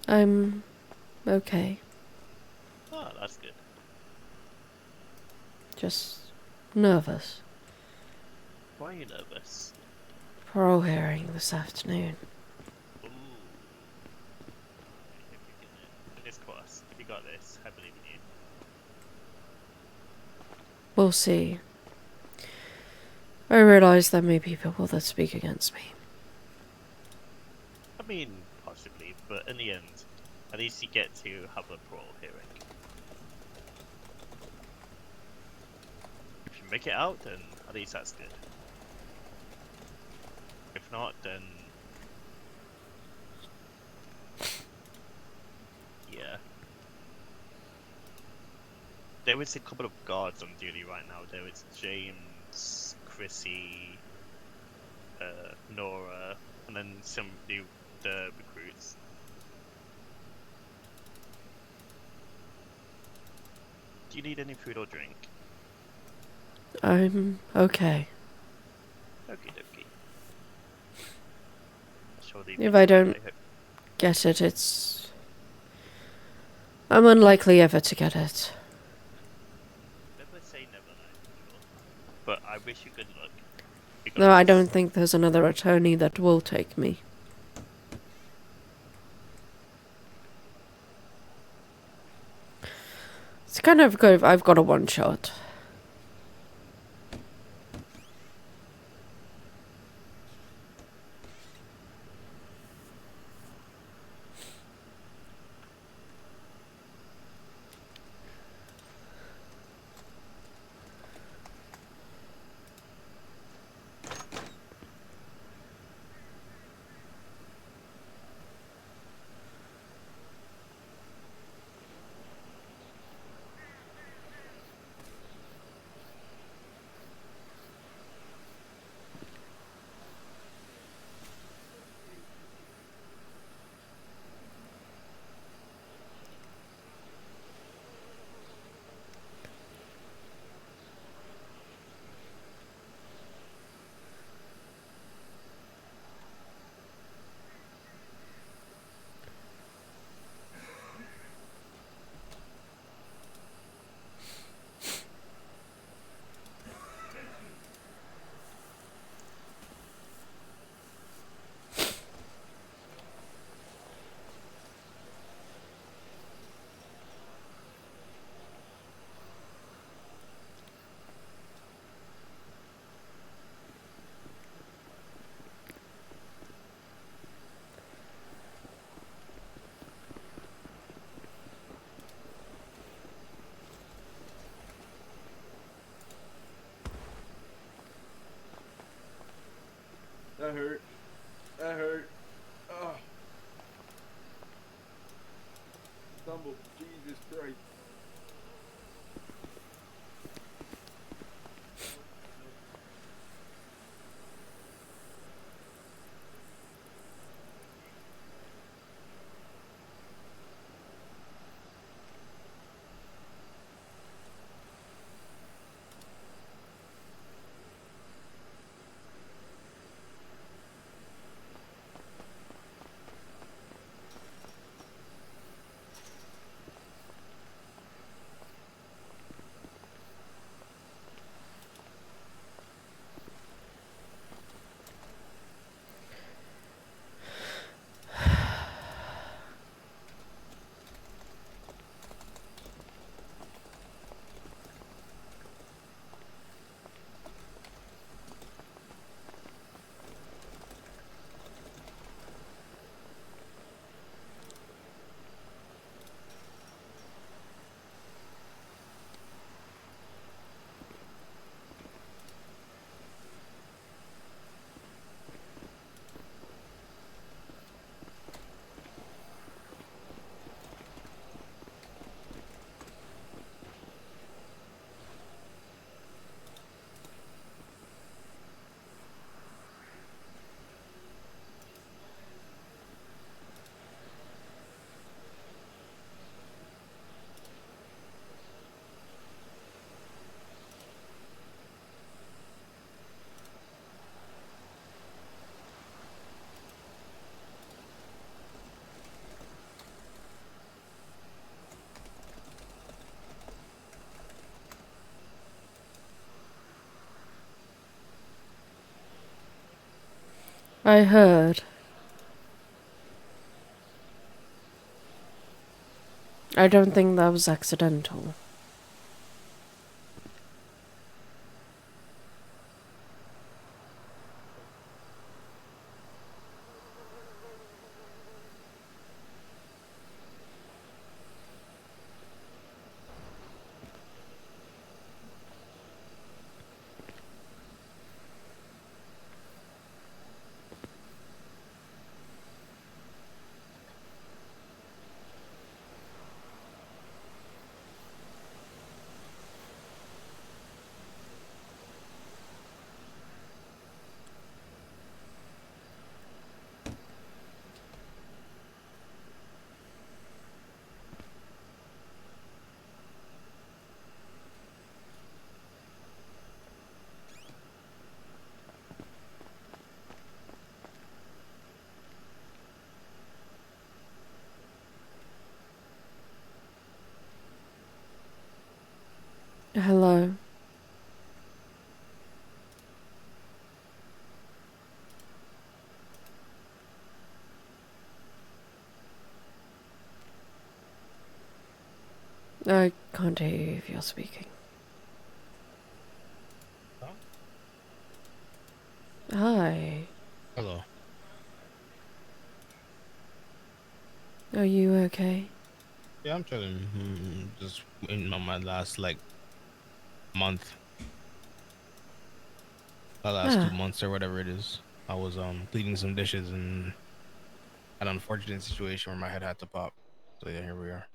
I'm okay. Oh, that's good. Just nervous. Why are you nervous? Parole hearing this afternoon. Ooh. I hope you get it. Fingers crossed. You got this. I believe in you. We'll see. I realize there may be people that speak against me. I mean, possibly, but in the end, at least you get to have a parole hearing. If you make it out, then at least that's good. If not, then yeah. There is a couple of guards on duty right now. There is James, Chrissy, Nora, and then some new the recruits. Do you need any food or drink? I'm okay. Okie dokie. I shall leave you If I to it. don't get it, I'm unlikely ever to get it. Never say never, I'm sure. But I wish you good luck. Though I don't Because think there's another attorney that will take me. It's kind of good if I've got a one shot. That hurt. That hurt. Oh. Stumbled. Jesus Christ. I heard. I don't think that was accidental. Hello. I can't hear you if you're speaking. Huh? Hi. Hello. Are you okay? Yeah, I'm chilling. Just in on my last like month, my last two Ah, months or whatever it is. I was cleaning some dishes and had an unfortunate situation where my head had to pop. So yeah, here we are.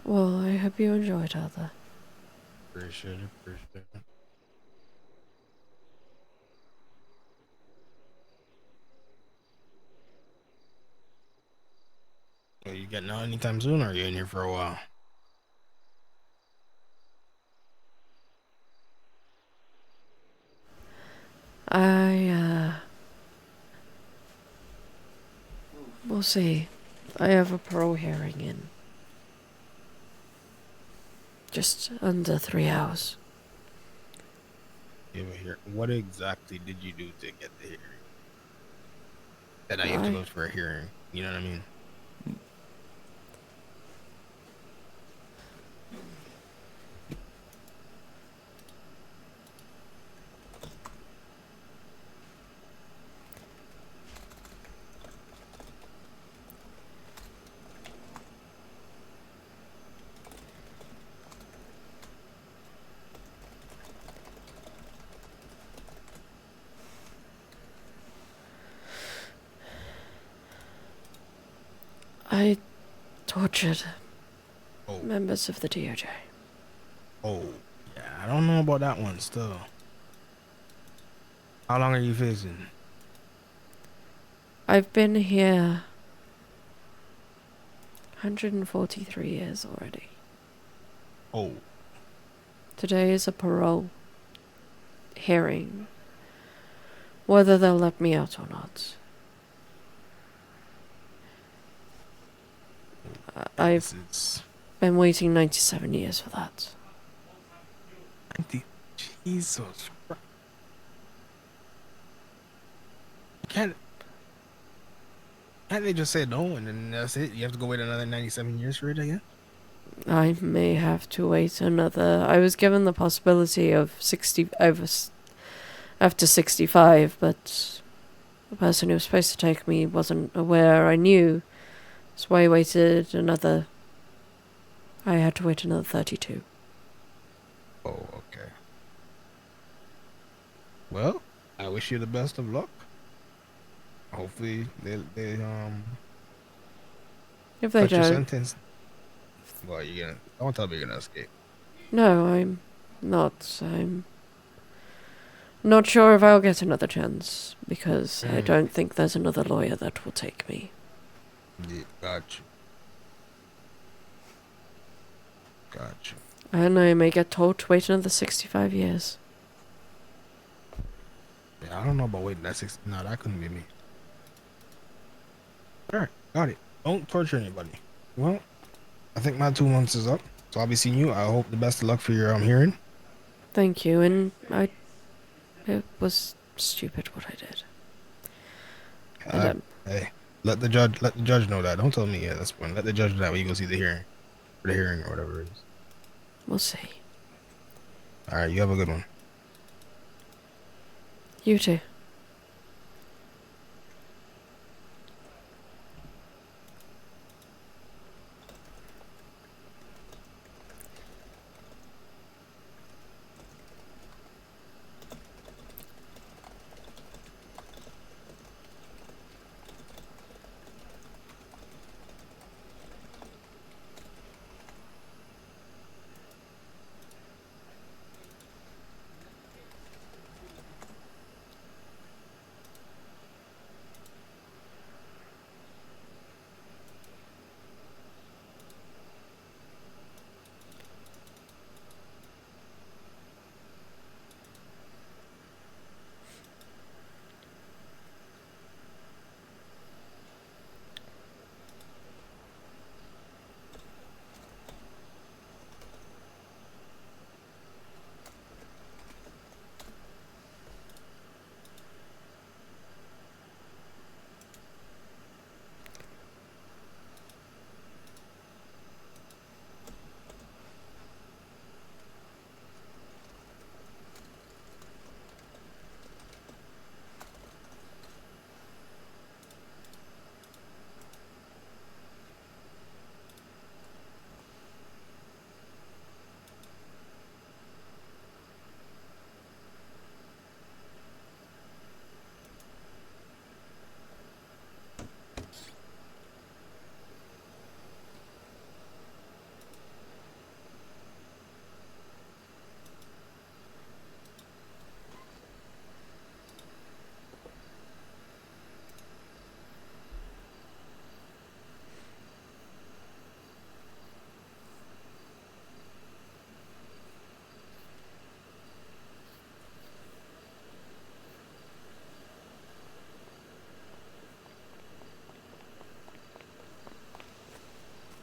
well, I hope you enjoyed Heather. Appreciate it. Appreciate it. Are you getting out anytime soon, or are you in here for a while? I, we'll see. I have a parole hearing in just under 3 hours. Yeah, but here, what exactly did you do to get the hearing? That now you have to I, go for a hearing. You know what I mean? I tortured Oh, members of the DOJ. oh, yeah. I don't know about that one. Still, how long are you facing? I've been here 143 years already. Oh, Today is a parole hearing, whether they'll let me out or not. I've this is been waiting 97 years for that. 90. Jesus Christ. Can't can't they just say no and then that's it? You have to go wait another 97 years for it again? I may have to wait another. I was given the possibility of 60 after 65, but the person who was supposed to take me wasn't aware I knew. So I waited another. I had to wait another 32. Oh, okay. Well, I wish you the best of luck. Hopefully they If they cut your don't, sentence. Well, you're gonna don't tell me you're gonna escape. no, I'm not. I'm not sure if I'll get another chance because I don't think there's another lawyer that will take me. Yeah, got you. Got you. And I may get told to wait another 65 years. Yeah, I don't know about waiting that 60. No, that couldn't be me. Alright, got it. Don't torture anybody. Well, I think my 2 months is up. So I'll be seeing you. I hope the best of luck for your hearing. Thank you, and it was stupid what I did. And Hey, let the judge know that. Don't tell me. Yeah, that's fine. Let the judge know that when you go see the hearing or the hearing or whatever it is. we'll see. All right, you have a good one. You too.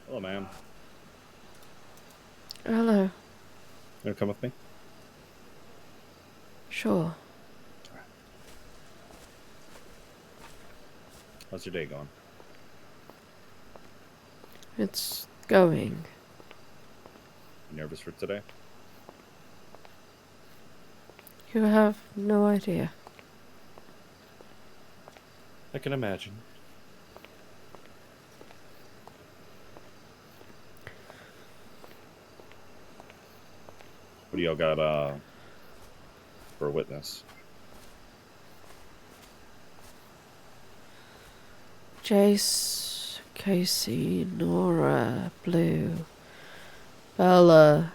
Hello, ma'am. Hello. You wanna come with me? Sure. How's your day going? It's going. You nervous for today? You have no idea. I can imagine. What do y'all got for a witness? Jace, Casey, Nora, Blue, Bella.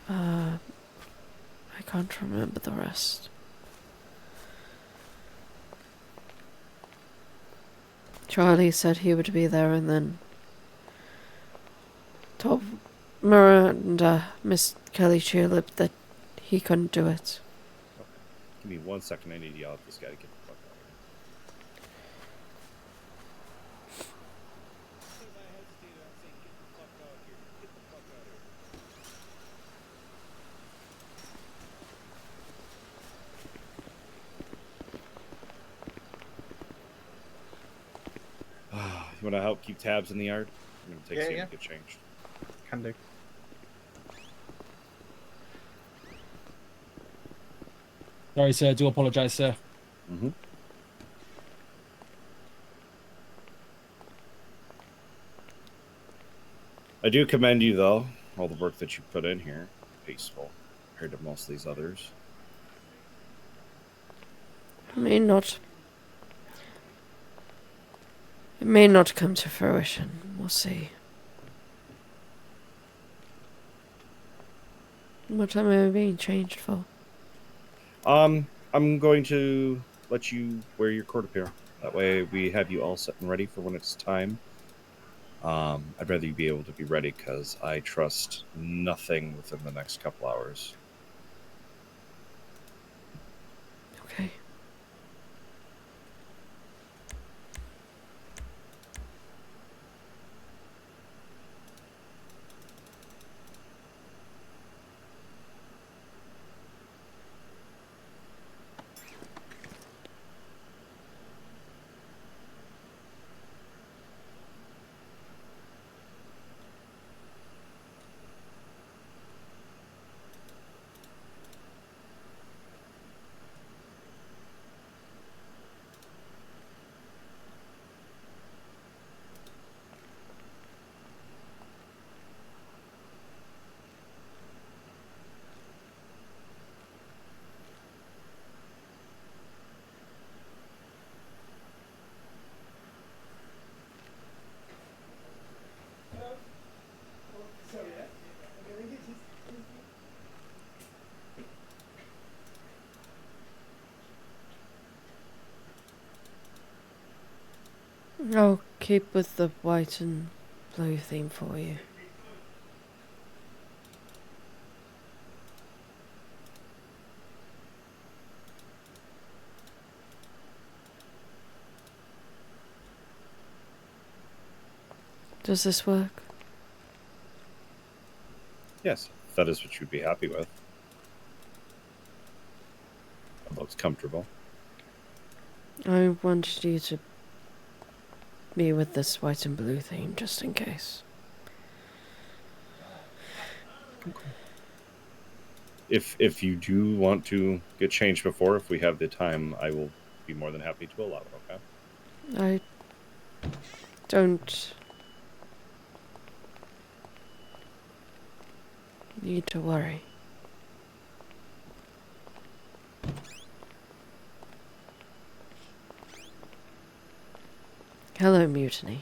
I can't remember the rest. Charlie said he would be there and then told Miranda, Miss Kelly Tulip, that he couldn't do it. Okay. Give me 1 second. I need to yell at this guy to get the fuck out of here. You want to help keep tabs in the yard? I'm going to take Sam to get changed. Can do. Sorry, sir. I do apologise, sir. Mm-hmm. I do commend you, though. All the work that you put in here. Peaceful compared to most of these others. It may not come to fruition. We'll see. What am I being changed for? I'm going to let you wear your court apparel. That way we have you all set and ready for when it's time. I'd rather you be able to be ready because I trust nothing within the next couple hours. Okay. I'll keep with the white and blue theme for you. Does this work? Yes, if that is what you'd be happy with. It looks comfortable. I wanted you to be with this white and blue theme just in case. If you do want to get changed before, if we have the time, I will be more than happy to allow it, okay? I don't need to worry. Hello, Mutiny.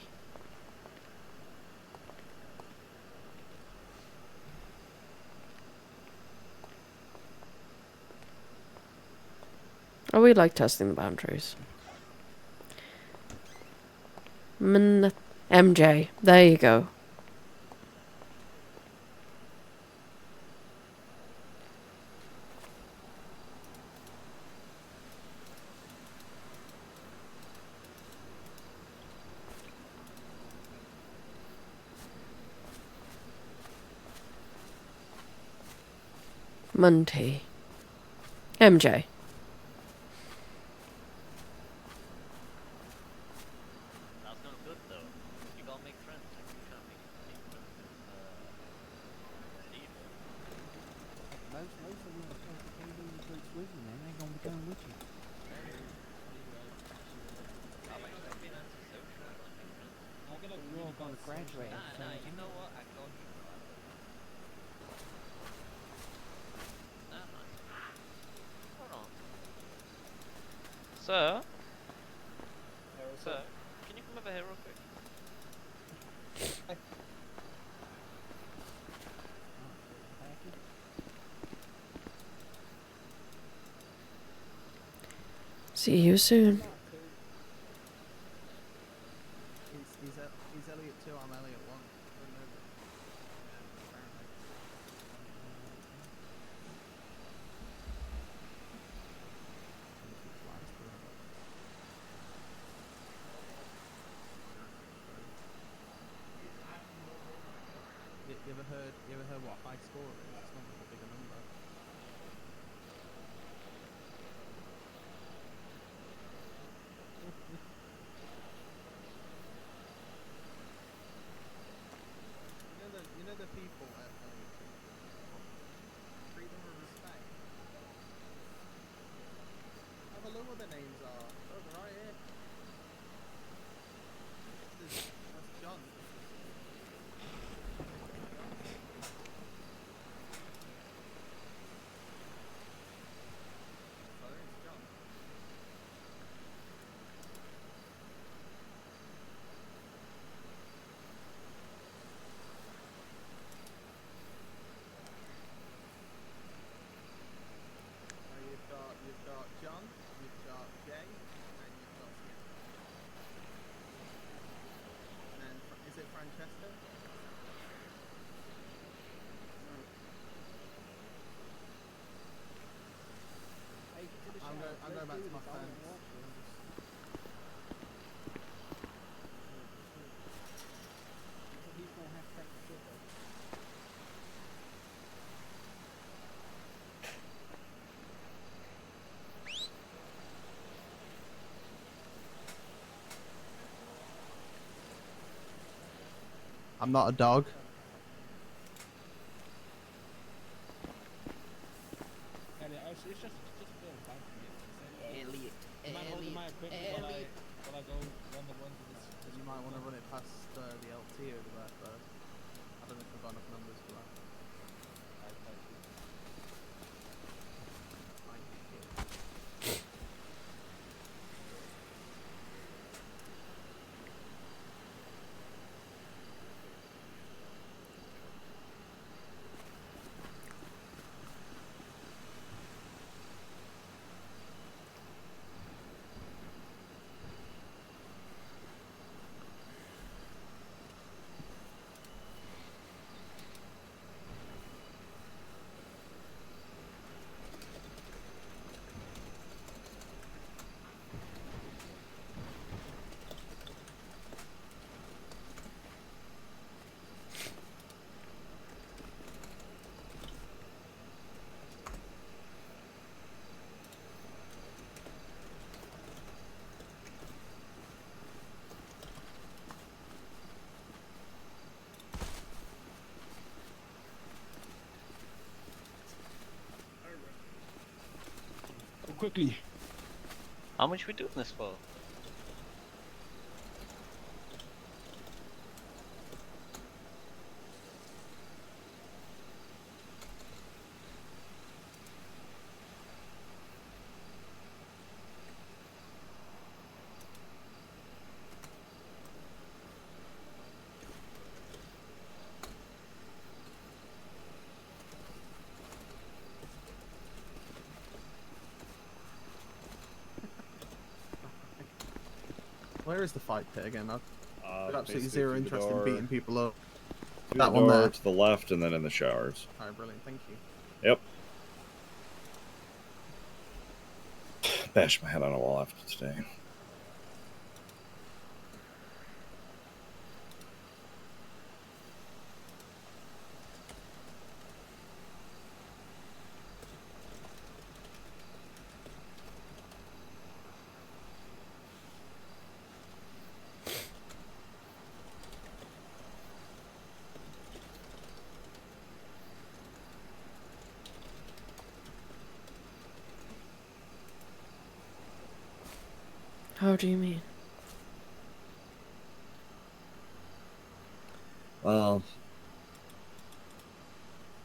Oh, we like testing the boundaries. MJ, there you go. Monty. MJ. That's not good though. You gotta make friends. Like, you can't make friends with Steve. Most of them are supposed to be doing groups with you, man. They ain't gonna be coming with you. I'm actually being antisocial. I wanna make friends. You're all gonna graduate. Nah, you know what? I got you. Nah, man. Hold on. Sir? Sir, can you come over here real quick? See you soon. He's Elliot 2, I'm Elliot 1. You ever heard what high score is? It's not like a bigger number. You know the people at freedom and respect. Have a look what their names are. Over right here. That's John. You've got John, you've got Jay, and you've got Skip. And then, is it Francesca? I'm going back to my phone. He's gonna have to take the shit though. I'm not a dog. It's just a bit of time for me. Elliot. While I go run the runs with this. You might want to run it past the LT over there first. I don't know if I've got enough numbers for that. quickly. How much we doing this for? Where is the fight pit again? I've got absolutely Basically zero through the interest in door- beating people up. through That the one door there. to the left, and then in the showers. Alright, brilliant. Thank you. Yep. Bash my head on a wall after today. How do you mean? Well,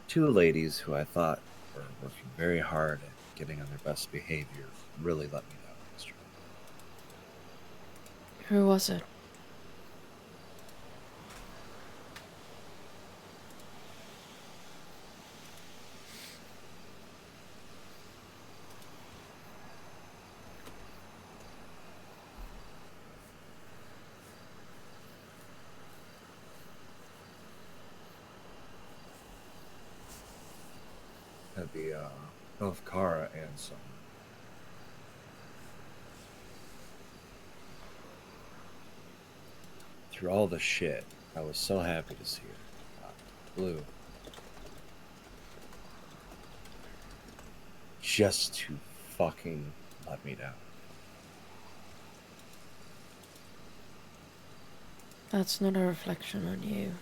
two ladies who I thought were working very hard at getting on their best behavior really let me down yesterday. Who was it? That'd be both Kara and Summer. Through all the shit, I was so happy to see her. Blue. Just to fucking let me down. That's not a reflection on you.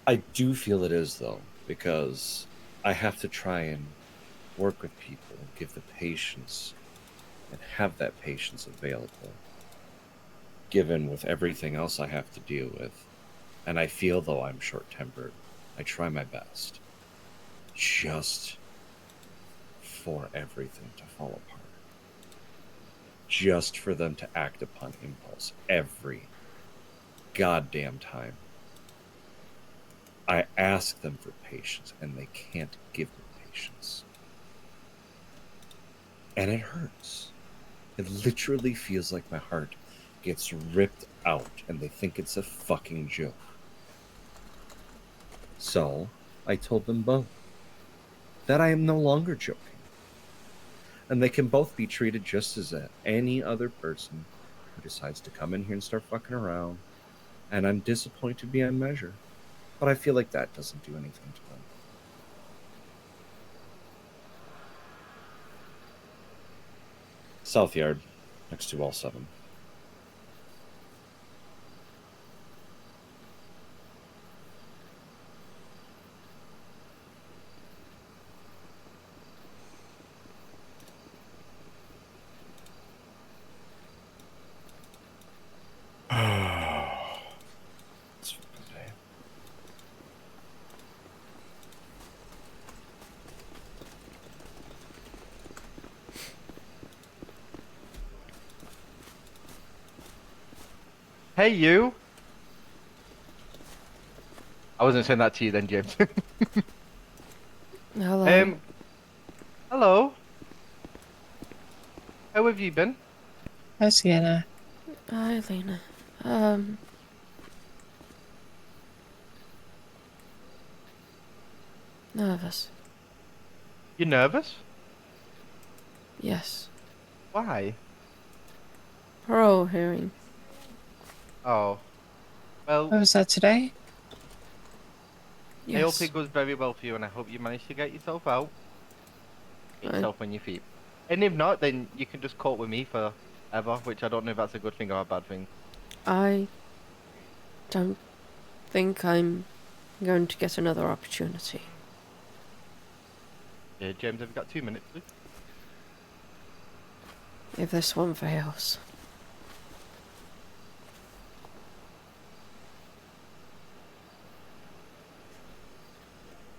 I do feel it is, though, because I have to try and work with people, give the patience, and have that patience available, given with everything else I have to deal with. And I feel, though I'm short-tempered, I try my best. Just for everything to fall apart. Just for them to act upon impulse every goddamn time. I ask them for patience, and they can't give me patience. And it hurts. It literally feels like my heart gets ripped out, and they think it's a fucking joke. So, I told them both that I am no longer joking. And they can both be treated just as any other person who decides to come in here and start fucking around. And I'm disappointed beyond measure. But I feel like that doesn't do anything to them. South Yard, next to all 7. It's fucking day. Hey, you! I wasn't saying that to you then, James. Hello. Hello. How have you been? Hi, Sienna. Hi, Lena. Nervous. You nervous? Yes. Why? Parole hearing. Oh. Well, What was that today? I hope Yes. it goes very well for you, and I hope you manage to get yourself out. Get Right. yourself on your feet. And if not, then you can just cope with me forever, which I don't know if that's a good thing or a bad thing. I don't think I'm going to get another opportunity. Yeah, James, have you got 2 minutes, please? If this one fails.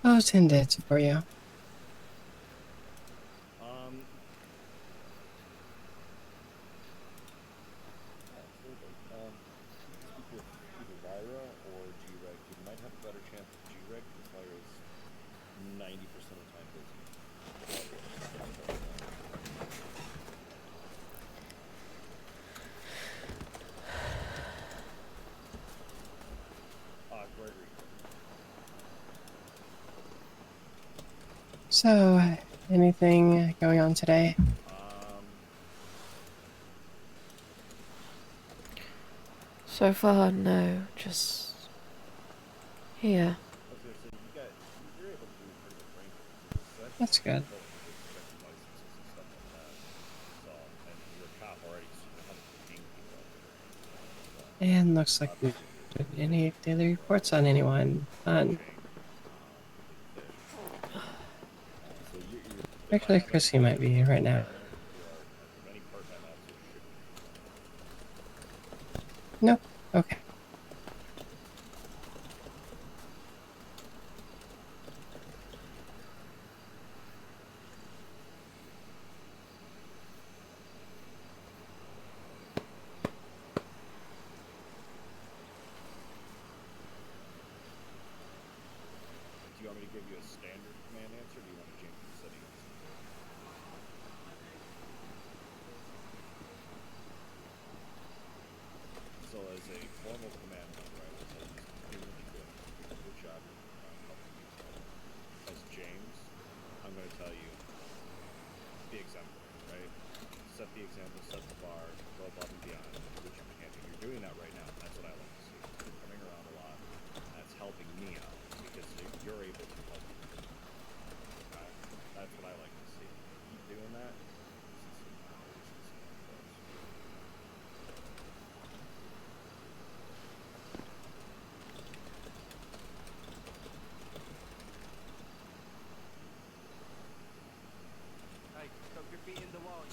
Oh, it's in debt for you. Absolutely. You can speak with either Lyra or G-Reg. You might have a better chance with G-Reg because Lyra's 90% of the time busy. Gregory. So, anything going on today? So far, no. Just here. I was gonna say you're able to do pretty good ranking. That's good. You're a cop already, so you know how to detain people. And looks like we did any daily reports on anyone. None. Actually, Chrissy might be right now. Nope. Okay. Do you want me to give you a standard command answer, or do you want to change the settings? So as a formal command number, I will tell you something really good. Good job helping me. As James, I'm going to tell you, be exemplary, right? Set the example, set the bar, go above and beyond, do what you can. And you're doing that right now. That's what I like to see. You're coming around a lot. That's helping me out because you're able to help me. Okay? That's what I like to see. Keep doing that. Hey, stop graffitiing the wall.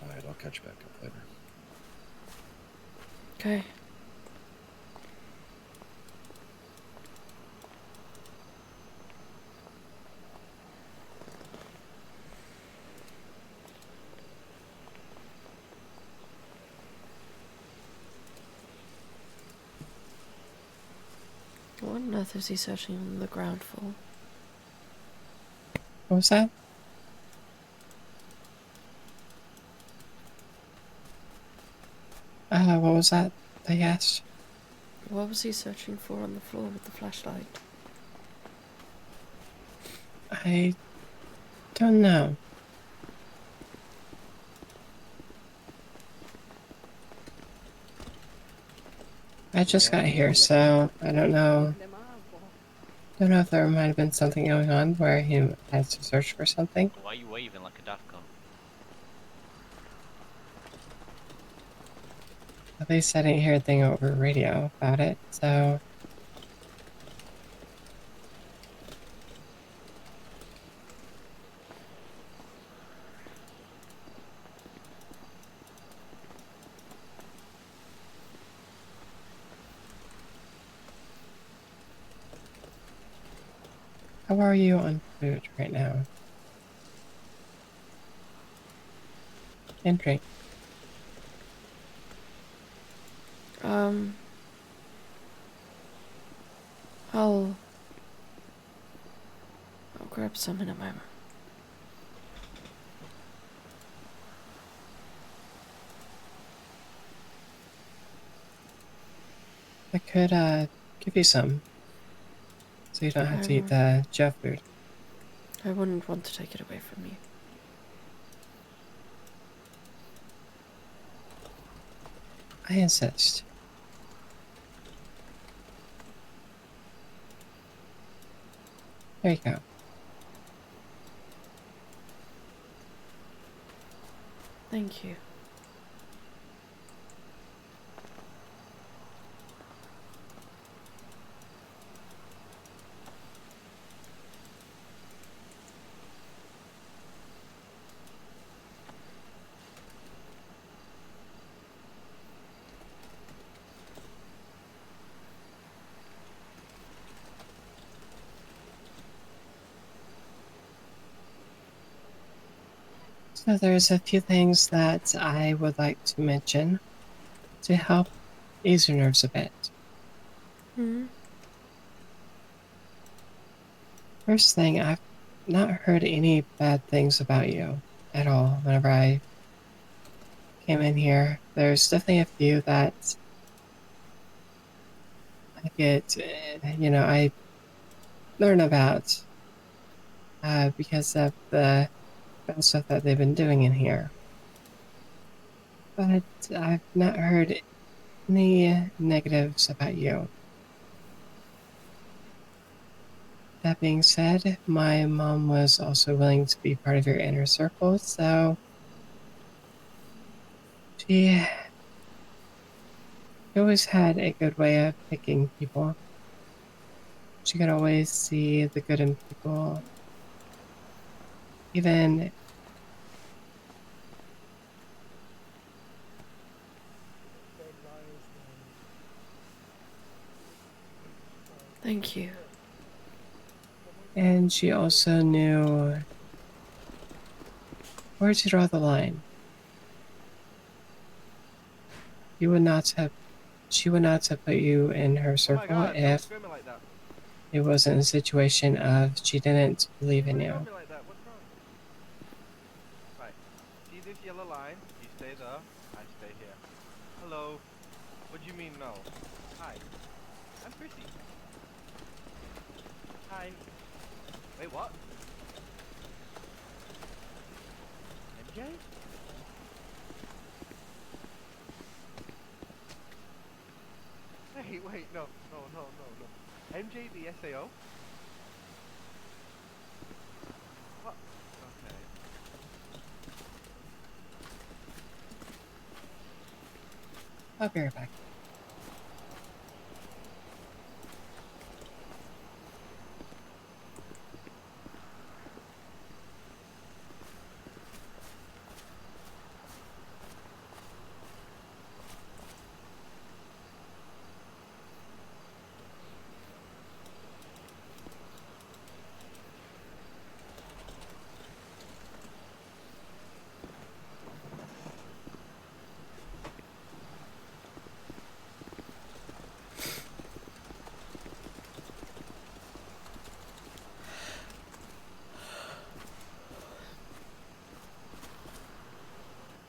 Alright, I'll catch you back up later. Okay. What on earth is he searching on the ground for? What was that? What was that they asked? What was he searching for on the floor with the flashlight? I don't know. I just got here, so I don't know. Don't know if there might have been something going on where he had to search for something. Why are you waving like a daft cunt? At least I didn't hear a thing over radio about it, so. How are you on food right now? And drink. I'll grab some in a moment. I could, give you some. So you don't have to eat the Jeff food. I wouldn't want to take it away from you. I insist. There you go. Thank you. So there's a few things that I would like to mention to help ease your nerves a bit. Hmm. First thing, I've not heard any bad things about you at all whenever I came in here. There's definitely a few that I get, I learn about because of the bad stuff that they've been doing in here. But I've not heard any negatives about you. That being said, my mom was also willing to be part of your inner circle, so she always had a good way of picking people. She could always see the good in people, even Thank you. and she also knew where to draw the line. She would not have put you in her Oh my circle god, don't if scream me like that. it wasn't a situation of she didn't believe in Why you. don't me like that? What's wrong? Right. See this yellow line? You stay there, I stay here. Hello. What do you mean no? Hi. I'm Chrissy. Hi. Wait, what? MJ? Wait, no. MJ the SAO? What? Okay. I'll be right back.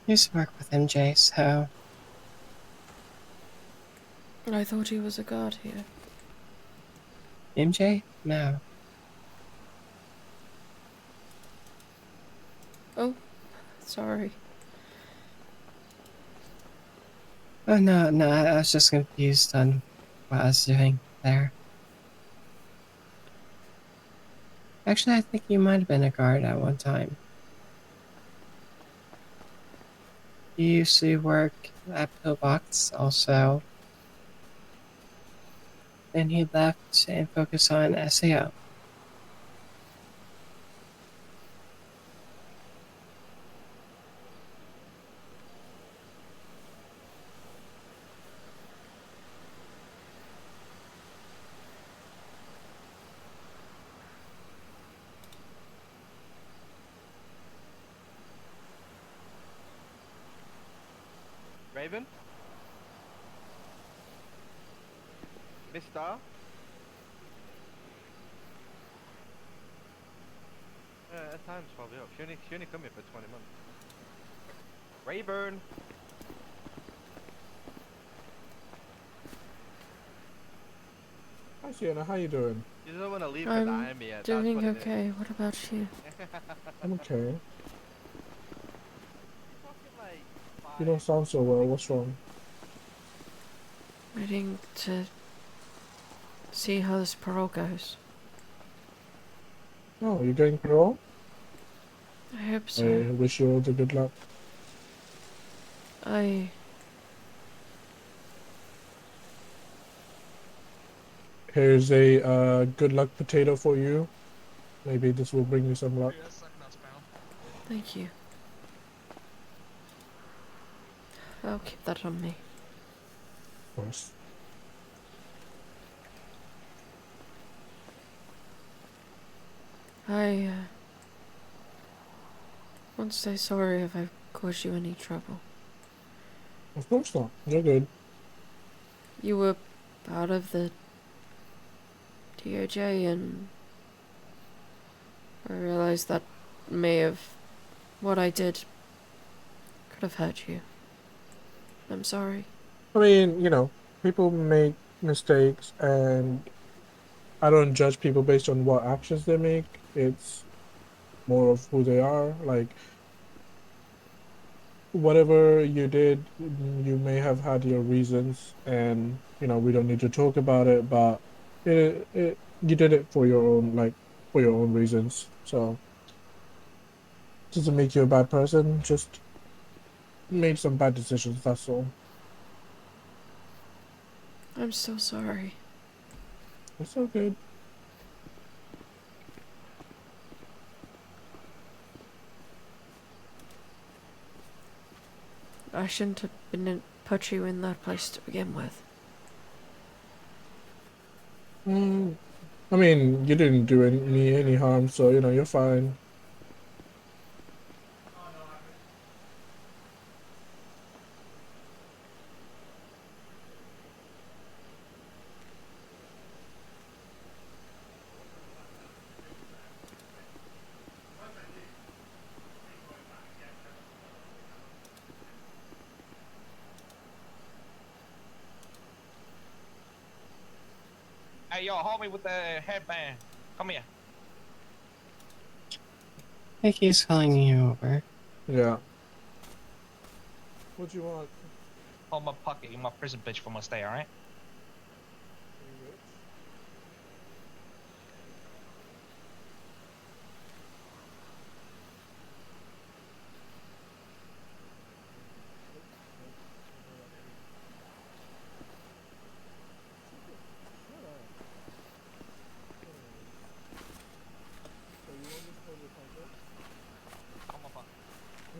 I used to work with MJ, so I thought he was a guard here. MJ? No. Oh, sorry. Oh no, I was just confused on what I was doing there. Actually, I think you might have been a guard at one time. You used to work at Pillbox also. Then he left and focused on SAO. Raven? Mister? At times probably up. She only come here for 20 months. Rayburn! Hi Sienna, how you doing? You don't want to leave because I am here. That's Doing what it okay. What about you? I'm okay. Fucking like You don't sound so well. What's wrong? waiting to see how this parole goes. Oh, you're getting parole? I hope I so. wish you all the good luck. Here's a good luck potato for you. Maybe this will bring you some luck. Thank you. I'll keep that on me. Of course. I want to say sorry if I've caused you any trouble. Of course not. You're good. You were part of the DOJ, and I realized that what I did could have hurt you. I'm sorry. I mean, you know, people make mistakes, and I don't judge people based on what actions they make. It's more of who they are. Like, whatever you did, you may have had your reasons, and you know, we don't need to talk about it, but you did it for your own, like, for your own reasons. So, doesn't make you a bad person, just made some bad decisions, that's all. I'm so sorry. It's all good. I shouldn't have put you in that place to begin with. I mean, you didn't do me any harm, so, you know, you're fine. Hey, yo, hold me with the headband. Come here. Vicky's calling you over. Yeah. What do you want? Hold my pocket. You my prison bitch for my stay, alright?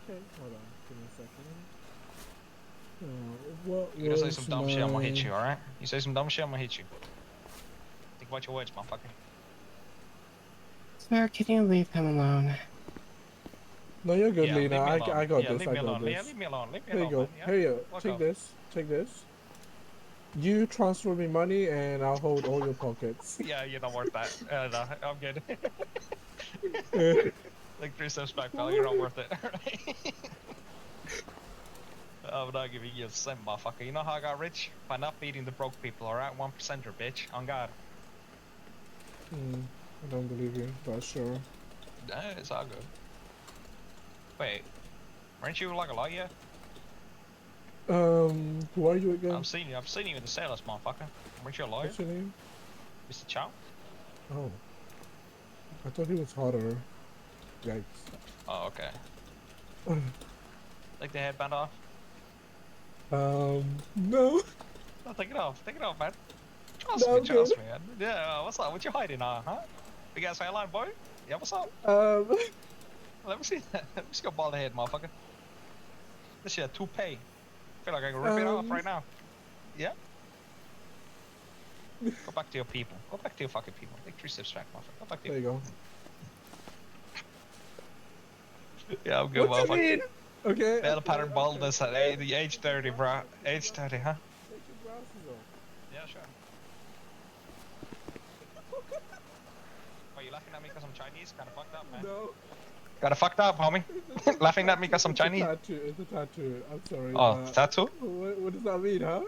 Okay, hold on. Give me a second. What You gonna say some was dumb shit, I'm gonna hit my- you, alright? You say some dumb shit, I'm gonna hit you. Think about your words, motherfucker. Sir, can you leave him alone? No, you're good, Yeah, Lena. leave me I alone. got Yeah, this. leave I me got alone. this. Yeah, leave me alone. Leave me Here you alone, go. man. Yeah? Here you go. Fuck Take off. this. Take this. You transfer me money, and I'll hold all your pockets. Yeah, you're not worth that. No, I'm good. Like 3 steps back, pal. You're not worth it. I'm not giving you a cent, motherfucker. You know how I got rich? By not beating the broke people, alright? 1%er, bitch. On God. I don't believe you, but sure. Nah, it's all good. Wait, weren't you like a lawyer? Who are you again? I've seen you in the sailors, motherfucker. Weren't you a lawyer? What's your name? Mr. Chow? Oh. I thought he was hotter. Yikes. Oh, okay. Take the headband off? No. No, take it off, man. No, Trust me, man. Yeah, what's up? What you hiding on, huh? Big ass hairline, boy? Yeah, what's up? Let me see that. Let me see your bald head, motherfucker. This shit a toupee. Feel like I can rip it off right now. Yeah? Go back to your people. Go back to your fucking people. Take 3 steps back, motherfucker. Go back to your There you go. Yeah, I'm good, What do you motherfucker. mean? Okay. Male pattern baldness at the age 30, bro. Age 30, huh? Take your glasses off. Yeah, sure. Why, you laughing at me because I'm Chinese? Kinda fucked up, man. No. Kinda fucked up, homie. Laughing at me because I'm Chinese? It's a tattoo. I'm sorry. Oh, tattoo? What does that mean, huh?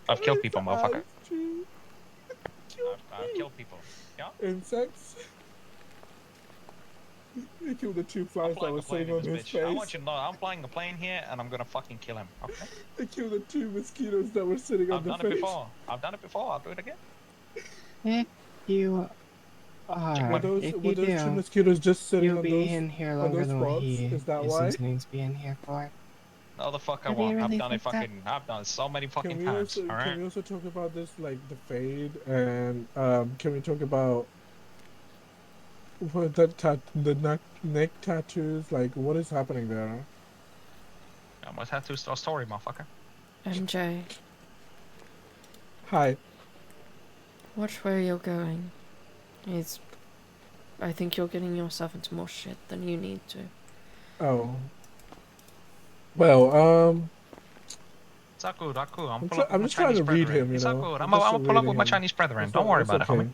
I've killed people, motherfucker. To I've killed people. Yeah? insects? He killed the 2 I'm flies that flying were a plane sitting in on this his bitch. I face. want you to know I'm flying a plane here and I'm gonna fucking kill him. Okay? He killed the 2 mosquitoes that were sitting on I've the done face. it before. I've done it before. I'll do it again. If you Were those, if were you those 2 do, mosquitoes just sitting you'll on be those, in here on longer those than what rods? he Is that is why? intending to be in here for. No, the fuck I Have you won't. I've really done it think that? fucking. I've done it so many fucking Can we times. also All right. can we also talk about this, like the fade, and can we talk about what the neck tattoos? Like, what is happening there? I'm gonna have to start a story, motherfucker. MJ, Hi. watch where you're going. I think you're getting yourself into more shit than you need to. Oh. Well, It's all good. All cool. I'm I'm, pull up with I'm my just trying Chinese to read brethren. him, you It's all know. good. I'm I'm just gonna pull up reading with my him. Chinese brethren. It's Don't not- worry it's about it, okay. homie.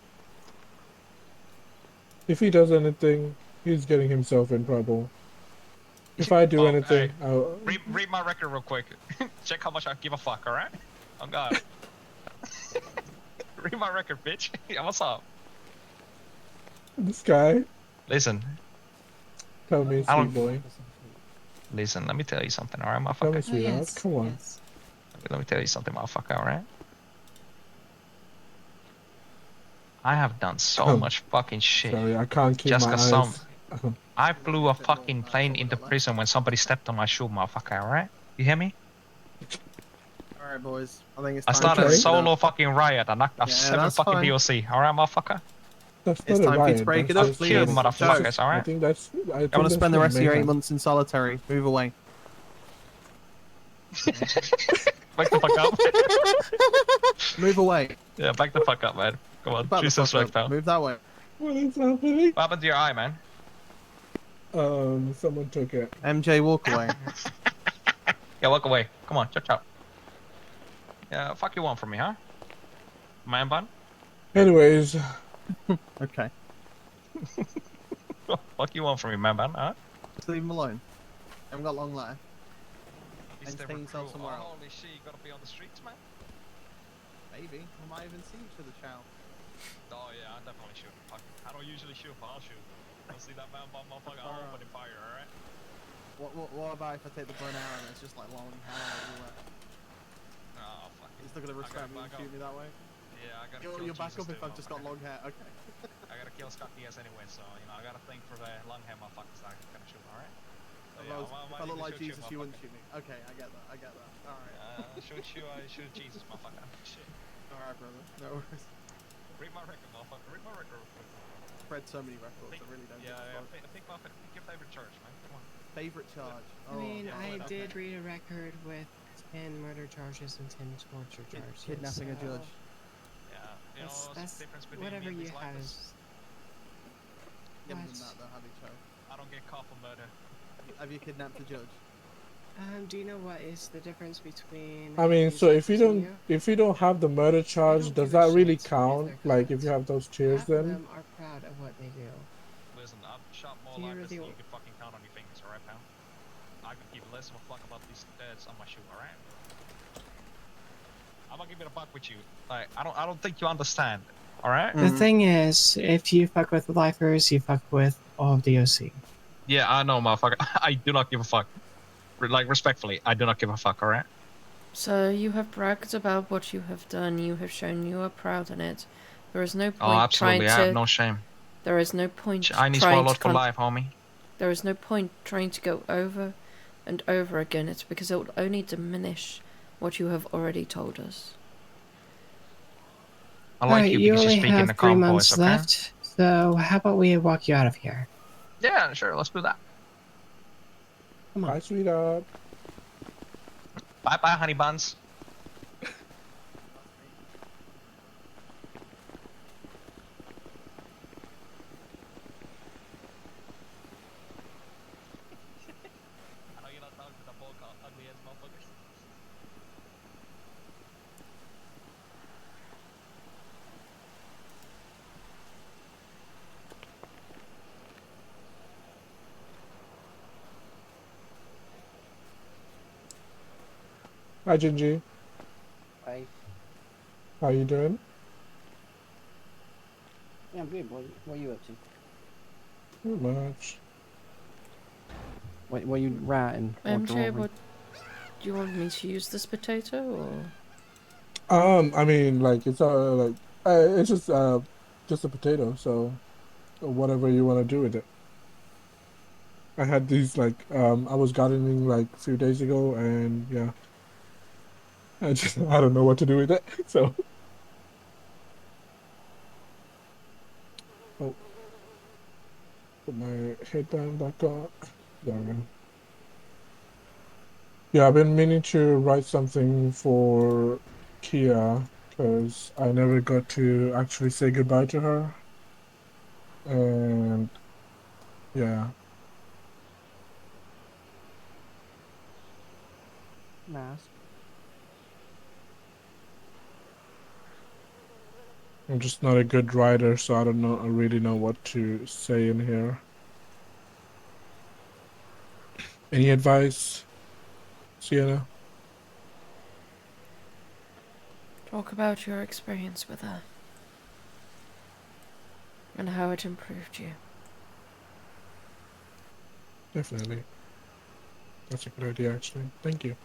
If he does anything, he's getting himself in trouble. If I do Oh, anything, hey. I'll... Read my record real quick. Check how much I give a fuck. All right. Oh God. Read my record, bitch. Yeah, what's up? This guy, Listen. tell me, I sweet don't- boy. Listen. Let me tell you something. All right, Tell me, motherfucker. sweetheart. Come on. Let me tell you something, motherfucker. All right. I have done so much fucking shit. Sorry, I can't keep Just my cause eyes. I flew a fucking plane into prison when somebody stepped on my shoe, motherfucker. All right. You hear me? Alright, boys. I think it's I time started to a break it up. solo fucking riot. I knocked off Yeah, 7 that's fucking fine. DOC. All right, motherfucker. That's It's not a time for you to riot. break it that's up, just- please. Kill Joe. motherfuckers, all I right? think that's. I I want think to spend the rest of your 8 mayhem. months in solitary. Move away. Back the fuck up. Move away. Yeah, back the fuck up, man. Come on, Back the Jesus fuck respect, up. pal. Move that way. What is happening? What happened to your eye, man? Someone took it. MJ, walk away. Yeah, walk away. Come on, chop chop. Yeah, fuck you want from me, huh? Man bun? Anyways, Okay. Fuck you want from me, man bun, huh? Just leave him alone. Haven't got long left. He's the Entertain yourself recruit. somewhere Oh, else. holy shit, you gotta be on the streets, man? Maybe. We might even see each other, chow. Oh yeah, I definitely shoot. Fuck. I don't usually shoot, but I'll shoot. I'll see that man bun motherfucker, I'll open in fire, alright? What about if I take the bow and arrow and it's just like long hair everywhere? Oh, fuck. He's not gonna respect me and shoot me that way? Yeah, I gotta You're, kill you're back Jesus up if too, I've just got long hair. Okay. I gotta kill Scott Diaz anyway, so, you know, I gotta think for the long hair motherfuckers that I'm gonna shoot, alright? So, If yeah, I look like Jesus, you wouldn't shoot me. Okay, I get that. I get that. Alright. Shoot you, I shoot Jesus, motherfucker. Shit. Alright, brother. No worries. Read my record, motherfucker. Read my record real quick. Read so many records, I really don't Yeah, give a fuck. think about your favorite church, man. Come on. Favorite charge? I mean, yeah, I okay. did read a record with 10 murder charges and 10 torture charges. Kidnapping a so judge. Yeah, you know, what's That's the difference between whatever me and you these have lifers? is. Give them What? that though, have you, Cho? I don't get caught for murder. Have you kidnapped a judge? Do you know what is the difference between? I mean, so if you accusing don't have the murder charge, don't does give a that really shit if count? they're Like, correct. if you have those cheers, Half of then them are proud of what they do. Listen, I've shot more So you're lifers the than o- you can fucking count on your fingers, alright, pal? I could give less of a fuck about these deads on my shoe, alright? I'm gonna give it a buck with you. Like, I don't think you understand, alright? The thing is, if you fuck with lifers, you fuck with all of the OC. Yeah, I know, motherfucker. I do not give a fuck. Like, respectfully, I do not give a fuck, alright? So you have bragged about what you have done. You have shown you are proud in it. There is no point Oh, absolutely, I trying have to. no shame. There is no point Chinese trying swallowed to. for life, homie. There is no point trying to go over and over again. It's because it will only diminish what you have already told us. I like you because only you speak in have the 3 calm months voice, okay? left, so how about we walk you out of here? Yeah, sure, let's do that. Come on. Bye, sweetheart. Bye bye, honey buns. I know you're not talking to the bulk of ugly ass motherfuckers. Hi, Gingy. Hey, How you doing? yeah, I'm good. What are you up to? Not much. What you writing? MJ, what do you want me to use this potato or? I mean, like it's just a potato. So whatever you want to do with it. I had these I was gardening like a few days ago, and yeah, I don't know what to do with it. So oh, put my head down back on. There we go. Yeah, I've been meaning to write something for Kia because I never got to actually say goodbye to her, and yeah. Nice. I'm just not a good writer, so I don't know. I really know what to say in here. Any advice, Sienna? Talk about your experience with her. And how it improved you. Definitely. That's a good idea, actually. Thank you.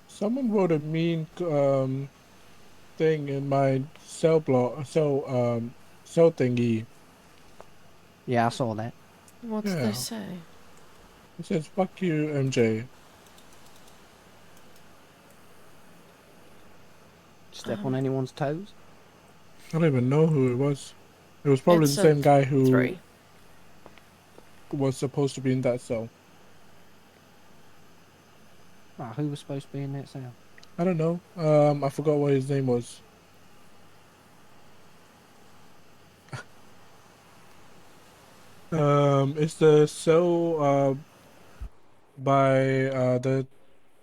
Someone wrote a mean thing in my cell thingy. Yeah, I saw that. What did Yeah. they say? It says "fuck you, MJ." Step on anyone's toes? I don't even know who it was. It was probably It's the a same guy who 3. was supposed to be in that cell. Oh, who was supposed to be in that cell? I don't know. I forgot what his name was. It's the cell by the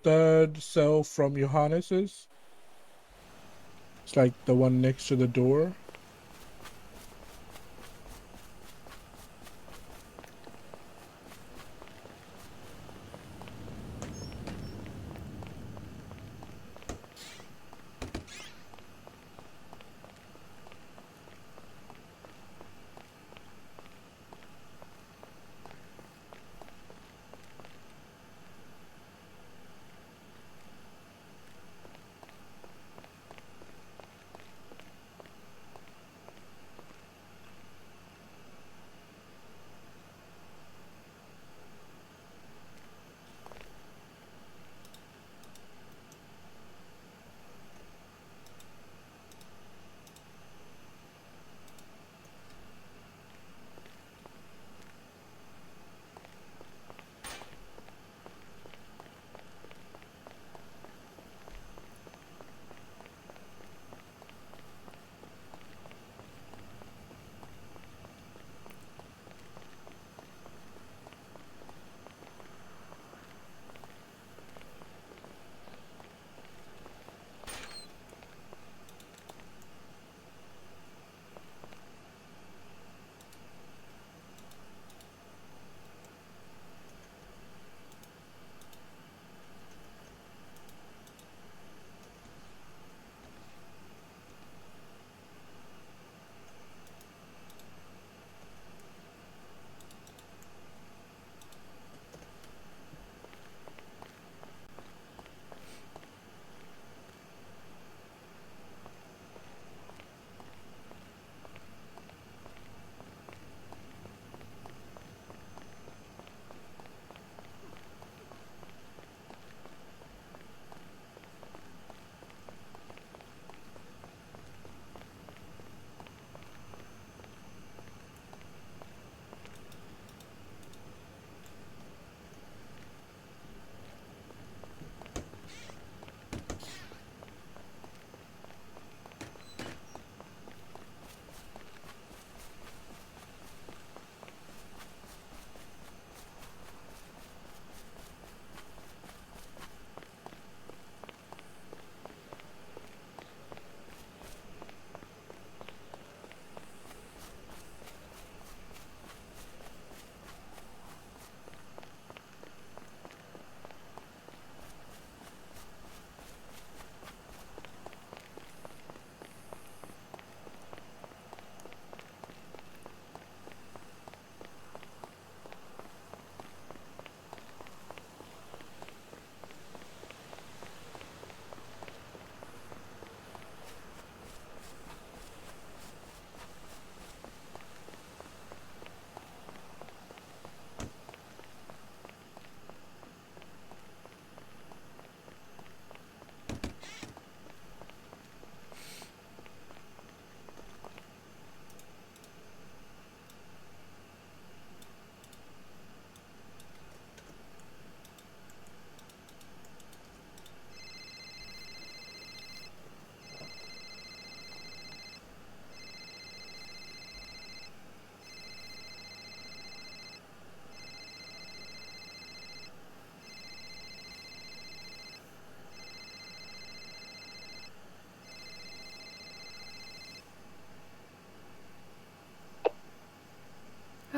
third cell from Johannes's. It's like the one next to the door.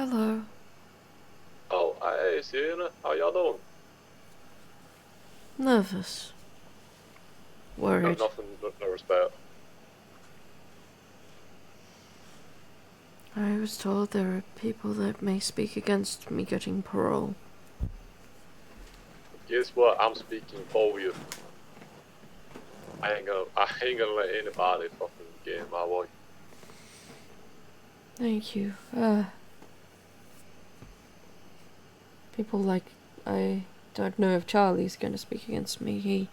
Hello. Oh, hey, Sienna. How y'all doing? Nervous. No, Worried. nothing but nervous about. I was told there are people that may speak against me getting parole. Guess what? I'm speaking for you. I ain't gonna let anybody fucking get in my way. Thank you. People like, I don't know if Charlie's gonna speak against me.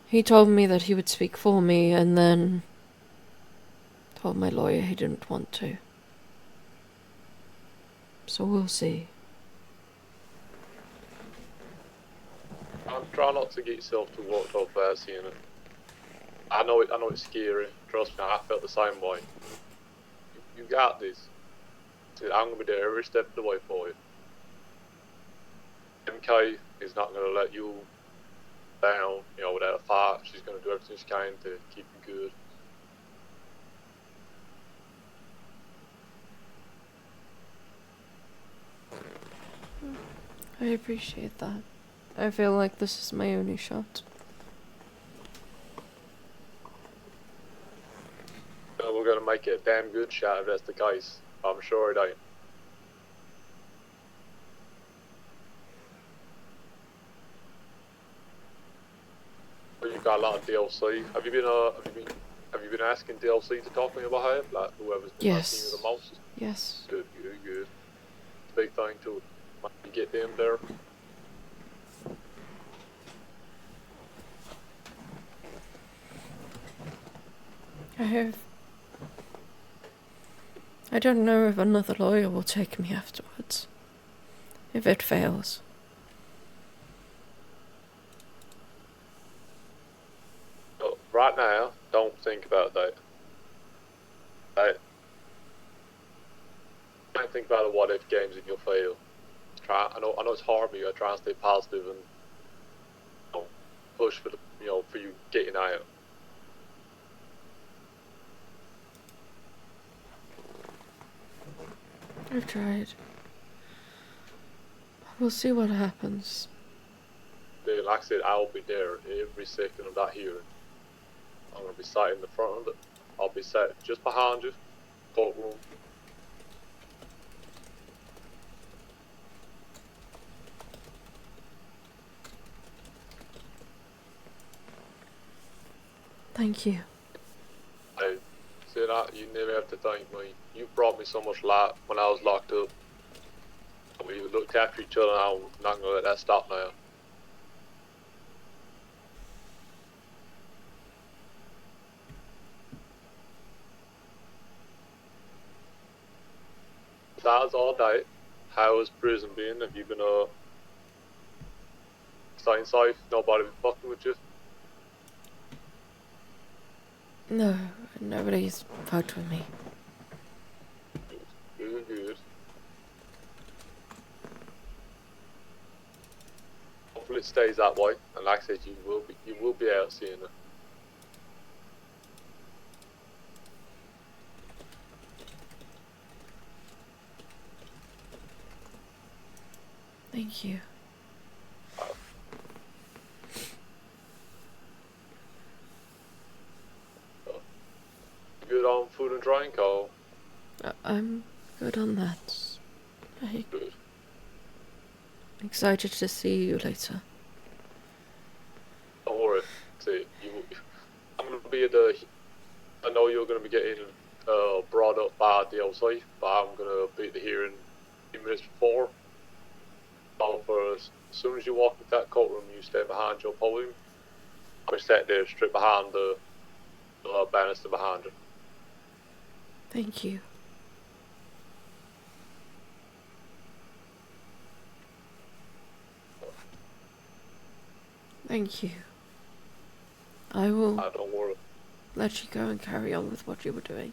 He told me that he would speak for me and then told my lawyer he didn't want to. So we'll see. Try not to get yourself too worked up about seeing it. I know it's scary. Trust me, I felt the same way. You got this. I'm gonna be there every step of the way for you. MK is not gonna let you down, without a fight. She's gonna do everything she can to keep you good. I appreciate that. I feel like this is my only shot. We're gonna make it a damn good shot if that's the case. I'm sure it ain't. But you've got a lot of DLC. Have you been asking DLC to talk on your behalf? Like whoever's been asking you the most? Yes. Good. Big thing to get them there. I don't know if another lawyer will take me afterwards. If it fails. But right now, don't think about that. Don't think about the what if games if you'll fail. I know it's hard, but you gotta try and stay positive and push for for you getting out. I've tried. We'll see what happens. Then, like I said, I'll be there every second of that hearing. I'm gonna be sat in the front of it. I'll be sat just behind you, courtroom. Thank you. Hey, said you never have to thank me. You brought me so much light when I was locked up. We looked after each other, and I'm not gonna let that stop now. Besides all that, how has prison been? Have you been staying safe? Nobody been fucking with you? No, nobody's fucked with me. Good. Hopefully it stays that way, and like I said, you will be out seeing it. Thank you. Good on food and drink, or? I'm good on that. Good. Excited to see you later. Don't worry. See, I'm gonna be I know you're gonna be getting brought up by DLC, but I'm gonna be at the hearing a few minutes before. So as soon as you walk into that courtroom, you stay behind your podium. I'm sat there straight behind the banister behind you. Thank you. Thank you. I will Don't worry. let you go and carry on with what you were doing.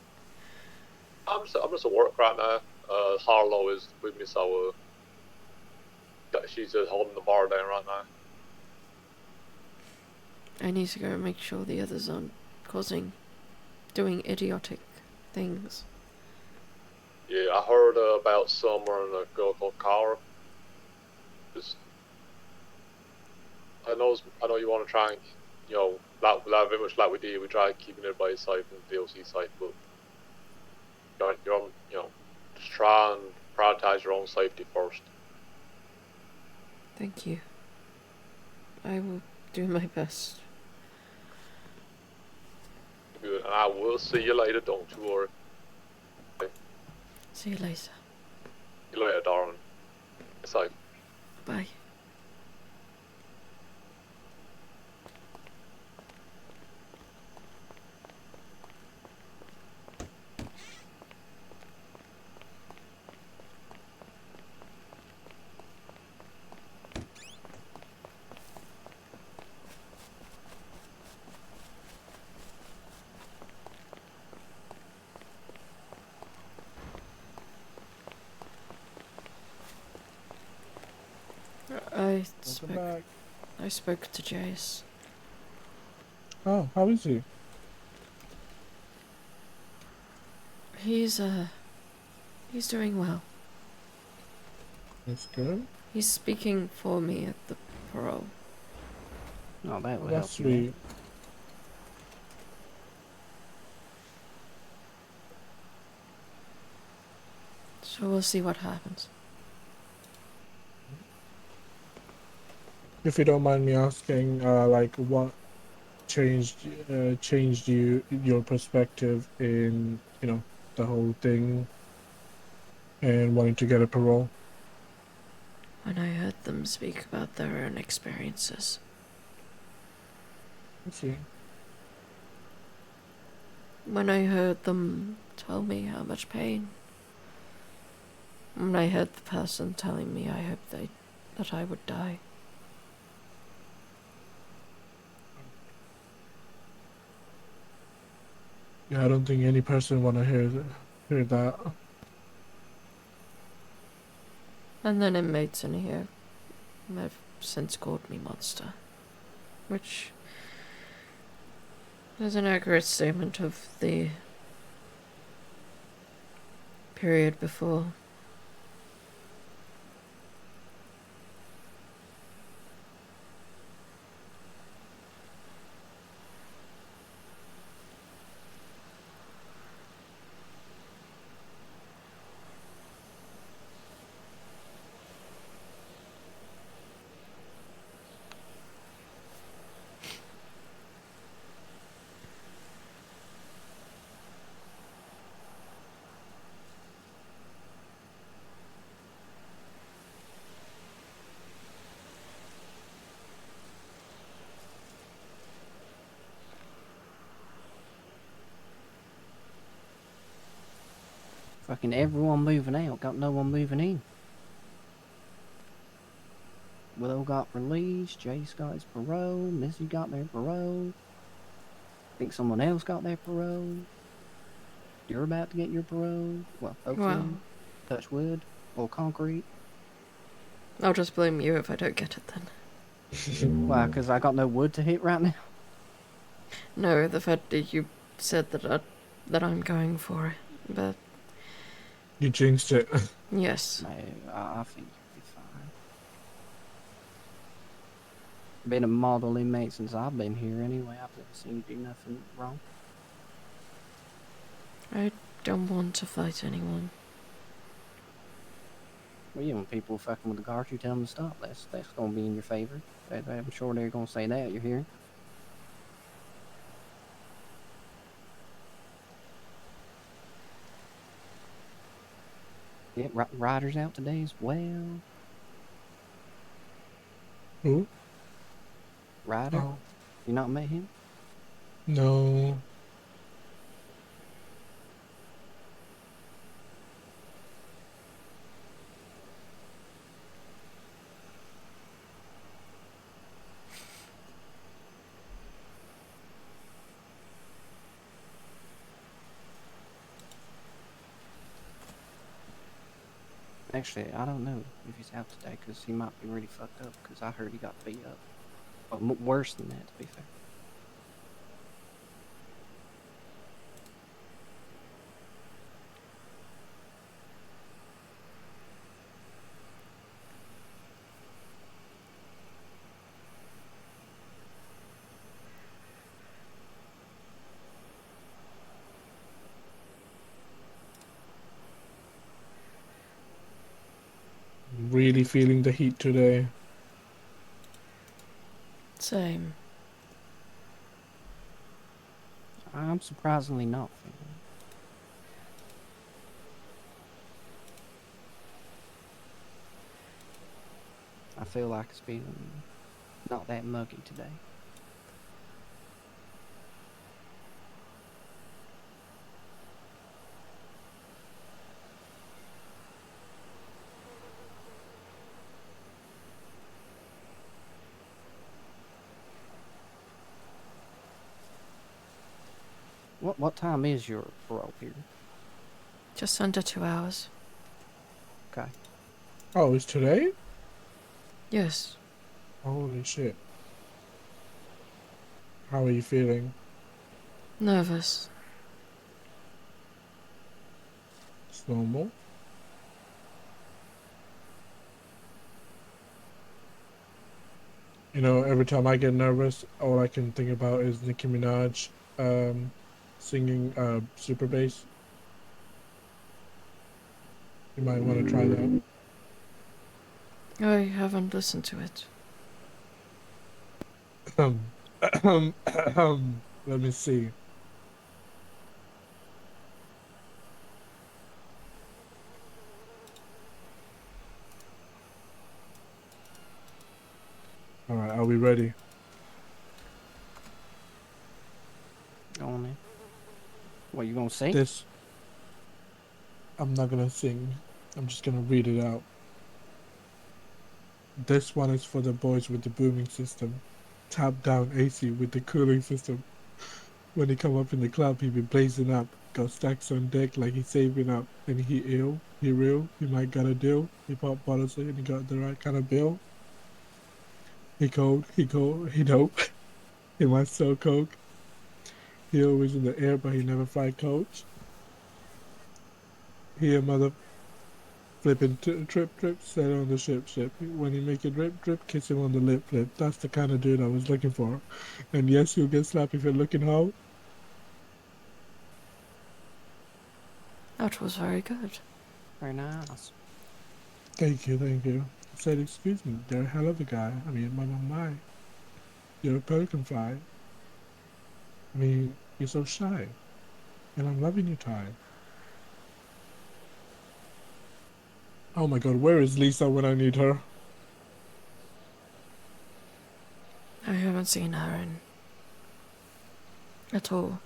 I'm just at work right now. Harlow is with me, so she's just holding the bar down right now. I need to go and make sure the others aren't doing idiotic things. Yeah, I heard about somewhere in a girl called Cara. Just, I know you want to try and, like very much like we did, we tried keeping everybody safe in the DLC site, but just try and prioritize your own safety first. Thank you. I will do my best. Good, and I will see you later. Don't you worry. Okay. See you later. See you later, darling. Safe. Bye. I spoke to Jace. Oh, how is he? He's doing well. That's good. He's speaking for me at the parole. Oh, that would That's help you. sweet. So we'll see what happens. If you don't mind me asking, like what changed your perspective in the whole thing and wanting to get a parole? When I heard them speak about their own experiences. I see. When I heard them tell me how much pain. When I heard the person telling me I hoped that I would die. Yeah, I don't think any person wanna hear that. And then inmates in here have since called me monster. Which is an accurate statement of the period before. Fucking everyone moving out, got no one moving in. Willow got released, Jace got his parole, Missy got their parole. I think someone else got their parole. You're about to get your parole. Well, hopefully. Wow. Touch wood or concrete. I'll just blame you if I don't get it then. Why, because I got no wood to hit right now? No, the fact that you said that I'm going for it, but... You jinxed it. Yes. No, I think you'll be fine. Been a model inmate since I've been here anyway. I've never seen you do nothing wrong. I don't want to fight anyone. Well, yeah, when people fucking with the guards, you tell them to stop. That's gonna be in your favor. I'm sure they're gonna say that. You're hearing? Yeah, Ryder's out today as well. Who? Ryder? Oh. You not met him? No. Actually, I don't know if he's out today because he might be really fucked up because I heard he got beat up. But worse than that, to be fair. really feeling the heat today. Same. I'm surprisingly not feeling it. I feel like it's feeling not that muggy today. What time is your parole period? Just under 2 hours. Okay. Oh, it's today? Yes. Holy shit. How are you feeling? Nervous. It's normal. You know, every time I get nervous, all I can think about is Nicki Minaj singing Super Bass. You might want to try that. I haven't listened to it. Let me see. All right, are we ready? Go on then. What, you gonna sing? This. I'm not gonna sing. I'm just gonna read it out. This one is for the boys with the booming system. Top down AC with the cooling system. When he come up in the club, he be blazing up. Got stacks on deck like he's saving up. And he ill, he real, he might got a deal. He pop bottles and he got the right kind of bill. He cold, he dope. He might sell coke. He always in the air, but he never fly coach. He a mother flipping trip, set on the ship. When he make it drip, kiss him on the lip. That's the kind of dude I was looking for. And yes, you'll get slapped if you're looking hoe. That was very good. Very nice. Thank you. I said, excuse me, you're a hell of a guy. I mean, my. You're a pelican fly. I mean, you're so shy. And I'm loving you, Ty. Oh my god, where is Lisa when I need her? I haven't seen her in... at all.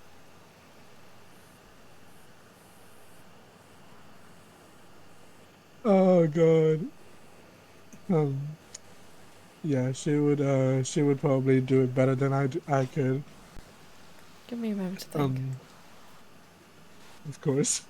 Oh god. Yeah, she would probably do it better than I could. Give me a moment to think. Of course.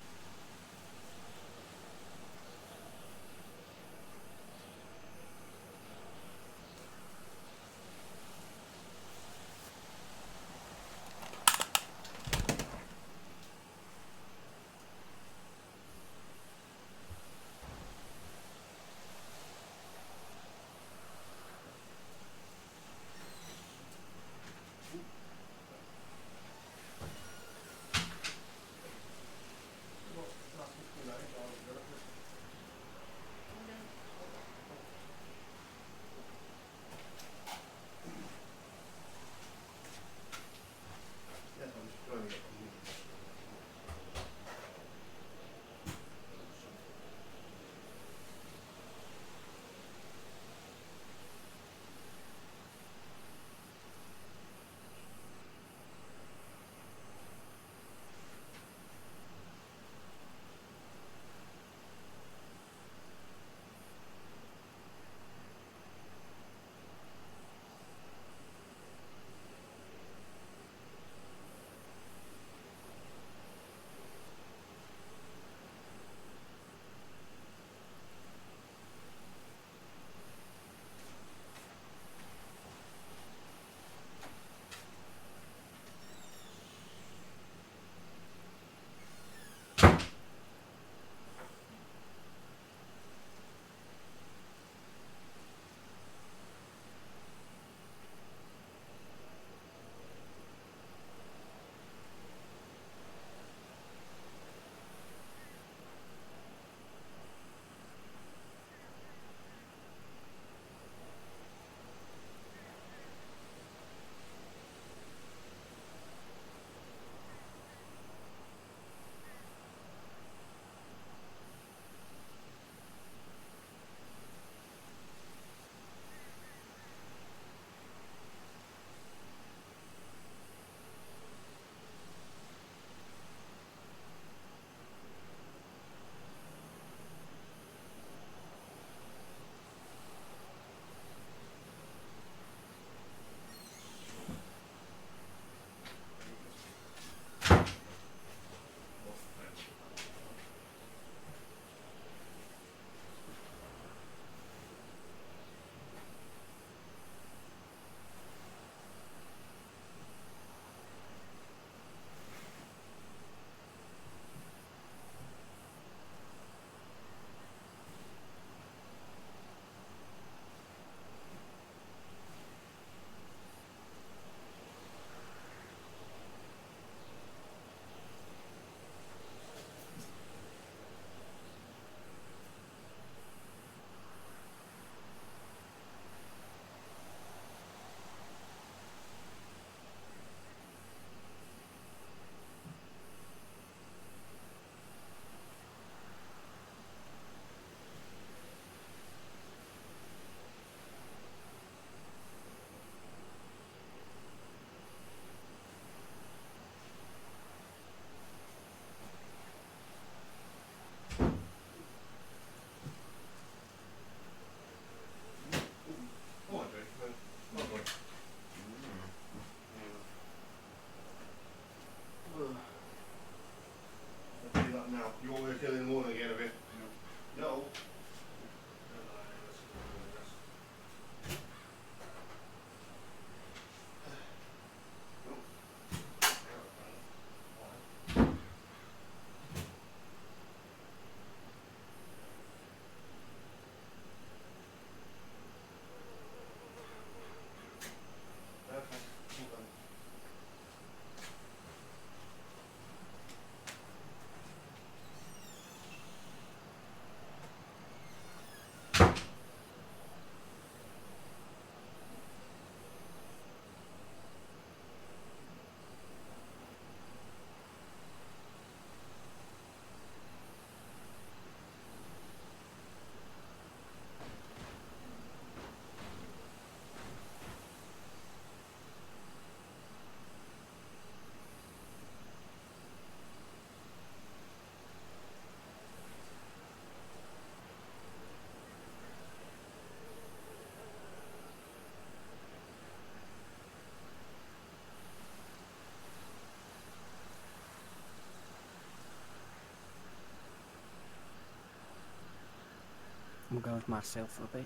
You want me to tell you in the morning again of it? No. No? I'm gonna go with myself for a bit.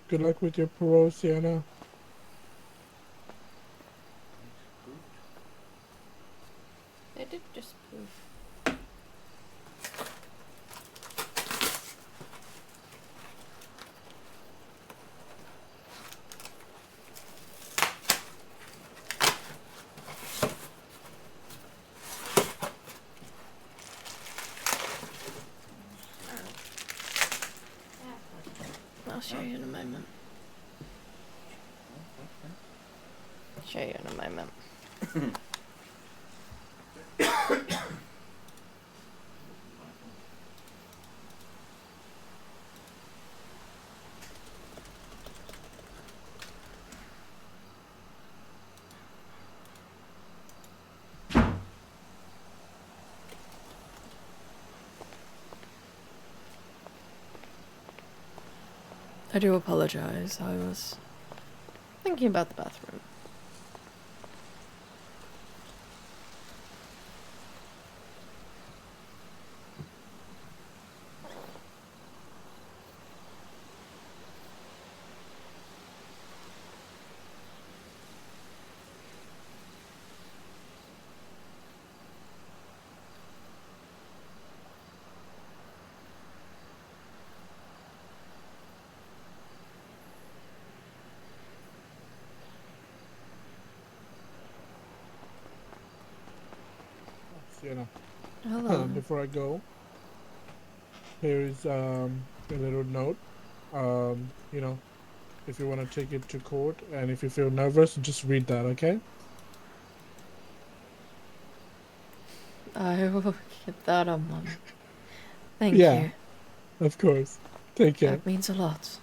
Good luck with your parole, Sienna. They did just prove. I'll show you in a moment. Show you in a moment. I do apologize. I was thinking about the bathroom. Sienna. Hello. Before I go, here is a little note. You know, if you want to take it to court, and if you feel nervous, just read that, okay? I will get that on Mum. Thank Yeah, you. of course. Take care. That means a lot.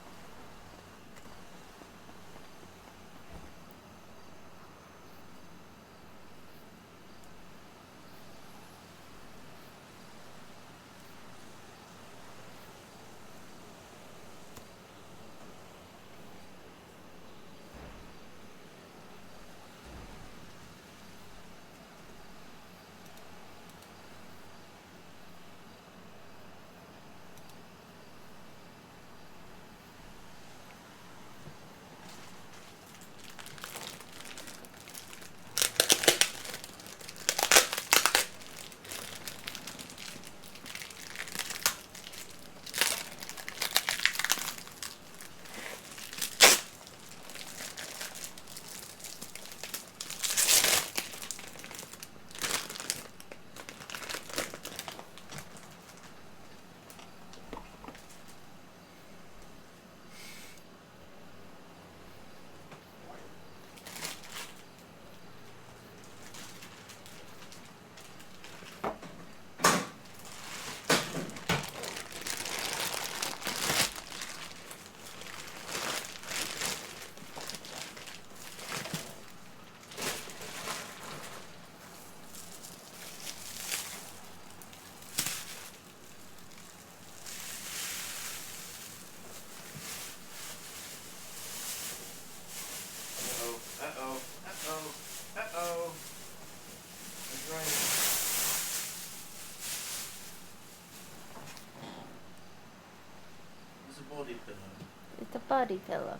It's a body pillow.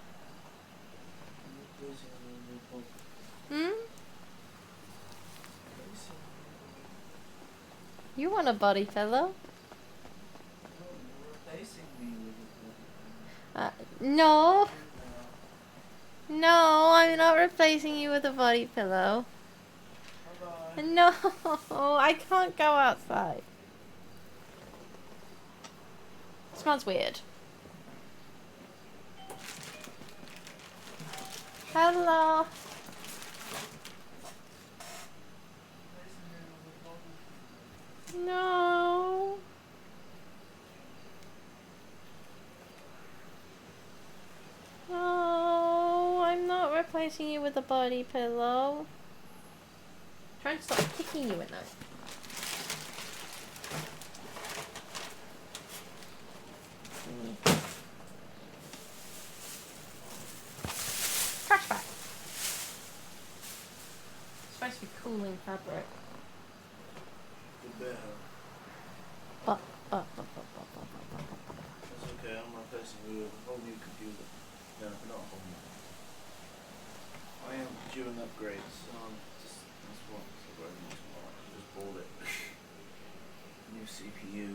Hmm? You want a body pillow? No. No, I'm not replacing you with a body pillow. No, I can't go outside. Smells weird. Hello. No. No, I'm not replacing you with a body pillow. I'm trying to stop kicking you in those. Trash bag. It's supposed to be cooling fabric. That's okay, I'm not passing you a whole new computer. No, not a problem. I am due an upgrade, so that's what I just bought it. New CPU.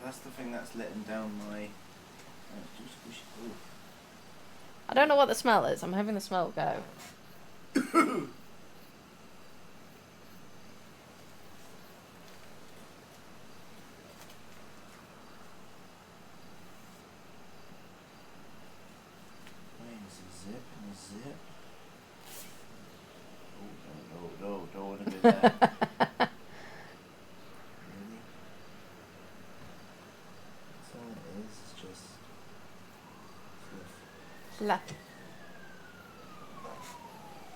That's the thing that's letting down my. It's too squishy. Ooh. I don't know what the smell is. I'm having the smell go. Zip and a zip. Oh, no, don't want to do that. Really? That's all it is, it's just... La.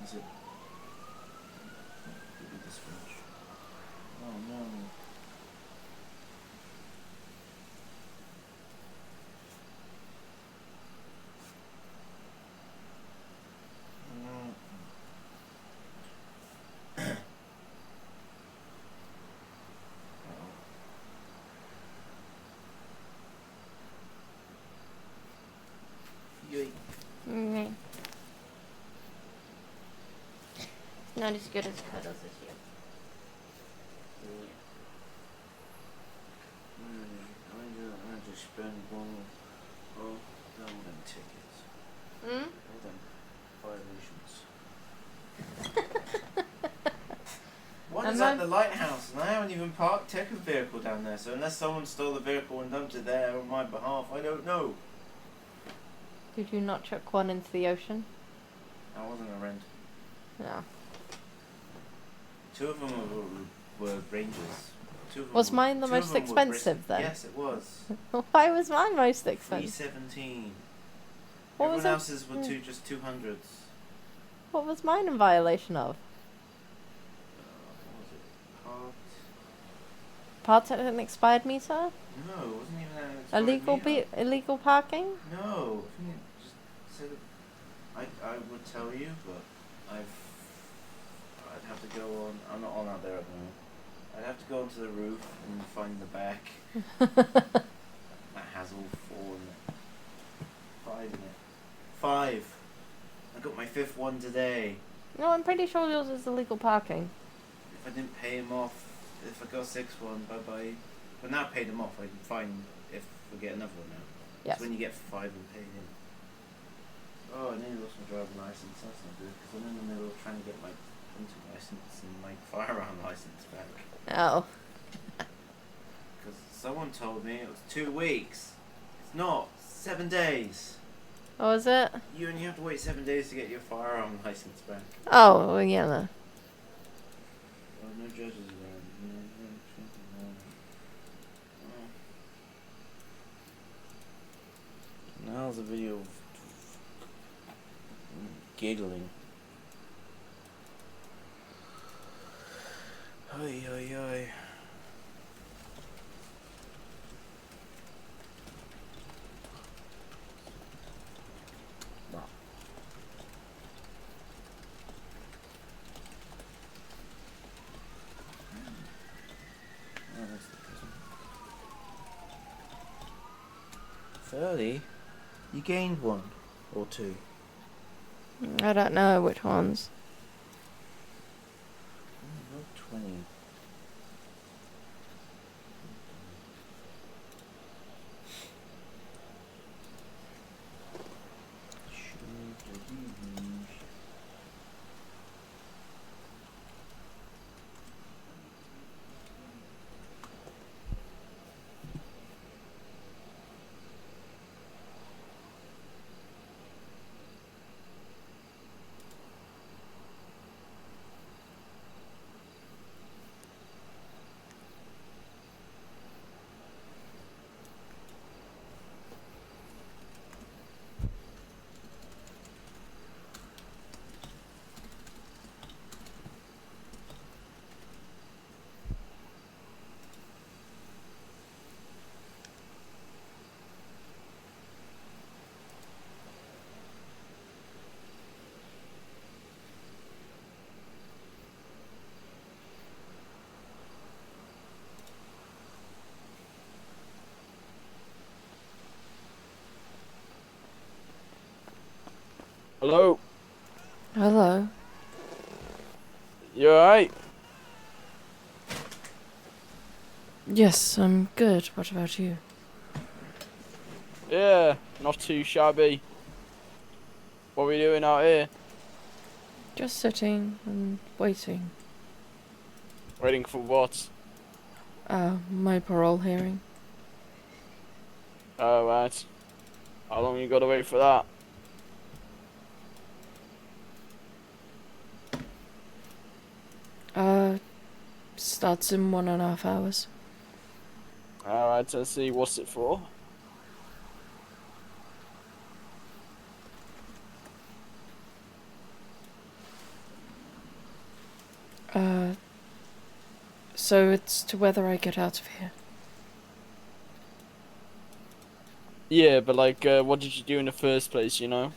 Is it... Give me this fridge. Oh, no. Mm-hmm. Not as good as Cuddles as you. I just spend all them tickets. Hmm? All them violations. One is at the lighthouse, and I haven't even parked a vehicle down there, so unless someone stole the vehicle and dumped it there on my behalf, I don't know. Did you not chuck one into the ocean? That wasn't a rent. No. Two of them were Rangers. Was mine the most expensive then? Yes, it was. Why was mine most expensive? $317. What Everyone was it? else's were just 200s. What was mine in violation of? What was it? Parts at an expired meter? No, it wasn't even an expired meter. Illegal parking? No, I think it just said I would tell you, but I'd have to go on. I'm not on out there at the moment. I'd have to go onto the roof and find the back. That has all 4 in it. 5 in it. 5. I got my 5th one today. No, I'm pretty sure yours is illegal parking. If I didn't pay him off, if I got 6th one, bye bye. But now I paid him off. I'm fine if we get another one now. Yes. It's when you get 5 and pay him. Oh, I nearly lost my driving license. That's not good because I'm in the middle of trying to get my hunting license and my firearm license back. Oh. Because someone told me it was 2 weeks. It's not. 7 days. Oh, is it? You only have to wait 7 days to get your firearm license back. Oh, well, yeah. No. Oh, no judges around. Now the video of giggling. Oi, oi, oi. Oh, that's the prison. 30? You gained 1 or 2. I don't know which ones. 20. Hello. You alright? Yes, I'm good. What about you? Yeah, not too shabby. What are we doing out here? Just sitting and waiting. Waiting for what? My parole hearing. Oh, right. How long you gotta wait for that? Starts in 1.5 hours. Alright, let's see. What's it for? So it's to whether I get out of here. Yeah, but like, what did you do in the first place, you know?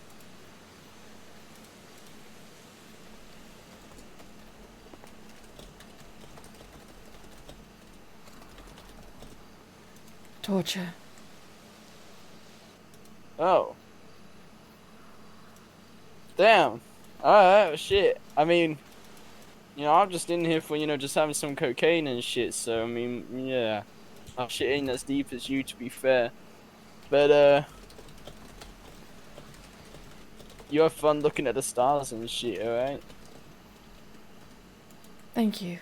Torture. Oh. Damn. Alright, well, shit. I mean, you know, I'm just in here for, you know, just having some cocaine and shit, so, I mean, yeah. My shit ain't as deep as you, to be fair. But, you have fun looking at the stars and shit, alright? Thank you.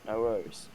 No worries.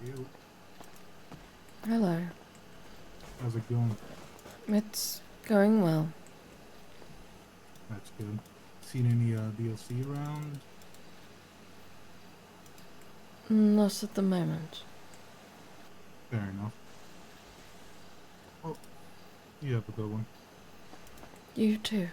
you. Hello. How's it going? It's going well. That's good. Seen any DLC around? Not at the moment. Fair enough. Well, you have a good one. You too.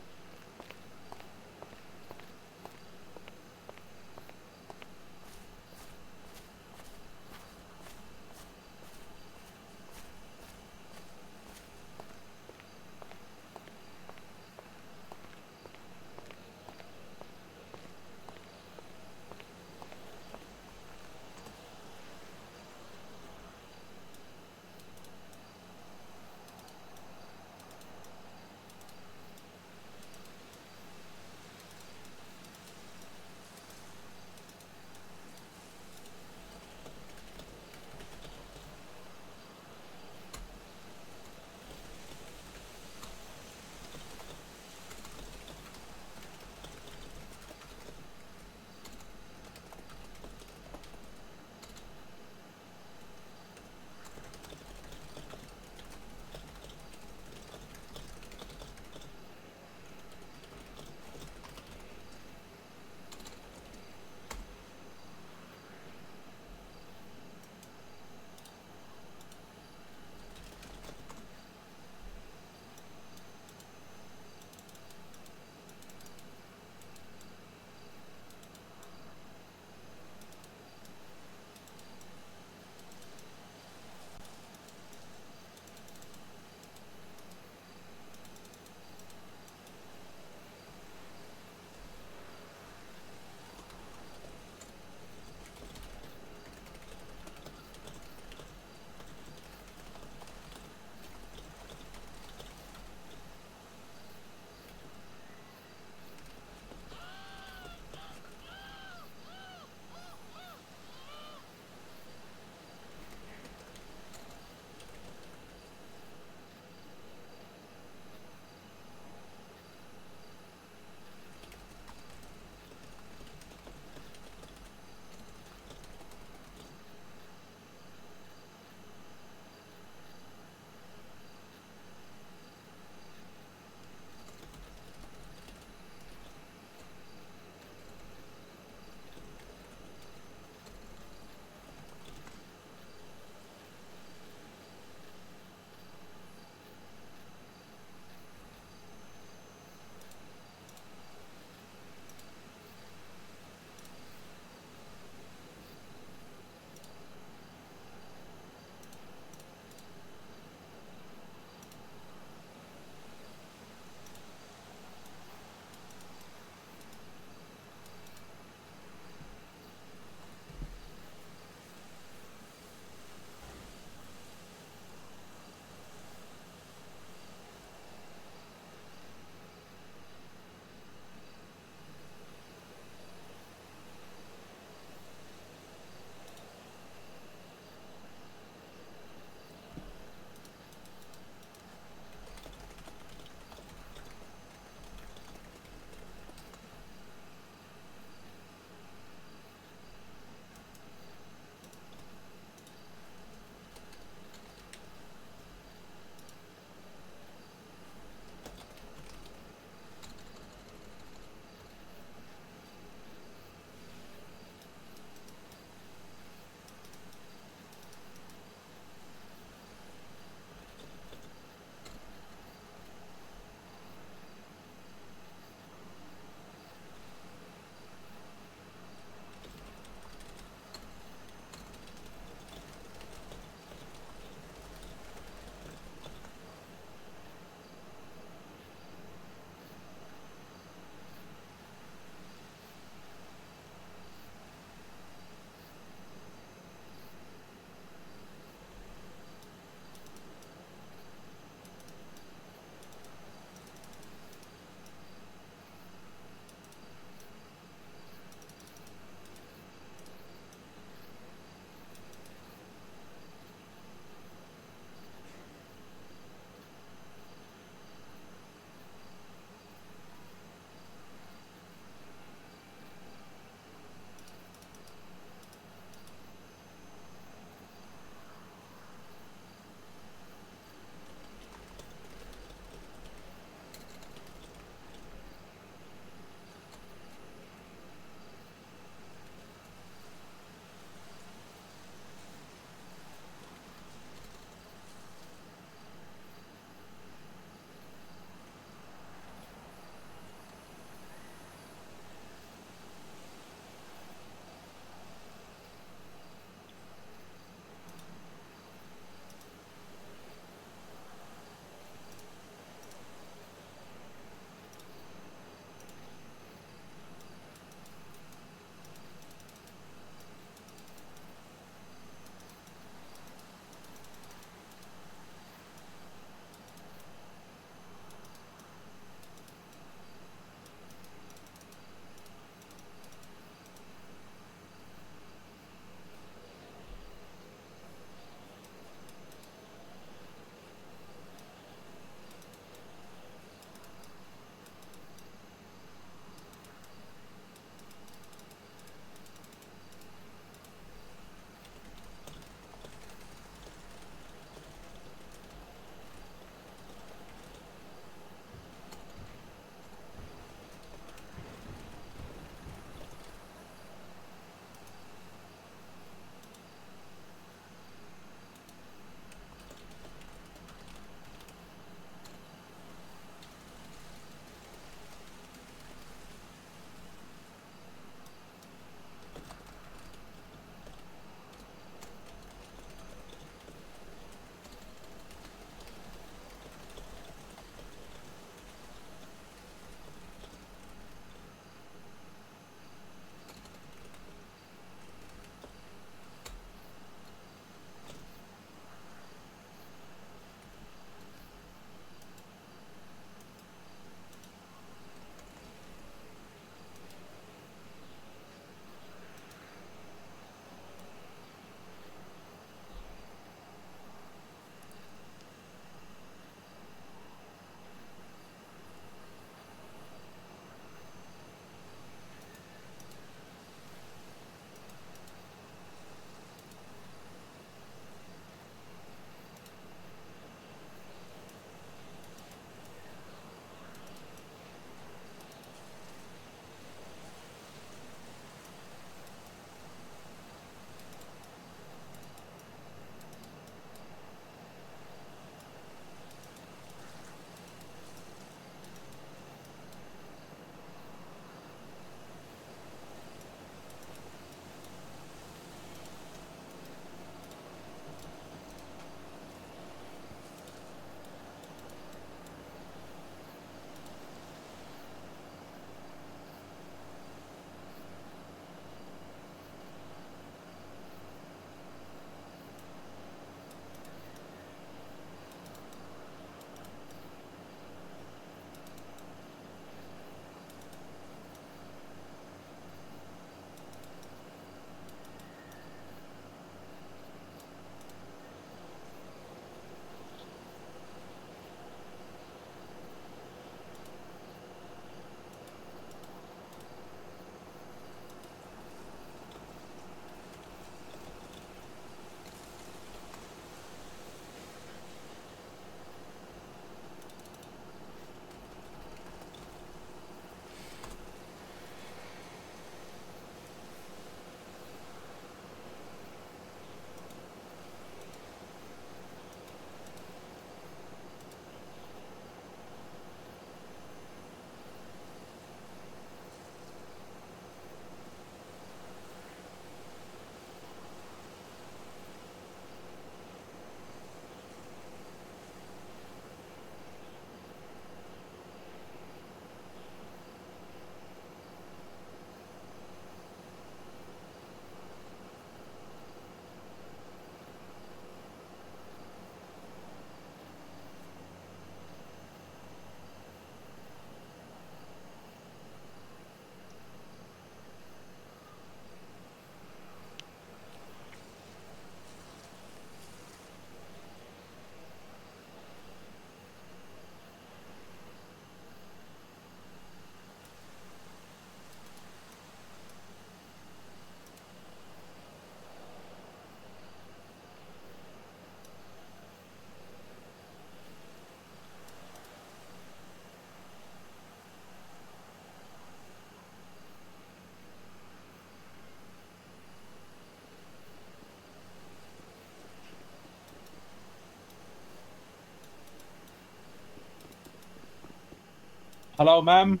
Hello, ma'am.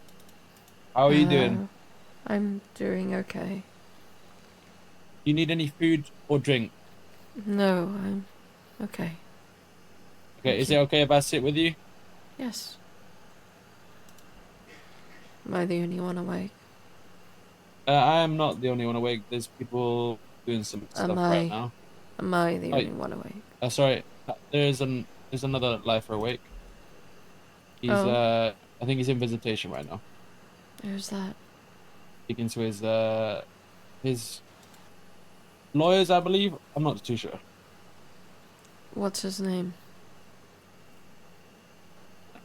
How are you doing? I'm doing okay. You need any food or drink? No, I'm okay. Okay, Thank is you. it okay if I sit with you? Yes. Am I the only one awake? I am not the only one awake. There's people doing some stuff right now. Am I the Oh, only one awake? sorry. There's another lifer awake. He's Oh. I think he's in visitation right now. Who's that? Speaking to his lawyers, I believe. I'm not too sure. What's his name?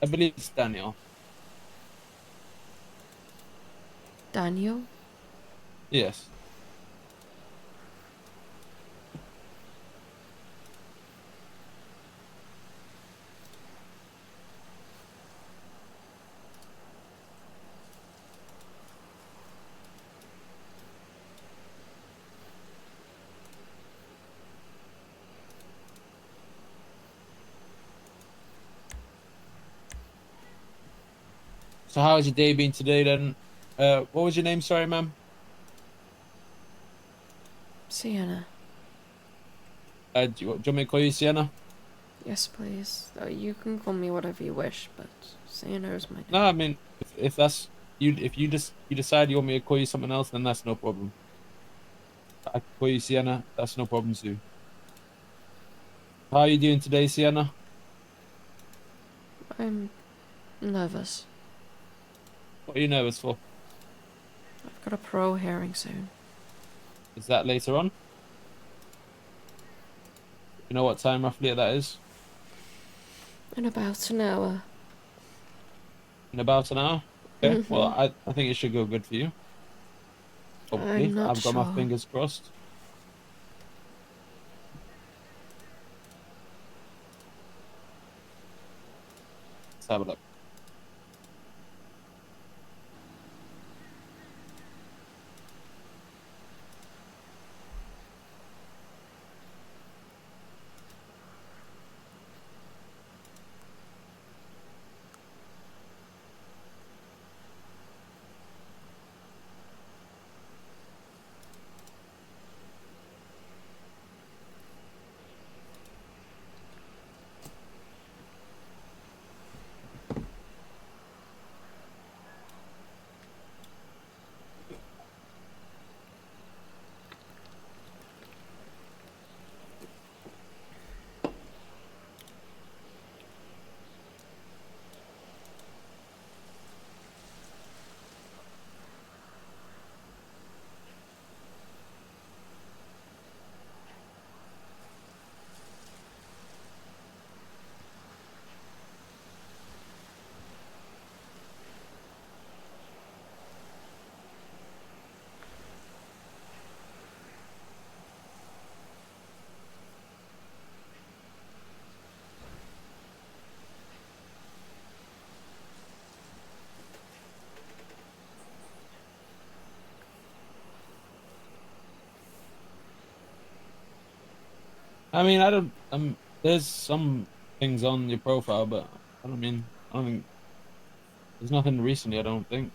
I believe it's Daniel. Daniel? Yes. So how has your day been today then? What was your name? Sorry, ma'am. Sienna. Do you want me to call you Sienna? Yes, please. You can call me whatever you wish, but Sienna is my name. No, I mean, if that's you, if you decide you want me to call you something else, then that's no problem. I can call you Sienna. That's no problem too. How are you doing today, Sienna? I'm nervous. What are you nervous for? I've got a parole hearing soon. Is that later on? You know what time roughly that is? In about an hour. In about an hour? Okay. Well, I think it should go good for you. Hopefully. I'm not I've got my sure. fingers crossed. Let's have a look. I mean, I don't. There's some things on your profile, but I don't mean. I don't think there's nothing recently. I don't think.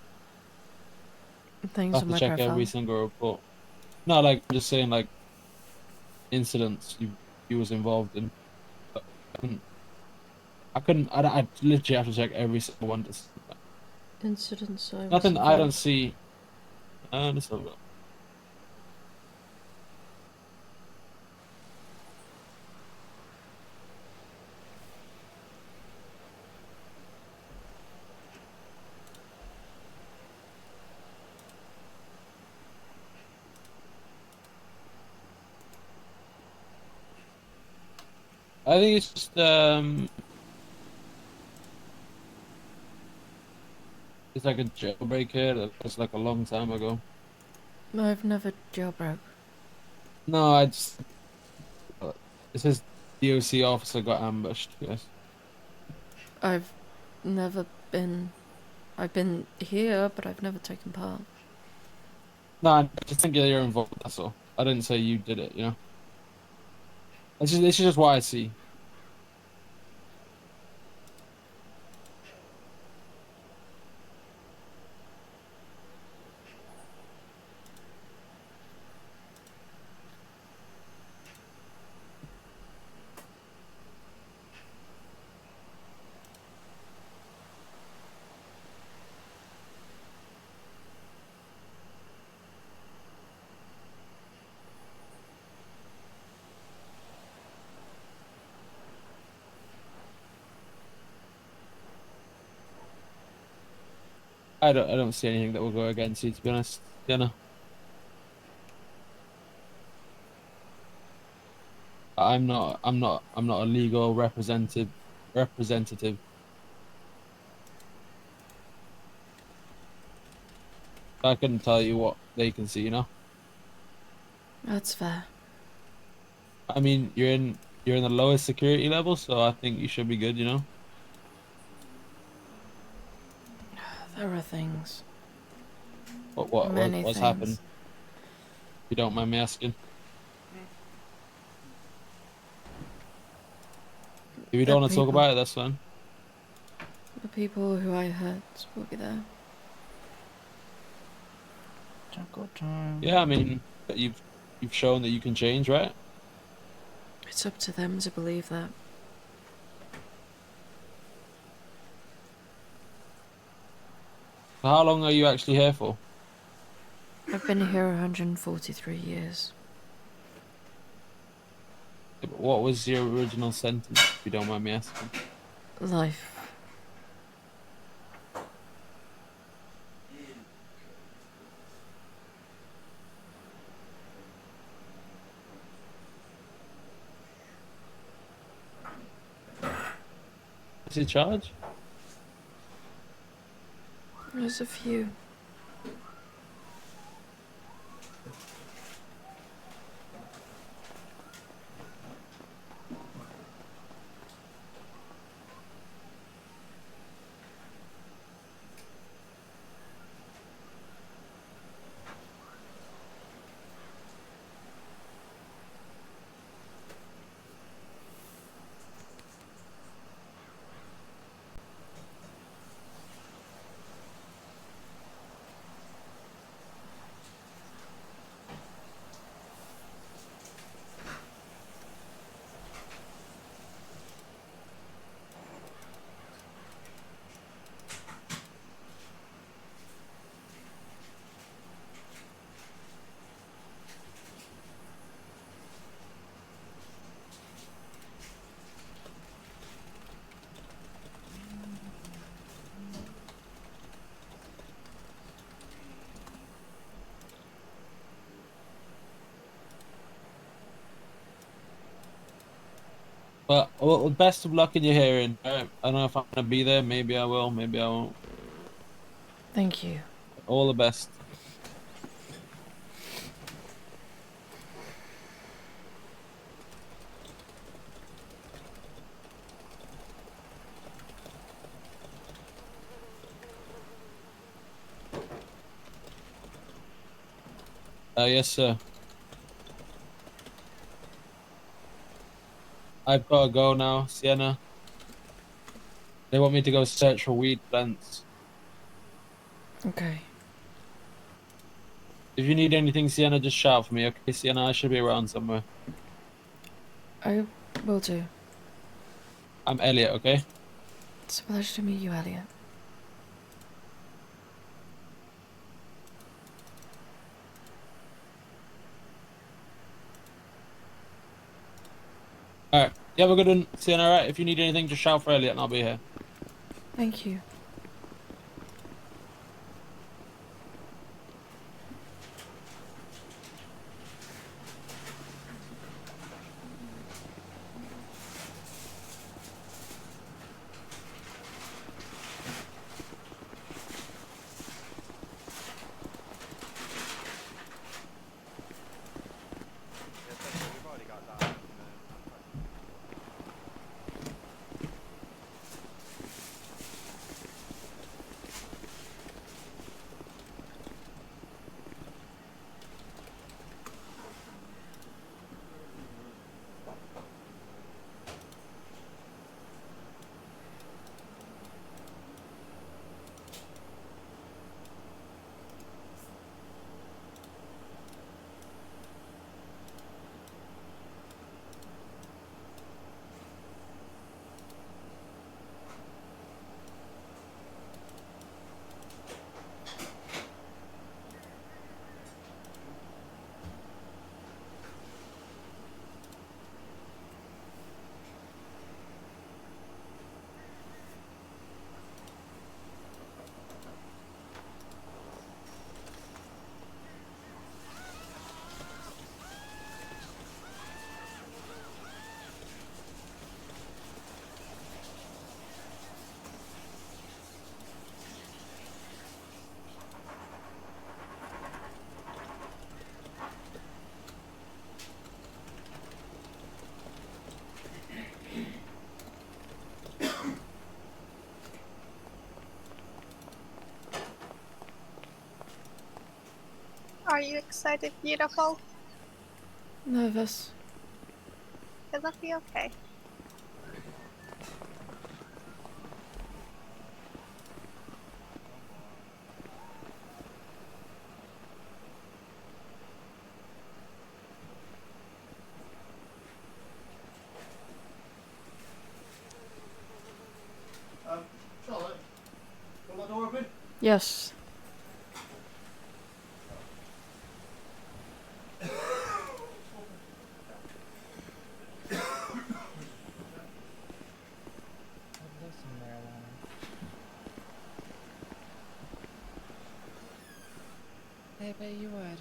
Things I have on to my check profile. every single report. No, like I'm just saying, like incidents you was involved in. But I couldn't. I literally have to check every single one. Incidents I was Nothing. I don't involved. see. Let's have a look. I think it's just it's like a jailbreak here. That's like a long time ago. I've never jailbroke. No, I just it says DOC officer got ambushed. Yes. I've never been. I've been here, but I've never taken part. No, I just think you're involved. That's all. I didn't say you did it. You know. This is just what I see. I don't see anything that will go against you, to be honest, Sienna. I'm not a legal representative. I couldn't tell you what they can see, you know. That's fair. I mean, you're in the lowest security level, so I think you should be good, you know. There are things. What's things. happened? If you don't mind me asking. If you don't want to talk about it, that's fine. The people who I hurt will be there. Yeah, I mean, you've shown that you can change, right? It's up to them to believe that. How long are you actually here for? I've been here 143 years. Yeah, but what was your original sentence, if you don't mind me asking? Life. What's your charge? There's a few. Well, best of luck in your hearing. I don't know if I'm gonna be there. Maybe I will. Maybe I won't. Thank you. All the best. Yes, sir. I've got to go now, Sienna. They want me to go search for weed plants. Okay. If you need anything, Sienna, just shout for me, okay, Sienna? I should be around somewhere. I will do. I'm Elliot, okay? It's a pleasure to meet you, Elliot. Alright, you have a good one, Sienna, alright? If you need anything, just shout for Elliot and I'll be here. Thank you. Are you excited, beautiful? Nervous. It'll be okay. Charlotte, got my door open? Yes. I bet you would.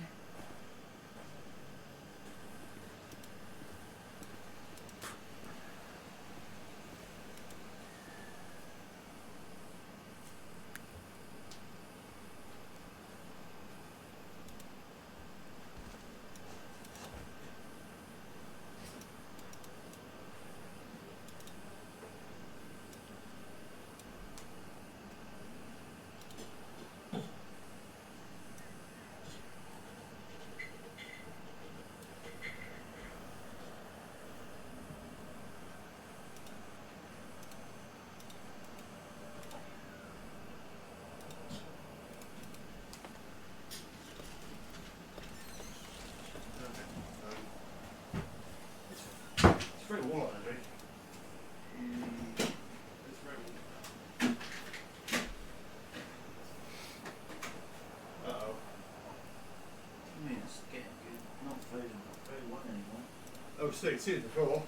It's very warm, I think. It's very warm. Uh-oh. I mean, it's getting good. Not very warm anymore. Oh, see, it's here before.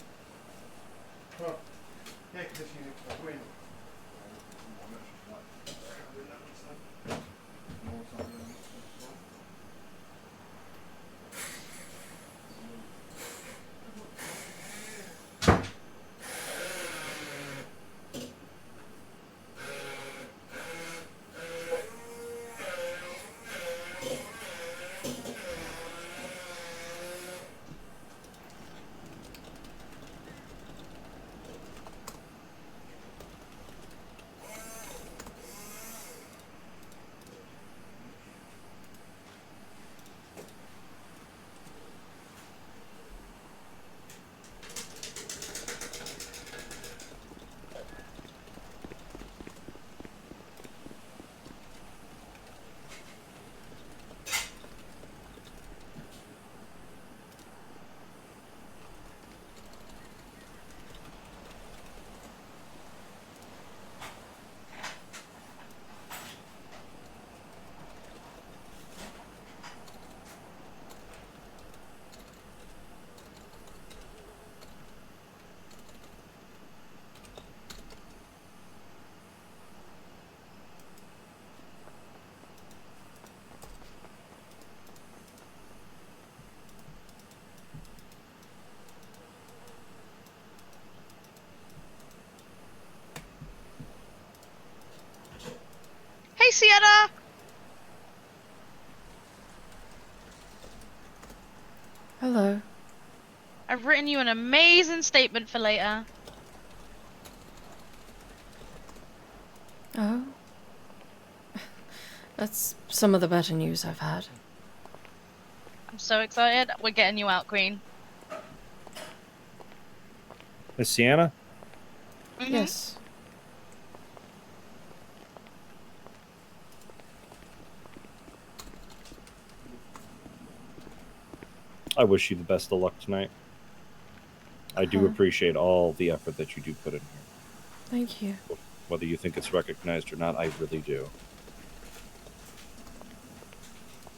Oh, air conditioning next to the window. Hey, Sienna! Hello. I've written you an amazing statement for later. Oh? That's some of the better news I've had. I'm so excited. We're getting you out, Queen. Miss Sienna? Yes. I wish you the best of luck tonight. I do appreciate all the effort that you do put in here. Thank you. Whether you think it's recognized or not, I really do.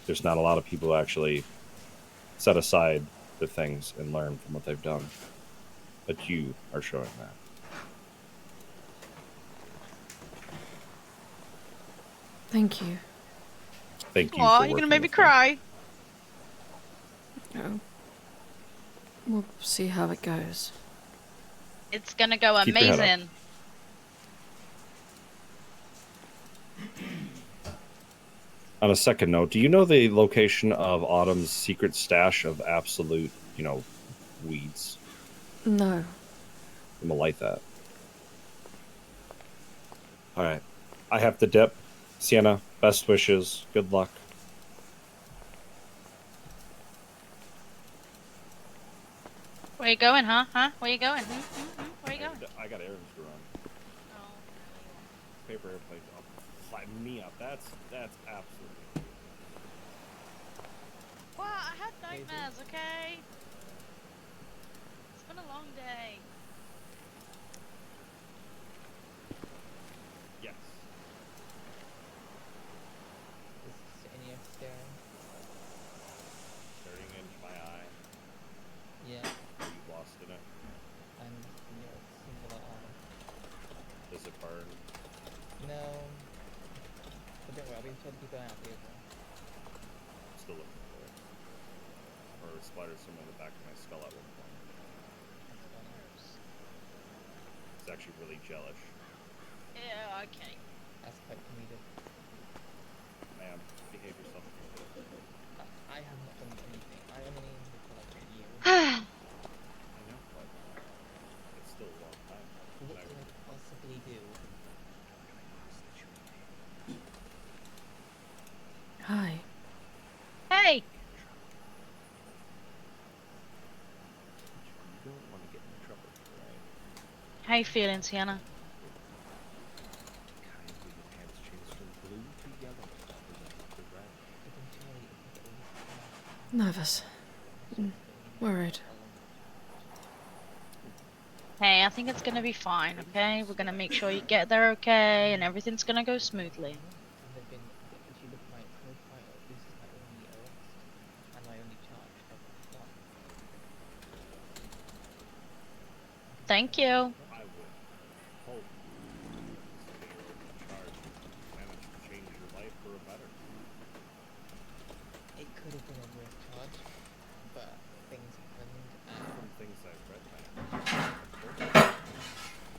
There's not a lot of people who actually set aside the things and learn from what they've done. But you are showing that. Thank you. Thank you. Aw, you're gonna make me cry. Oh. We'll see how it goes. It's gonna go Keep your head up. amazing. On a second note, do you know the location of Autumn's secret stash of absolute, weeds? No. I'm gonna light that. Alright. I have to dip. Sienna, best wishes. Good luck. Where you going, huh? Huh? Where you going? Where you going? I got errands to run. Paper airplanes up. Flatten me up. That's absolutely. Well, I had nightmares, okay? It's been a long day. Yes. Sitting here staring. Staring into my eye. Yeah. Are you lost in it? I'm in your singular eye. Does it burn? No. But don't worry, I'll be sure to keep an eye out for you. Still looking for it. Or splattered somewhere in the back of my skull at one point. It's actually really jellish. Yeah, okay. That's quite comedic. Ma'am, behave yourself. I have not done anything. I only been here for like a year. I know, but it's still a long time. What could I possibly do? Hi. Hey! You don't want to get in trouble, right? How you feeling, Sienna? Kindly, your pants changed from blue to yellow to red. Nervous. Worried. Hey, I think it's gonna be fine, okay? We're gonna make sure you get there okay, and everything's gonna go smoothly. If you look at my profile, this is my only arrest and my only charge ever done. Thank you. I would hope somebody in charge managed to change your life for a better. It could have been a worse charge, but things happened and From things I've read,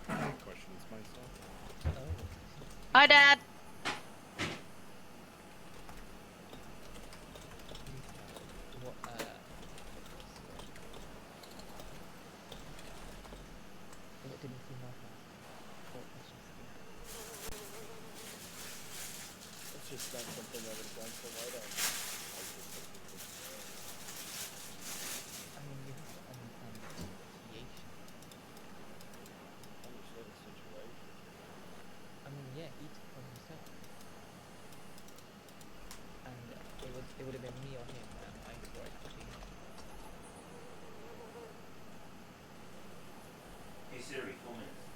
I questions myself. oh. Hi, Dad. What what did you see my past? What questions did you have? It's just not something I would have gone so light on. I mean, you have to understand the situation. Understand the situation. I mean, yeah, each for himself. And it would have been me or him, and I swore it to be him. Hey Siri, 4 minutes.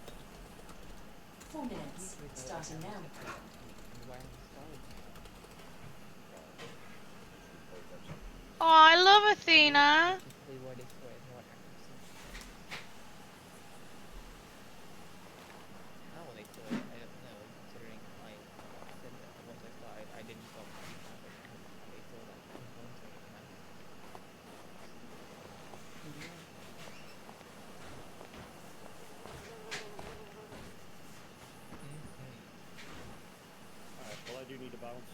4 minutes, starting now. And why am I started? Oh, I love Athena. They were this way, more accuracy. How they saw it, I don't know, considering I said that once I started, I didn't stop any time, and they saw that involuntary command. Alright, well I do need to bounce.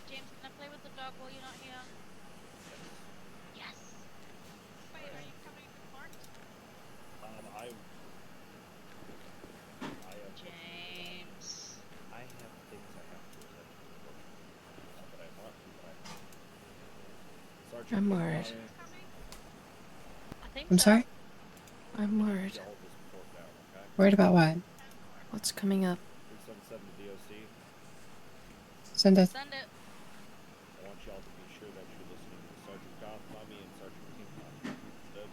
James, can I play with the dog while you're not here? Yes. Wait, are you coming to court? James. I have things I have to attend to. Not that I want to, but I have to. I'm worried. I think I'm so. sorry? I'm worried. Worried about what? What's coming up? 377 to DOC. Send it. Send it. I want y'all to be sure that you're listening to Sergeant Goth, Mommy, and Sergeant King. Understood?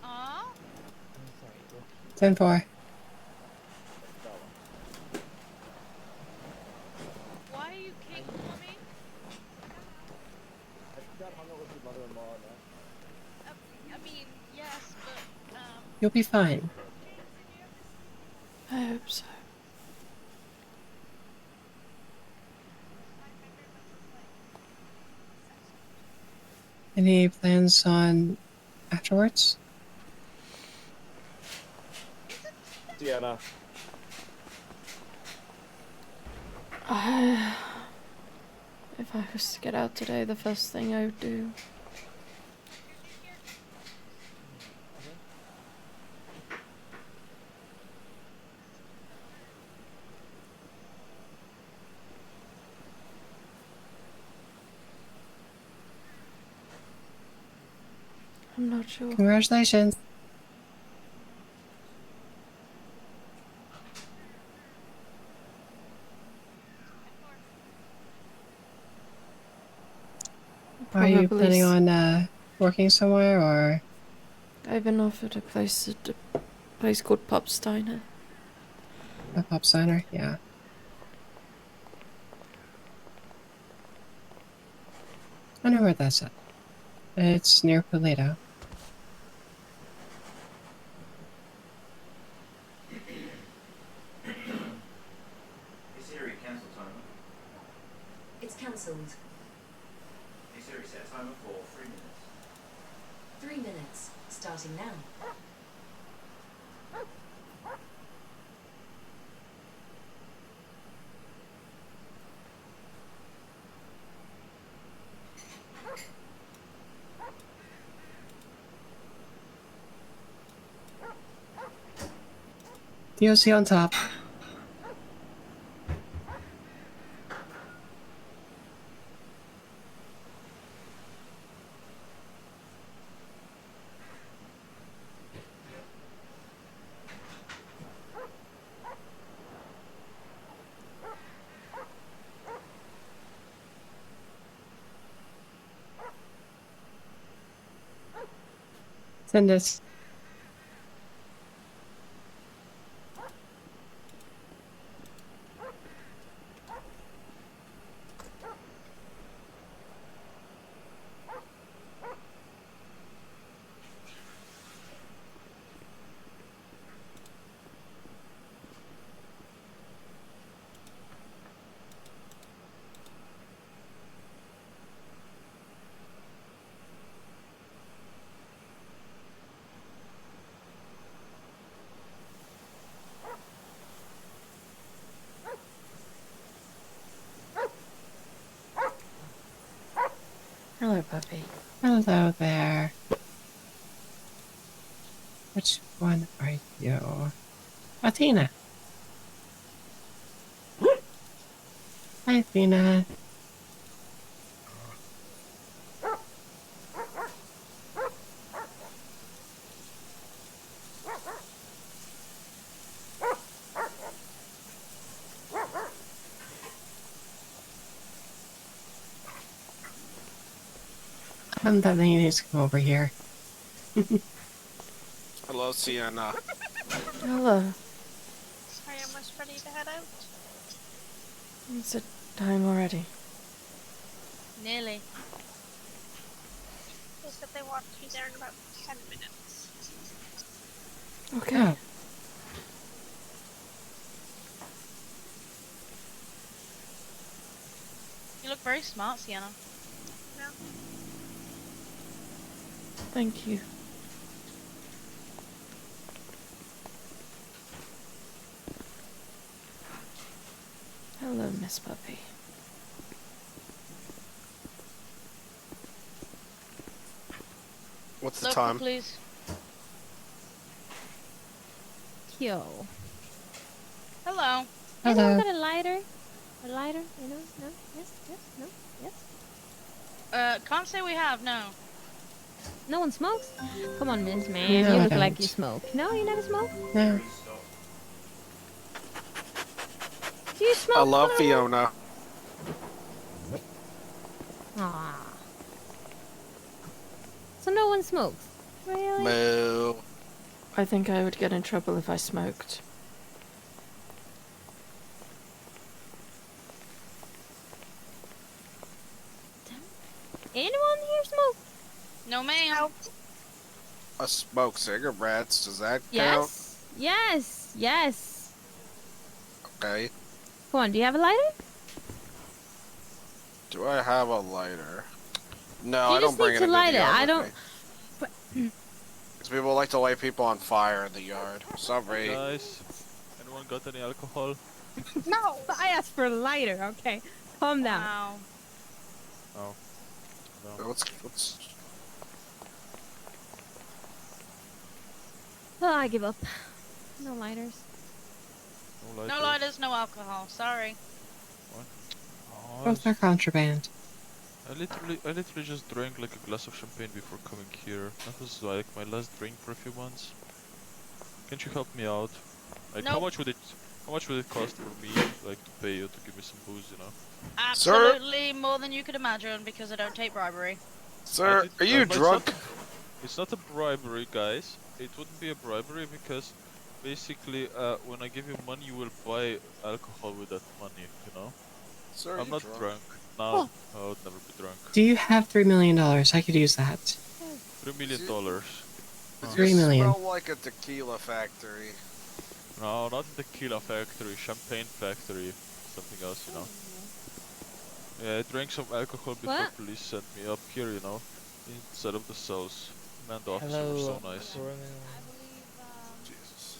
Aw. I'm sorry, what? 10-4. Why are you king for me? I got hung out with your mother-in-law and that. I mean, yes, but You'll be fine. I hope so. Any plans on afterwards? Deanna. If I was to get out today, the first thing I would do. I'm not sure. Congratulations. Are you Probably planning on working somewhere, or? I've been offered a place at a place called Pop Steiner. A pop signer? Yeah. I know where that's at. It's near Pulido. Hey Siri, cancel timer. It's cancelled. Hey Siri, set a timer for 3 minutes. 3 minutes, starting now. DOC on top. Send us. Hello, puppy. Hello there. Which one are you? Athena. Hi, Athena. That thing needs to come over here. Hello, Sienna. Hello. Sorry, I'm almost ready to head out. Is it time already? Nearly. They said they want to be there in about 10 minutes. Okay. You look very smart, Sienna. No. Thank you. Hello, Miss Puppy. What's the Local, time? please. Yo. Hello. Anyone got a lighter? A lighter? You know? No? Yes? Yes? No? Yes? Can't say we have, no. No one smokes? Come on, Miss Man. No, you I look like don't. you smoke. No, you never smoke? No. Do you smoke? I love Clara? Fiona. Aw. So no one smokes? Really? Moo. I think I would get in trouble if I smoked. Anyone here smoke? No, ma'am. I smoke cigarettes. Does that count? Yes. Yes. Yes. Okay. Come on, do you have a lighter? Do I have a lighter? No, You I don't just bring need it to into light the it. yard I with don't. me. Because people like to light people on fire in the yard. Sorry. Guys, anyone got any alcohol? No, I asked for a lighter. Okay, calm down. Wow. Oh. No. Let's... Oh, I give up. No lighters. No lighters, no alcohol. Sorry. What? Oh, Both are contraband. I literally just drank like a glass of champagne before coming here. That was like my last drink for a few months. Can't you help me out? Like, how much would it cost for me, like, to pay you to give me some booze, you know? Absolutely more than you could imagine because I don't take bribery. Sir, are you drunk? It's not a bribery, guys. It wouldn't be a bribery because basically, when I give you money, you will buy alcohol with that money, you know? Sir, I'm not drunk. No, Oh. I would never be drunk. Do you have $3 million? I could use that. $3 million. $3 million. Smell like a tequila factory. No, not the tequila factory, champagne factory. Something else, you know. Yeah, I drank some alcohol before What? police sent me up here, you know. Inside of the cells. Man, the officer was so nice. Jesus.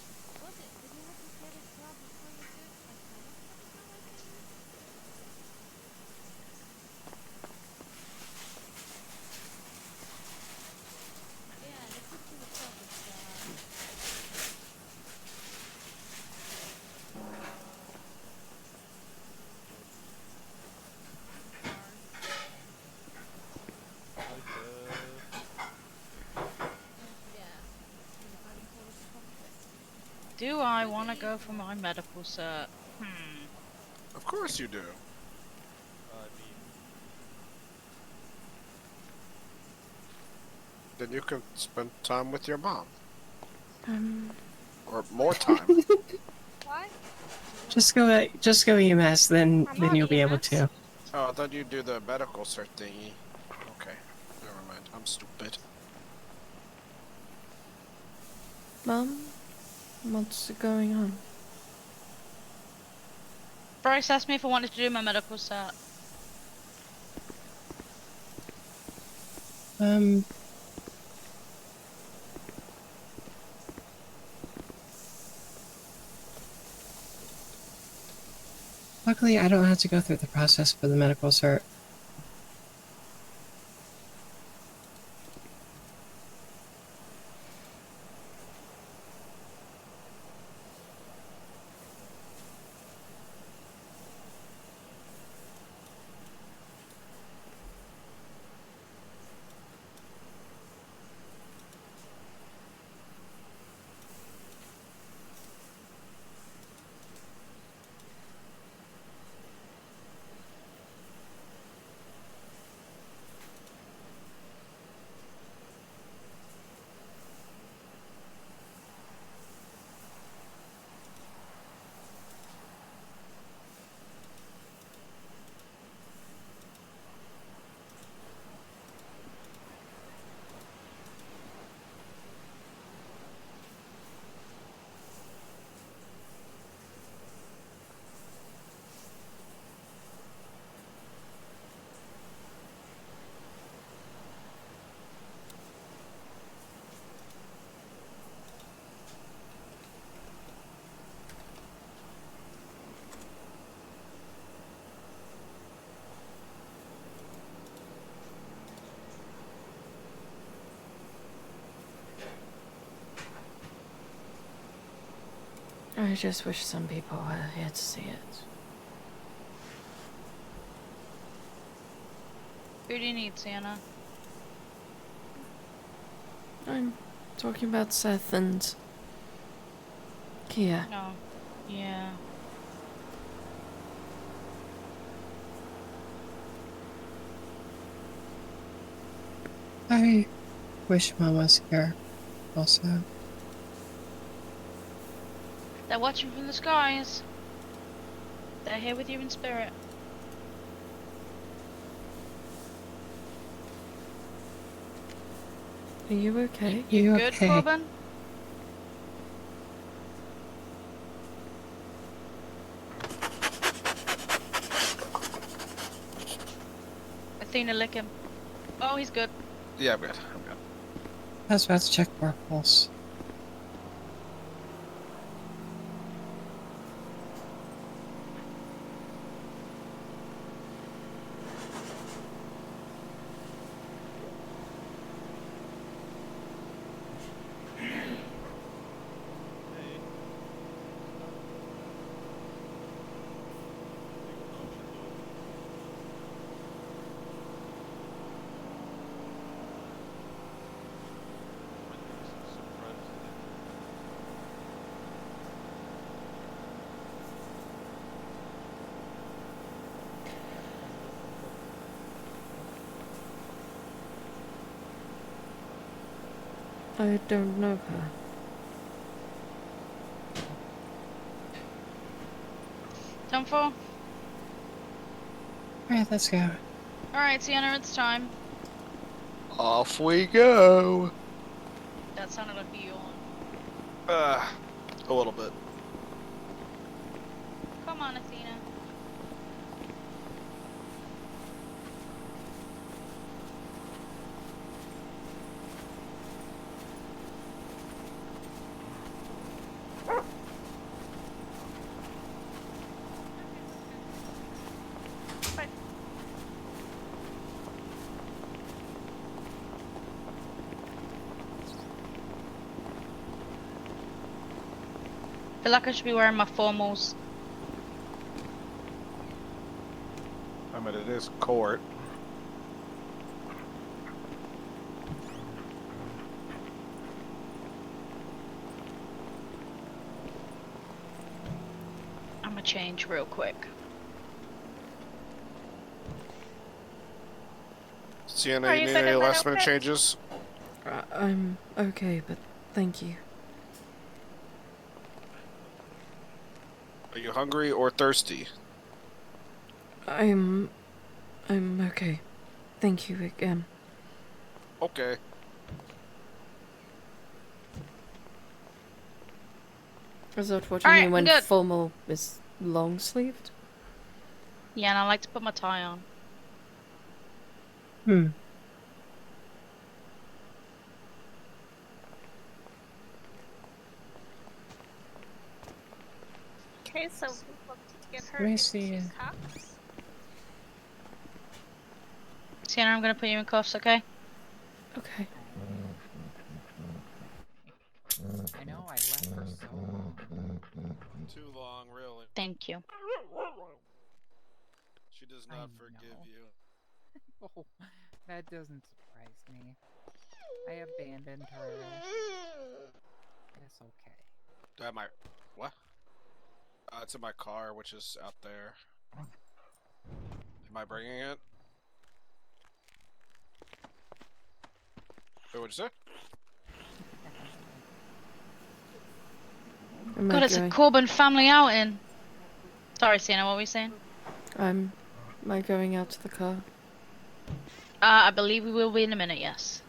Do I want to go for my medical cert? Of course you do. Then you can spend time with your mom. Or more time. Why? Just go EMS, then you'll be able to. Oh, I thought you'd do the medical cert thingy. Okay, never mind. I'm stupid. Mum, what's going on? Bryce asked me if I wanted to do my medical cert. Luckily, I don't have to go through the process for the medical cert. I just wish some people were here to see it. Who do you need, Sienna? I'm talking about Seth and Kia. No. Yeah. I wish Mom was here also. They're watching from the skies. They're here with you in spirit. Are you okay? You Good, okay? Corbin? Athena, lick him. Oh, he's good. Yeah, I'm good. I'm good. I was about to check for a pulse. I don't know her. Time for? Alright, let's go. Alright, Sienna, it's time. Off we go. That sounded like a yawn. A little bit. Come on, Athena. I feel like I should be wearing my formals. I mean, it is court. I'm gonna change real quick. Sienna, Are you you need good any in that last minute outfit? changes? I'm okay, but thank you. Are you hungry or thirsty? I'm okay. Thank you again. Okay. Is that what you Alright, mean when good. formal is long sleeved? Yeah, and I like to put my tie on. Hmm. Okay, so we want to get her Let me into see. cuffs. Sienna, I'm gonna put you in cuffs, okay? Okay. I know, I left for so long. Too long, really. Thank you. She does I not forgive know. you. Oh, that doesn't surprise me. I abandoned her. It's okay. Do I have my... What? It's in my car, which is out there. Am I bringing it? Wait, what'd you say? Am God, I it's a Corbin family outing. Sorry, Sienna, what were you saying? Am I going out to the car? I believe we will be in a minute, yes.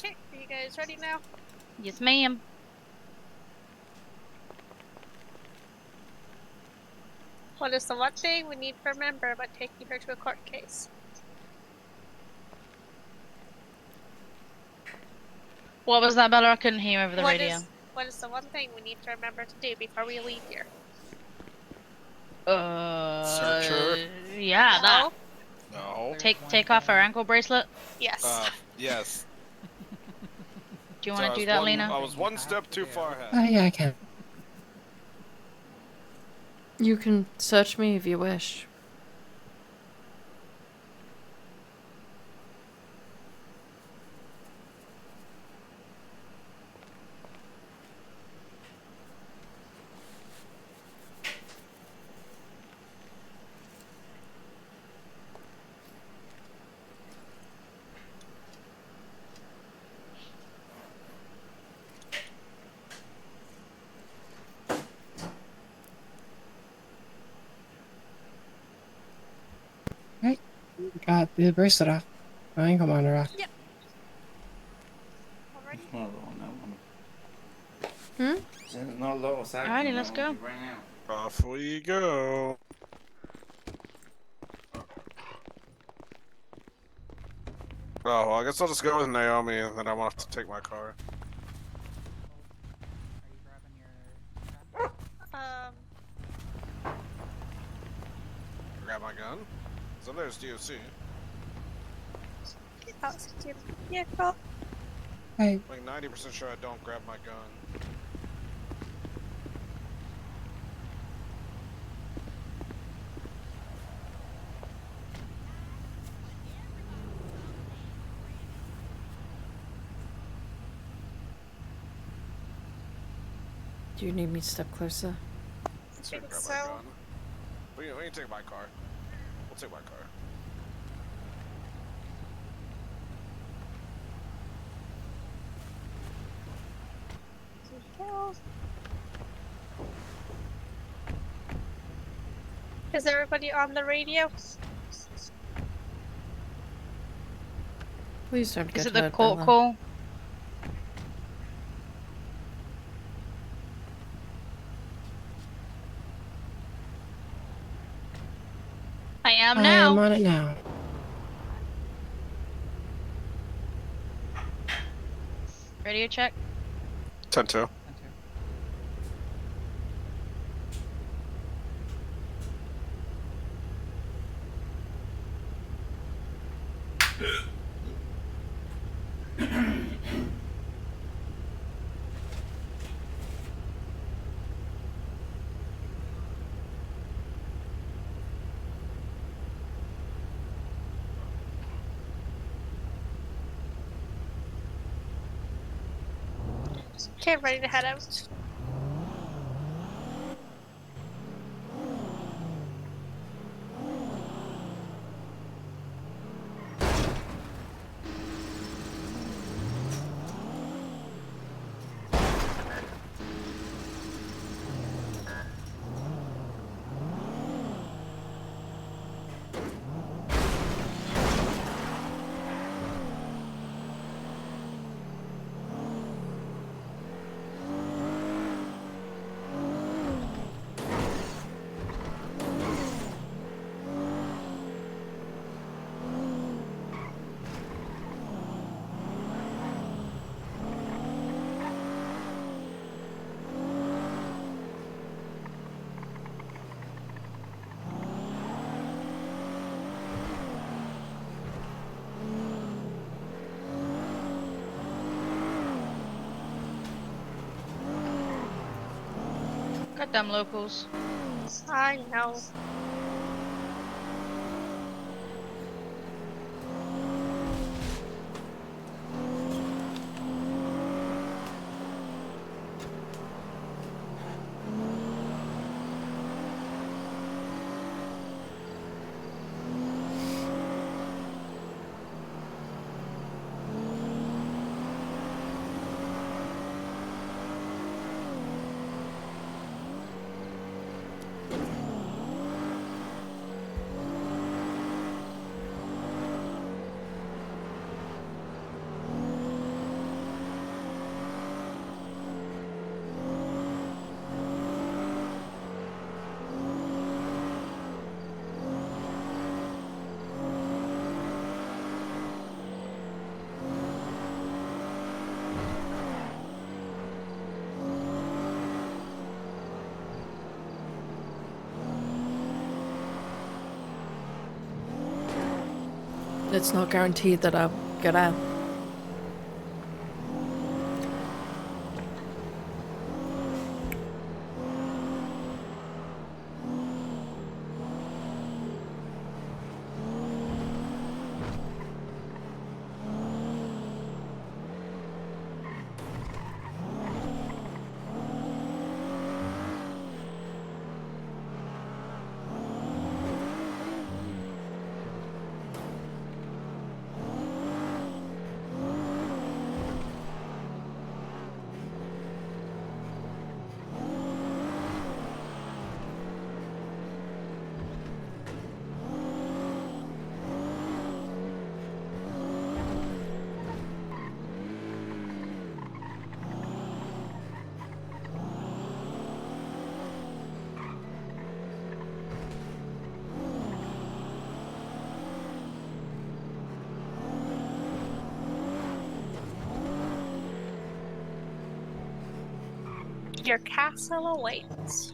Okay, are you guys ready now? Yes, ma'am. What is the one thing we need to remember about taking her to a court case? What was that, Bella? I couldn't hear over the radio. What is the one thing we need to remember to do before we leave here? Search her? Yeah, that. No. Take off her ankle bracelet? Yes. Yes. Do you want to do that, Lena? I was one step too far ahead. Oh, yeah, I can. You can search me if you wish. Right. Got the bracelet off. My ankle monitor off. Yep. It's not a lot on that one. There's not a lot of sack Alrighty, on let's that one. go. You ran out. Off we go. Oh, well, I guess I'll just go with Naomi, and then I won't have to take my car. Grab my gun? So there's DOC. Yeah, cool. Hey. Like 90% sure I don't grab my gun. Do you need me to step closer? So grab so. my gun. We can take my car. We'll take my car. Is everybody on the radio? Please don't get Is it the hurt, court Bella. call? I am I now. am on it now. Radio check. 10-2. Okay, ready to head out. Goddamn locals. I know. It's not guaranteed that I'll get out. Your castle awaits.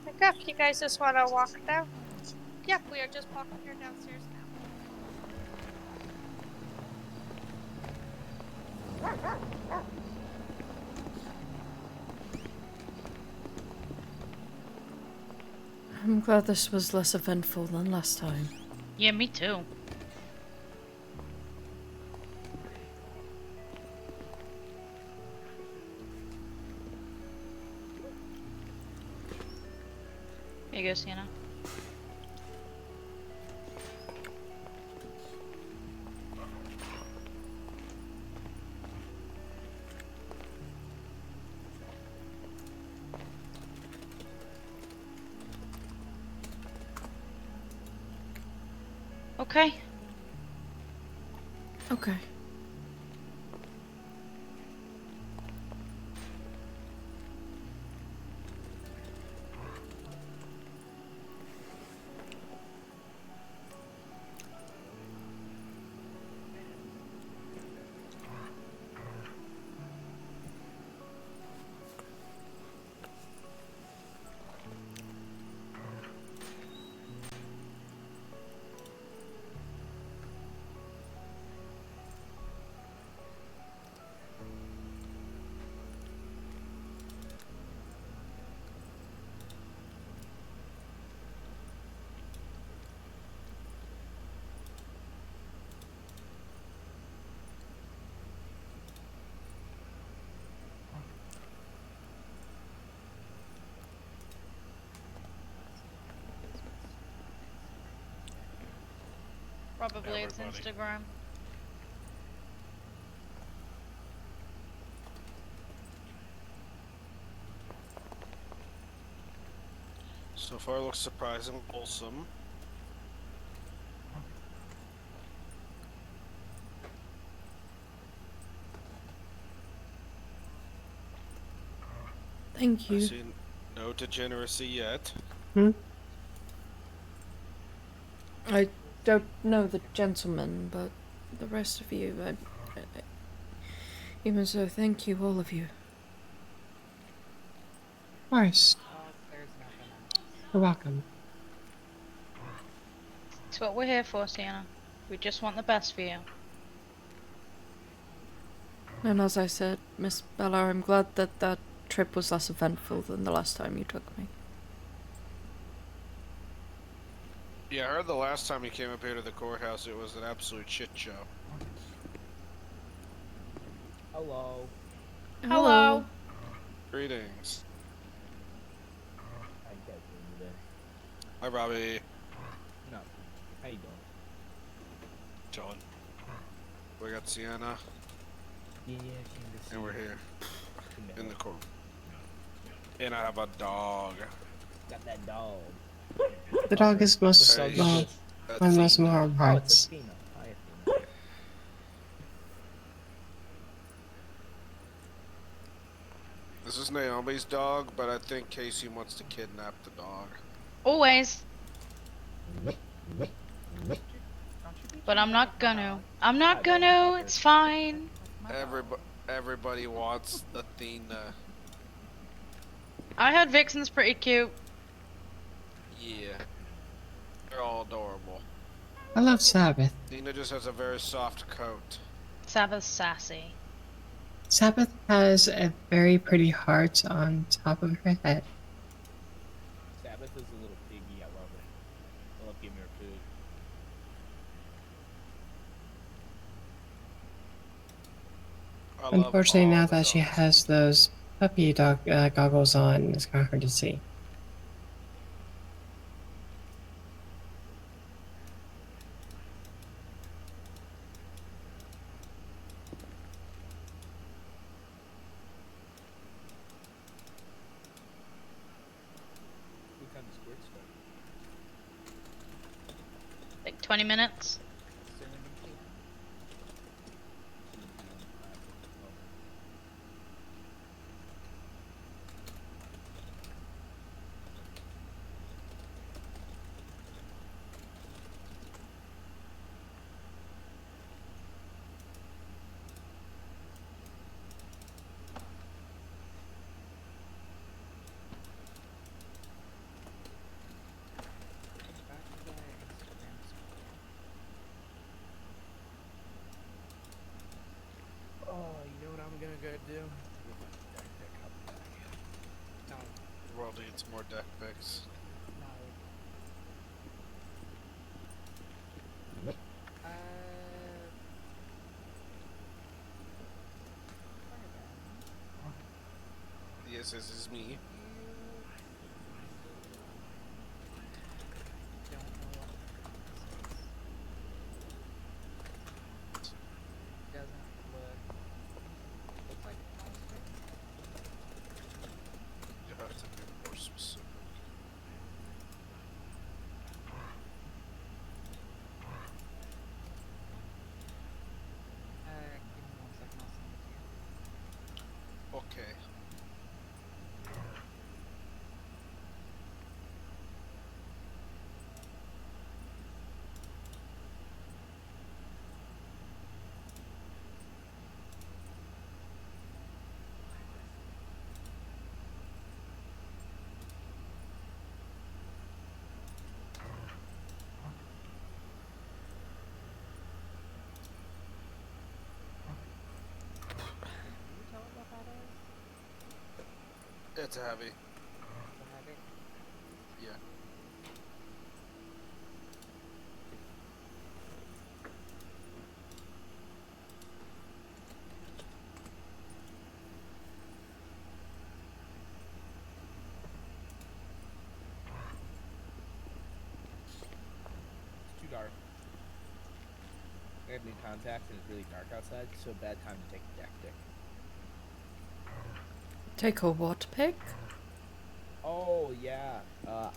Okay, if you guys just want to walk down. Yep, we are just walking here downstairs now. I'm glad this was less eventful than last time. Yeah, me too. Here you go, Sienna. Okay. Okay. Probably it's Instagram. So far, looks surprisingly wholesome. Thank I you. see no degeneracy yet. I don't know the gentleman, but the rest of you, even so, thank you, all of you. Of course. You're welcome. It's what we're here for, Sienna. We just want the best for you. And as I said, Miss Bella, I'm glad that that trip was less eventful than the last time you took me. Yeah, I heard the last time you came up here to the courthouse, it was an absolute shit show. Hello. Hello. Greetings. I get you today. Hi, Robbie. No. How you doing? John. We got Sienna. Yeah, came to see And we're you. here. Come In here. the court. And I have a dog. Got that dog. The dog is most, Hey, well, that's one of the most Athena. important Oh, it's parts. Athena. Hi, Athena. This is Naomi's dog, but I think Casey wants to kidnap the dog. Always. But I'm not gonna. I'm not gonna. It's fine. Everybody wants Athena. I heard Vixen's pretty cute. Yeah. They're all adorable. I love Sabbath. Athena just has a very soft coat. Sabbath's sassy. Sabbath has a very pretty heart on top of her head. Sabbath is a little piggy. I love her. I love giving her food. Unfortunately, now that she has those puppy dog goggles on, it's kind of hard to see. What kind of squirt stuff? Like 20 minutes. Oh, you know what I'm gonna go do? The world needs more deck picks. No, This is me. You have to be more specific. Okay. It's heavy. Yeah. It's too dark. I have new contacts and it's really dark outside, so bad time to take a deck pick. Take a what pick? Oh yeah,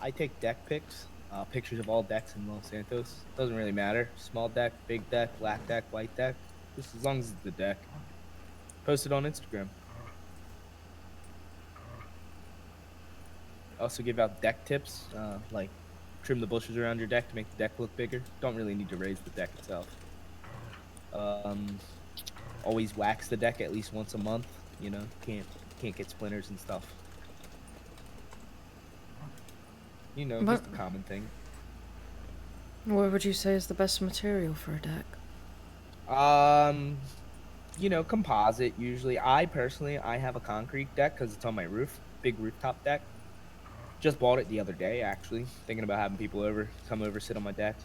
I take deck pics, pictures of all decks in Los Santos. Doesn't really matter. Small deck, big deck, black deck, white deck. Just as long as it's the deck. Post it on Instagram. Also give out deck tips, like trim the bushes around your deck to make the deck look bigger. Don't really need to raise the deck itself. Always wax the deck at least once a month. You know, can't get splinters and stuff. You know, just a common thing. What would you say is the best material for a deck? You know, composite usually. I have a concrete deck because it's on my roof, big rooftop deck. Just bought it the other day, actually. Thinking about having people come over, sit on my deck.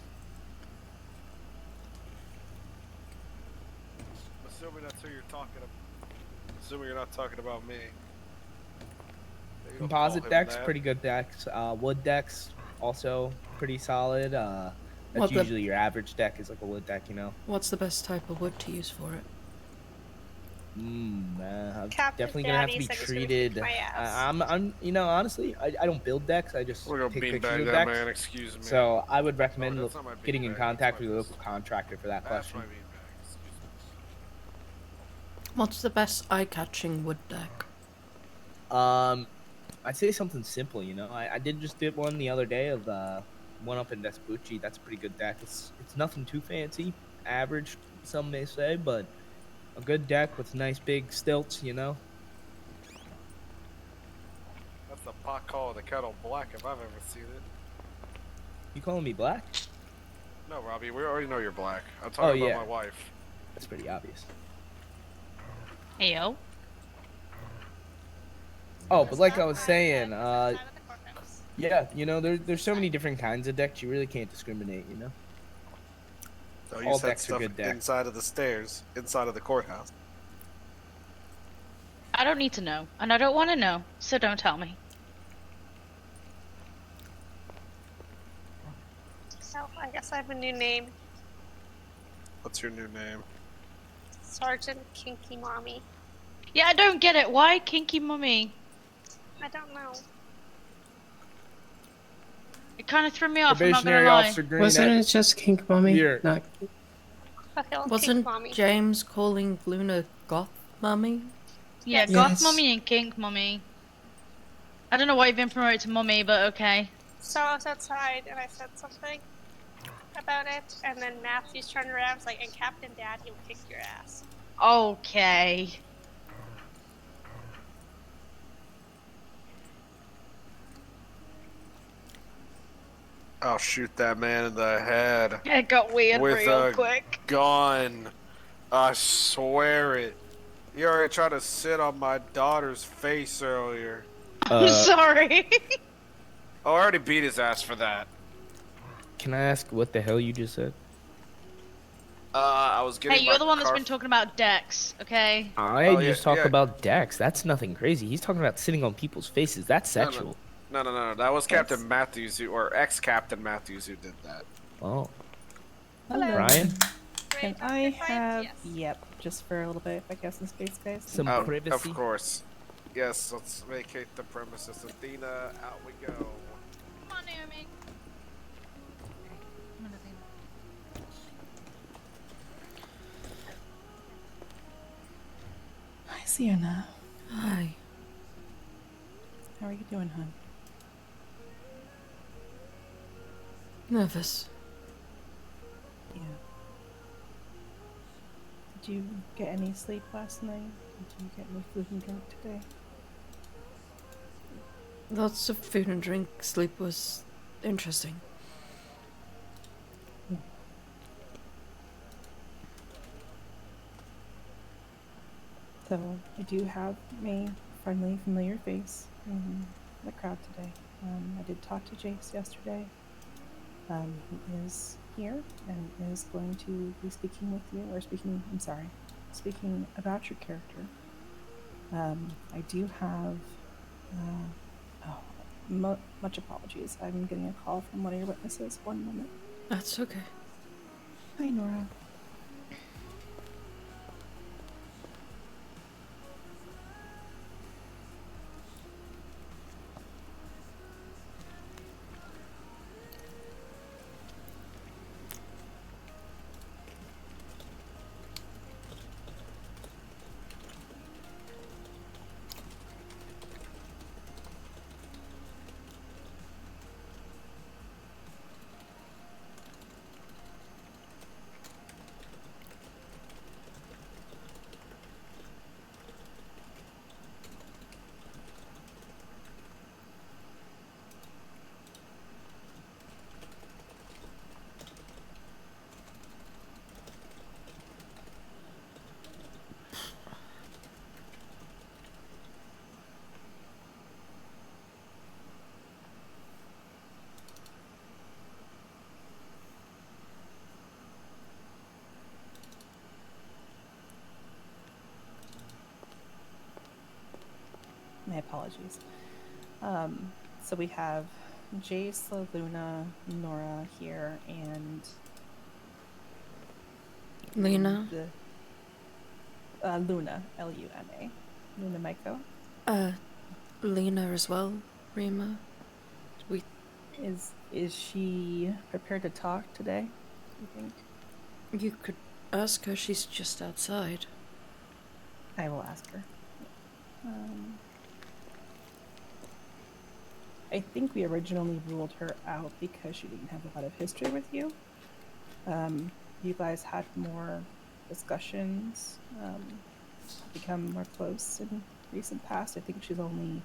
Assuming that's who you're talking about. Assuming you're not talking about me. Composite decks, pretty good decks. Wood decks, also pretty solid. That's usually your average deck is like a wood deck, you know. What's the best type of wood to use for it? Definitely gonna have to be treated. I'm, you know, honestly, I don't build decks. I just take pictures of decks. Man, excuse me. So I would recommend getting in contact with a local contractor for that question. What's the best eye-catching wood deck? I'd say something simple, you know. I did one the other day of one up in Vespucci. That's a pretty good deck. It's nothing too fancy, average, some may say, but a good deck with nice big stilts, you know. That's the pot call of the kettle black if I've ever seen it. You calling me black? No, Robbie, we already know you're black. I'm talking about my wife. That's pretty obvious. Heyo. Oh, but like I was saying, yeah, you know, there's so many different kinds of decks. You really can't discriminate, you know. So you all said decks stuff are good decks. inside of the stairs, inside of the courthouse. I don't need to know, and I don't want to know, so don't tell me. So I guess I have a new name. What's your new name? Sergeant Kinky Mommy. Yeah, I don't get it. Why Kinky Mummy? I don't know. It kind of threw me off. I'm not gonna lie. Wasn't it just Kink Mommy? Not... Wasn't James calling Luna Goth Mummy? Yeah, Yes. Goth Mummy and Kink Mummy. I don't know why you've been promoted to Mummy, but okay. So I was outside and I said something about it, and then Matthews turned around and was like, and Captain Daddy will kick your ass. Okay. I'll shoot that man in the head. It got weird with real a quick. gun. I swear it. You already tried to sit on my daughter's face earlier. I'm sorry. Oh, I already beat his ass for that. Can I ask what the hell you just said? I was getting. Hey, you're my the one that's car- been talking about decks, okay? I Oh, yeah, just talk yeah. about decks. That's nothing crazy. He's talking about sitting on people's faces. That's sexual. No. That was Captain Matthews, or ex-Captain Matthews, who did that. Oh. Hello. Brian? Can I have... Yep, just for a little bit, if I guess in space, guys. Some Oh, privacy? Of course. Yes, let's vacate the premises. Athena, out we go. Come on, Naomi. Come on, Athena. Hi, Sienna. Hi. How are you doing, hon? Nervous. Yeah. Did you get any sleep last night? Did you get any food and drink today? Lots of food and drink. Sleep was interesting. So, I do have a friendly, familiar face in the crowd today. I did talk to Jace yesterday. He is here and is going to be speaking with you, or speaking about your character. I do have, much apologies. I'm getting a call from one of your witnesses. One moment. That's okay. Hi, Nora. My apologies. So we have Jace, Luna, Nora here, and Lena? Luna, Luna. Luna Maiko. Lena as well, Rima. Is she prepared to talk today, you think? You could ask her, she's just outside. I will ask her. I think we originally ruled her out because she didn't have a lot of history with you. You guys had more discussions, become more close in recent past. I think she's only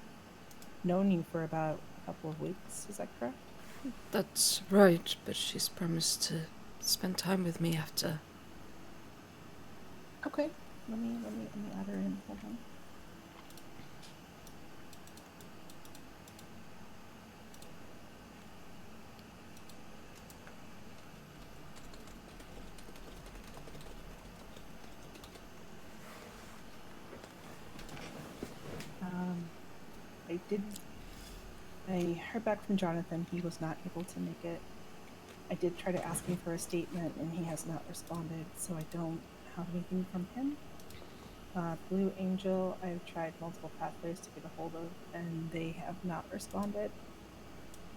known you for about a couple of weeks. Is that correct? That's right, but she's promised to spend time with me after. Okay. Let me add her in. Hold on. I heard back from Jonathan. He was not able to make it. I did try to ask him for a statement, and he has not responded, so I don't have anything from him. Blue Angel, I've tried multiple pathways to get a hold of, and they have not responded.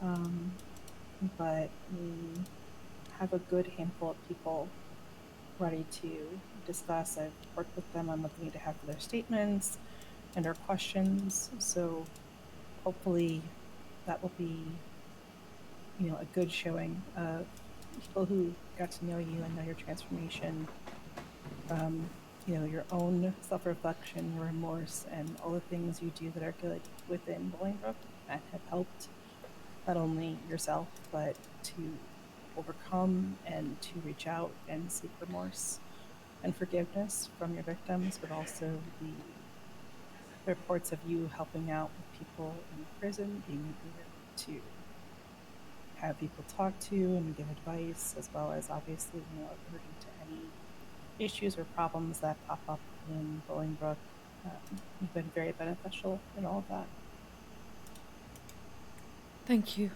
But we have a good handful of people ready to discuss. I've worked with them on what they need to have for their statements and our questions, so hopefully that will be, a good showing of people who got to know you and know your transformation, your own self-reflection, your remorse, and all the things you do that are good within Bolingbroke that have helped not only yourself, but to overcome and to reach out and seek remorse and forgiveness from your victims, but also the reports of you helping out with people in prison, being able to have people talk to and give advice, as well as obviously, alerting to any issues or problems that pop up in Bolingbrook. You've been very beneficial in all of that. Thank you.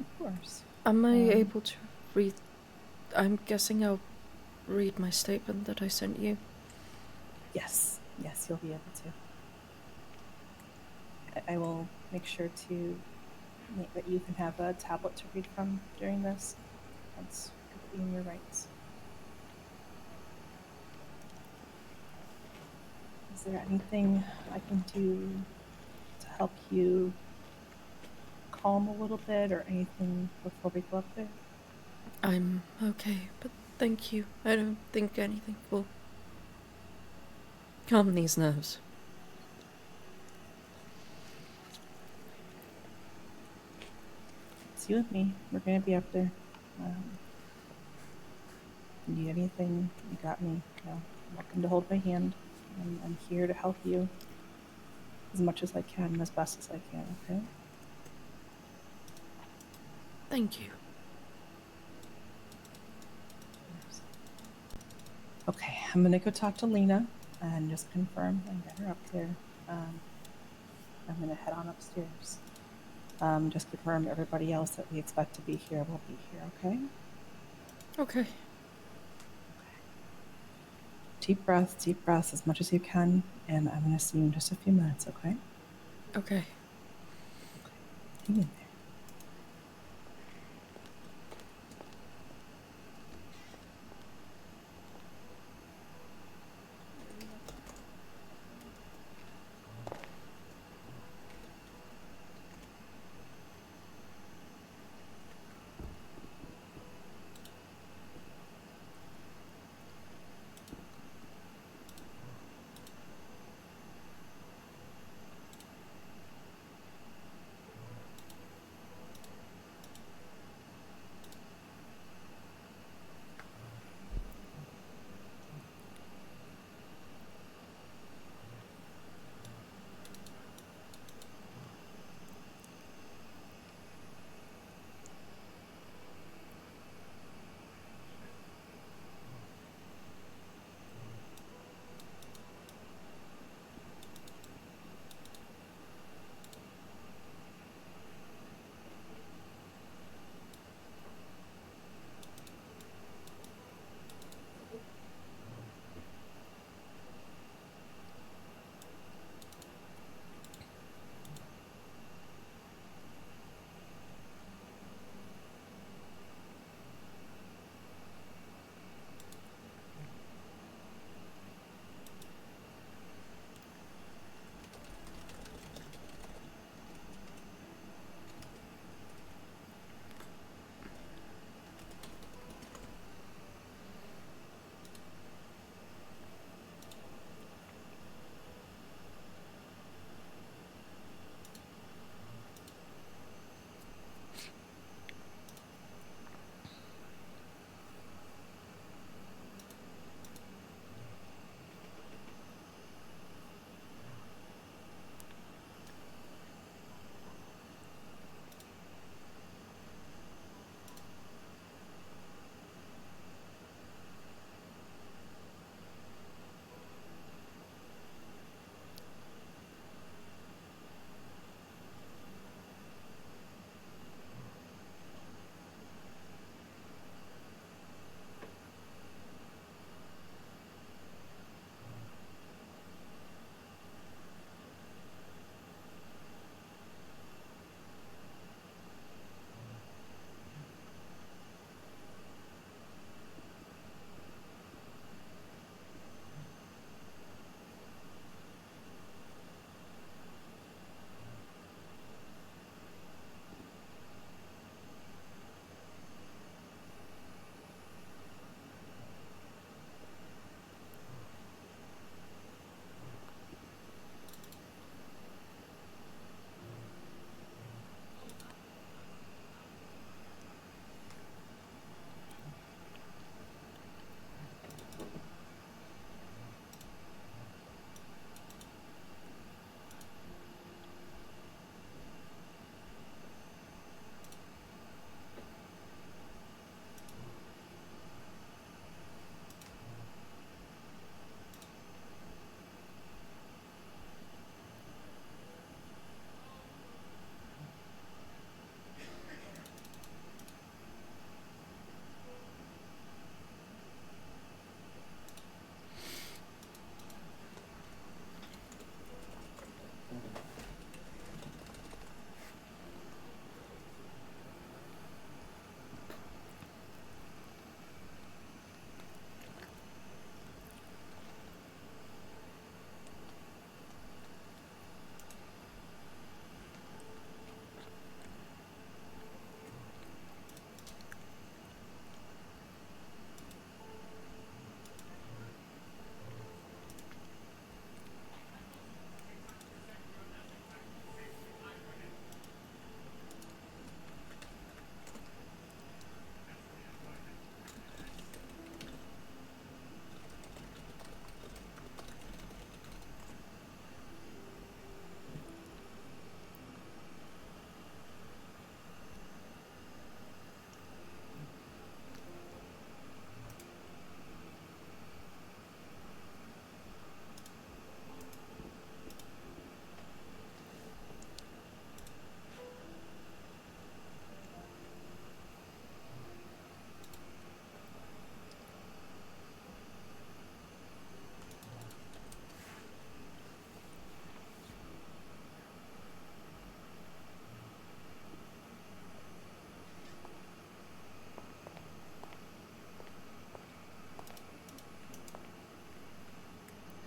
Of course. Am I able to read? I'm guessing I'll read my statement that I sent you. Yes, yes, you'll be able to. I will make sure to make that you can have a tablet to read from during this. That's completely in your rights. Is there anything I can do to help you calm a little bit or anything before we go up there? I'm okay, but thank you. I don't think anything will calm these nerves. It's you and me. We're gonna be up there. Need anything? You got me. You know, welcome to hold my hand. I'm here to help you as much as I can and as best as I can. Okay. Thank you. Okay, I'm gonna go talk to Lena and just confirm and get her up there. I'm gonna head on upstairs. Just confirm everybody else that we expect to be here will be here. Okay. Okay. Deep breaths as much as you can, and I'm gonna see you in just a few minutes. Okay. Okay. Hang in there.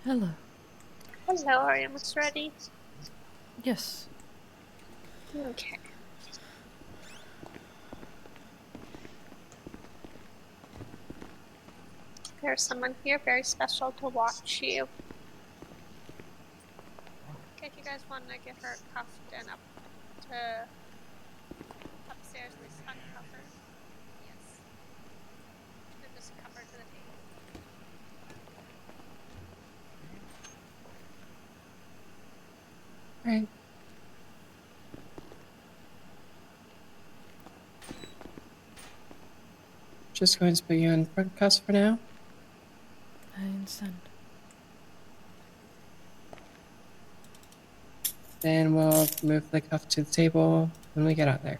Hello. Hello, are you almost ready? Yes. Okay. There's someone here very special to watch you. Okay, if you guys want to get her cuffed and up to upstairs, please uncuff her. Yes. And just cuff her to the table. Right. Just going to put you in front cuffs for now. I understand. Then we'll move the cuff to the table when we get out there.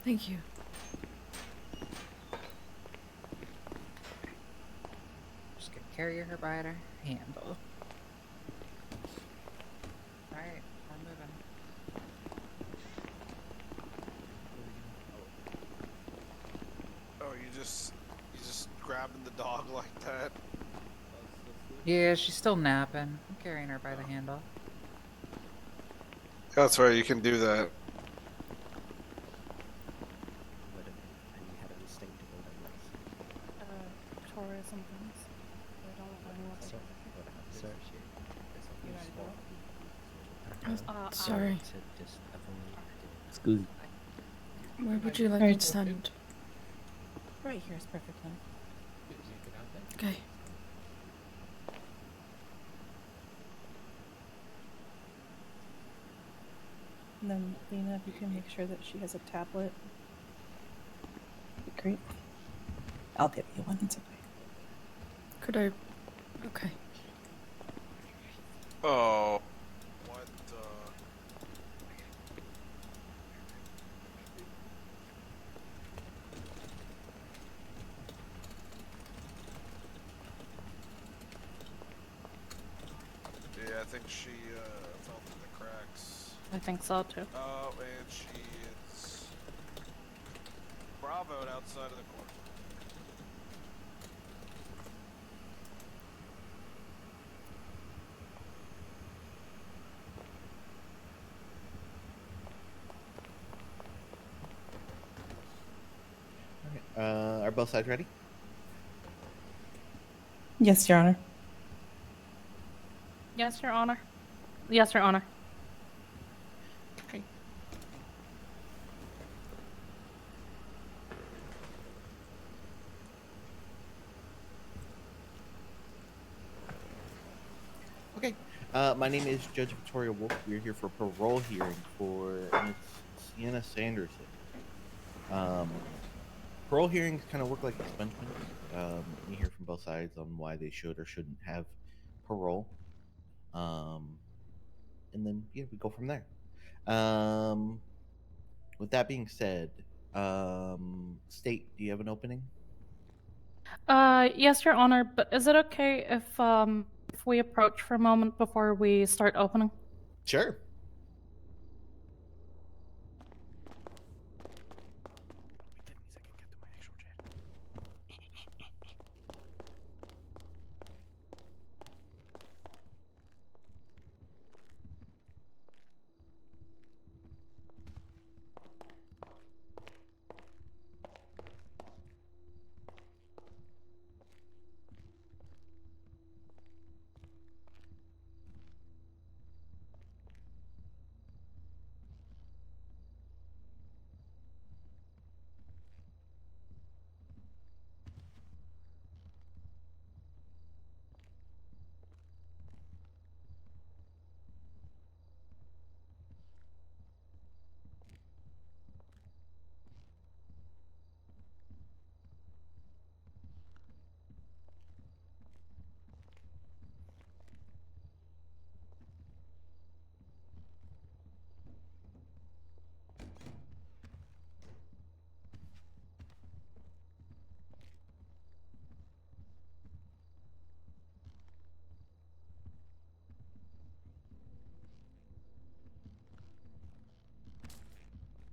Thank you. Just gonna carry her by her handle. Alright, I'm moving. Oh, you just grabbing the dog like that? Yeah, she's still napping. I'm carrying her by the handle. That's right, you can do that. Victoria sometimes. I don't know what Sorry. Excuse me. Where would you like me to stand? Right here is perfect, honey. Okay. And then, Lena, if you can make sure that she has a tablet. That'd be great. I'll give you one, it's okay. Could I? Okay. Oh. What Yeah, I think she fell through the cracks. I think so too. Oh, and she is bravoed outside of the court. Are both sides ready? Yes, Your Honor. Yes, Your Honor. Yes, Your Honor. Okay. Okay. My name is Judge Victoria Wolf. We're here for a parole hearing for Miss Sienna Sanderson. Parole hearings kind of work like expungements. You hear from both sides on why they should or shouldn't have parole. And then, yeah, we go from there. With that being said, State, do you have an opening? Yes, Your Honor, but is it okay if we approach for a moment before we start opening? Sure.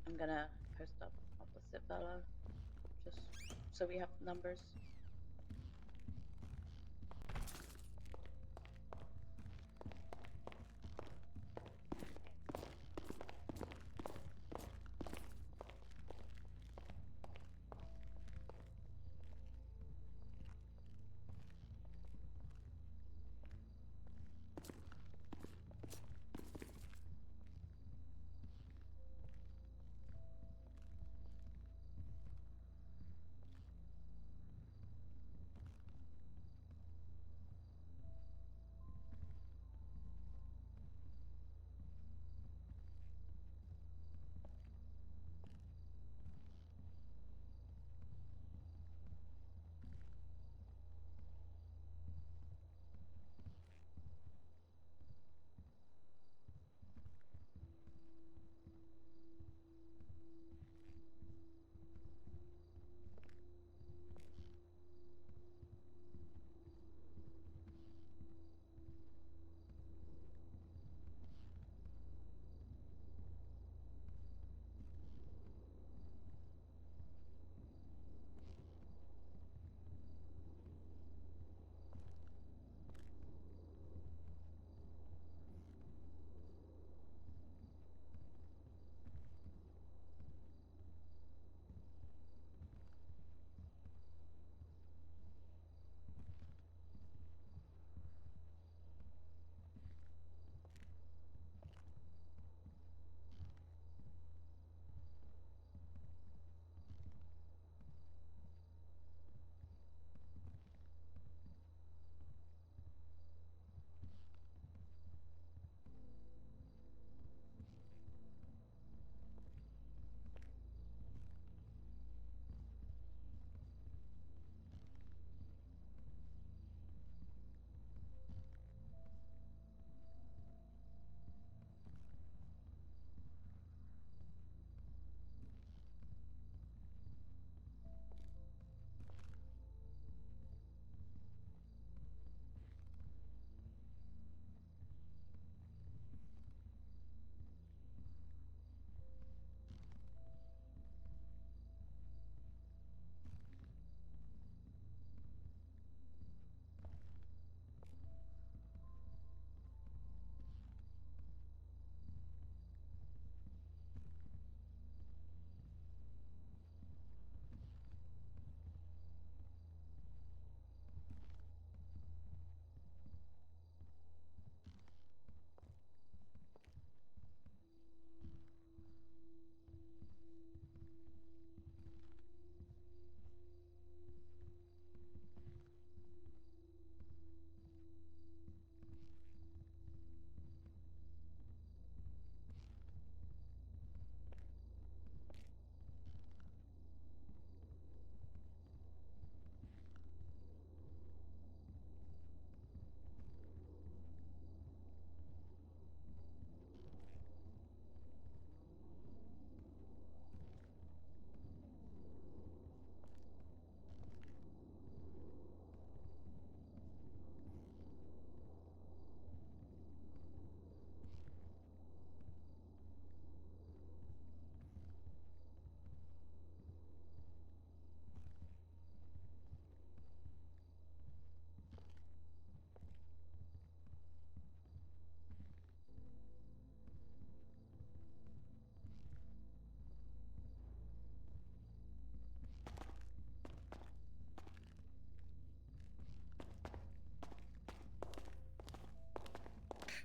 I'm gonna post up opposite Bella, just so we have numbers.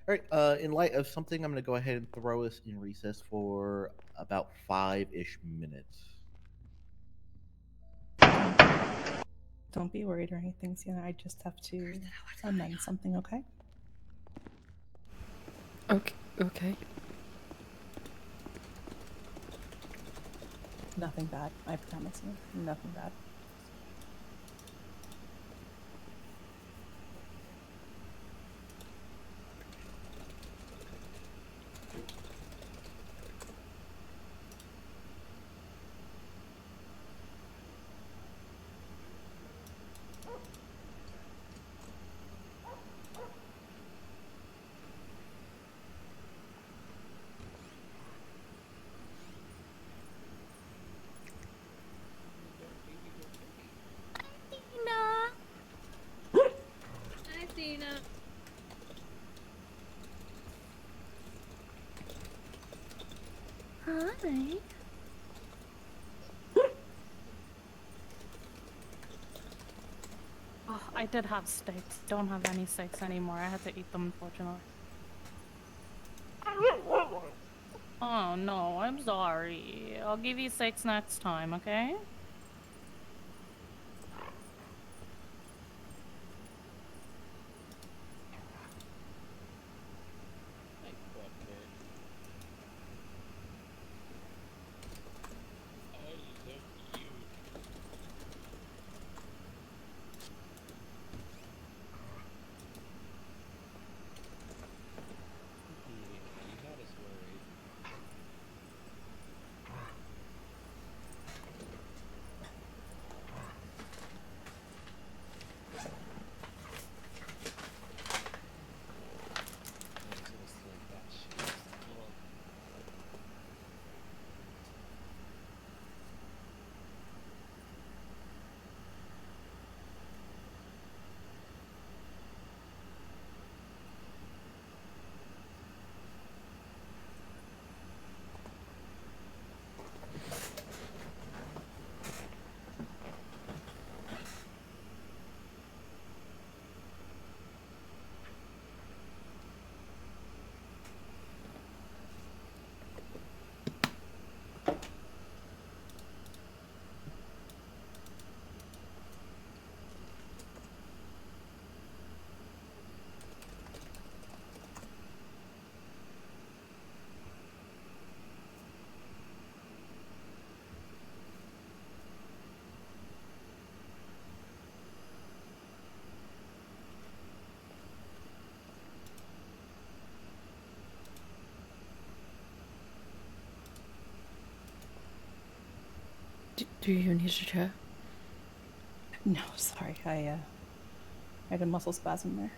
All right. In light of something, I'm gonna go ahead and throw us in recess for about 5-ish minutes. Don't be worried or anything, Sienna. I just have to amend something, okay? Okay. Okay. Nothing bad. I promise you. Nothing bad. Dina. Hi, Dina. Hi. Oh, I did have steaks. Don't have any steaks anymore. I had to eat them, unfortunately. Oh no, I'm sorry. I'll give you steaks next time, okay? Do you need a chair? No, sorry. I had a muscle spasm there.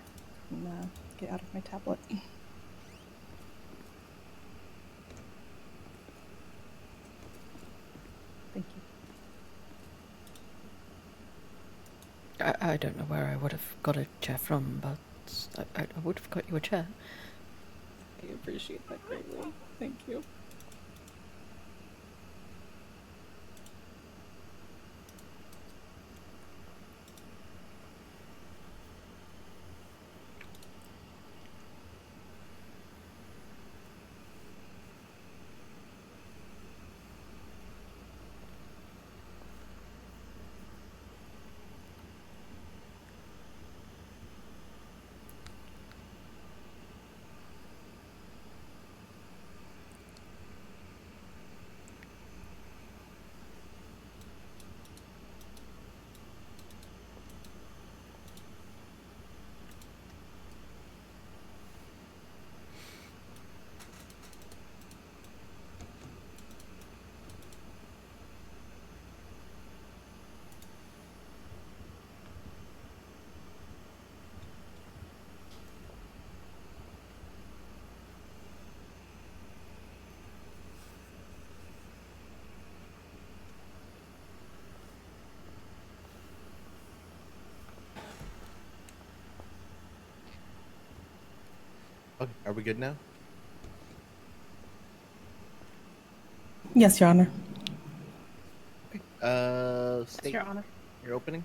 And, get out of my tablet. Thank you. I don't know where I would have got a chair from, but I would have got you a chair. I appreciate that greatly. Thank you. Okay, are we good now? Yes, Your Honor. State Your Honor. your opening.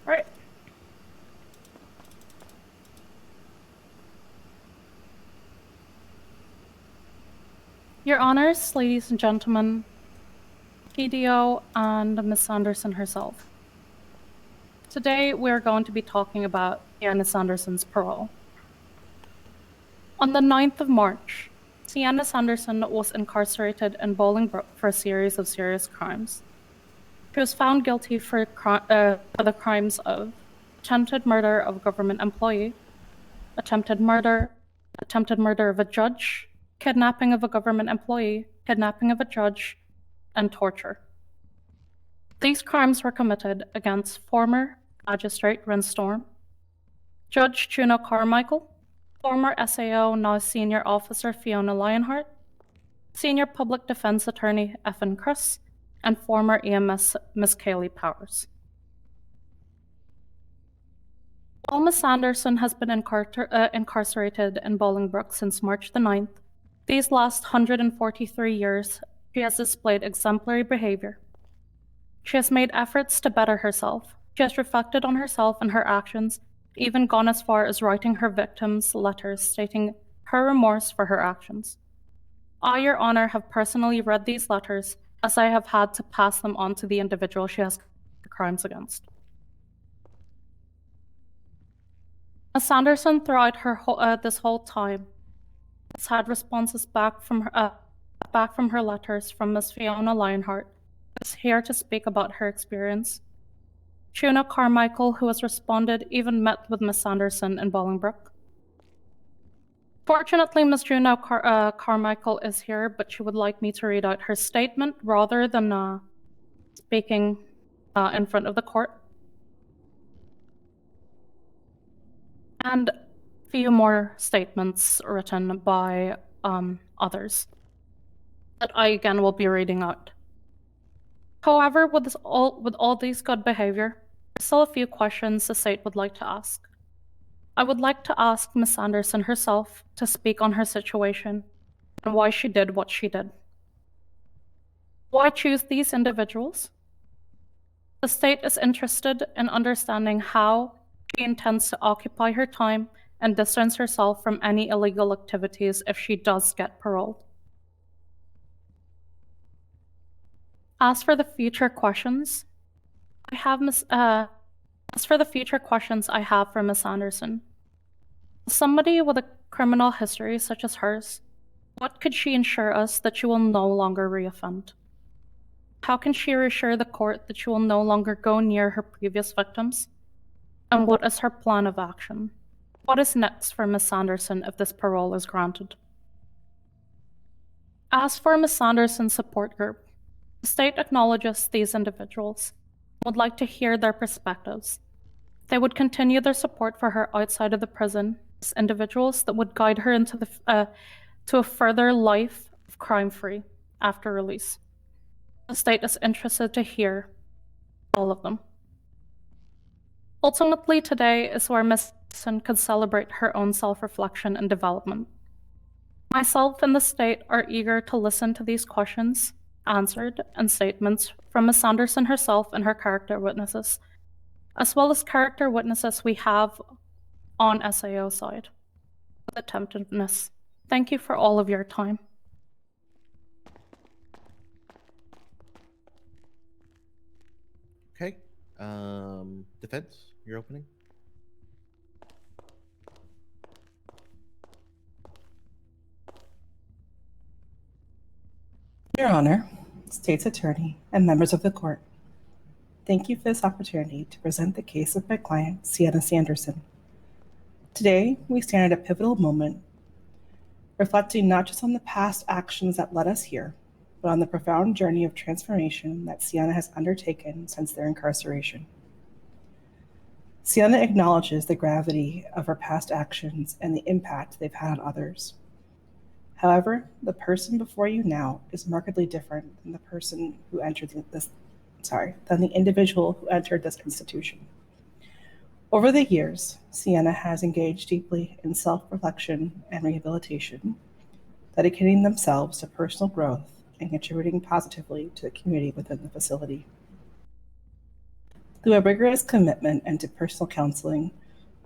All right. Your Honors, ladies and gentlemen, PDO and Miss Sanderson herself. Today we're going to be talking about Sienna Sanderson's parole. On the 9th of March, Sienna Sanderson was incarcerated in Bolingbroke for a series of serious crimes. She was found guilty for the crimes of attempted murder of a government employee, attempted murder of a judge, kidnapping of a government employee, kidnapping of a judge, and torture. These crimes were committed against former Magistrate Rinstorm, Judge Juno Carmichael, former SAO, now Senior Officer Fiona Lionheart, Senior Public Defense Attorney Effin Chris, and former EMS Miss Kaylee Powers. While Miss Sanderson has been incarcerated in Bolingbroke since March the 9th, these last 143 years, she has displayed exemplary behavior. She has made efforts to better herself. She has reflected on herself and her actions, even gone as far as writing her victims letters stating her remorse for her actions. I, Your Honor, have personally read these letters as I have had to pass them on to the individual she has crimes against. Ms. Sanderson, throughout this whole time, has had responses back from her letters from Ms. Fiona Lionheart, who is here to speak about her experience. Juno Carmichael, who has responded, even met with Ms. Sanderson in Bolingbroke. Fortunately, Ms. Juno Carmichael is here, but she would like me to read out her statement rather than speaking in front of the court. And a few more statements written by others that I again will be reading out. However, with all these good behavior, there's still a few questions the state would like to ask. I would like to ask Ms. Sanderson herself to speak on her situation and why she did what she did. Why choose these individuals? The state is interested in understanding how she intends to occupy her time and distance herself from any illegal activities if she does get paroled. As for the future questions I have for Ms. Sanderson, as somebody with a criminal history such as hers, what could she ensure us that she will no longer reoffend? How can she reassure the court that she will no longer go near her previous victims? And what is her plan of action? What is next for Ms. Sanderson if this parole is granted? As for Ms. Sanderson's support group, the state acknowledges these individuals and would like to hear their perspectives. They would continue their support for her outside of the prison as individuals that would guide her into to a further life of crime-free after release. The state is interested to hear all of them. Ultimately, today is where Ms. Sanderson could celebrate her own self-reflection and development. Myself and the state are eager to listen to these questions answered and statements from Ms. Sanderson herself and her character witnesses, as well as character witnesses we have on SAO side with attentiveness. Thank you for all of your time. Okay. Defense, you're opening. Your Honor, State's Attorney, and members of the court, thank you for this opportunity to present the case of my client, Sienna Sanderson. Today, we stand at a pivotal moment, reflecting not just on the past actions that led us here, but on the profound journey of transformation that Sienna has undertaken since their incarceration. Sienna acknowledges the gravity of her past actions and the impact they've had on others. However, the person before you now is markedly different than the person who entered than the individual who entered this institution. Over the years, Sienna has engaged deeply in self-reflection and rehabilitation, dedicating themselves to personal growth and contributing positively to the community within the facility. Through a rigorous commitment into personal counseling,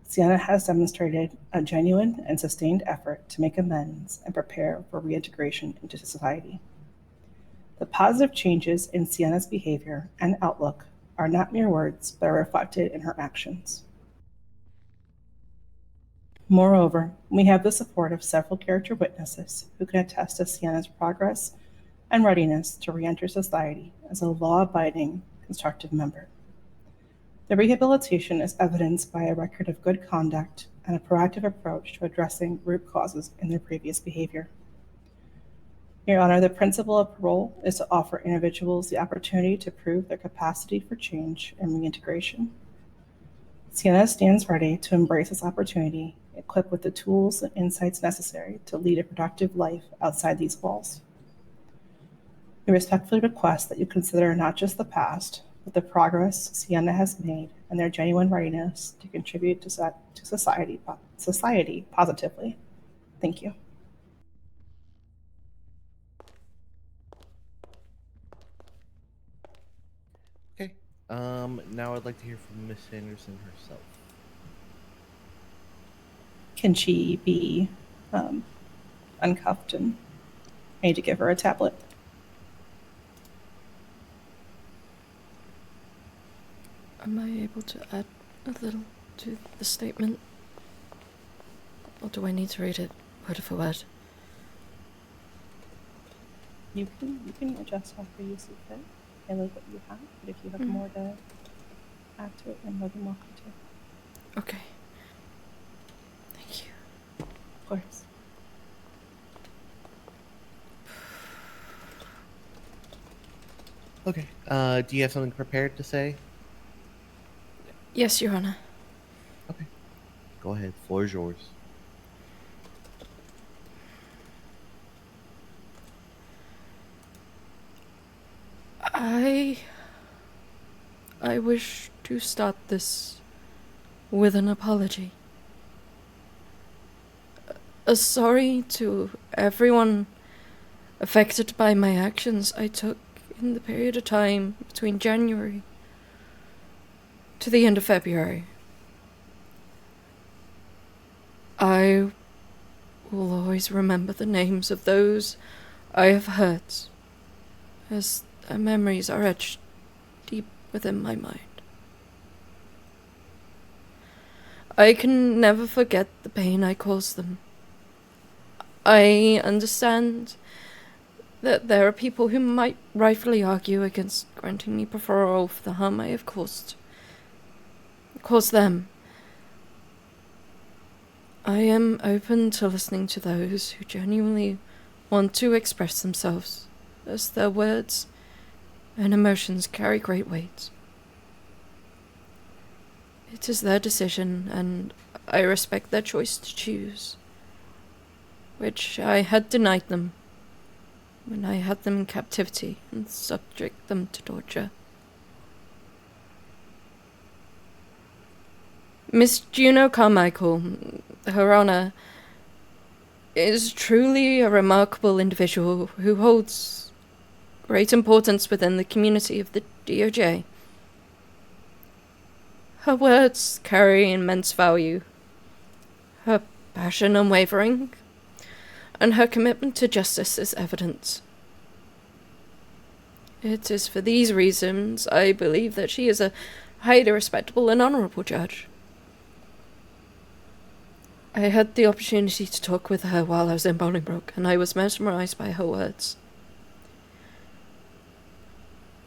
Sienna has demonstrated a genuine and sustained effort to make amends and prepare for reintegration into society. The positive changes in Sienna's behavior and outlook are not mere words, but are reflected in her actions. Moreover, we have the support of several character witnesses who can attest to Sienna's progress and readiness to re-enter society as a law-abiding, constructive member. The rehabilitation is evidenced by a record of good conduct and a proactive approach to addressing root causes in their previous behavior. Your Honor, the principle of parole is to offer individuals the opportunity to prove their capacity for change and reintegration. Sienna stands ready to embrace this opportunity, equipped with the tools and insights necessary to lead a productive life outside these walls. We respectfully request that you consider not just the past, but the progress Sienna has made and their genuine readiness to contribute to society positively. Thank you. Okay. Now I'd like to hear from Miss Sanderson herself. Can she be uncuffed, and I need to give her a tablet? Am I able to add a little to the statement? Or do I need to read it word for word? You can adjust however you see fit. I like what you have, but if you have more to add to it, then more than welcome to. Okay. Thank you. Of course. Okay. Do you have something prepared to say? Yes, Your Honor. Okay. Go ahead. Floor is yours. I wish to start this with an apology. A sorry to everyone affected by my actions I took in the period of time between January to the end of February. I will always remember the names of those I have hurt, as their memories are etched deep within my mind. I can never forget the pain I caused them. I understand that there are people who might rightfully argue against granting me parole for the harm I have caused them. I am open to listening to those who genuinely want to express themselves, as their words and emotions carry great weight. It is their decision, and I respect their choice to choose, which I had denied them when I had them in captivity and subject them to torture. Miss Juno Carmichael, Her Honor, is truly a remarkable individual who holds great importance within the community of the DOJ. Her words carry immense value. Her passion unwavering, and her commitment to justice is evident. It is for these reasons I believe that she is a highly respectable and honorable judge. I had the opportunity to talk with her while I was in Bolingbroke, and I was mesmerized by her words.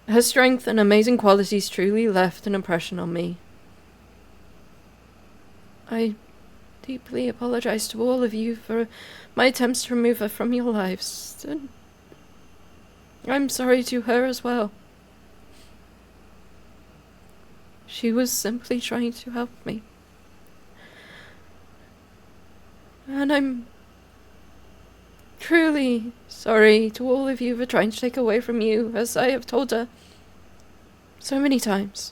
Her strength and amazing qualities truly left an impression on me. I deeply apologize to all of you for my attempts to remove her from your lives, and I'm sorry to her as well. She was simply trying to help me. And I'm truly sorry to all of you for trying to take away from you, as I have told her so many times.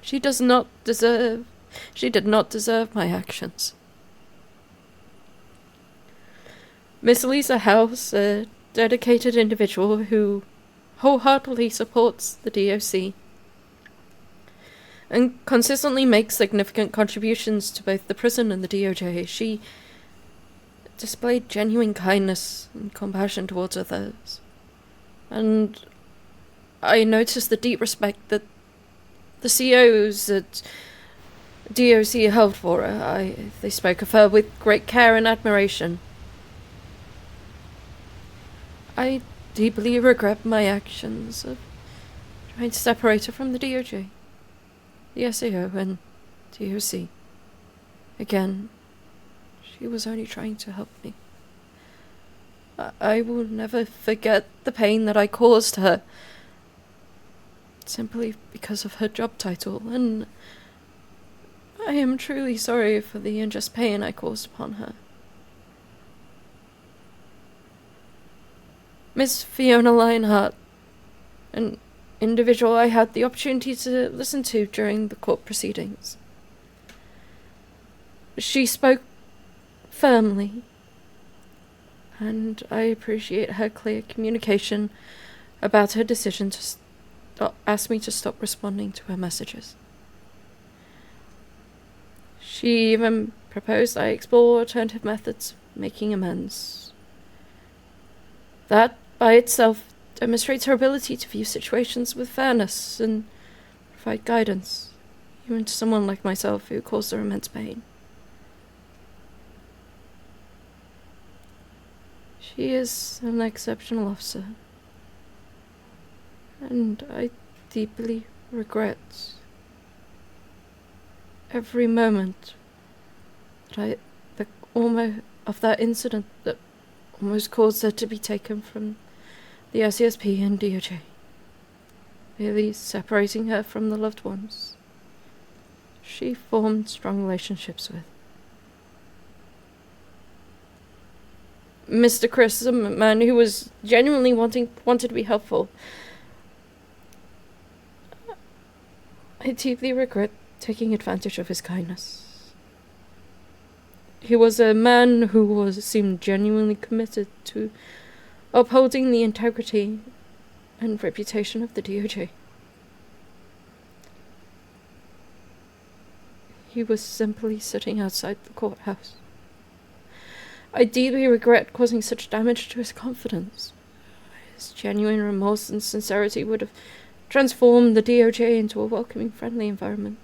She did not deserve my actions. Miss Lisa House, a dedicated individual who wholeheartedly supports the DOC, and consistently makes significant contributions to both the prison and the DOJ. She displayed genuine kindness and compassion towards others. And I noticed the deep respect that the COs at DOC held for her. They spoke of her with great care and admiration. I deeply regret my actions of trying to separate her from the DOJ, the SAO, and DOC. Again, she was only trying to help me. I will never forget the pain that I caused her, simply because of her job title, and I am truly sorry for the unjust pain I caused upon her. Miss Fiona Lionheart, an individual I had the opportunity to listen to during the court proceedings. She spoke firmly, and I appreciate her clear communication about her decision to ask me to stop responding to her messages. She even proposed I explore alternative methods of making amends. That, by itself, demonstrates her ability to view situations with fairness and provide guidance, even to someone like myself who caused her immense pain. She is an exceptional officer, and I deeply regret every moment of that incident that almost caused her to be taken from the RCSP and DOJ, really separating her from the loved ones she formed strong relationships with. Mr. Chris is a man who was genuinely wanted to be helpful. I deeply regret taking advantage of his kindness. He was a man who seemed genuinely committed to upholding the integrity and reputation of the DOJ. He was simply sitting outside the courthouse. I deeply regret causing such damage to his confidence. His genuine remorse and sincerity would have transformed the DOJ into a welcoming, friendly environment.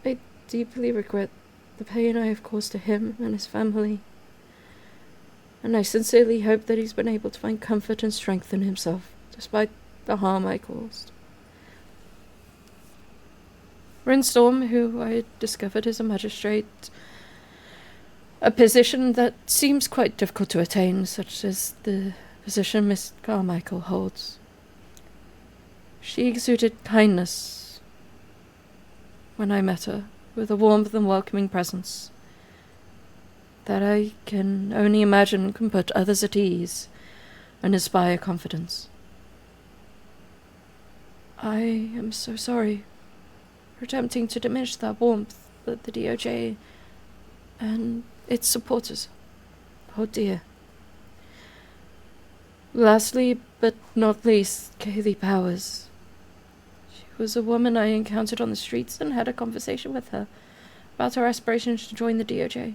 I deeply regret the pain I have caused to him and his family, and I sincerely hope that he's been able to find comfort and strength in himself, despite the harm I caused. Rinstorm, who I discovered is a magistrate, a position that seems quite difficult to attain, such as the position Miss Carmichael holds. She exuded kindness when I met her, with a warmth and welcoming presence that I can only imagine can put others at ease and inspire confidence. I am so sorry for attempting to diminish that warmth that the DOJ and its supporters hold dear. Lastly, but not least, Kaylee Powers. She was a woman I encountered on the streets and had a conversation with her about her aspirations to join the DOJ.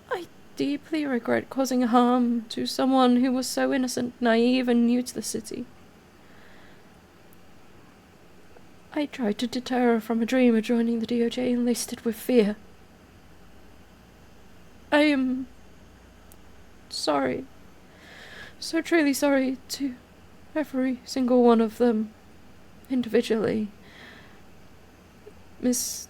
I deeply regret causing harm to someone who was so innocent, naive, and new to the city. I tried to deter her from a dream of joining the DOJ and laced it with fear. I am sorry, so truly sorry to every single one of them, individually. The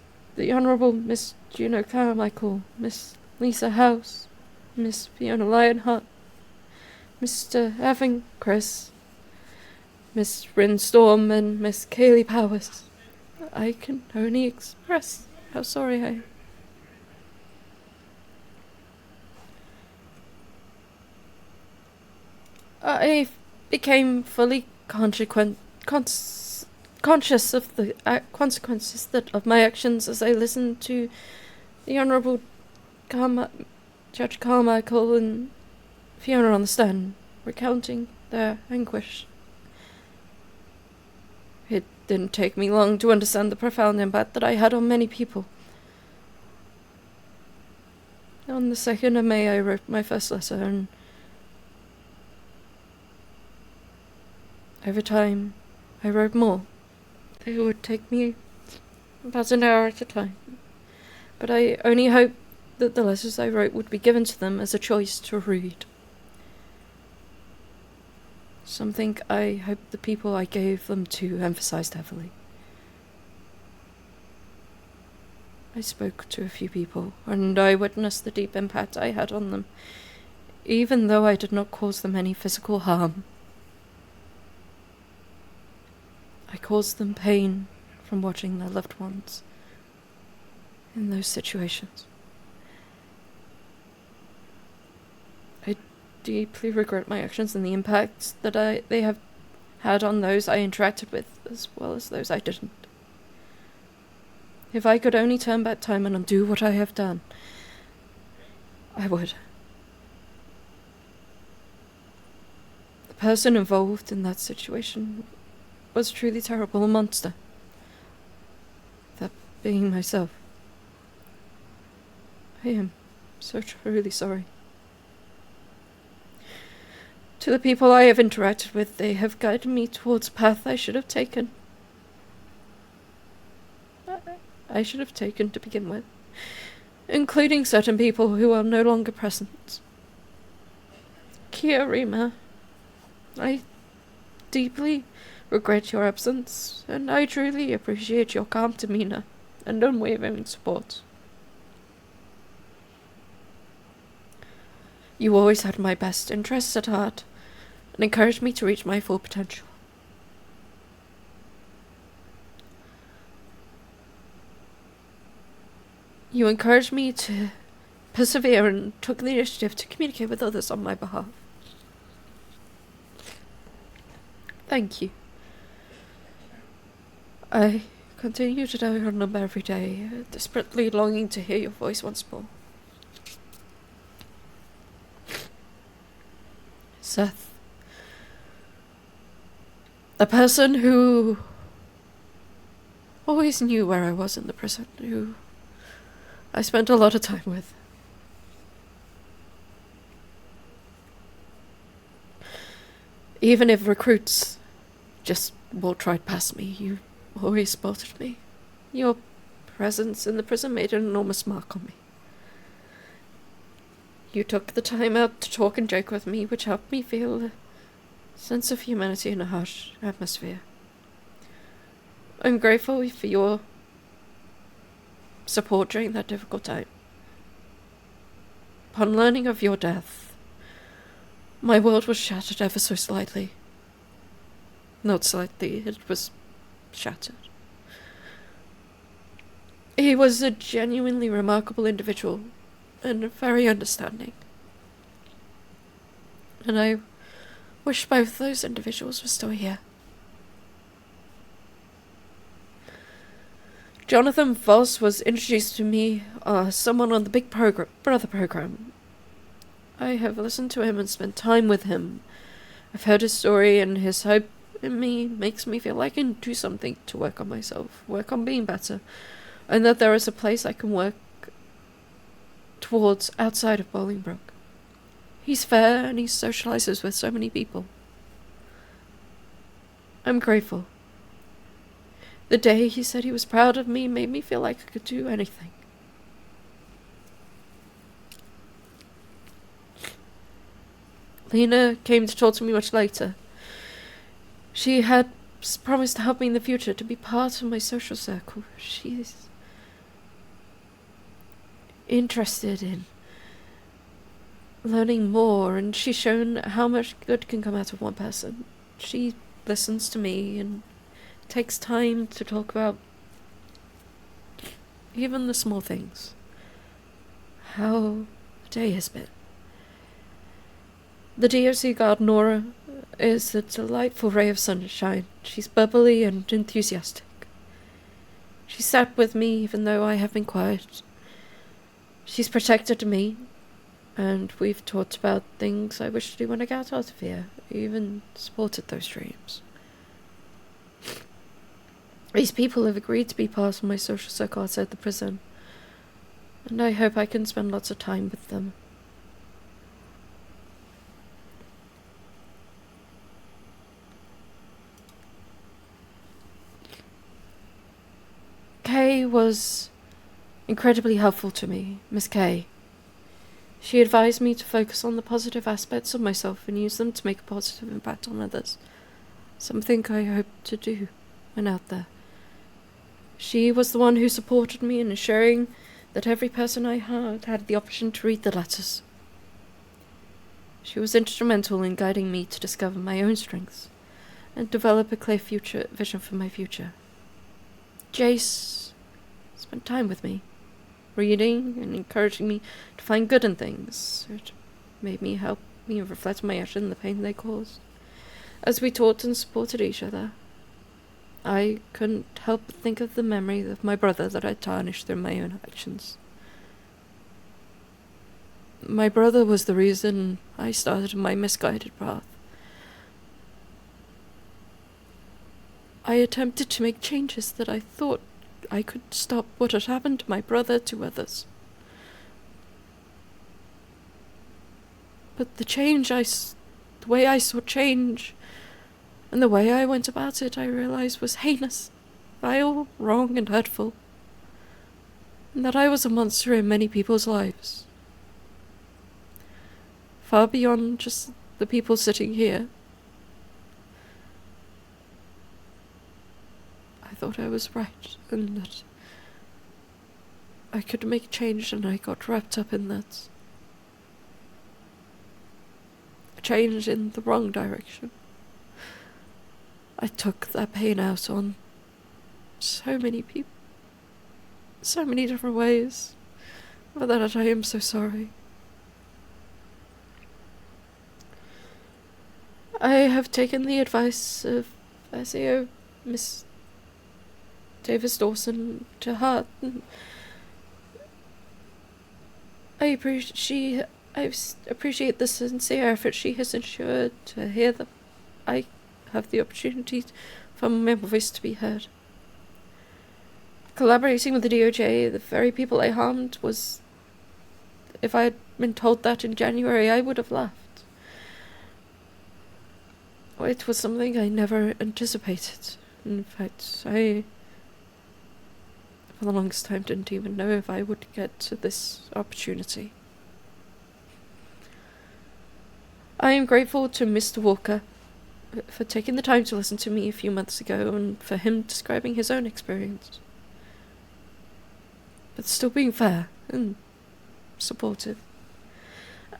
Honourable Miss Juno Carmichael, Miss Lisa House, Miss Fiona Lionheart, Mr. Evan Chris, Miss Rinstorm, and Miss Kaylee Powers. I can only express how sorry I am. I became fully conscious of the consequences of my actions as I listened to the Honourable Judge Carmichael and Fiona on the stand, recounting their anguish. didn't take me long to understand the profound impact that I had on many people. On the 2nd of May, I wrote my first letter, and over time, I wrote more. It would take me about an hour at a time, but I only hoped that the letters I wrote would be given to them as a choice to read. Something I hoped the people I gave them to emphasized heavily. I spoke to a few people, and I witnessed the deep impact I had on them, even though I did not cause them any physical harm. I caused them pain from watching their loved ones in those situations. I deeply regret my actions and the impact that they have had on those I interacted with, as well as those I didn't. If I could only turn back time and undo what I have done, I would. The person involved in that situation was truly terrible, a monster. That being myself. I am so truly sorry. To the people I have interacted with, they have guided me towards a path I should have taken. I should have taken to begin with, including certain people who are no longer present. Kiarima, I deeply regret your absence, and I truly appreciate your calm demeanor and unwavering support. You always had my best interests at heart, and encouraged me to reach my full potential. You encouraged me to persevere and took the initiative to communicate with others on my behalf. Thank you. I continue to dial your number every day, desperately longing to hear your voice once more. Seth. A person who always knew where I was in the prison, who I spent a lot of time with. Even if recruits just walked right past me, you always spotted me. Your presence in the prison made an enormous mark on me. You took the time out to talk and joke with me, which helped me feel a sense of humanity in a harsh atmosphere. I'm grateful for your support during that difficult time. Upon learning of your death, my world was shattered ever so slightly. Not slightly, it was shattered. He was a genuinely remarkable individual, and very understanding. And I wish both those individuals were still here. Jonathan Voss was introduced to me as someone on the Big Brother program. I have listened to him and spent time with him. I've heard his story, and his hope in me makes me feel like I can do something to work on myself, work on being better, and that there is a place I can work towards outside of Bolingbroke. He's fair and he socializes with so many people. I'm grateful. The day he said he was proud of me made me feel like I could do anything. Lena came to talk to me much later. She had promised to help me in the future, to be part of my social circle. She's interested in learning more, and she's shown how much good can come out of one person. She listens to me and takes time to talk about even the small things. How the day has been. The DOC guard, Nora, is a delightful ray of sunshine. She's bubbly and enthusiastic. She sat with me even though I have been quiet. She's protected me, and we've talked about things I wish to do when I get out of here, even supported those dreams. These people have agreed to be part of my social circle outside the prison, and I hope I can spend lots of time with them. Kay was incredibly helpful to me, Miss Kay. She advised me to focus on the positive aspects of myself and use them to make a positive impact on others. Something I hope to do when out there. She was the one who supported me in ensuring that every person I had the option to read the letters. She was instrumental in guiding me to discover my own strengths and develop a clear vision for my future. Jace spent time with me, reading and encouraging me to find good in things. It made me help me reflect on my actions and the pain they caused. As we taught and supported each other, I couldn't help but think of the memory of my brother that I tarnished through my own actions. My brother was the reason I started my misguided path. I attempted to make changes that I thought I could stop what had happened to my brother to others. But the way I saw change, and the way I went about it, I realized was heinous, vile, wrong, and hurtful, and that I was a monster in many people's lives. Far beyond just the people sitting here. I thought I was right, and that I could make change, and I got wrapped up in that. A change in the wrong direction. I took that pain out on so many people, so many different ways. For that I am so sorry. I have taken the advice of SAO Miss Davis Dawson to heart. I appreciate the sincere effort she has ensured to hear that I have the opportunity for my voice to be heard. Collaborating with the DOJ, the very people I harmed, was... If I had been told that in January, I would have laughed. It was something I never anticipated. In fact, I, for the longest time, didn't even know if I would get to this opportunity. I am grateful to Mr. Walker for taking the time to listen to me a few months ago and for him describing his own experience. But still being fair and supportive.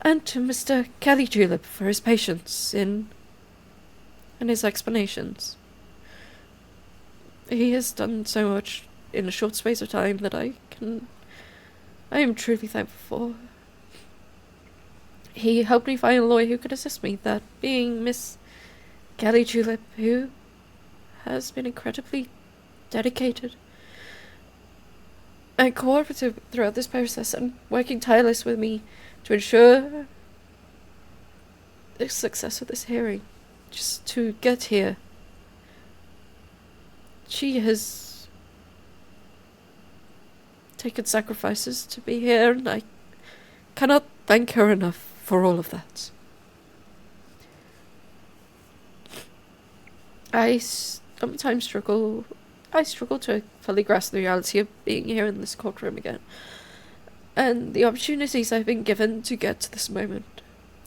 And to Mr. Kelly Julep for his patience and his explanations. He has done so much in a short space of time that I am truly thankful for. He helped me find a lawyer who could assist me, that being Miss Kelly Julep, who has been incredibly dedicated and cooperative throughout this process and working tireless with me to ensure the success of this hearing. Just to get here. She has taken sacrifices to be here, and I cannot thank her enough for all of that. I sometimes struggle to fully grasp the reality of being here in this courtroom again, and the opportunities I've been given to get to this moment.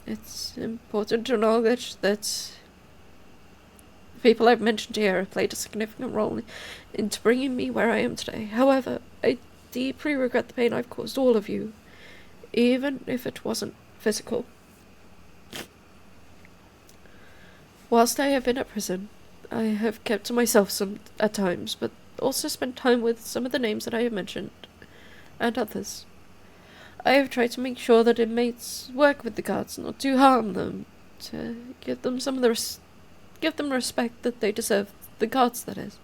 It's important to acknowledge that the people I've mentioned here have played a significant role into bringing me where I am today. However, I deeply regret the pain I've caused all of you, even if it wasn't physical. Whilst I have been at prison, I have kept to myself at times, but also spent time with some of the names that I have mentioned, and others. I have tried to make sure that inmates work with the guards, not to harm them, to give them give them respect that they deserve, the guards that is.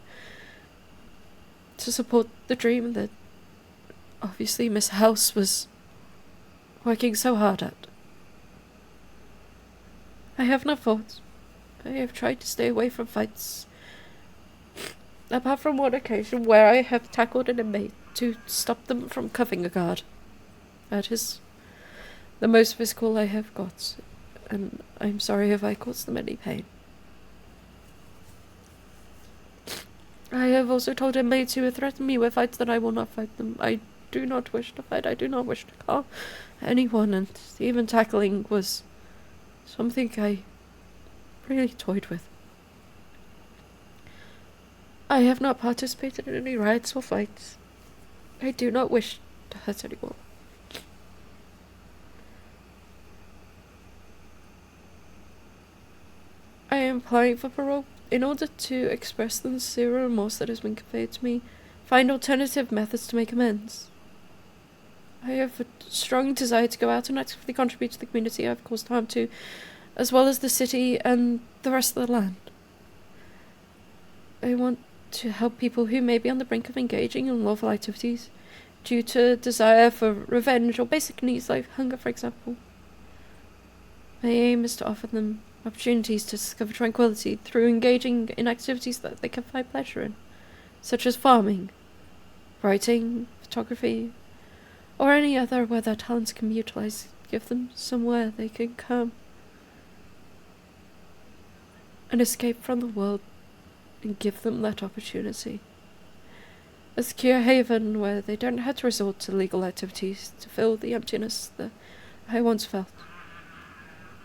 To support the dream that obviously Miss House was working so hard at. I have no fault. I have tried to stay away from fights apart from one occasion where I have tackled an inmate to stop them from cuffing a guard. That is the most physical I have got, and I'm sorry if I caused them any pain. I have also told inmates who have threatened me with fights that I will not fight them. I do not wish to fight. I do not wish to harm anyone, and even tackling was something I really toyed with. I have not participated in any riots or fights. I do not wish to hurt anyone. I am applying for parole in order to express the sincere remorse that has been conveyed to me, find alternative methods to make amends. I have a strong desire to go out and actively contribute to the community I've caused harm to, as well as the city and the rest of the land. I want to help people who may be on the brink of engaging in unlawful activities due to desire for revenge or basic needs like hunger, for example. My aim is to offer them opportunities to discover tranquility through engaging in activities that they can find pleasure in, such as farming, writing, photography, or any other where their talents can be utilized. Give them somewhere they can come and escape from the world, and give them that opportunity. A secure haven where they don't have to resort to legal activities to fill the emptiness that I once felt.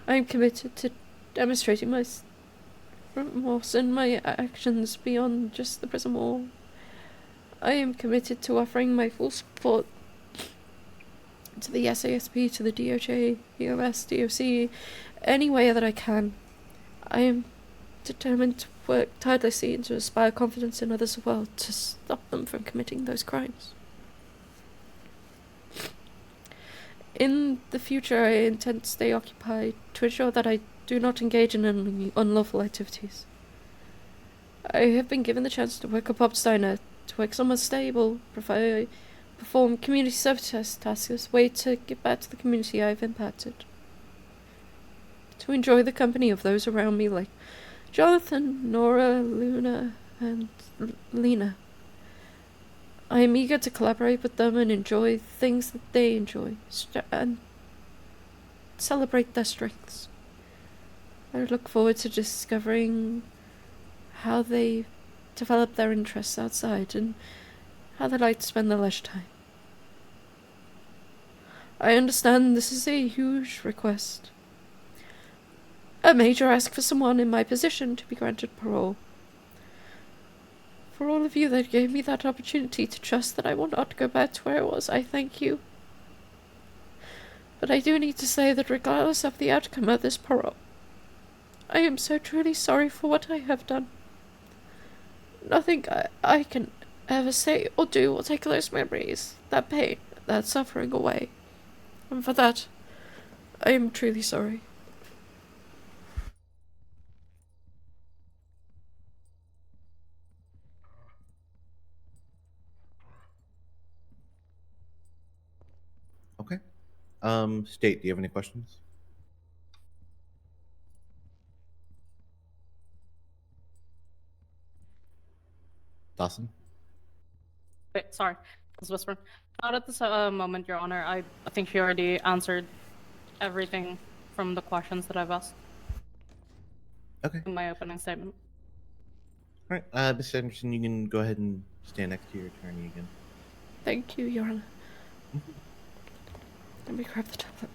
I am committed to demonstrating my remorse and my actions beyond just the prison wall. I am committed to offering my full support to the SASP, to the DOJ, EOS, DOC, any way that I can. I am determined to work tirelessly and to inspire confidence in others as well, to stop them from committing those crimes. In the future, I intend to stay occupied to ensure that I do not engage in any unlawful activities. I have been given the chance to work at Bob Steiner, to work somewhere stable, perform community service tasks as a way to give back to the community I have impacted. To enjoy the company of those around me like Jonathan, Nora, Luna, and Lena. I am eager to collaborate with them and enjoy things that they enjoy, and celebrate their strengths. I look forward to discovering how they develop their interests outside and how they like to spend their leisure time. I understand this is a huge request. A major ask for someone in my position to be granted parole. For all of you that gave me that opportunity to trust that I will not go back to where I was, I thank you. But I do need to say that regardless of the outcome of this parole, I am so truly sorry for what I have done. Nothing I can ever say or do will take those memories, that pain, that suffering away. And for that, I am truly sorry. Okay. State, do you have any questions? Dawson? Wait, sorry, I was whispering. Not at this moment, Your Honor. I think she already answered everything from the questions that I've asked. Okay. In my opening statement. All right, Ms. Anderson, you can go ahead and stand next to your attorney again. Thank you, Your Honor. Let me grab the tablet.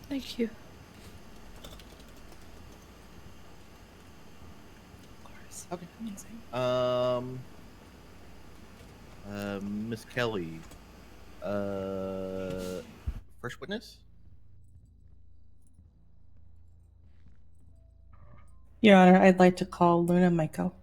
Thank you. Okay. Miss Kelly, first witness? Your Honor, I'd like to call Luna Michael.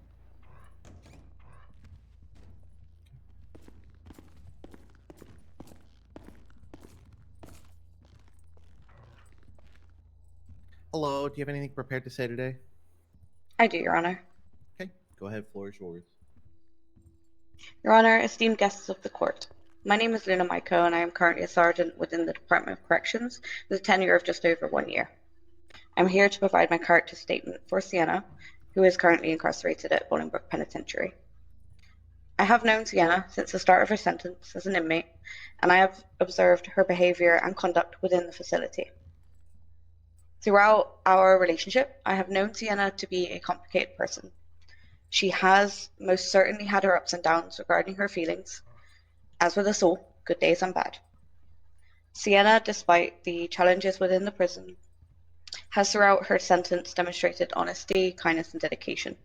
Hello, do you have anything prepared to say today? I do, Your Honor. Okay, go ahead, floor is yours. Your Honor, esteemed guests of the court, My name is Luna Maiko, and I am currently a sergeant within the Department of Corrections with a tenure of just over 1 year. I'm here to provide my character statement for Sienna, who is currently incarcerated at Bolingbroke Penitentiary. I have known Sienna since the start of her sentence as an inmate, and I have observed her behavior and conduct within the facility. Throughout our relationship, I have known Sienna to be a complicated person. She has most certainly had her ups and downs regarding her feelings, as with us all, good days and bad. Sienna, despite the challenges within the prison, has throughout her sentence demonstrated honesty, kindness, and dedication.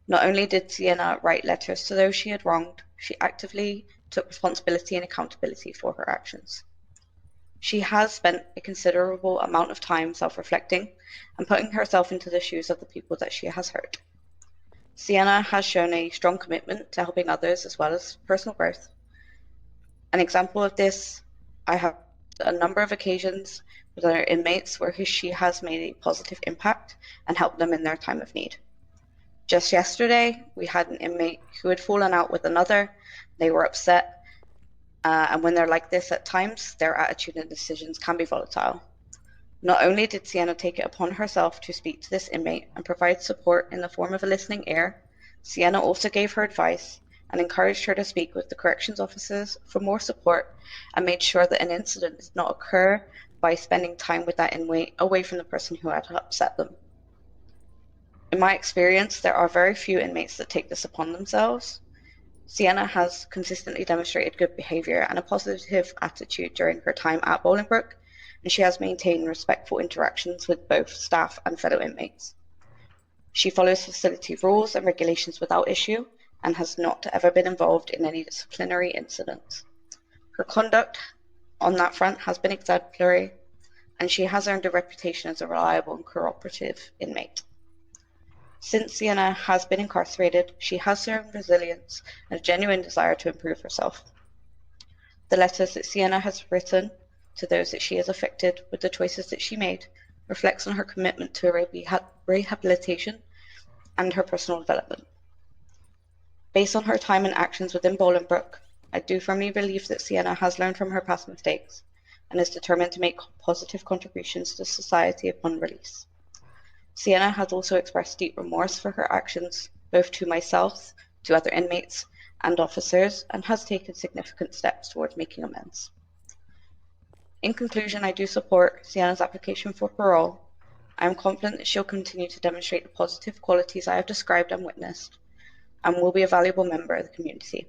Not only did Sienna write letters to those she had wronged, she actively took responsibility and accountability for her actions. She has spent a considerable amount of time self-reflecting and putting herself into the shoes of the people that she has hurt. Sienna has shown a strong commitment to helping others as well as personal growth. An example of this, I have a number of occasions with other inmates where she has made a positive impact and helped them in their time of need. Just yesterday, we had an inmate who had fallen out with another. They were upset, and when they're like this at times, their attitude and decisions can be volatile. Not only did Sienna take it upon herself to speak to this inmate and provide support in the form of a listening ear, Sienna also gave her advice and encouraged her to speak with the corrections officers for more support and made sure that an incident did not occur by spending time with that inmate away from the person who had upset them. In my experience, there are very few inmates that take this upon themselves. Sienna has consistently demonstrated good behavior and a positive attitude during her time at Bolingbroke, and she has maintained respectful interactions with both staff and fellow inmates. She follows facility rules and regulations without issue and has not ever been involved in any disciplinary incidents. Her conduct on that front has been exemplary, and she has earned a reputation as a reliable and cooperative inmate. Since Sienna has been incarcerated, she has shown resilience and a genuine desire to improve herself. The letters that Sienna has written to those that she has affected with the choices that she made reflects on her commitment to rehabilitation and her personal development. Based on her time and actions within Bolingbroke, I do firmly believe that Sienna has learned from her past mistakes and is determined to make positive contributions to society upon release. Sienna has also expressed deep remorse for her actions, both to myself, to other inmates, and officers, and has taken significant steps towards making amends. In conclusion, I do support Sienna's application for parole. I am confident that she'll continue to demonstrate the positive qualities I have described and witnessed, and will be a valuable member of the community.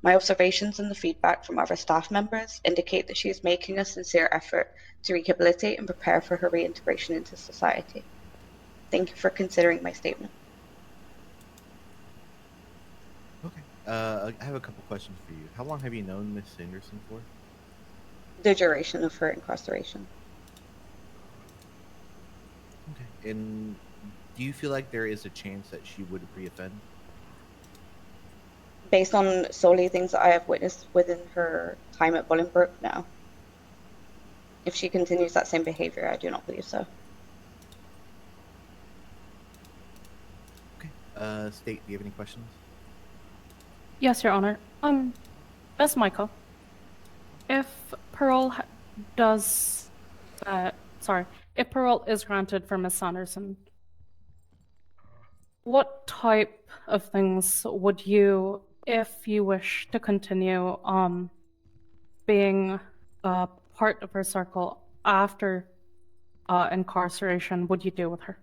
My observations and the feedback from other staff members indicate that she is making a sincere effort to rehabilitate and prepare for her reintegration into society. Thank you for considering my statement. Okay. I have a couple questions for you. How long have you known Miss Sanderson for? The duration of her incarceration. Okay. And do you feel like there is a chance that she would reoffend? Based on solely things that I have witnessed within her time at Bolingbroke, no. If she continues that same behavior, I do not believe so. Okay. State, do you have any questions? Yes, Your Honor. Miss Michael, if parole if parole is granted for Miss Sanderson, what type of things would you, if you wish to continue being a part of her circle after incarceration, would you do with her?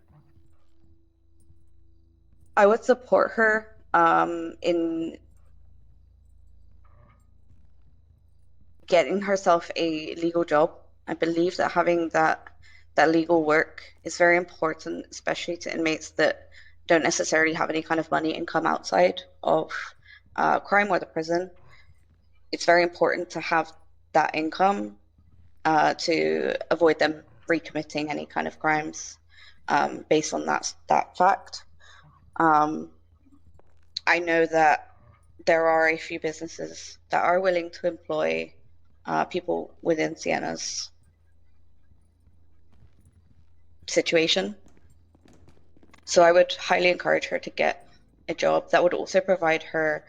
I would support her in getting herself a legal job. I believe that having that legal work is very important, especially to inmates that don't necessarily have any kind of money income outside of crime or the prison. It's very important to have that income to avoid them recommitting any kind of crimes based on that fact. I know that there are a few businesses that are willing to employ people within Sienna's situation. So I would highly encourage her to get a job that would also provide her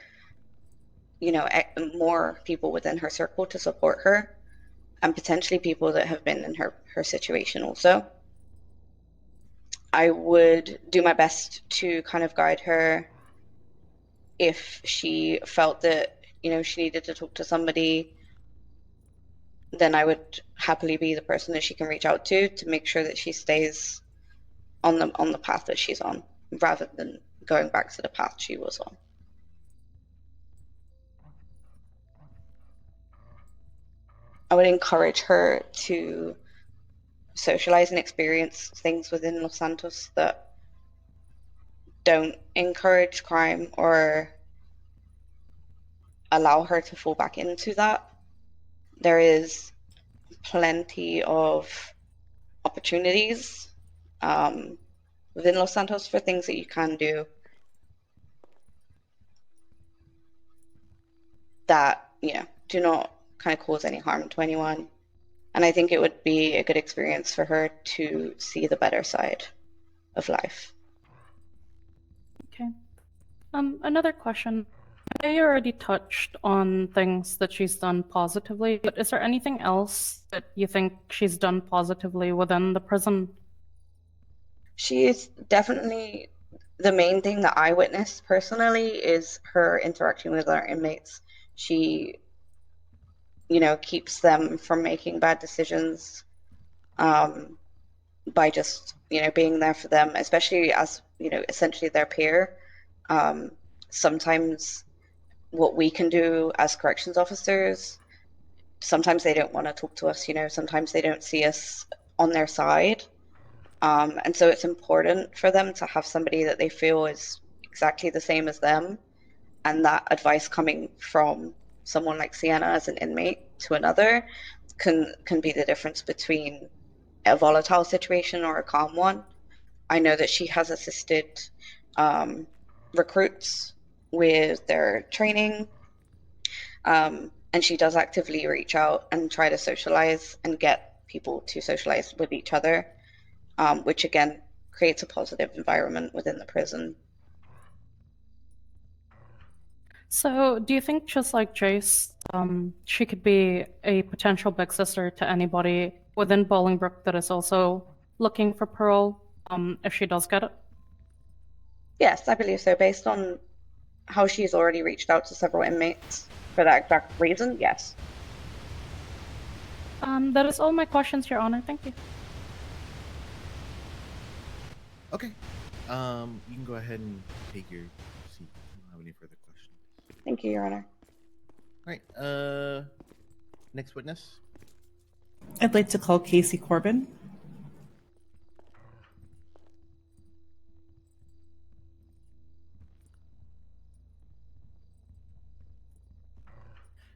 you know, more people within her circle to support her, and potentially people that have been in her situation also. I would do my best to kind of guide her if she felt that, you know, she needed to talk to somebody. Then I would happily be the person that she can reach out to make sure that she stays on the path that she's on, rather than going back to the path she was on. I would encourage her to socialize and experience things within Los Santos that don't encourage crime or allow her to fall back into that. There is plenty of opportunities within Los Santos for things that you can do that, you know, do not kind of cause any harm to anyone. And I think it would be a good experience for her to see the better side of life. Okay. Another question. I know you already touched on things that she's done positively, but is there anything else that you think she's done positively within the prison? She is definitely, the main thing that I witnessed personally is her interaction with our inmates. She, you know, keeps them from making bad decisions by just, you know, being there for them, especially as, you know, essentially their peer. Sometimes what we can do as corrections officers, sometimes they don't want to talk to us, you know, sometimes they don't see us on their side. And so it's important for them to have somebody that they feel is exactly the same as them, and that advice coming from someone like Sienna as an inmate to another can be the difference between a volatile situation or a calm one. I know that she has assisted recruits with their training, and she does actively reach out and try to socialize and get people to socialize with each other, which again creates a positive environment within the prison. So, do you think, just like Jace, she could be a potential big sister to anybody within Bolingbroke that is also looking for parole, if she does get it? Yes, I believe so. Based on how she's already reached out to several inmates for that exact reason, yes. That is all my questions, Your Honor. Thank you. Okay. You can go ahead and take your seat. I don't have any further questions. Thank you, Your Honor. All right. Next witness. I'd like to call Casey Corbin.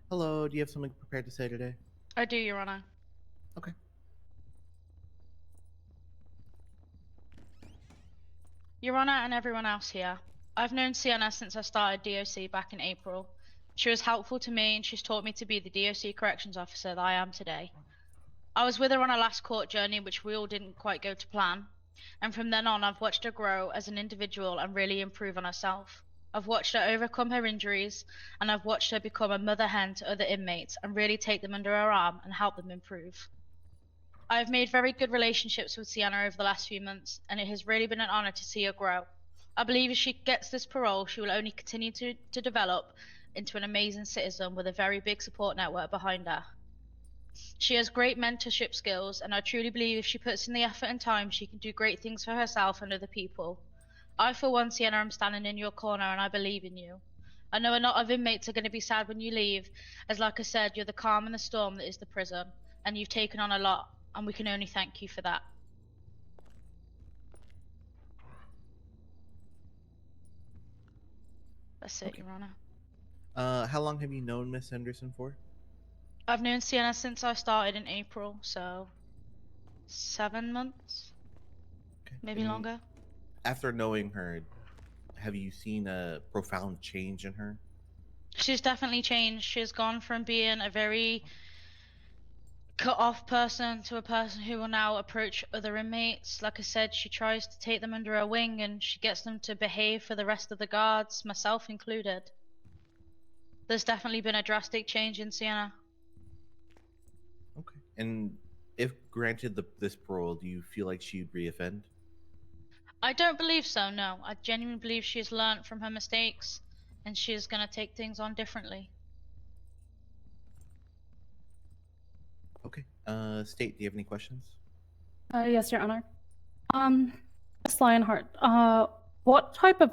Hello. Do you have something prepared to say today? I do, Your Honor. Okay. Your Honor and everyone else here, I've known Sienna since I started DOC back in April. She was helpful to me and she's taught me to be the DOC corrections officer that I am today. I was with her on our last court journey, which we all didn't quite go to plan. And from then on, I've watched her grow as an individual and really improve on herself. I've watched her overcome her injuries, and I've watched her become a mother hen to other inmates and really take them under her arm and help them improve. I've made very good relationships with Sienna over the last few months, and it has really been an honor to see her grow. I believe if she gets this parole, she will only continue to develop into an amazing citizen with a very big support network behind her. She has great mentorship skills, and I truly believe if she puts in the effort and time, she can do great things for herself and other people. I, for one, Sienna, am standing in your corner, and I believe in you. I know a lot of inmates are going to be sad when you leave, as like I said, you're the calm in the storm that is the prison, and you've taken on a lot, and we can only thank you for that. That's it, Your Honor. How long have you known Miss Henderson for? I've known Sienna since I started in April, so 7 months, maybe longer. After knowing her, have you seen a profound change in her? She's definitely changed. She's gone from being a very cut-off person to a person who will now approach other inmates. Like I said, she tries to take them under her wing and she gets them to behave for the rest of the guards, myself included. There's definitely been a drastic change in Sienna. Okay. And if granted this parole, do you feel like she'd reoffend? I don't believe so, no. I genuinely believe she's learned from her mistakes and she's gonna take things on differently. Okay. State, do you have any questions? Yes, Your Honor. Miss Lionheart, what type of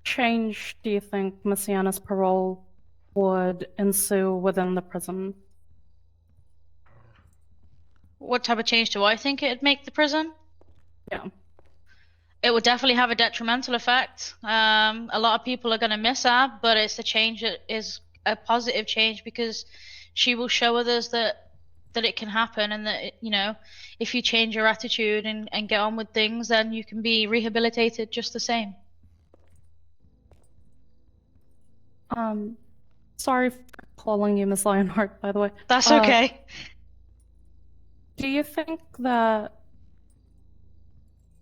change do you think Miss Sienna's parole would ensue within the prison? What type of change do I think it'd make the prison? Yeah. It would definitely have a detrimental effect. A lot of people are going to miss her, but it's a change that is a positive change because she will show others that it can happen, and that you know, if you change your attitude and get on with things, then you can be rehabilitated just the same. Sorry for calling you Miss Lionheart, by the way. That's okay. Do you think that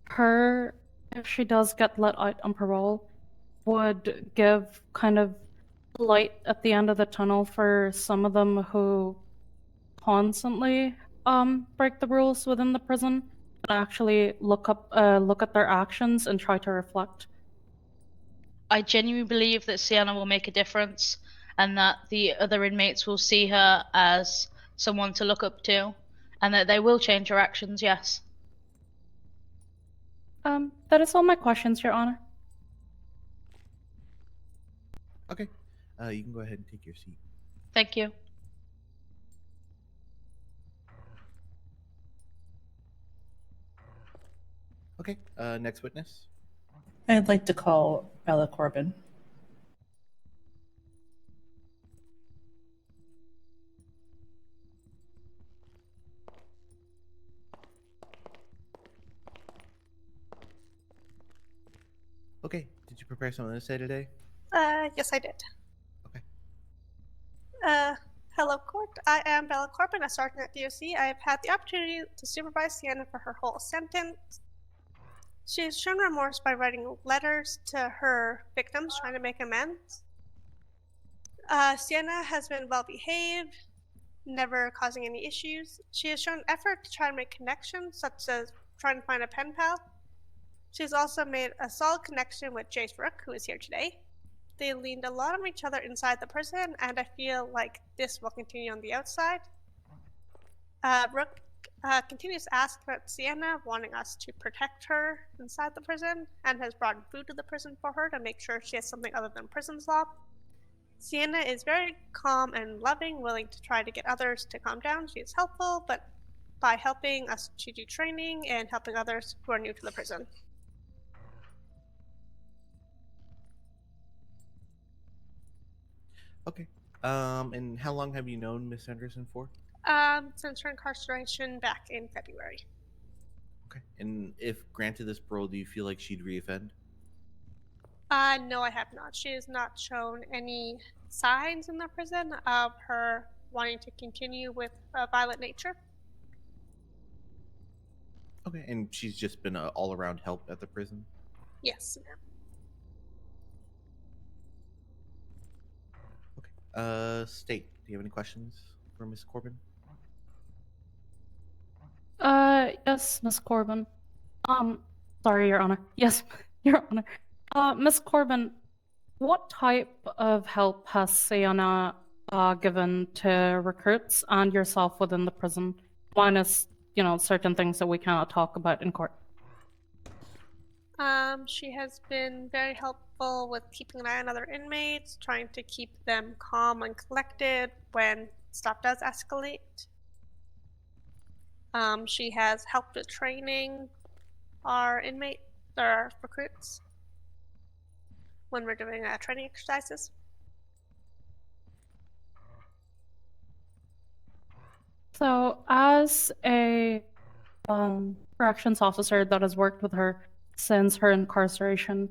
her, if she does get let out on parole, would give kind of light at the end of the tunnel for some of them who constantly break the rules within the prison, and actually look at their actions and try to reflect? I genuinely believe that Sienna will make a difference, and that the other inmates will see her as someone to look up to, and that they will change their actions, yes. That is all my questions, Your Honor. Okay. You can go ahead and take your seat. Thank you. Okay. Next witness. I'd like to call Bella Corbin. Okay. Did you prepare something to say today? Yes, I did. Okay. Hello, Court. I am Bella Corbin, a sergeant at DOC. I have had the opportunity to supervise Sienna for her whole sentence. She has shown remorse by writing letters to her victims trying to make amends. Sienna has been well behaved, never causing any issues. She has shown effort to try to make connections, such as trying to find a pen pal. She's also made a solid connection with Jace Rook, who is here today. They leaned a lot on each other inside the prison, and I feel like this will continue on the outside. Rook continues to ask about Sienna, wanting us to protect her inside the prison, and has brought food to the prison for her to make sure she has something other than prison slop. Sienna is very calm and loving, willing to try to get others to calm down. She is helpful, but by helping us to do training and helping others who are new to the prison. Okay. And how long have you known Miss Anderson for? Since her incarceration back in February. Okay. And if granted this parole, do you feel like she'd reoffend? No, I have not. She has not shown any signs in the prison of her wanting to continue with a violent nature. Okay. And she's just been an all-around help at the prison? Yes, ma'am. State, do you have any questions for Miss Corbin? Yes, Miss Corbin. Sorry, Your Honor. Yes, Your Honor. Miss Corbin, what type of help has Sienna given to recruits and yourself within the prison, minus, you know, certain things that we cannot talk about in court? She has been very helpful with keeping an eye on other inmates, trying to keep them calm and collected when stuff does escalate. She has helped with training our inmates, our recruits, when we're doing training exercises. So, as a corrections officer that has worked with her since her incarceration,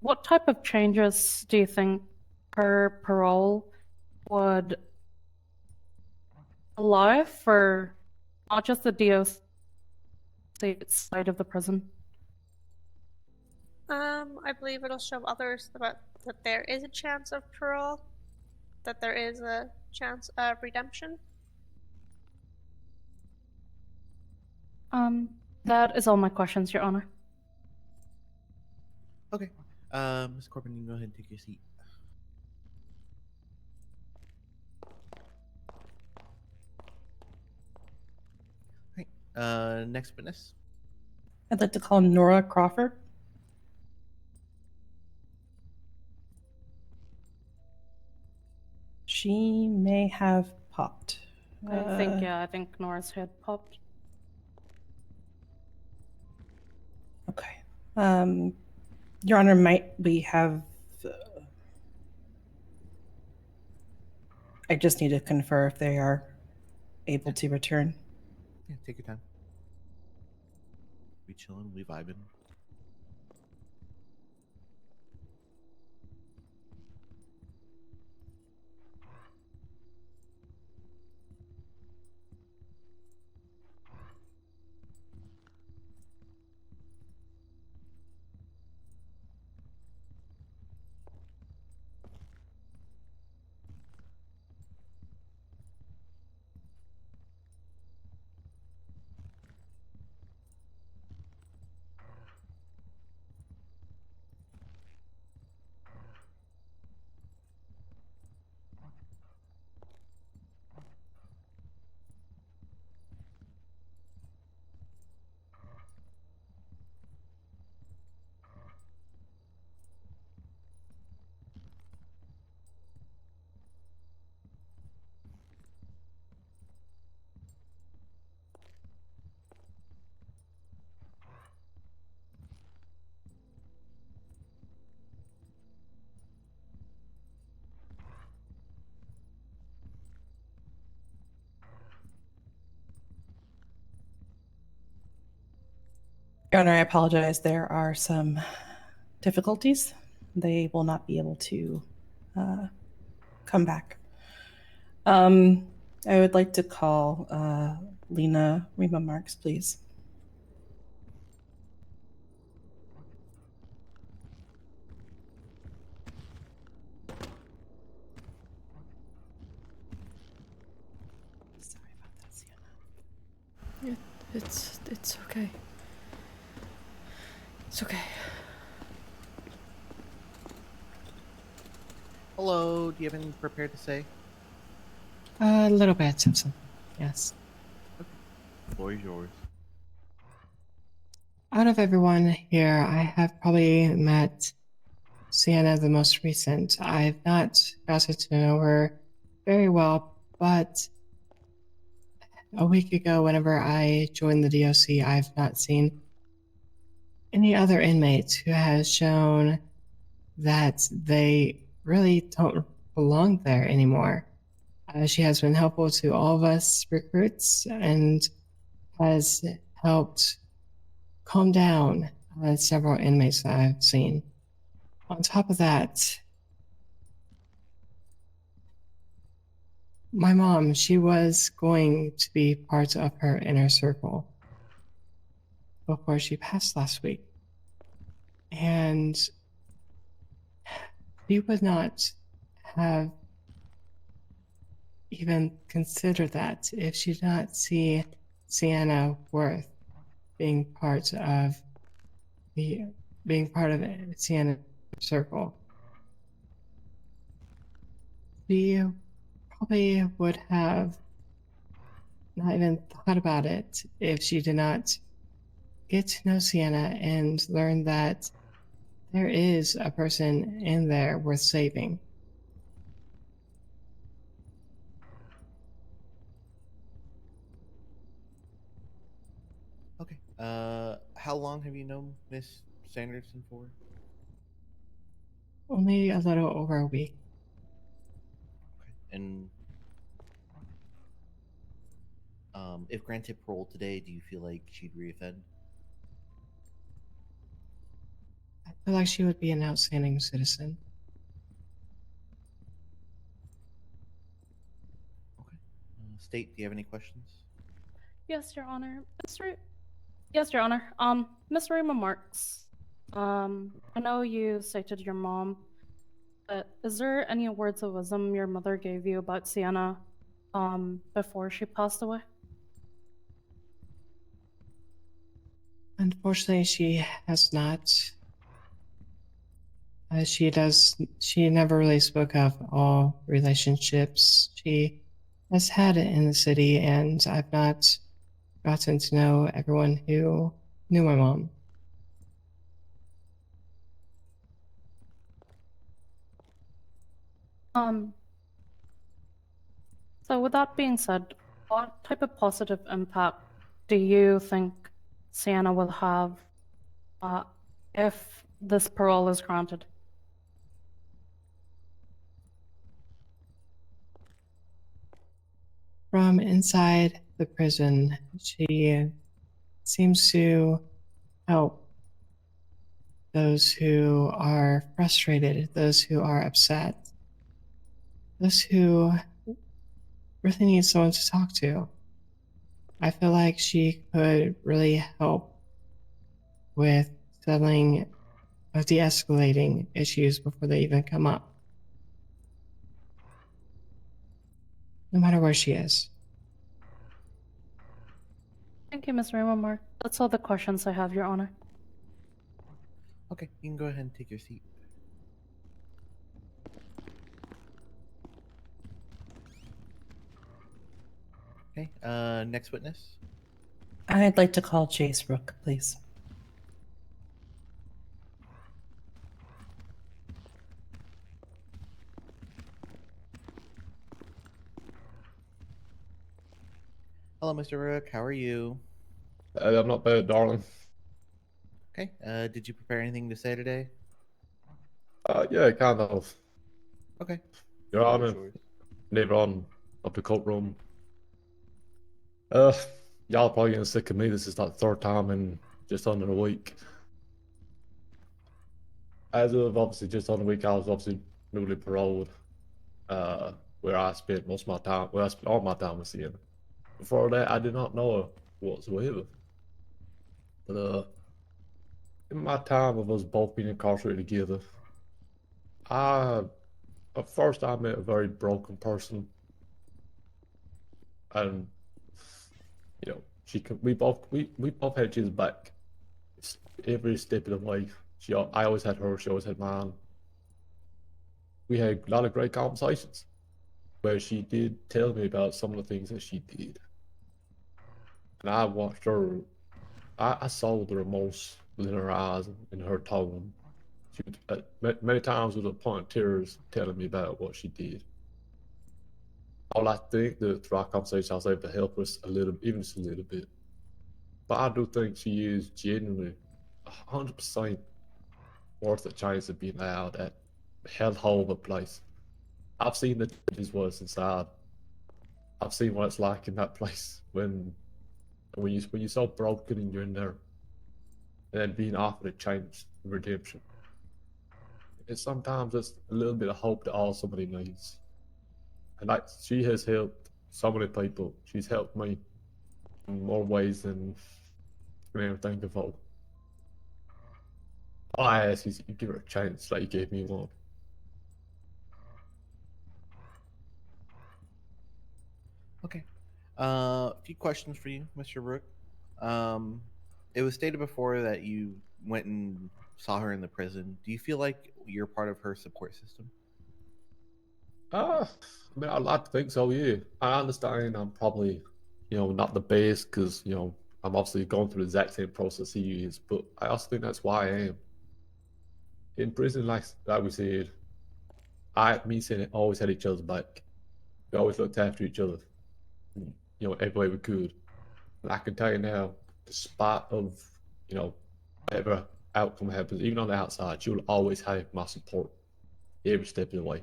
what type of changes do you think her parole would allow for not just the DOC side of the prison? I believe it'll show others about that there is a chance of parole, that there is a chance of redemption. That is all my questions, Your Honor. Okay. Ms. Corbin, you can go ahead and take your seat. Right. Next witness. I'd like to call Nora Crawford. She may have popped. I think Nora's head popped. Okay. Your Honor, might we have... I just need to confer if they are able to return. Yeah, take your time. We chilling, we vibing. Your Honor, I apologize. There are some difficulties. They will not be able to come back. I would like to call Lena Rima Marks, please. Sorry about that, Sienna. It's okay. It's okay. Hello, do you have anything prepared to say? A little bit, Simpson. Yes. The floor is yours. Out of everyone here, I have probably met Sienna the most recent. I've not gotten to know her very well, but a week ago, whenever I joined the DOC, I've not seen any other inmates who has shown that they really don't belong there anymore. She has been helpful to all of us recruits and has helped calm down several inmates that I've seen. On top of that, my mom, she was going to be part of her inner circle before she passed last week. And she would not have even considered that if she did not see Sienna worth being part of Sienna's circle. She probably would have not even thought about it if she did not get to know Sienna and learn that there is a person in there worth saving. Okay. How long have you known Miss Sanderson for? Only a little over a week. And if granted parole today, do you feel like she'd reoffend? I feel like she would be an outstanding citizen. State, do you have any questions? Yes, Your Honor. Yes, Your Honor. Miss Rima Marks I know you stated your mom, but is there any words of wisdom your mother gave you about Sienna, before she passed away? Unfortunately, she has not. She never really spoke of all relationships she has had in the city, and I've not gotten to know everyone who knew my mom. So with that being said, what type of positive impact do you think Sienna will have if this parole is granted? From inside the prison, she seems to help those who are frustrated, those who are upset, those who really need someone to talk to. I feel like she could really help with settling, with de-escalating issues before they even come up. No matter where she is. Thank you, Ms. Raymond Moore. That's all the questions I have, Your Honor. Okay, you can go ahead and take your seat. Okay, next witness. I'd like to call Jace Rook, please. Hello, Mr. Rook. How are you? I'm not bad, darling. Okay. Did you prepare anything to say today? Yeah, kind of. Okay. Your Honor, later on of the courtroom. Y'all probably getting sick of me. This is like the third time in just under a week. As of obviously just under a week, I was obviously newly paroled. Where I spent most of my time, well, I spent all my time with Sienna. Before that, I did not know her whatsoever. But in my time of us both being incarcerated together, at first I met a very broken person, and you know we both had each other's back every step of the way. I always had her, she always had mine. We had a lot of great conversations where she did tell me about some of the things that she did, and I watched her. I saw the remorse within her eyes and in her tone. She many times with a point of tears telling me about what she did. All I think that through our conversation I was able to help us a little, even just a little bit. But I do think she is genuinely 100% worth a chance of being out at hellhole of a place. I've seen the changes what's inside. I've seen what it's like in that place when you're so broken and you're in there, and then being offered a change, redemption. And sometimes it's a little bit of hope that all somebody needs. And she has helped so many people. She's helped me in more ways than I can ever think of. All I ask is you give her a chance like you gave me one. Okay. A few questions for you, Mr. Rook. It was stated before that you went and saw her in the prison. Do you feel like you're part of her support system? I mean, I'd like to think so, yeah. I understand I'm probably, not the best because, I'm obviously going through the exact same process he is, but I also think that's why I am. In prison, like we said, me and Sienna always had each other's back. We always looked after each other, every way we could. And I can tell you now, despite of, whatever outcome happens, even on the outside, she will always have my support every step of the way.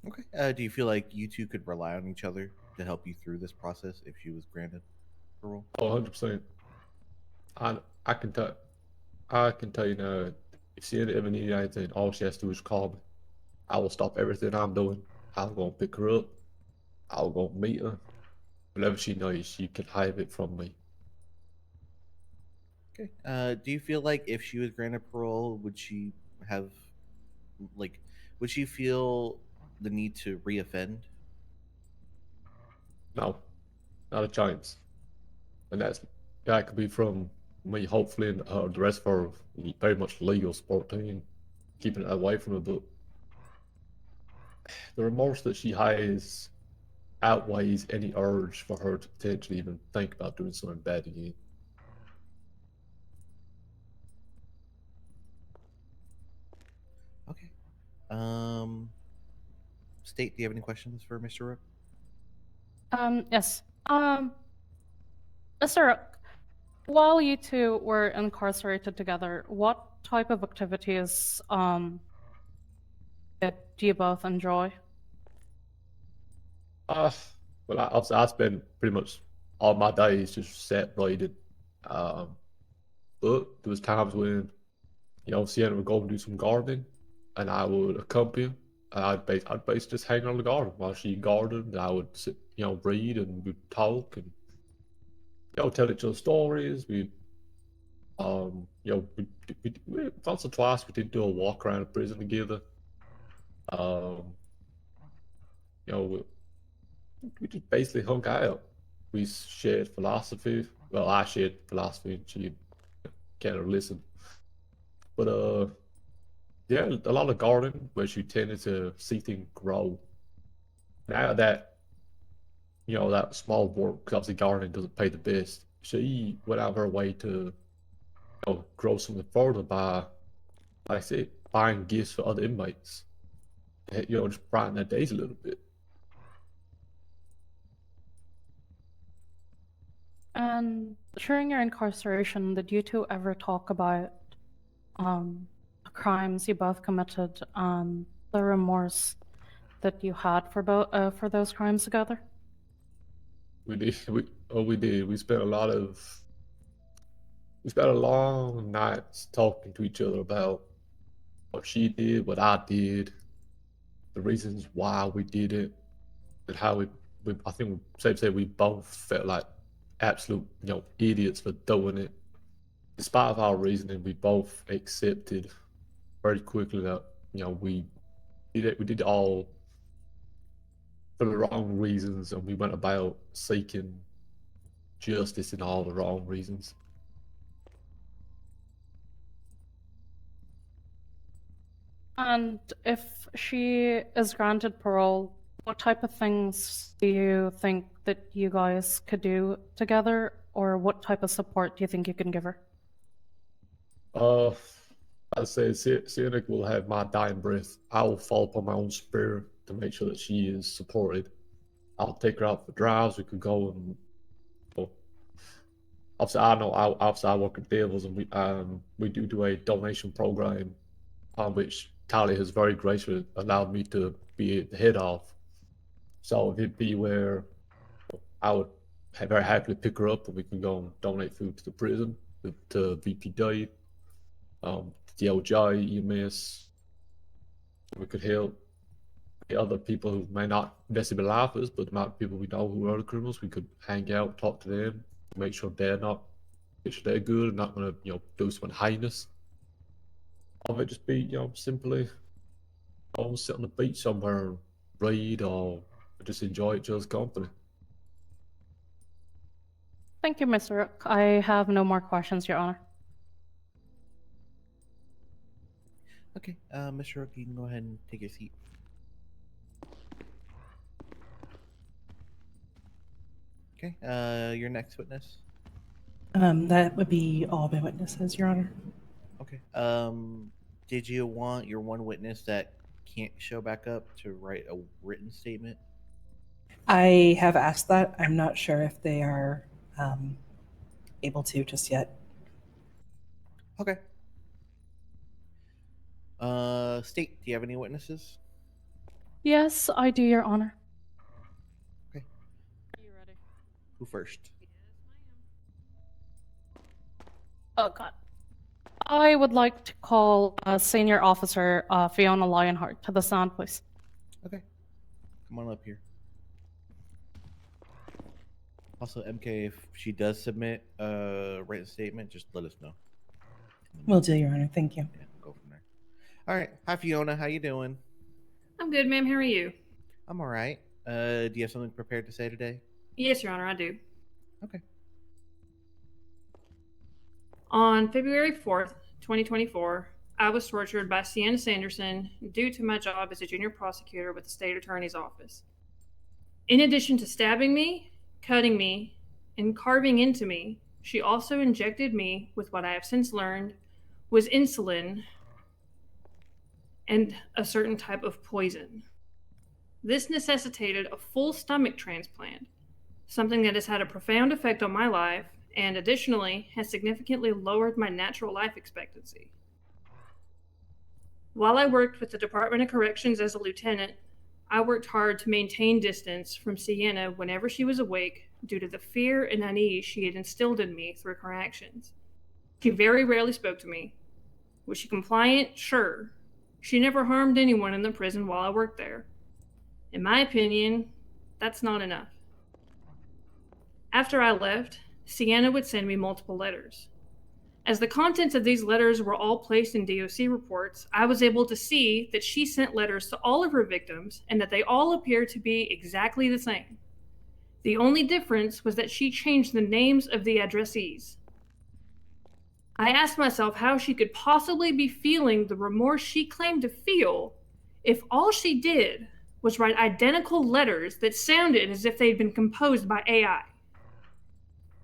Okay. Do you feel like you two could rely on each other to help you through this process if she was granted parole? Oh, 100%. I can tell you now, if she ever needs anything, all she has to do is call me. I will stop everything I'm doing. I'll go and pick her up. I'll go meet her. Whatever she needs, she can have it from me. Okay. Do you feel like if she was granted parole, would she have, like, would she feel the need to reoffend? No, not a chance. And that could be from me, hopefully, and the rest of her very much legal sport team, keeping it away from her. But the remorse that she has outweighs any urge for her to potentially even think about doing something bad again. Okay. State, do you have any questions for Mr. Rook? Yes. Mr. Rook, while you two were incarcerated together, what type of activities do you both enjoy? Well, I spend pretty much all my days just separated. But there was times when, Sienna would go and do some gardening, and I would accompany her. And I'd basically just hang on the garden while she gardened. I would sit, read, and we'd talk and, tell each other stories. We once or twice we did do a walk around the prison together. We just basically hung out. We shared philosophy. Well, I shared philosophy, and she kind of listened. But yeah, a lot of gardening where she tended to see things grow. Now that that small work, 'cause obviously gardening doesn't pay the best. She went out of her way to grow something further by, like I said, buying gifts for other inmates. Just brighten their days a little bit. And during your incarceration, did you two ever talk about the crimes you both committed and the remorse that you had for those crimes together? We did. We did. We spent a long nights talking to each other about what she did, what I did, the reasons why we did it, and how I think safe to say we both felt like absolute, idiots for doing it. Despite our reasoning, we both accepted very quickly that, we did it all for the wrong reasons, and we went about seeking justice in all the wrong reasons. And if she is granted parole, what type of things do you think that you guys could do together, or what type of support do you think you can give her? I'd say Sienna will have my dying breath. I will fall upon my own spirit to make sure that she is supported. I'll take her out for drives. We could go and, obviously I work at Devils, and we do a donation program, which Tali has very graciously allowed me to be the head of. So if it be where I would very happily pick her up and we can go and donate food to the prison, to VPD, DLJ, EMS. We could help the other people who may not necessarily be lifers, but the amount of people we know who are the criminals. We could hang out, talk to them, make sure they're good and not going to, do something heinous. Or it just be, simply go and sit on the beach somewhere and read or just enjoy each other's company. Thank you, Mr. Rook. I have no more questions, Your Honor. Okay, Mr. Rook, you can go ahead and take your seat. Okay, your next witness. That would be all my witnesses, Your Honor. Okay. Did you want your one witness that can't show back up to write a written statement? I have asked that. I'm not sure if they are able to just yet. Okay. State, do you have any witnesses? Yes, I do, Your Honor. Okay. Are you ready? Who first? Oh, God. I would like to call Senior Officer Fiona Lionheart to the stand, please. Okay. Come on up here. Also, MK, if she does submit a written statement, just let us know. Will do, Your Honor. Thank you. Yeah, go from there. All right. Hi, Fiona. How you doing? I'm good, ma'am. How are you? I'm all right. Do you have something prepared to say today? Yes, Your Honor, I do. Okay. On February 4th, 2024, I was tortured by Sienna Sanderson due to my job as a junior prosecutor with the state attorney's office. In addition to stabbing me, cutting me, and carving into me, she also injected me with what I have since learned was insulin and a certain type of poison. This necessitated a full stomach transplant, something that has had a profound effect on my life and additionally has significantly lowered my natural life expectancy. While I worked with the Department of Corrections as a lieutenant, I worked hard to maintain distance from Sienna whenever she was awake due to the fear and unease she had instilled in me through her actions. She very rarely spoke to me. Was she compliant? Sure. She never harmed anyone in the prison while I worked there. In my opinion, that's not enough. After I left, Sienna would send me multiple letters. As the contents of these letters were all placed in DOC reports, I was able to see that she sent letters to all of her victims and that they all appeared to be exactly the same. The only difference was that she changed the names of the addressees. I asked myself how she could possibly be feeling the remorse she claimed to feel if all she did was write identical letters that sounded as if they'd been composed by AI.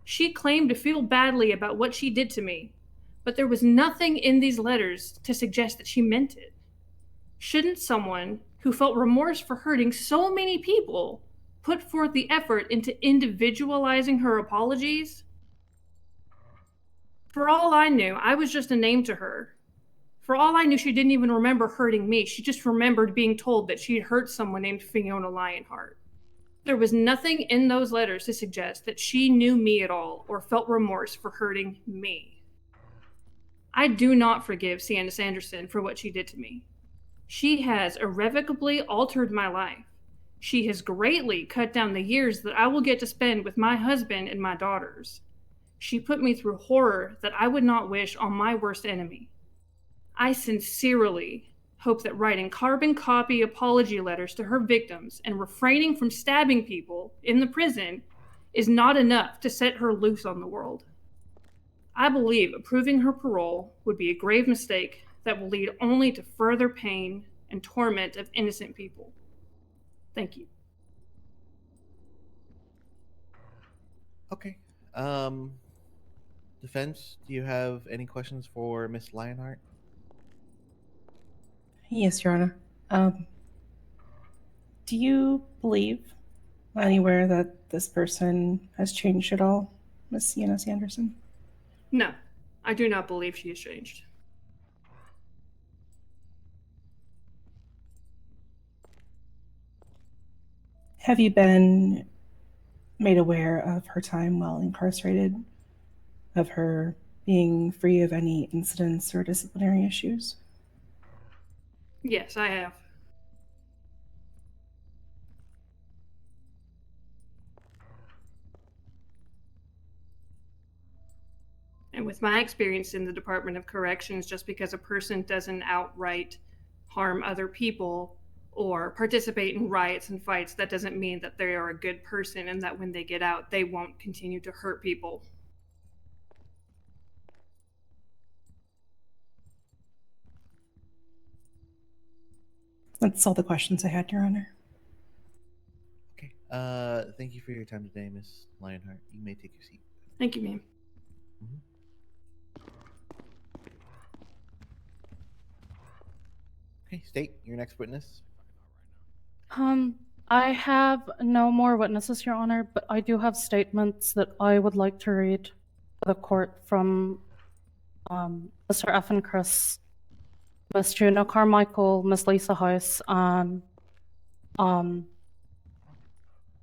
She claimed to feel badly about what she did to me, but there was nothing in these letters to suggest that she meant it. Shouldn't someone who felt remorse for hurting so many people put forth the effort into individualizing her apologies? For all I knew, I was just a name to her. For all I knew, she didn't even remember hurting me. She just remembered being told that she'd hurt someone named Fiona Lionheart. There was nothing in those letters to suggest that she knew me at all or felt remorse for hurting me. I do not forgive Sienna Sanderson for what she did to me. She has irrevocably altered my life. She has greatly cut down the years that I will get to spend with my husband and my daughters. She put me through horror that I would not wish on my worst enemy. I sincerely hope that writing carbon copy apology letters to her victims and refraining from stabbing people in the prison is not enough to set her loose on the world. I believe approving her parole would be a grave mistake that will lead only to further pain and torment of innocent people. Thank you. Okay. Defense, do you have any questions for Miss Lionheart? Yes, Your Honor. Do you believe anywhere that this person has changed at all, Miss Sienna Sanderson? No, I do not believe she has changed. Have you been made aware of her time while incarcerated, of her being free of any incidents or disciplinary issues? Yes, I have. And with my experience in the Department of Corrections, just because a person doesn't outright harm other people or participate in riots and fights, that doesn't mean that they are a good person and that when they get out, they won't continue to hurt people. That's all the questions I had, Your Honor. Okay. Thank you for your time today, Miss Lionheart. You may take your seat. Thank you, ma'am. Okay, State, your next witness. I have no more witnesses, Your Honor, but I do have statements that I would like to read to the court from Mr. F. and Chris, Miss Juno Carmichael, Miss Lisa House, and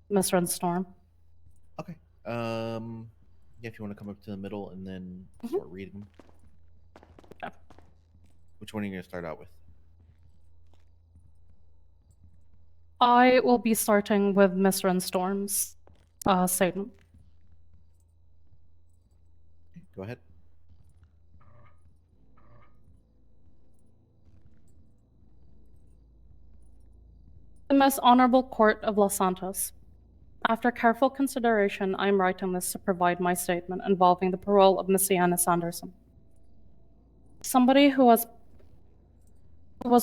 Miss Runstorm. Okay. Yeah, if you want to come up to the middle and then start reading. Yeah. Which one are you going to start out with? I will be starting with Miss Runstorm's statement. Go ahead. The Most Honorable Court of Los Santos. After careful consideration, I am writing this to provide my statement involving the parole of Miss Sienna Sanderson. Somebody who was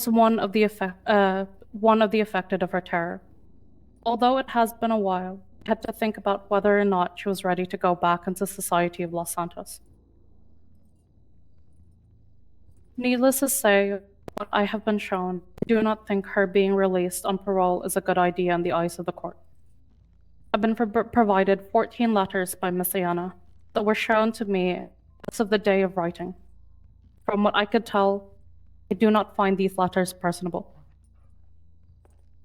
one of the affected of her terror. Although it has been a while, I had to think about whether or not she was ready to go back into society of Los Santos. Needless to say, what I have been shown, I do not think her being released on parole is a good idea in the eyes of the court. I've been provided 14 letters by Miss Sienna that were shown to me as of the day of writing. From what I could tell, I do not find these letters personable.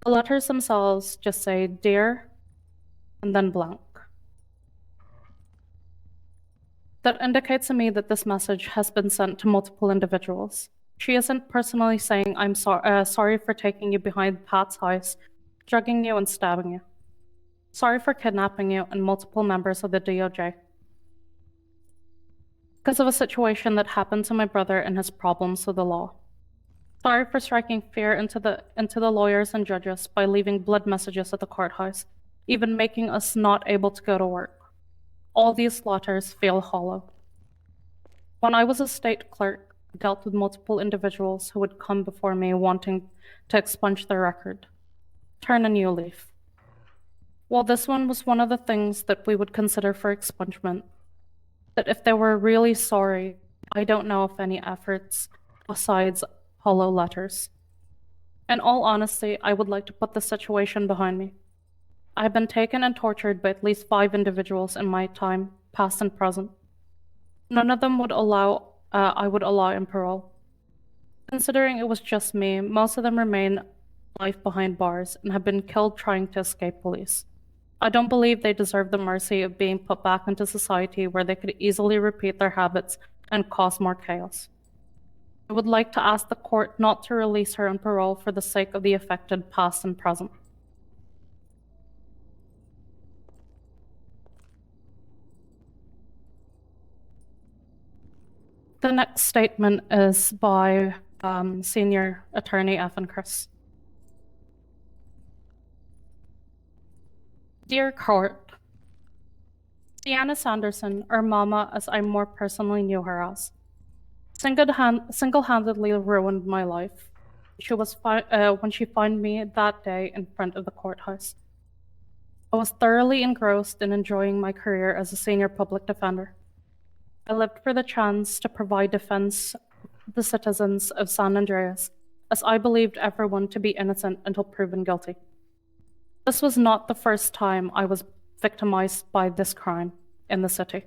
The letters themselves just say "Dear" and then blank. That indicates to me that this message has been sent to multiple individuals. She isn't personally saying, "I'm sorry for taking you behind Pat's house, drugging you and stabbing you. Sorry for kidnapping you and multiple members of the DOJ. Because of a situation that happened to my brother and his problems with the law. Sorry for striking fear into the lawyers and judges by leaving blood messages at the courthouse, even making us not able to go to work. All these letters feel hollow. When I was a state clerk, I dealt with multiple individuals who would come before me wanting to expunge their record, turn a new leaf. While this one was one of the things that we would consider for expungement, that if they were really sorry, I don't know of any efforts besides hollow letters. In all honesty, I would like to put the situation behind me. I have been taken and tortured by at least 5 individuals in my time, past and present. None of them I would allow in parole. Considering it was just me, most of them remain life behind bars and have been killed trying to escape police. I don't believe they deserve the mercy of being put back into society where they could easily repeat their habits and cause more chaos. I would like to ask the court not to release her on parole for the sake of the affected past and present. The next statement is by Senior Attorney Ethan Chris. Dear Court, Sienna Sanderson, or Mama as I more personally knew her as, single-handedly ruined my life. She was when she found me that day in front of the courthouse. I was thoroughly engrossed in enjoying my career as a senior public defender. I lived for the chance to provide defense to the citizens of San Andreas, as I believed everyone to be innocent until proven guilty. This was not the first time I was victimized by this crime in the city.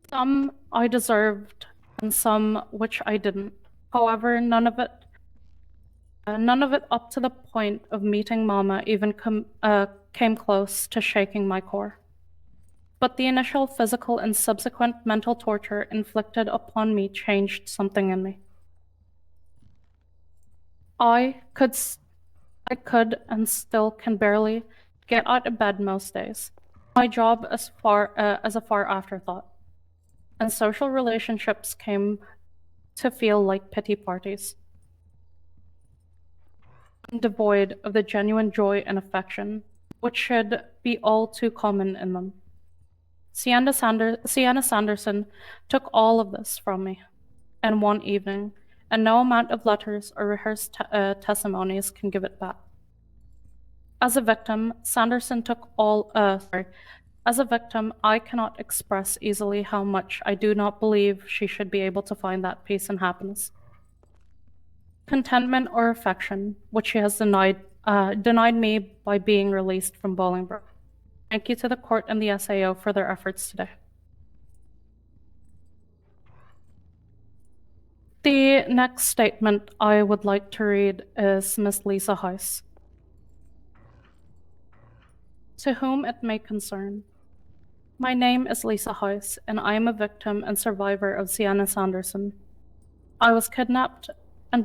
Some I deserved, and some which I didn't. However, none of it up to the point of meeting Mama even came close to shaking my core. But the initial physical and subsequent mental torture inflicted upon me changed something in me. I could and still can barely get out of bed most days. My job as a far afterthought. And social relationships came to feel like pity parties. Devoid of the genuine joy and affection, which should be all too common in them. Sienna Sanderson took all of this from me in one evening, and no amount of letters or rehearsed testimonies can give it back. As a victim, As a victim, I cannot express easily how much I do not believe she should be able to find that peace and happiness. Contentment or affection, which she has denied me by being released from Bolingbroke. Thank you to the court and the SAO for their efforts today. The next statement I would like to read is Miss Lisa Heiss. To whom it may concern. My name is Lisa Heiss, and I am a victim and survivor of Sienna Sanderson. I was kidnapped and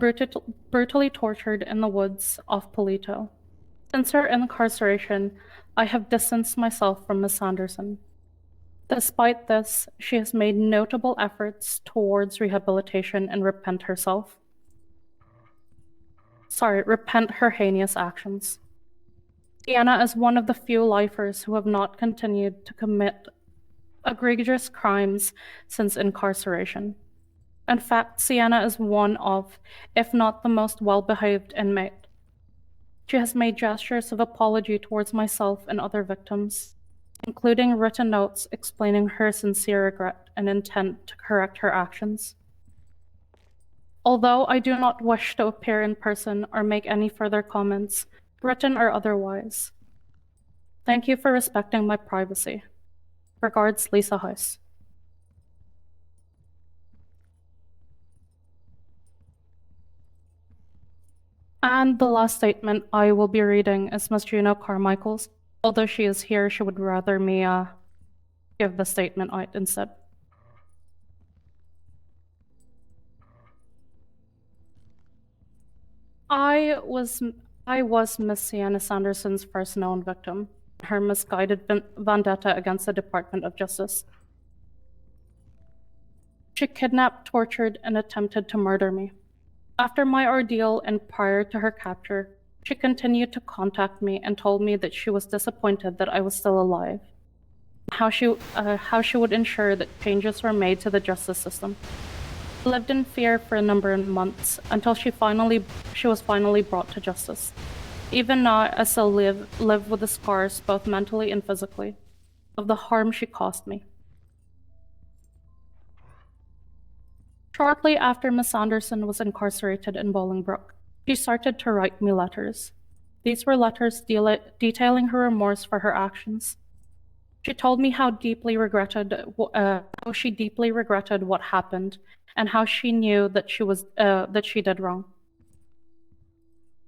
brutally tortured in the woods off Polito. Since her incarceration, I have distanced myself from Miss Sanderson. Despite this, she has made notable efforts towards rehabilitation and repent her heinous actions. Sienna is one of the few lifers who have not continued to commit egregious crimes since incarceration. In fact, Sienna is one of, if not the most well-behaved inmate. She has made gestures of apology towards myself and other victims, including written notes explaining her sincere regret and intent to correct her actions. Although I do not wish to appear in person or make any further comments, written or otherwise, thank you for respecting my privacy. Regards, Lisa Heiss. And the last statement I will be reading is Ms. Juno Carmichael's. Although she is here, she would rather me give the statement out instead. I was Miss Sienna Sanderson's first known victim, her misguided vendetta against the Department of Justice. She kidnapped, tortured, and attempted to murder me. After my ordeal and prior to her capture, she continued to contact me and told me that she was disappointed that I was still alive, how she would ensure that changes were made to the justice system. I lived in fear for a number of months until she was finally brought to justice. Even now, I still live with the scars, both mentally and physically, of the harm she caused me. Shortly after Miss Anderson was incarcerated in Bolingbroke, she started to write me letters. These were letters detailing her remorse for her actions. She told me how she deeply regretted what happened and how she knew that she did wrong.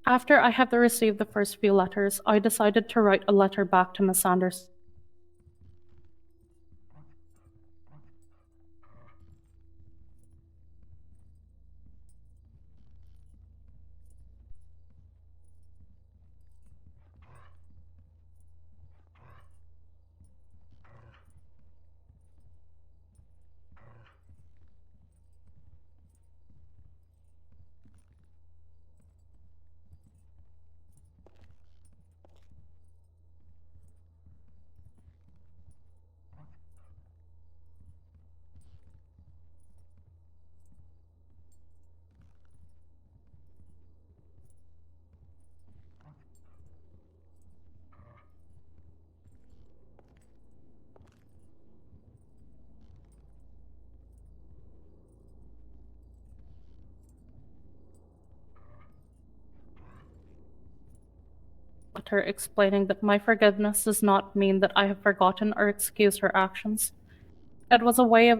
After I had received the first few letters, I decided to write a letter back to Miss Anderson. Letter explaining that my forgiveness does not mean that I have forgotten or excused her actions. It was a way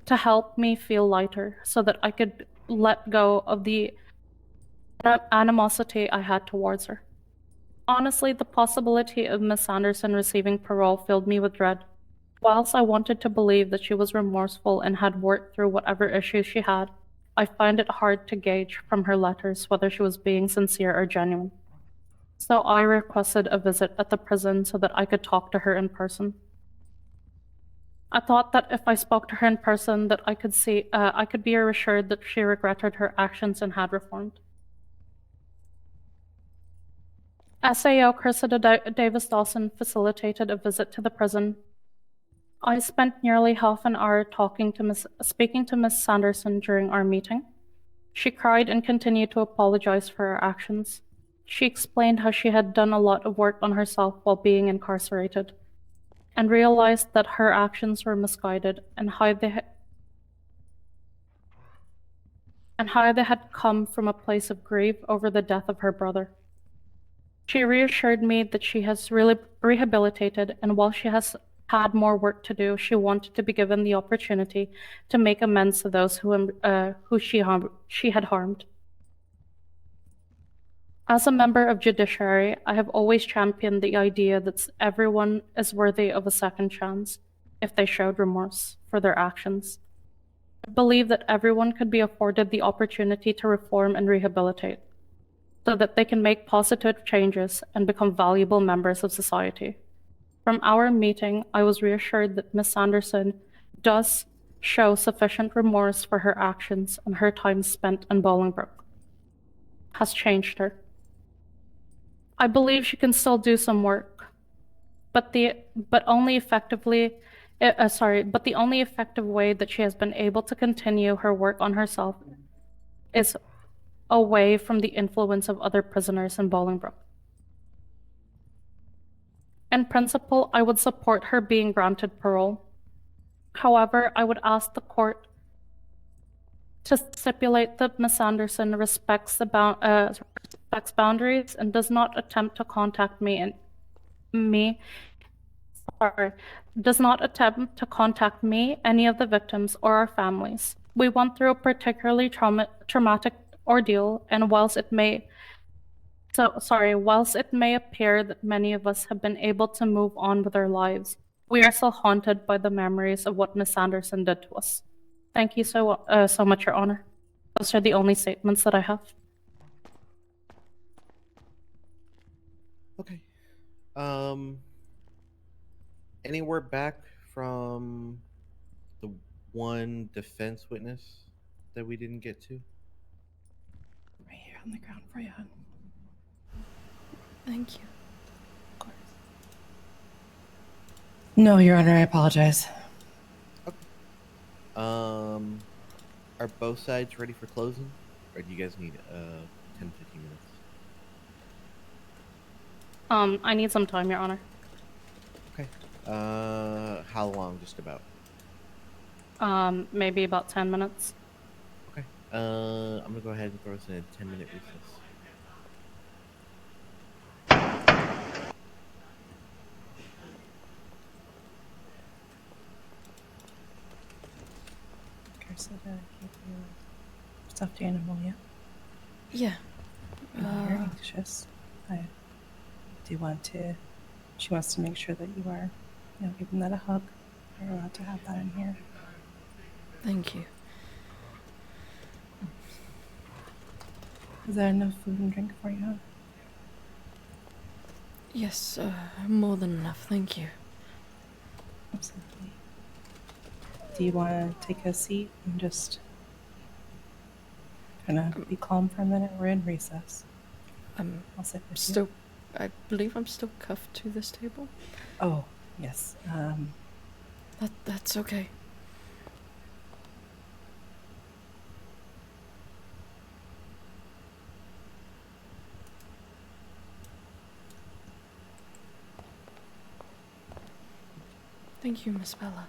to help me feel lighter so that I could let go of the animosity I had towards her. Honestly, the possibility of Miss Anderson receiving parole filled me with dread. Whilst I wanted to believe that she was remorseful and had worked through whatever issues she had, I find it hard to gauge from her letters whether she was being sincere or genuine. So I requested a visit at the prison so that I could talk to her in person. I thought that if I spoke to her in person, that I could be reassured that she regretted her actions and had reformed. SAO Cressida Davis Dawson facilitated a visit to the prison. I spent nearly half an hour speaking to Miss Sanderson during our meeting. She cried and continued to apologize for her actions. She explained how she had done a lot of work on herself while being incarcerated, and realized that her actions were misguided and how they had come from a place of grief over the death of her brother. She reassured me that she has really rehabilitated, and while she has had more work to do, she wanted to be given the opportunity to make amends to those who she had harmed. As a member of judiciary, I have always championed the idea that everyone is worthy of a second chance if they showed remorse for their actions. I believe that everyone could be afforded the opportunity to reform and rehabilitate, so that they can make positive changes and become valuable members of society. From our meeting, I was reassured that Miss Sanderson does show sufficient remorse for her actions, and her time spent in Bolingbroke has changed her. I believe she can still do some work, but the only effective way that she has been able to continue her work on herself is away from the influence of other prisoners in Bolingbroke. In principle, I would support her being granted parole. However, I would ask the court to stipulate that Ms. Anderson respects boundaries and does not attempt to contact does not attempt to contact me, any of the victims, or our families. We went through a particularly traumatic ordeal, and whilst it may appear that many of us have been able to move on with our lives, we are still haunted by the memories of what Miss Anderson did to us. Thank you so much, Your Honor. Those are the only statements that I have. Okay. Any word back from the one defense witness that we didn't get to? Right here on the ground for you, hon. Thank you. Of course. No, Your Honor, I apologize. Are both sides ready for closing? Or do you guys need 10-15 minutes? I need some time, Your Honor. Okay. How long, just about? Maybe about 10 minutes. Okay. I'm gonna go ahead and throw us in a 10-minute recess. Carissa, to keep you stuffed animal, yeah? Yeah. You're anxious. I do want to. She wants to make sure that you are, giving that a hug. You're allowed to have that in here. Thank you. Is there enough food and drink for you, huh? Yes, more than enough, thank you. Absolutely. Do you want to take a seat and just kind of be calm for a minute? We're in recess. I'll sit with you. I believe I'm still cuffed to this table. Oh, yes. That's okay. Thank you, Miss Bella.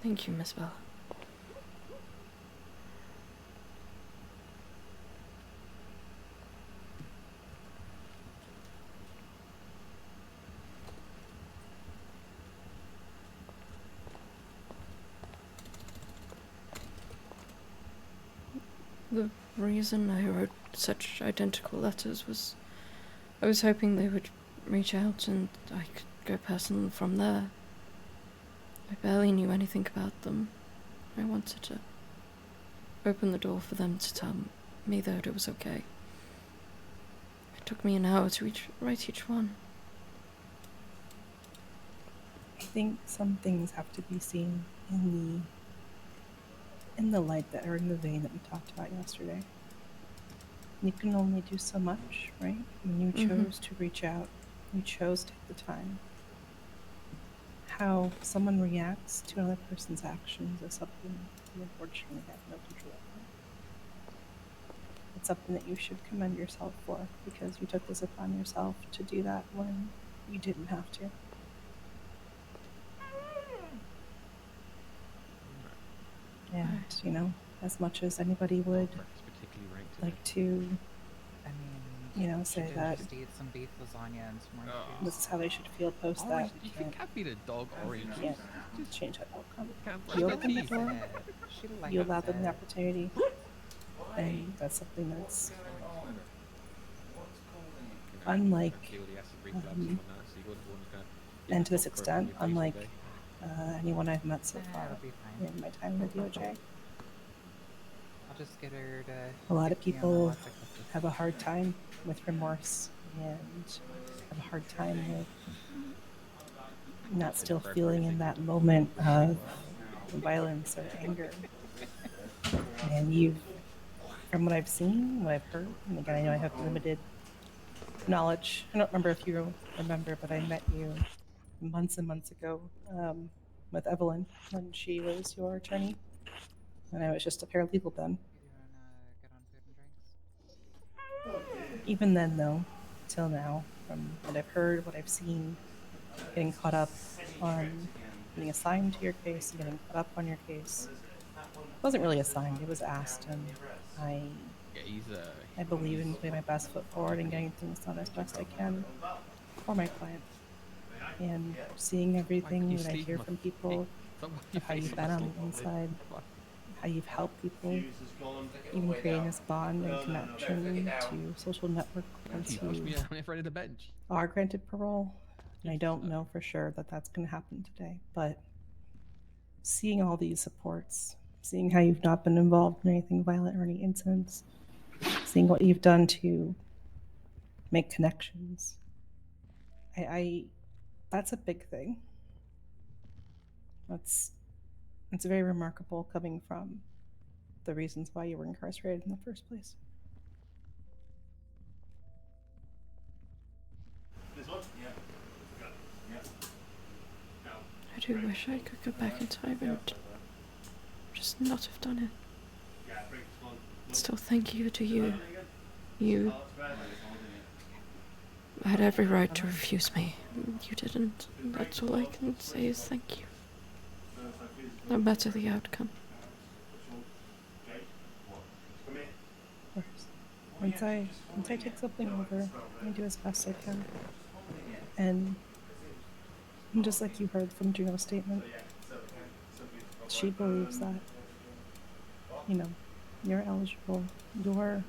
Thank you, Miss Bella. The reason I wrote such identical letters was I was hoping they would reach out and I could go personal from there. I barely knew anything about them. I wanted to open the door for them to tell me that it was okay. It took me an hour to write each one. I think some things have to be seen in the light that are in the vein that we talked about yesterday. You can only do so much, right? When you chose to reach out, you chose to take the time. How someone reacts to another person's actions is something you unfortunately have no control over. It's something that you should commend yourself for, because you took this upon yourself to do that when you didn't have to. And, as much as anybody would like to, say that Just eat some beef lasagna and some orange juice. this is how they should feel post that. You can't feed a dog orange You juice. can't change that outcome. Can't You brush open my the teeth. door, you allow them the opportunity, and that's something that's unlike, and to this extent, unlike anyone I've met so far in my time with DOJ. I'll just get her to. A lot of get me on the people WhatsApp. have a hard time with remorse and have a hard time with not still feeling in that moment of violence or anger. And you've, from what I've seen, what I've heard, and again, I know I have limited knowledge. I don't remember if you remember, but I met you months and months ago with Evelyn when she was your attorney. And I was just a paralegal then. Even then, though, till now, from what I've heard, what I've seen, getting caught up on getting assigned to your case and getting caught up on your case. It wasn't really assigned, it was asked, and I believe in putting my best foot forward and getting things done as best I can for my client. And seeing everything that I hear from people, of how you've been on the inside, how you've helped people, even creating this bond and connection to social network once you are granted parole. And I don't know for sure that that's going to happen today, but seeing all these supports, seeing how you've not been involved in anything violent or any incidents, seeing what you've done to make connections, that's a big thing. It's very remarkable coming from the reasons why you were incarcerated in the first place. I do wish I could go back in time and just not have done it. Still, thank you to you. You had every right to refuse me. You didn't. That's all I can say is thank you. No matter the outcome. Of course. Once I take something over, I do as best I can. And just like you heard from Juno's statement, she believes that, you're eligible, you're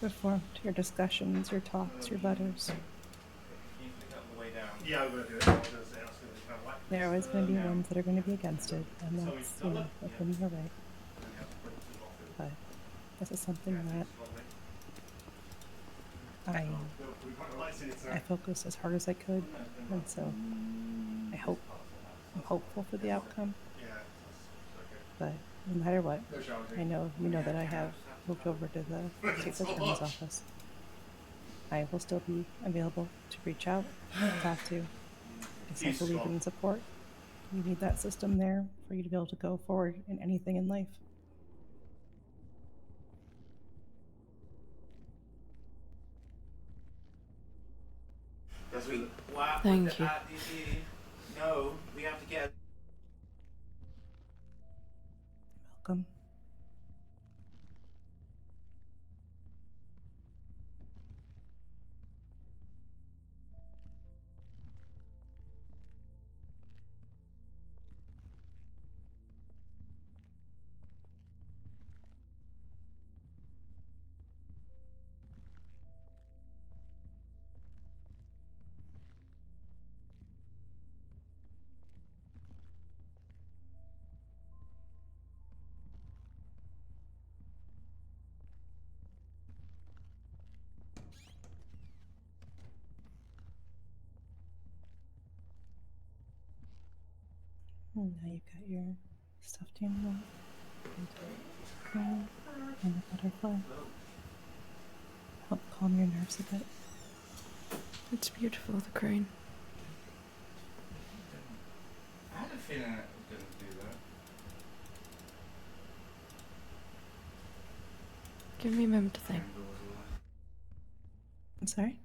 reformed, your discussions, your talks, your letters. There are always going to be ones that are going to be against it, and that's, within your right. But this is something that I focused as hard as I could, and so I'm hopeful for the outcome. But no matter what, I know that I have moved over to the State's Attorney's office. I will still be available to reach out, talk to, because I believe in support. You need that system there for you to be able to go forward in anything in life. Thank you. No, we have to get. Welcome. And now you've got your stuffed animal and the crane and the butterfly. Help calm your nerves a bit. It's beautiful, the crane. I had a feeling it was going to do that. Give me a moment to think. I'm sorry?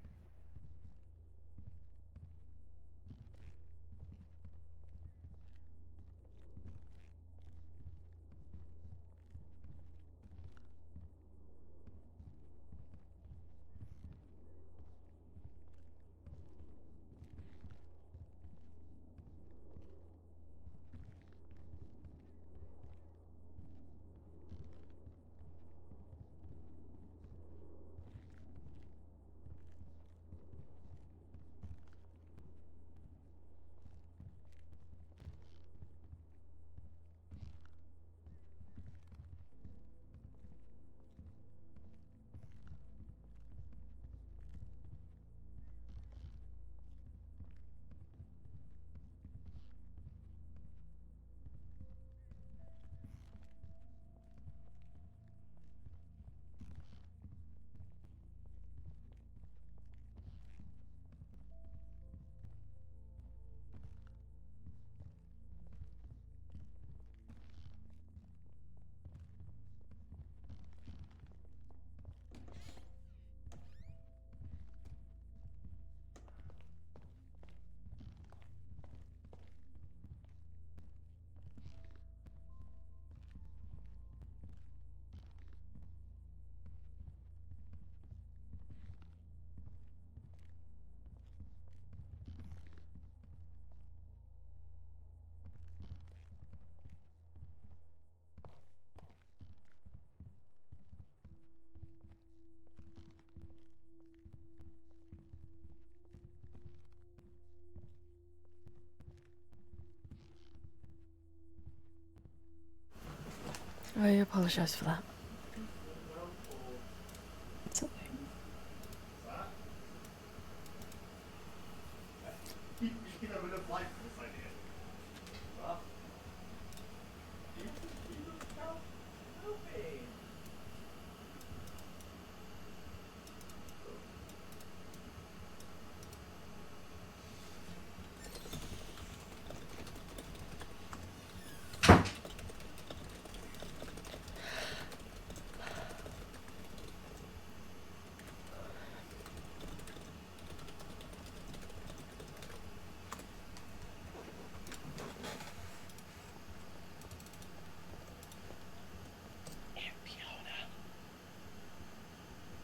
I apologize for that. It's okay.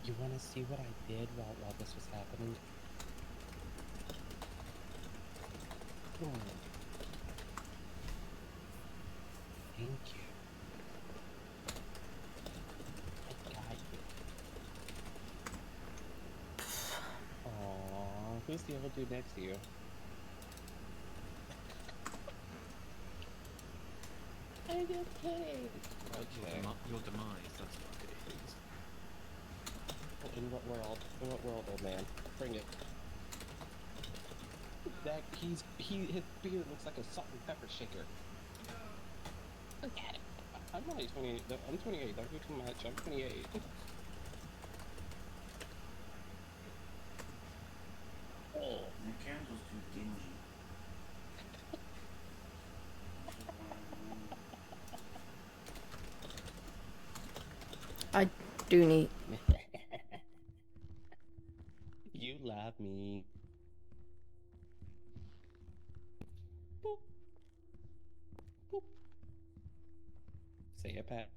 You want to see what I did while this was happening? Come on. Thank you. I got you. Aww, who's the other dude next to you? I'm just kidding. Okay. Your demise, that's what it is. In what world? In what world, old man? Bring it. That his beard looks like a salt and pepper shaker. Look at it. I'm only 28. I'm 28. Don't do too much. I'm 28. Oh. The candle's too dingy. I do need. You love me. Boop. Boop. Say it back.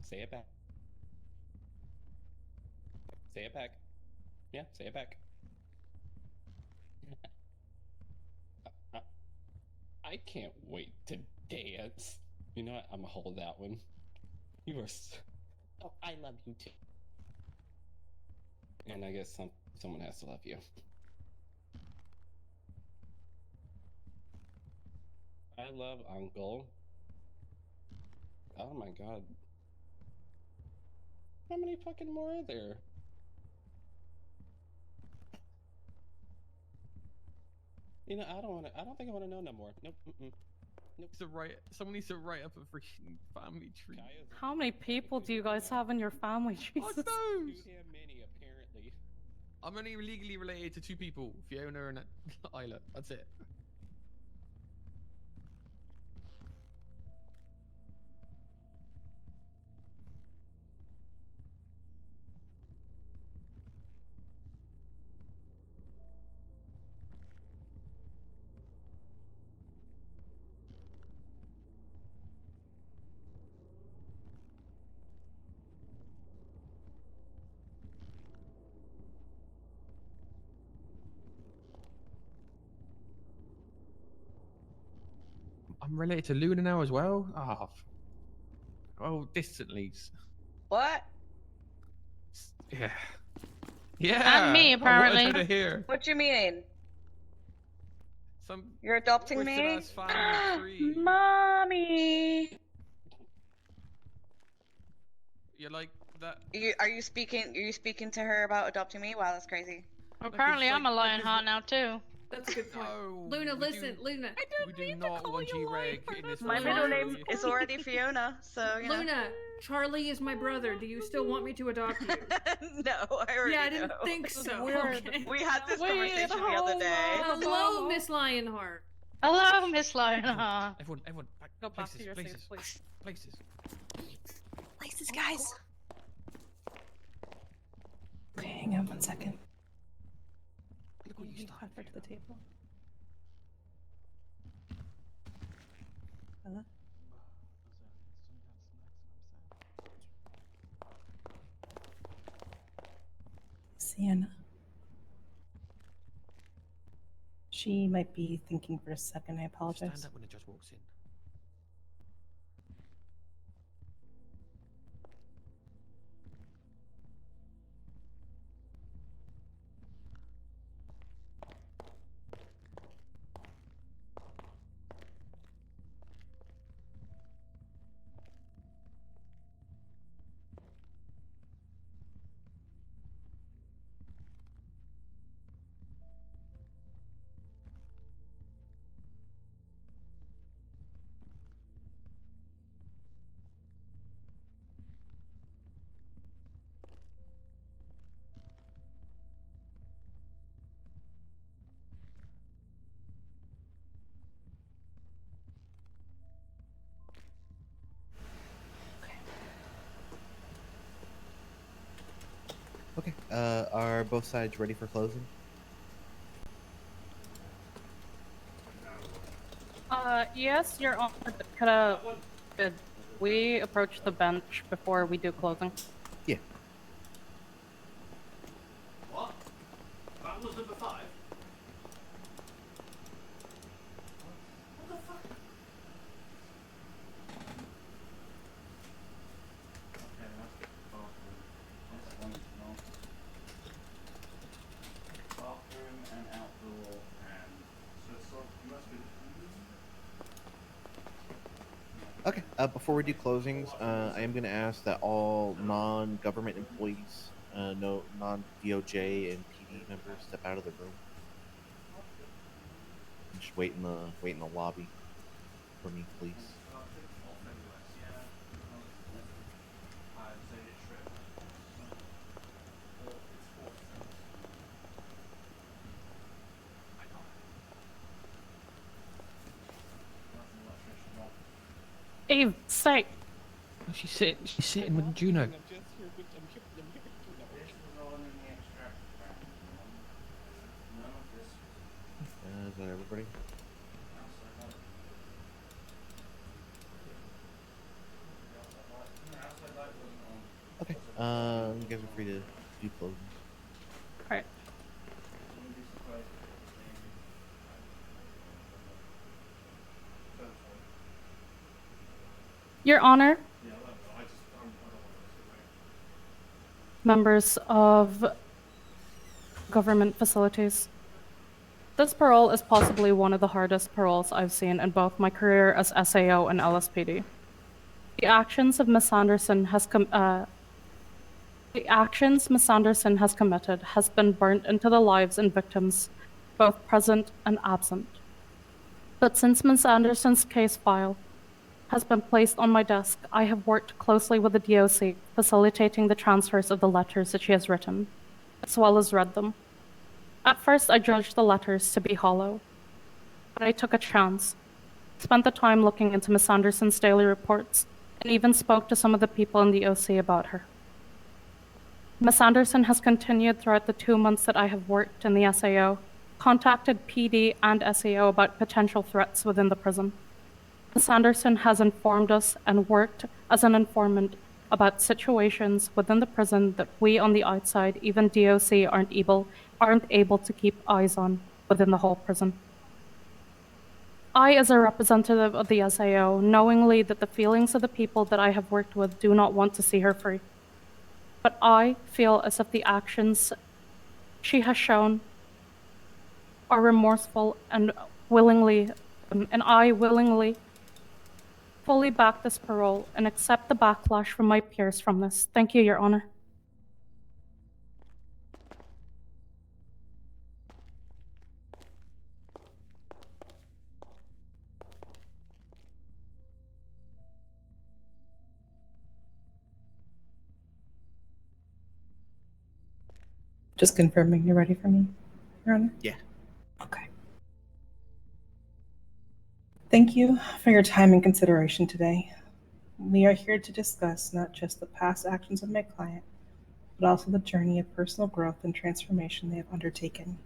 Say it back. Say it back. Yeah, say it back. I can't wait to dance. You know what? I'm gonna hold that one. You are. Oh, I love you too. And I guess someone has to love you. I love Uncle. Oh my god. How many fucking more are there? You know, I don't think I wanna know no more. Nope. Nope. Someone needs to write up a freaking family tree. How many people do you guys have in your family? Jesus. Too damn many, apparently. I'm only legally related to 2 people, Fiona and Isla. That's it. I'm related to Luna now as well. Oh, distantly. What? Yeah. Yeah. And me, apparently. I wanted her to hear. What do you mean? Some You're adopting twisted me? ass family tree. Mommy! You're like that. Are you speaking to her about adopting me? Wow, that's crazy. Apparently, I'm a Lionheart now too. That's a good point. No, Luna, we listen, do- Luna. We do not want G-Reg in this My family middle tree. name is already Fiona, so you know. Luna, Charlie is my brother. Do you still want me to adopt you? No, I already Yeah, I didn't know. think so. Weird. Okay. We had this conversation the other day. Hello, Miss Lionheart. Hello, Miss Lionheart. Everyone, back. Go back places, to your places, seats, please. places. Places, guys. Okay, hang on 1 second. Look what you started. Her to the table. Bella? Sienna. She might be thinking for a second. I apologize. Stand up when the judge walks in. Okay. Are both sides ready for closing? Yes, Your Honor. Could we approach the bench before we do closing? Yeah. What? That was number 5? What the fuck? Okay, that's bathroom. That's one small. Bathroom and outdoor and so it's sort of, you must be. Okay. Before we do closings, I am going to ask that all non-government employees, no non-DOJ and PD members, step out of the room. Just wait in the lobby for me, please. Eve, stay. Oh, she's sitting with Juno. Is that everybody? Okay. You guys are free to do closings. Alright. Your Honor, members of government facilities, this parole is possibly one of the hardest paroles I've seen in both my career as SAO and LSPD. The actions Miss Anderson has committed has been burnt into the lives and victims, both present and absent. But since Miss Anderson's case file has been placed on my desk, I have worked closely with the DOC, facilitating the transfers of the letters that she has written, as well as read them. At first, I judged the letters to be hollow, but I took a chance, spent the time looking into Miss Anderson's daily reports, and even spoke to some of the people in the OC about her. Miss Anderson has continued throughout the 2 months that I have worked in the SAO, contacted PD and SAO about potential threats within the prison. Miss Anderson has informed us and worked as an informant about situations within the prison that we on the outside, even DOC, aren't able to keep eyes on within the whole prison. I, as a representative of the SAO, knowingly that the feelings of the people that I have worked with do not want to see her free. But I feel as if the actions she has shown are remorseful and I willingly fully back this parole and accept the backlash from my peers from this. Thank you, Your Honor. Just confirming you're ready for me, Your Honor? Yeah. Okay. Thank you for your time and consideration today. We are here to discuss not just the past actions of my client, but also the journey of personal growth and transformation they have undertaken.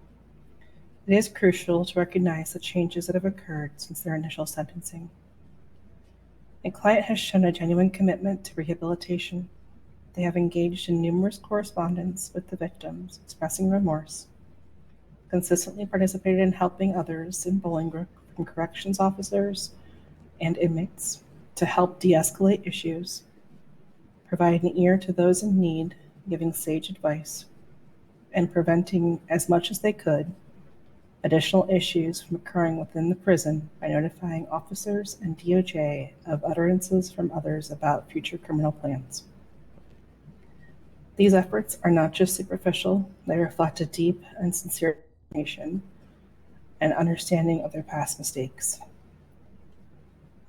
It is crucial to recognize the changes that have occurred since their initial sentencing. My client has shown a genuine commitment to rehabilitation. They have engaged in numerous correspondence with the victims, expressing remorse, consistently participated in helping others in Bolingbrook, from corrections officers and inmates, to help de-escalate issues, provide an ear to those in need, giving sage advice, and preventing, as much as they could, additional issues from occurring within the prison by notifying officers and DOJ of utterances from others about future criminal plans. These efforts are not just superficial, they reflect a deep and sincere determination and understanding of their past mistakes.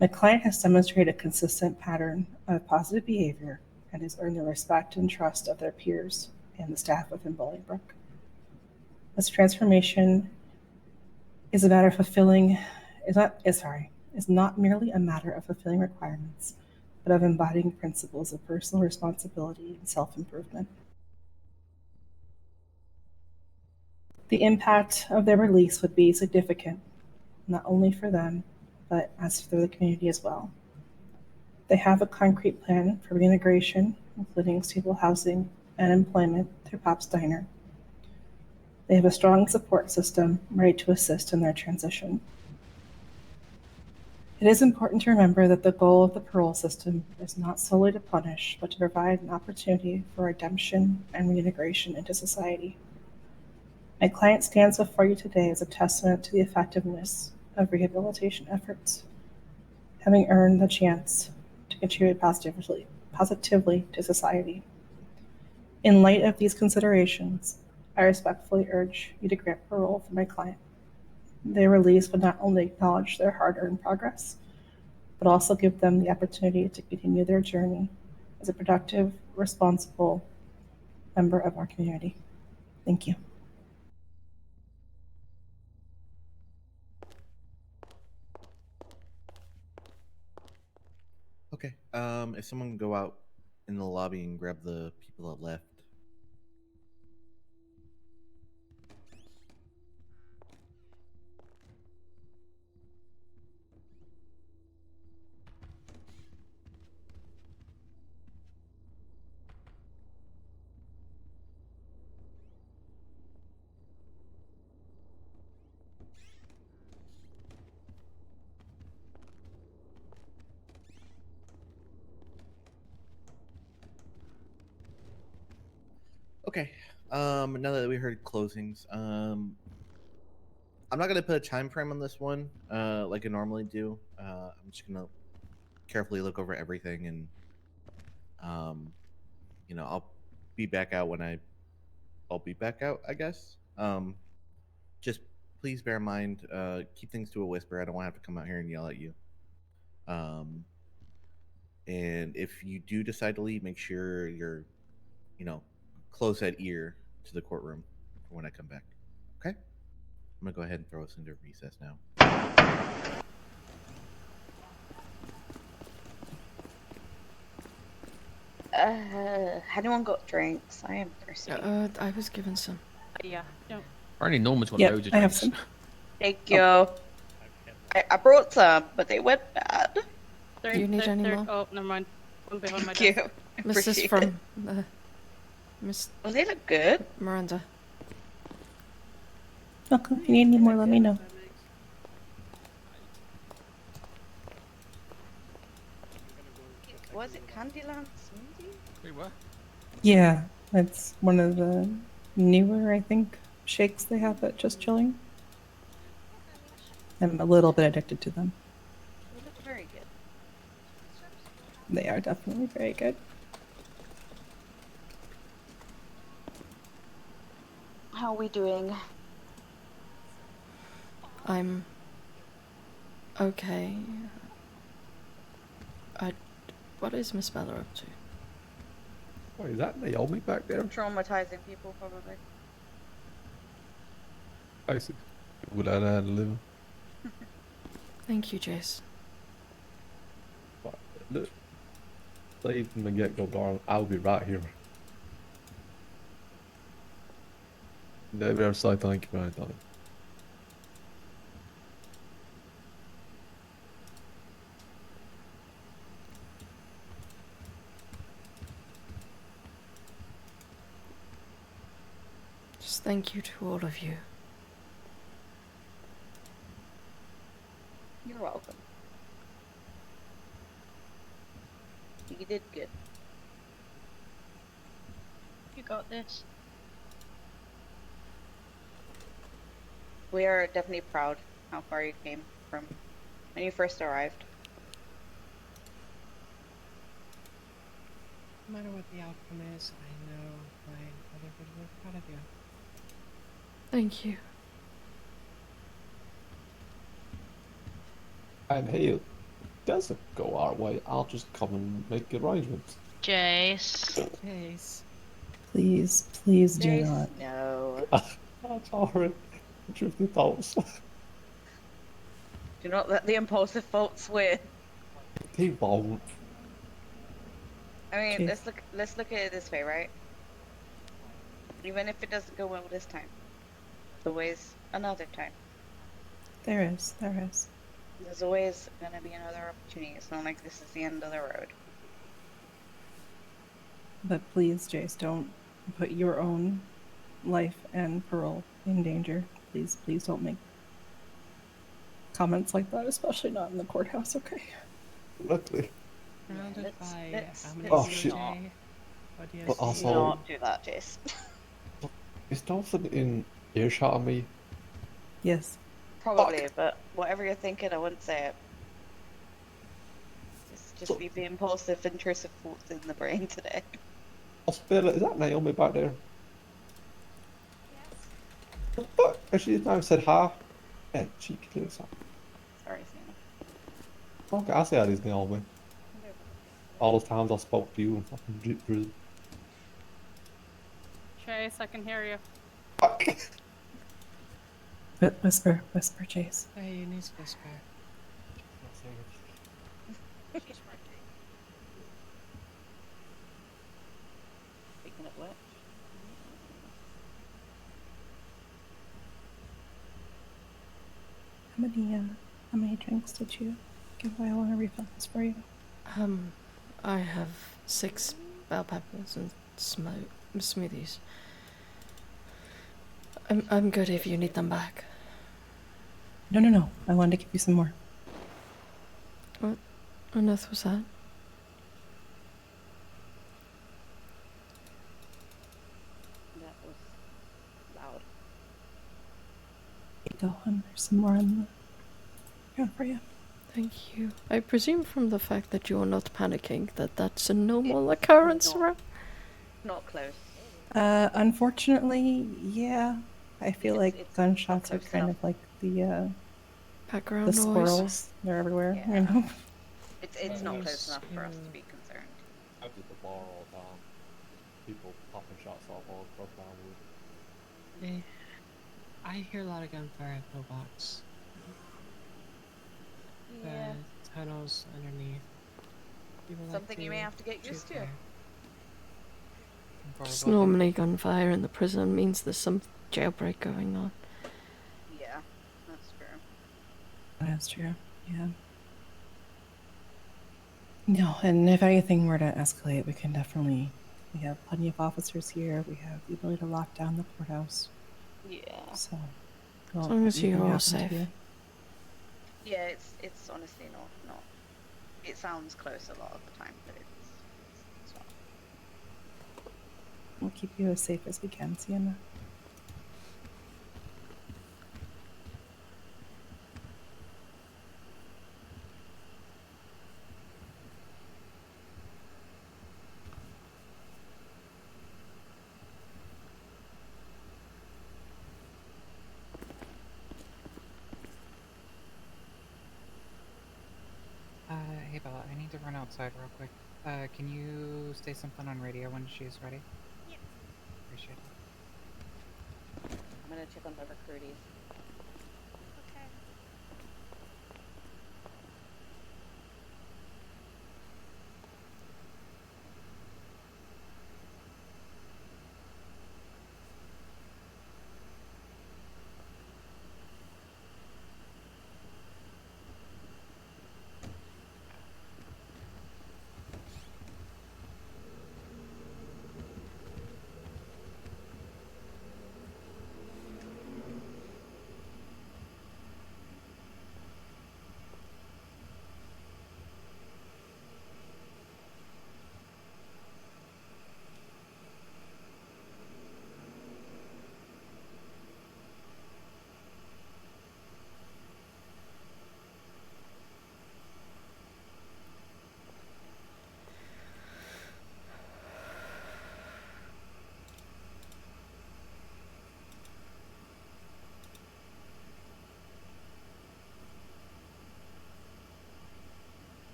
My client has demonstrated a consistent pattern of positive behavior and has earned the respect and trust of their peers and the staff within Bolingbrook. This transformation is not merely a matter of fulfilling requirements, but of embodying principles of personal responsibility and self-improvement. The impact of their release would be significant, not only for them, but as for the community as well. They have a concrete plan for reintegration, including stable housing and employment through Pop's Diner. They have a strong support system ready to assist in their transition. It is important to remember that the goal of the parole system is not solely to punish, but to provide an opportunity for redemption and reintegration into society. My client stands before you today as a testament to the effectiveness of rehabilitation efforts, having earned the chance to contribute positively to society. In light of these considerations, I respectfully urge you to grant parole for my client. Their release would not only acknowledge their hard-earned progress, but also give them the opportunity to continue their journey as a productive, responsible member of our community. Thank you. Okay. If someone can go out in the lobby and grab the people that left. Okay. Now that we heard closings, I'm not gonna put a time frame on this one, like I normally do. I'm just gonna carefully look over everything, and I'll be back out when I'll be back out, I guess. Just please bear in mind, keep things to a whisper. I don't want to have to come out here and yell at you. And if you do decide to leave, make sure you're, close that ear to the courtroom for when I come back. Okay? I'm gonna go ahead and throw us into recess now. Anyone got drinks? I am thirsty. I was given some. Yeah. No. Apparently Norman's got Yep, loads of I have drinks. some. Thank you. I brought some, but they went bad. Do you need any more? Oh, never mind. One behind my Thank desk. you. This is Appreciate from it. Miss Well, they look good. Miranda. Welcome. If you need any more, let me know. Was it Candyland smoothie? Wait, what? Yeah, it's one of the newer, I think, shakes they have at Just Chilling. I'm a little bit addicted to them. They look very good. They are definitely very good. How are we doing? I'm okay. What is Miss Bella up to? What is that Naomi back there? Traumatizing people, probably. I see. Would I had to live? Thank you, Jace. Look, say from the get-go, darling, I'll be right here. Never ever say thank you for anything. Just thank you to all of you. You're welcome. You did good. You got this. We are definitely proud how far you came from when you first arrived. No matter what the outcome is, I know my brother would be proud of you. Thank you. And hey, it doesn't go our way, I'll just come and make arrangements. Jace. Jace. Please, please do Jace, not. no. I'm sorry. Truth be told. Do not let the impulsive folks win. He won't. I mean, Okay. let's look at it this way, right? Even if it doesn't go well this time, always another time. There is. There's always gonna be another opportunity. It's not like this is the end of the road. But please, Jace, don't put your own life and Pearl in danger. Please don't make comments like that, especially not in the courthouse, okay? Luckily. Surrounded by how many Oh shit. But Do also, not do that, Jace. is Dolphin in earshot of me? Yes. Probably, but whatever you're thinking, I wouldn't say it. It's just be the impulsive, intrusive thoughts in the brain today. Hospital, is that Naomi back there? Yes. What the fuck? And she now said hi. Yeah, cheeky little son. Sorry, Sienna. Okay, I say how these Naomi. All those times I spoke to you and fucking Drew. Chase, I can hear you. Whisper, Jace. Hey, you need to whisper. Speaking of which. How many drinks did you give? I want to refill this for you. I have 6 bell peppers and smoothies. I'm good if you need them back. No. I wanted to give you some more. What on earth was that? That was loud. Go on. There's some more on the ground for you. Thank you. I presume from the fact that you're not panicking that that's a normal occurrence, right? Not close. Unfortunately, yeah. I feel like gunshots are kind of like the background the noise. squirrels. They're everywhere, you know. It's not close enough for us to be concerned. Out at the bar all the time. People popping shots off all across Downwood. I hear a lot of gunfire at Pillbox. Yeah. The tunnels underneath. People like Something you may have to get used to. Just normally gunfire in the prison means there's some jailbreak going on. Yeah, that's true. That's true. Yeah. No, and if anything were to escalate, we can definitely. We have plenty of officers here. We have the ability to lock down the courthouse. Yeah. So, As long as nothing you're all happen to safe. you. Yeah, it's honestly not. It sounds close a lot of the time, but it's not. We'll keep you as safe as we can, Sienna. Hey Bella, I need to run outside real quick. Can you say something on radio when she's ready? Yeah. Appreciate it. I'm gonna check on the recruities. Okay.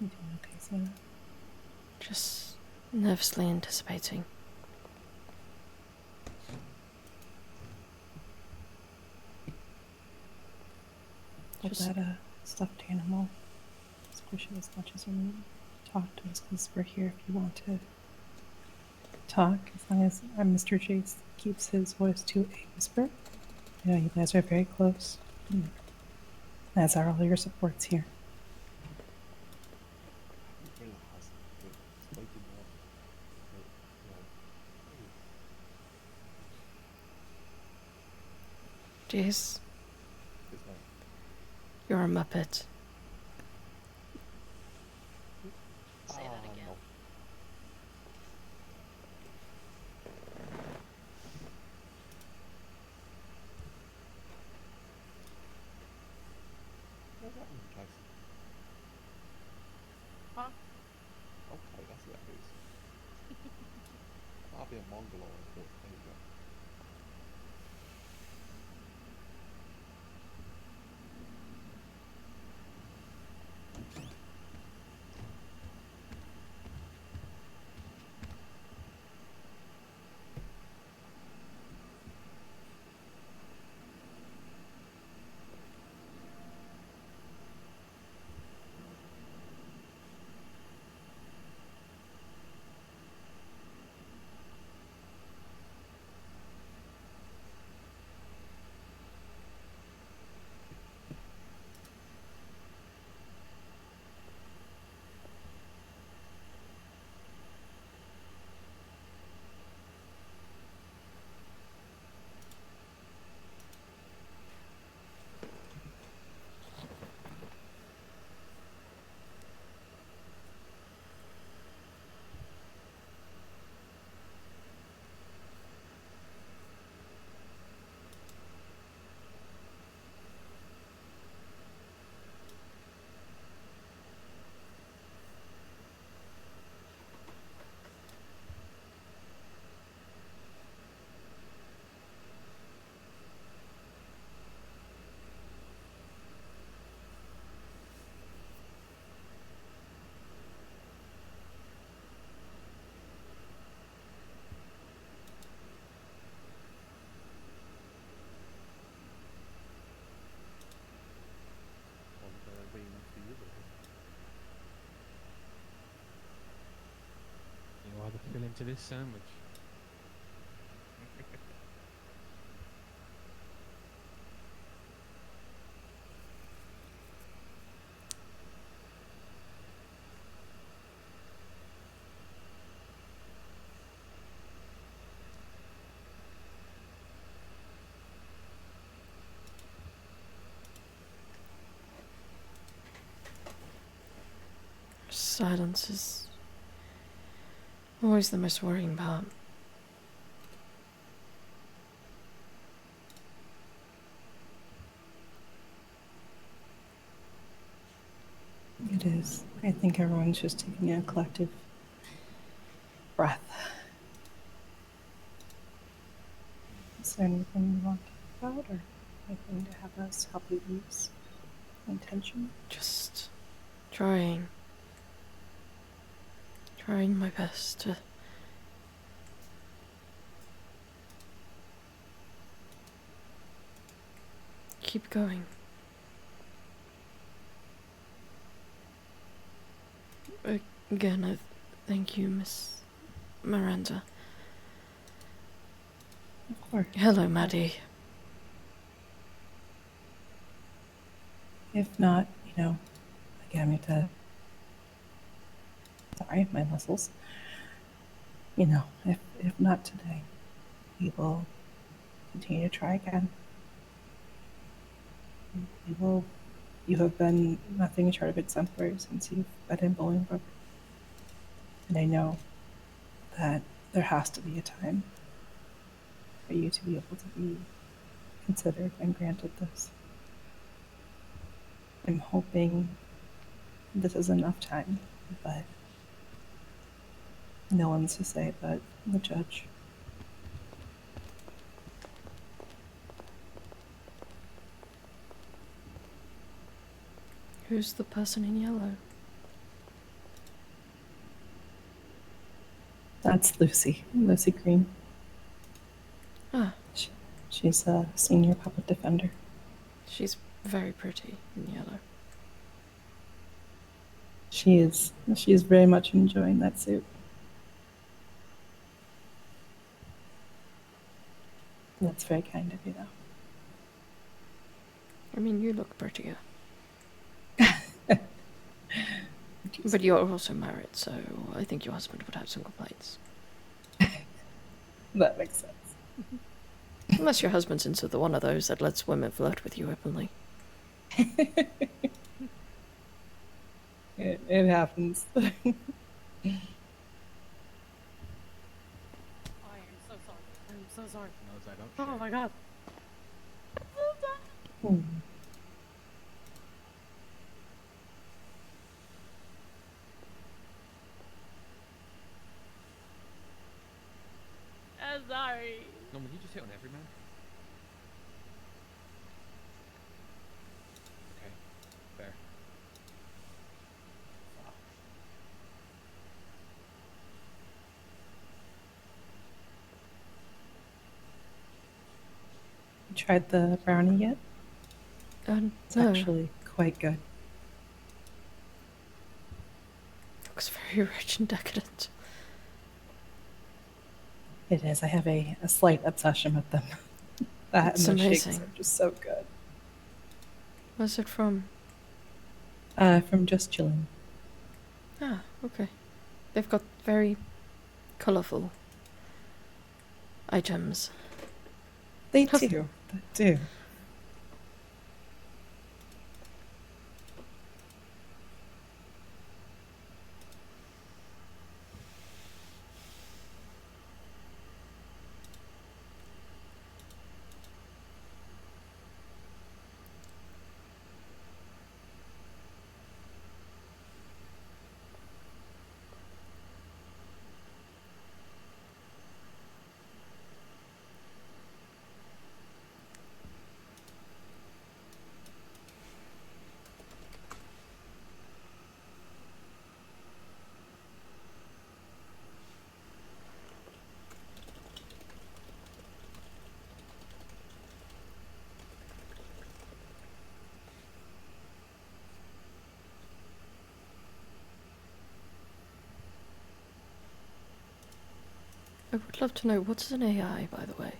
You doing okay, Sienna? Just nervously anticipating. Hold Just- that stuffed animal. Squish it as much as you need. Talk to us because we're here if you want to talk. As long as Mr. Chase keeps his voice to a whisper. You know, you guys are very close. As are all your supports here. Jace, you're a Muppet. Say that again. Huh? Okay, that's what that is. I'll be a Mongoloid, but there you go. You are the filling to this sandwich. Silence is always the most worrying part. It is. I think everyone's just taking a collective breath. Is there anything you want to talk about or anything to have us help you ease intention? Just trying my best to keep going. Again, I thank you, Miss Miranda. Of course. Hello, Maddie. If not, you know, again, I have to. Sorry, my muscles. You know, if not today, we will continue to try again. We will. You have been nothing short of exemplary since you've been in Bolingbroke. And I know that there has to be a time for you to be able to be considered and granted this. I'm hoping this is enough time, but no one's to say but the judge. Who's the person in yellow? That's Lucy Green. Ah. She's a senior public defender. She's very pretty in yellow. She is very much enjoying that suit. That's very kind of you, though. I mean, you look prettier. But you're also married, so I think your husband would have some complaints. That makes sense. Unless your husband's into the one of those that lets women flirt with you openly. It happens. I am so sorry. I'm so sorry. No, I don't. Oh my god. I'm sorry. No, you just hit on every man. Okay, fair. You tried the brownie yet? It's No. actually quite good. Looks very rich and decadent. It is. I have a slight obsession with them. That It's and the shakes amazing. are just so good. Where's it from? From Just Chillin'. Ah, okay. They've got very colourful items. They do. They do. I would love to know, what's an AI, by the way?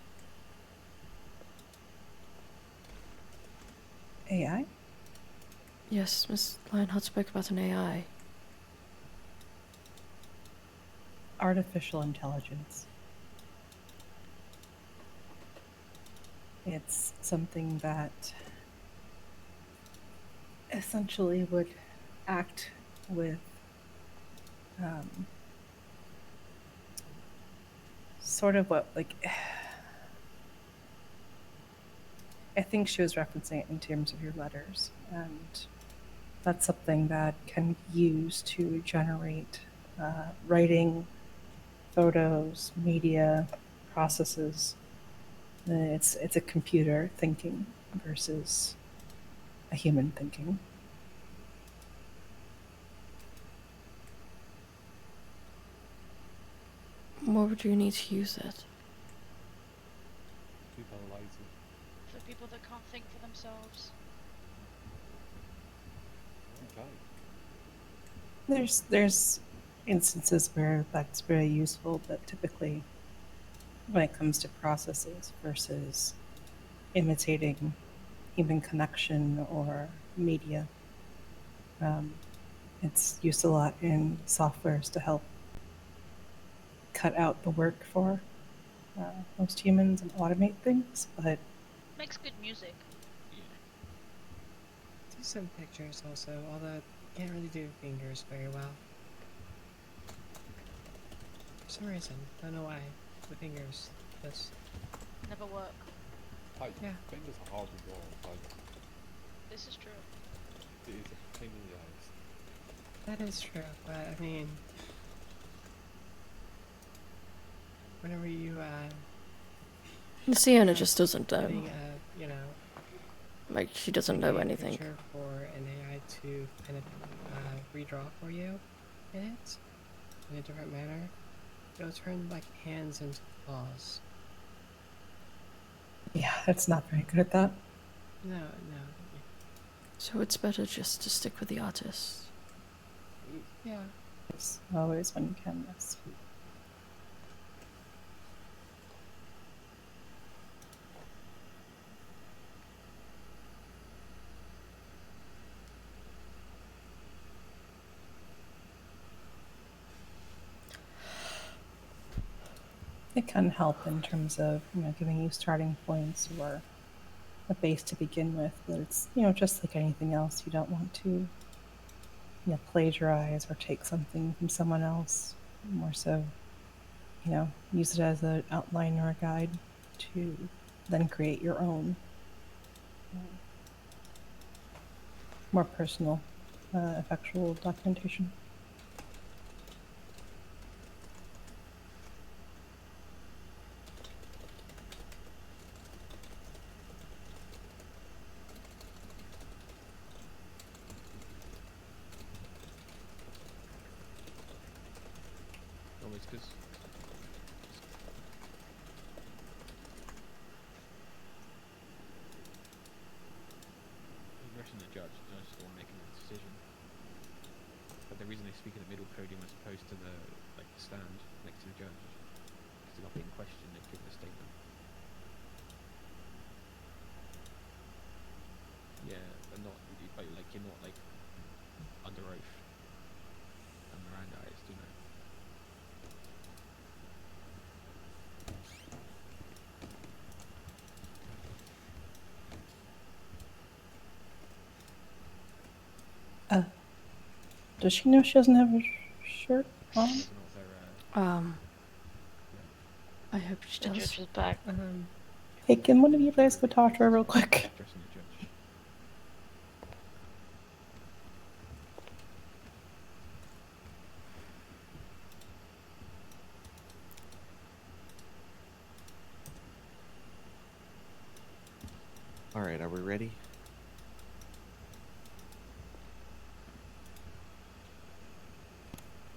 AI? Yes, Miss Lionheart spoke about an AI. Artificial intelligence. It's something that essentially would act with sort of what, like, I think she was referencing it in terms of your letters, and that's something that can be used to generate writing, photos, media, processes. It's a computer thinking versus a human thinking. What would you need to use it? For people that can't think for themselves. There's instances where that's very useful, but typically when it comes to processes versus imitating human connection or media, it's used a lot in softwares to help cut out the work for most humans and automate things, but Makes good music. Do some pictures also, although can't really do fingers very well. For some reason, don't know why. The fingers just Never work. Yeah. Fingers are hard to draw. This is true. It is a pain in the eyes. that is true, but I mean, whenever you Sienna just doesn't know. putting you know, Like, she doesn't know taking a anything. picture for an AI to kind of redraw for you in it in a different manner, it'll turn like hands into paws. yeah, it's not very good at that. No, So it's better just to stick with the artist. Yeah. It's always when you can, yes. It can help in terms of, giving you starting points or a base to begin with, but it's, just like anything else, you don't want to, plagiarize or take something from someone else. More so, use it as an outline or a guide to then create your own more personal, effectual documentation. Always because addressing the judge is the one making the decision. But the reason they speak in the middle podium as opposed to the stand next to the judge is because they're not being questioned, they've given a statement. Yeah, but not you're not under oath and Mirandized, you know. Does she know she doesn't have a shirt on? I hope she The does. judge is back. Hey, can one of you guys go talk to her real quick? All right, are we ready?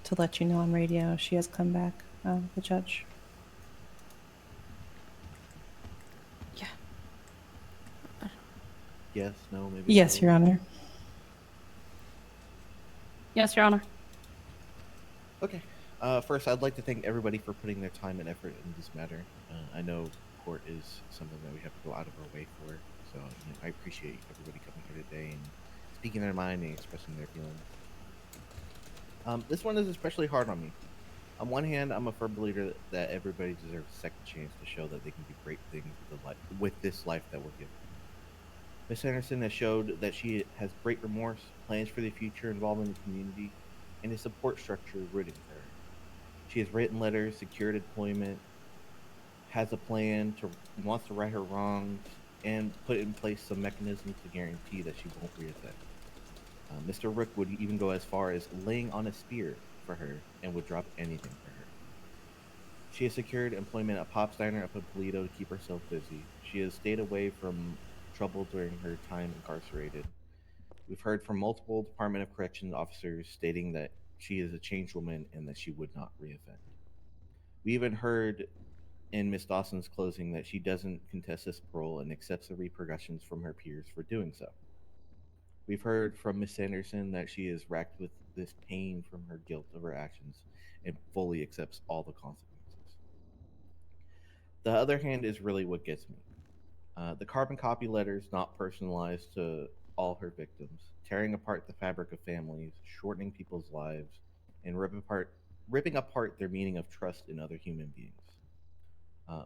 To let you know on radio, she has come back, the judge. Yes, no, maybe. Yes, no. Your Honor. Yes, Your Honor. Okay. First, I'd like to thank everybody for putting their time and effort in this matter. I know court is something that we have to go out of our way for, so I appreciate everybody coming here today and speaking their mind and expressing their feelings. This one is especially hard on me. On one hand, I'm a firm believer that everybody deserves a second chance to show that they can do great things with this life that we're given. Miss Anderson has showed that she has great remorse, plans for the future involving the community, and a support structure rooting for her. She has written letters, secured employment, has a plan, wants to right her wrongs, and put in place some mechanisms to guarantee that she won't reoffend. Mr. Rook would even go as far as laying on a spear for her and would drop anything for her. She has secured employment at Pop's Diner up in Toledo to keep herself busy. She has stayed away from trouble during her time incarcerated. We've heard from multiple Department of Corrections officers stating that she is a changed woman and that she would not reoffend. We even heard in Miss Dawson's closing that she doesn't contest this parole and accepts the repercussions from her peers for doing so. We've heard from Miss Anderson that she is racked with this pain from her guilt of her actions and fully accepts all the consequences. The other hand is really what gets me. The carbon copy letters not personalized to all her victims, tearing apart the fabric of families, shortening people's lives, and ripping apart their meaning of trust in other human beings.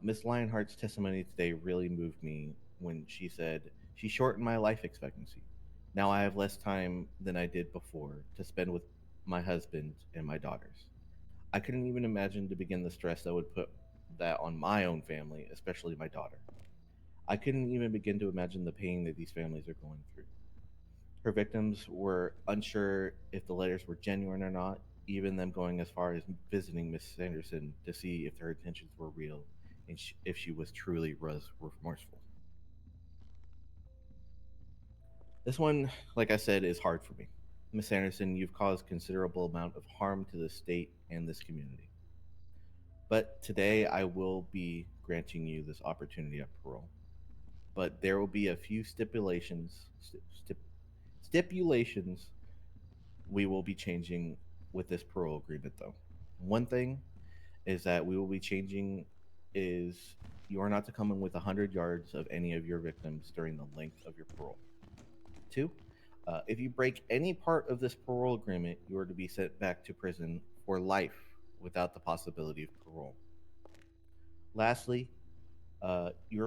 Miss Lionheart's testimony today really moved me when she said, "She shortened my life expectancy. Now I have less time than I did before to spend with my husband and my daughters." I couldn't even imagine to begin the stress that would put that on my own family, especially my daughter. I couldn't even begin to imagine the pain that these families are going through. Her victims were unsure if the letters were genuine or not, even them going as far as visiting Miss Sanderson to see if her intentions were real and if she was truly remorseful. This one, like I said, is hard for me. Miss Anderson, you've caused considerable amount of harm to the state and this community. But today I will be granting you this opportunity of parole. But there will be a few stipulations Stipulations we will be changing with this parole agreement, though. One thing is that we will be changing is you are not to come in with 100 yards of any of your victims during the length of your parole. 2, if you break any part of this parole agreement, you are to be sent back to prison for life without the possibility of parole. Lastly, you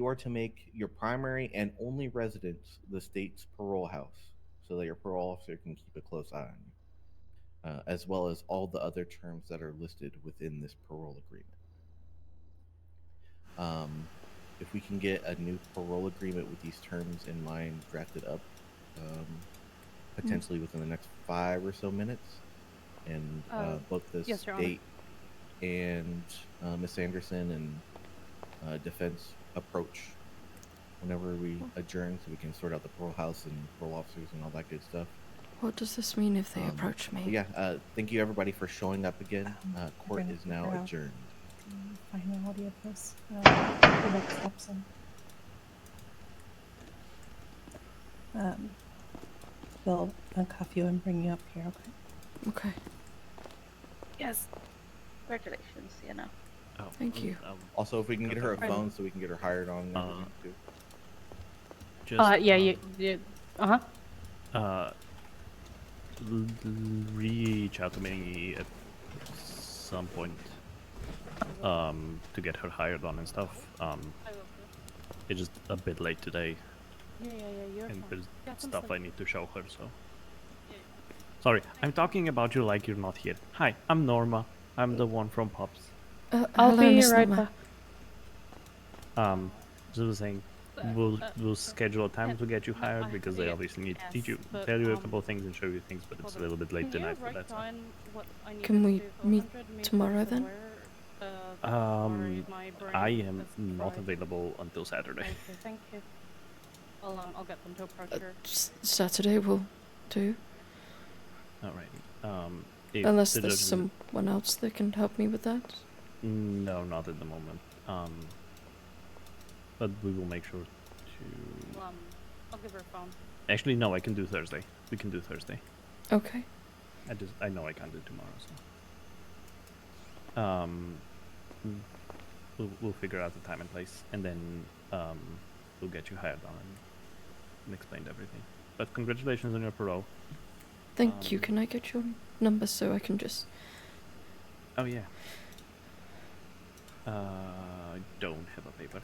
are to make your primary and only residence the state's parole house so that your parole officer can keep a close eye on you, as well as all the other terms that are listed within this parole agreement. If we can get a new parole agreement with these terms in mind drafted up, potentially within the next 5 or so minutes, and both the yes, Your Honor. state and Miss Anderson and defense approach whenever we adjourn, so we can sort out the parole house and parole officers and all that good stuff. What does this mean if they approach me? But yeah, thank you everybody for showing up again. Court gonna is now figure out adjourned. Finality of this. The next steps in. They'll uncuff you and bring you up here, okay? Okay. Yes. Congratulations, Sienna. Oh, Thank you. Also, if we can get her a phone so we can get her hired on and everything, too. Just, Yeah, you uh-huh. Reach out to me at some point to get her hired on and stuff. It's just a bit late today, You're and fine. there's Yeah, some stuff stuff. I need to show her, so. Sorry, I'm talking about you like you're not here. Hi, I'm Norma. I'm the one from Pops. I'll hello, be Miss right Norma. back. Just was saying, we'll schedule a time to get you hired because they obviously need to teach you, but, tell you a couple of things and show you things, but it's a little bit late tonight for that. So. Can we meet tomorrow then? I am not available until Saturday. Okay, thank you. I'll get them to approach her. Saturday will do. Alright. If Unless the there's judge- someone else that can help me with that. No, not at the moment. But we will make sure to. I'll give her a phone. Actually, no, I can do Thursday. We can do Thursday. Okay. I know I can't do tomorrow, so. We'll figure out the time and place, and then we'll get you hired on and explain everything. But congratulations on your parole. Thank you. Can I get your number so I can just... Oh yeah. I don't have a paper.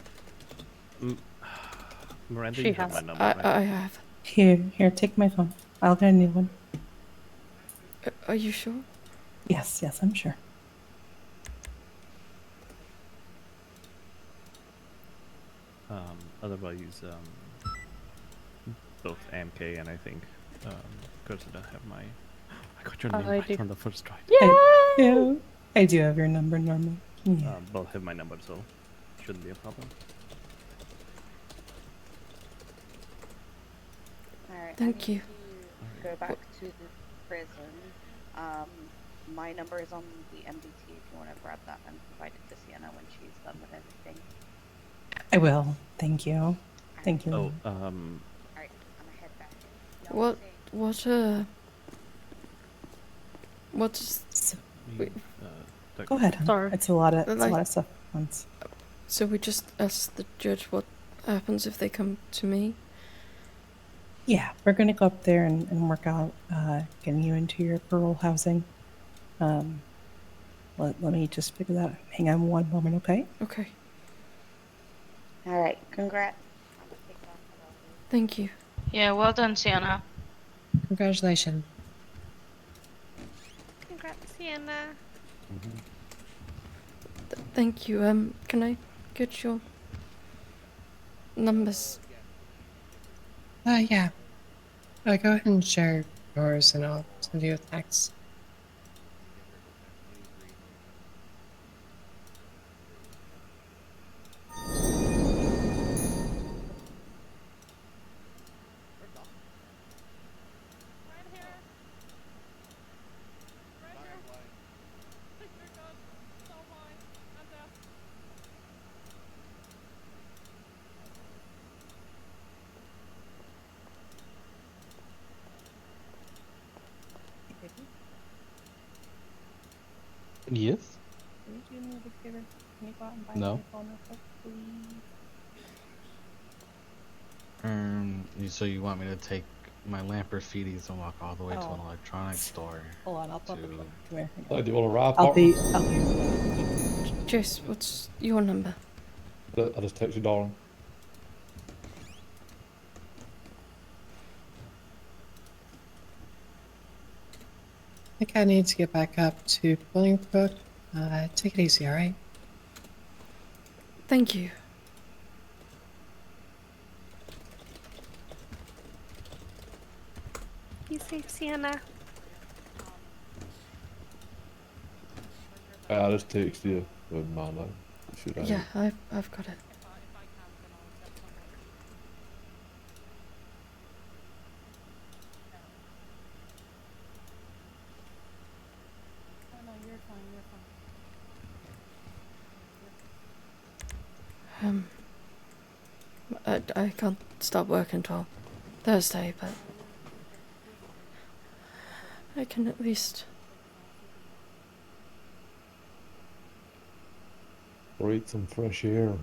Miranda, She you have has. my number, right? I have. Here, take my phone. I'll get a new one. Are you sure? Yes, I'm sure. Otherwise, both AMK and I think Cursida have my. I got your name I right do. on the first try. Yeah, I do have your number, Norma. Yeah. Both have my number, so shouldn't be a problem. Alright. Thank you. Go back to the prison. My number is on the MDT if you want to grab that and provide it to Sienna when she's done with everything. I will. Thank you. Thank you. Oh, Alright, I'm gonna head back. What's... Wait. Go ahead. Hon. Sorry. It's a lot of Like- stuff at once. So we just ask the judge what happens if they come to me? Yeah, we're gonna go up there and work out getting you into your parole housing. Let me just figure that out. Hang on one moment, okay? Okay. Alright, congrats. Thank you. Yeah, well done, Sienna. Congratulations. Congrats, Sienna. Thank you. Can I get your numbers? Yeah. Go ahead and share yours and I'll send you a text. Yes. Can you do me a big favor? Can you go out and buy No. my phone real quick, please? So you want me to take my Lamborghinis and walk all the way to an Oh. electronics store? Hold on, I'll pop it. Come here. Oh, do you want to ride? I'll partner? be. Jess, what's your number? I'll just text you, darling. I think I need to get back up to Bolingbroke. Take it easy, alright? Thank you. Be safe, Sienna. I'll just text you with my name. Should I? Yeah, I've got it. Oh, no, you're fine. You're fine. I can't start work until Thursday, but I can at least. Breathe some fresh air.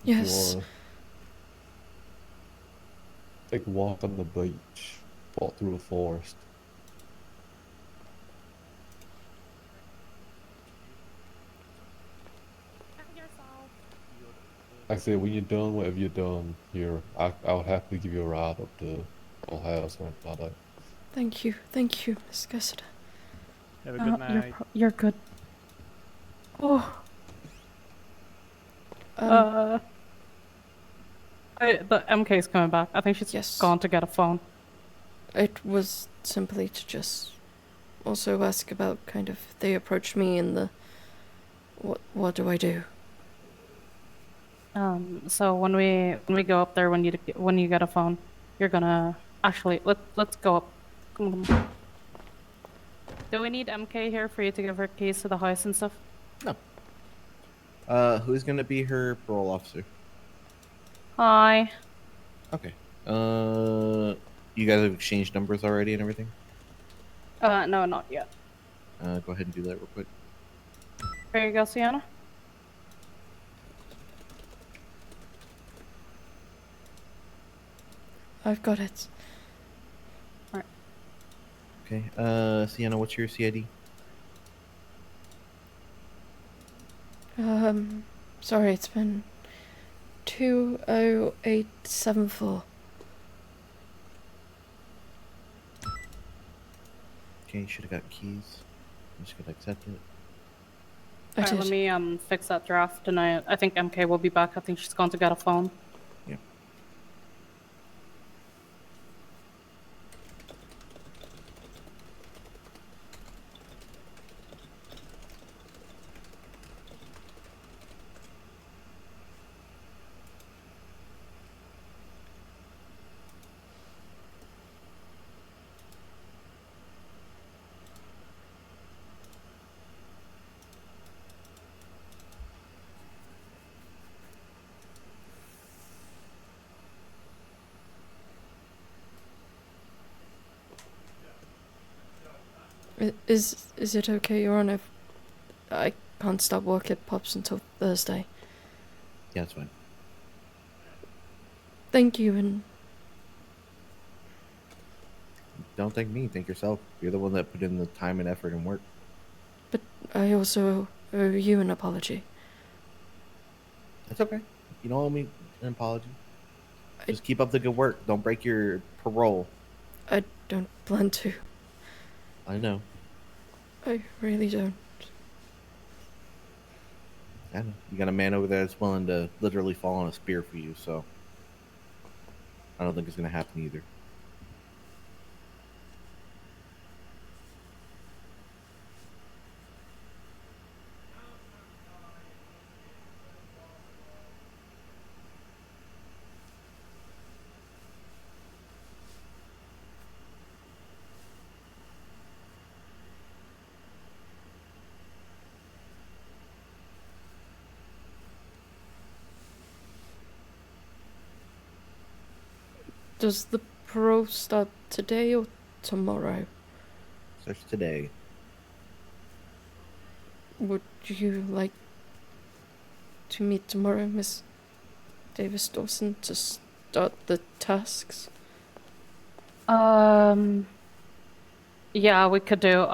Yes. Take a walk on the beach. Walk through a forest. Like I said, when you're done, whatever you're done here, I'll happily give you a ride up to Old House or anything like that. Thank you, Miss Cassidy. Have a good night. You're good. Oh. Um, The MK's coming back. I think she's gone to get a phone. It was simply to just also ask about kind of they approached me in the what do I do? So when we go up there, when you get a phone, you're gonna actually let's go up. Come on. Do we need MK here for you to give her keys to the house and stuff? No. Who's gonna be her parole officer? Hi. Okay. You guys have exchanged numbers already and everything? No, not yet. Go ahead and do that real quick. Here you go, Sienna. I've got it. Okay. Sienna, what's your CID? Sorry, it's been 20874. Okay, you should have got keys. I'm just gonna accept it. Alright, let me fix that draft, and I think MK will be back. I think she's gone to get a phone. Yeah. Is it okay, Your Honor, if I can't start work at Pops until Thursday? Yeah, it's fine. Thank you, and Don't thank me, thank yourself. You're the one that put in the time and effort and work. but I also owe you an apology. That's okay. You don't owe me an apology. Just keep up the good work. Don't break your parole. I don't plan to. I know. I really don't. I know. You got a man over there that's willing to literally fall on a spear for you, so I don't think it's gonna happen either. Does the parole start today or tomorrow? Starts today. Would you like to meet tomorrow, Miss Davis Dawson, to start the tasks? Yeah, we could do.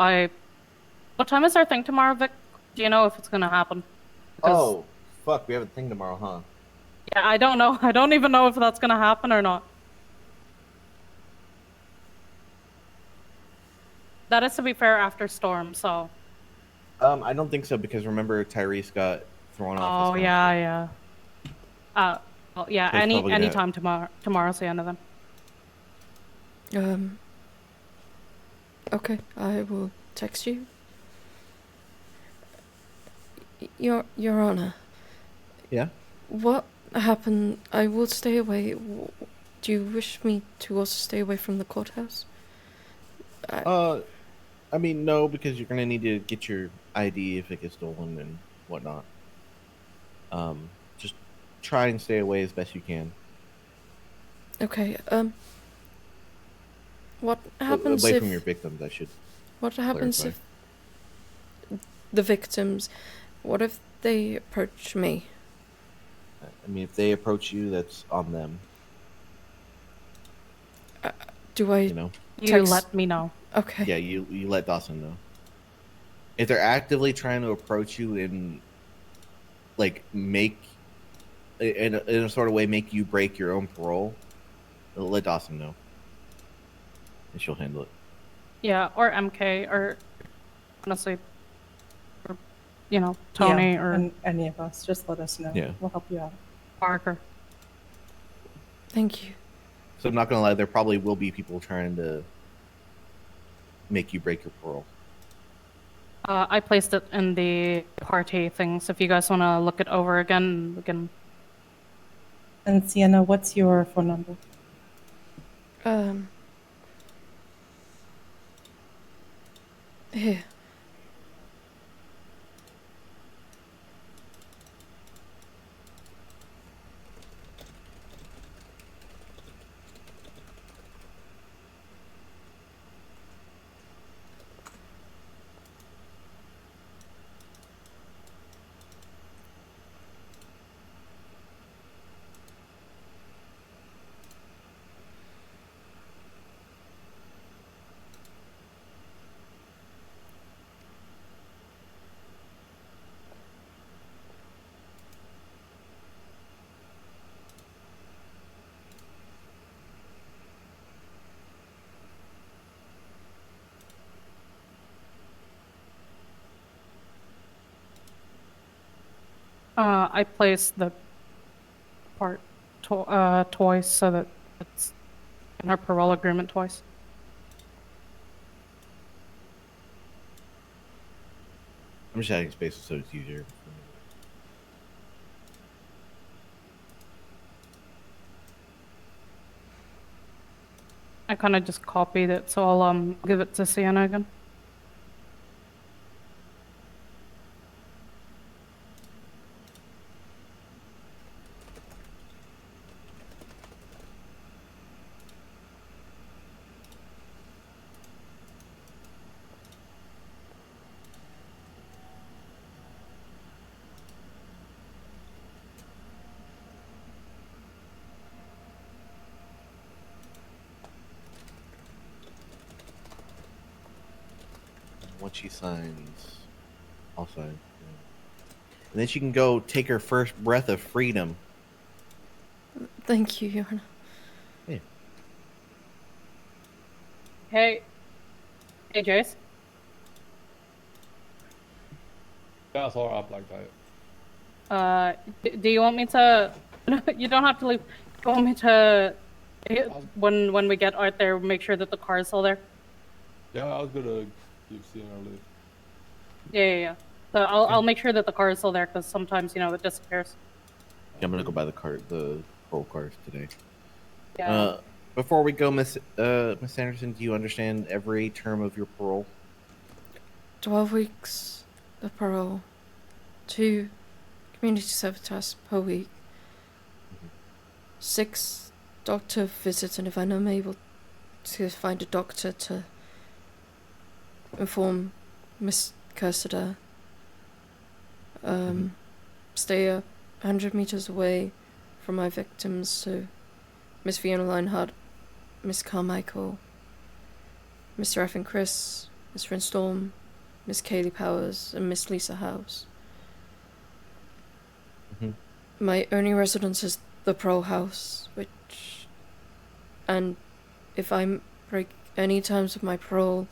What time is our thing tomorrow, Vic? Do you know if it's gonna happen? Oh, fuck, we have a thing tomorrow, huh? Yeah, I don't know. I don't even know if that's gonna happen or not. That is, to be fair, after Storm, so. I don't think so, because remember Tyrese got thrown off. Oh, yeah. Well, yeah, So it's probably any that. time tomorrow's the end of them. Okay, I will text you. Your Honor. Yeah? What happened? I will stay away. Do you wish me to also stay away from the courthouse? I mean, no, because you're gonna need to get your ID if it gets stolen and whatnot. Just try and stay away as best you can. Okay, what happens away if... from your victims, I should. What happens clarify. if the victims... What if they approach me? I mean, if they approach you, that's on them. Do I... You know? You let me know. Okay. Yeah, you let Dawson know. If they're actively trying to approach you and, like, make... In a sort of way, make you break your own parole, let Dawson know. And she'll handle it. Yeah, or MK, or honestly, or, Tony, Yeah, or and any of us. Just let us know. Yeah. We'll help you out. Parker. Thank you. So I'm not gonna lie, there probably will be people trying to make you break your parole. I placed it in the party things. If you guys want to look it over again, we can. And Sienna, what's your phone number? Here. I placed the part twice so that it's in our parole agreement twice. I'm just adding spaces so it's easier. I kind of just copied it, so I'll give it to Sienna again. Once she signs, I'll sign. And then she can go take her first breath of freedom. Thank you, Your Honor. Yeah. Hey, Jace. Yeah, I saw her up like that. Do you want me to? You don't have to leave. Do you want me to? When we get out there, make sure that the car is still there. Yeah, I was gonna keep seeing her leave. Yeah. So I'll make sure that the car is still there because sometimes it disappears. Yeah, I'm gonna go buy the parole cars today. Yeah. Before we go, Miss Anderson, do you understand every term of your parole? 12 weeks of parole. 2 community service tasks per week. 6 doctor visits, and if I'm unable to find a doctor to inform Miss Cursiter, stay 100 meters away from my victims, so Miss Fiona Lionheart, Miss Carmichael, Mr. F and Chris, Miss Frin Storm, Miss Kaylee Powers, and Miss Lisa House. My only residence is the parole house, and if I break any terms of my parole,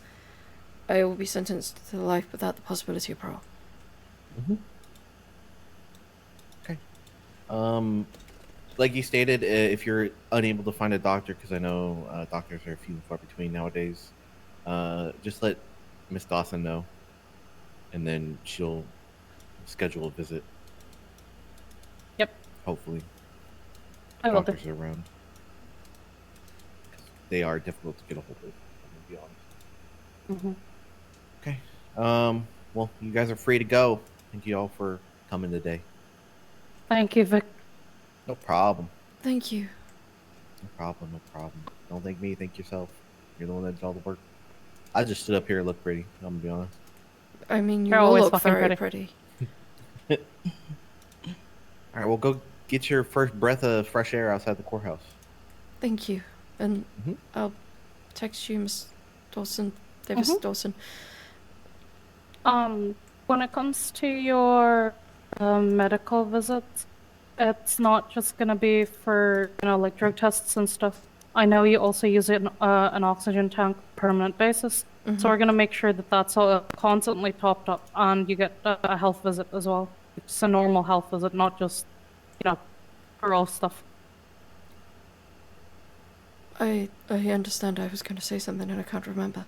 I will be sentenced to life without the possibility of parole. Okay. Like you stated, if you're unable to find a doctor, because I know doctors are few and far between nowadays, just let Miss Dawson know, and then she'll schedule a visit. Yep. Hopefully, I will do. doctors are around. 'Cause they are difficult to get a hold of. I'm gonna be honest. Okay. Well, you guys are free to go. Thank you all for coming today. Thank you, Vic. No problem. Thank you. No problem. No problem. Don't thank me. Thank yourself. You're the one that did all the work. I just stood up here and looked pretty. I'm gonna be honest. I mean, you You're all always look fucking very pretty. pretty. All right. Well, go get your first breath of fresh air outside the courthouse. Thank you. And I'll text you, Miss Dawson, Davis Dawson. When it comes to your medical visits, it's not just gonna be for, you know, like drug tests and stuff. I know you also use an oxygen tank permanent basis, so we're gonna make sure that that's all constantly topped up, and you get a health visit as well. It's a normal health visit, not just, you know, parole stuff. I understand. I was going to say something and I can't remember.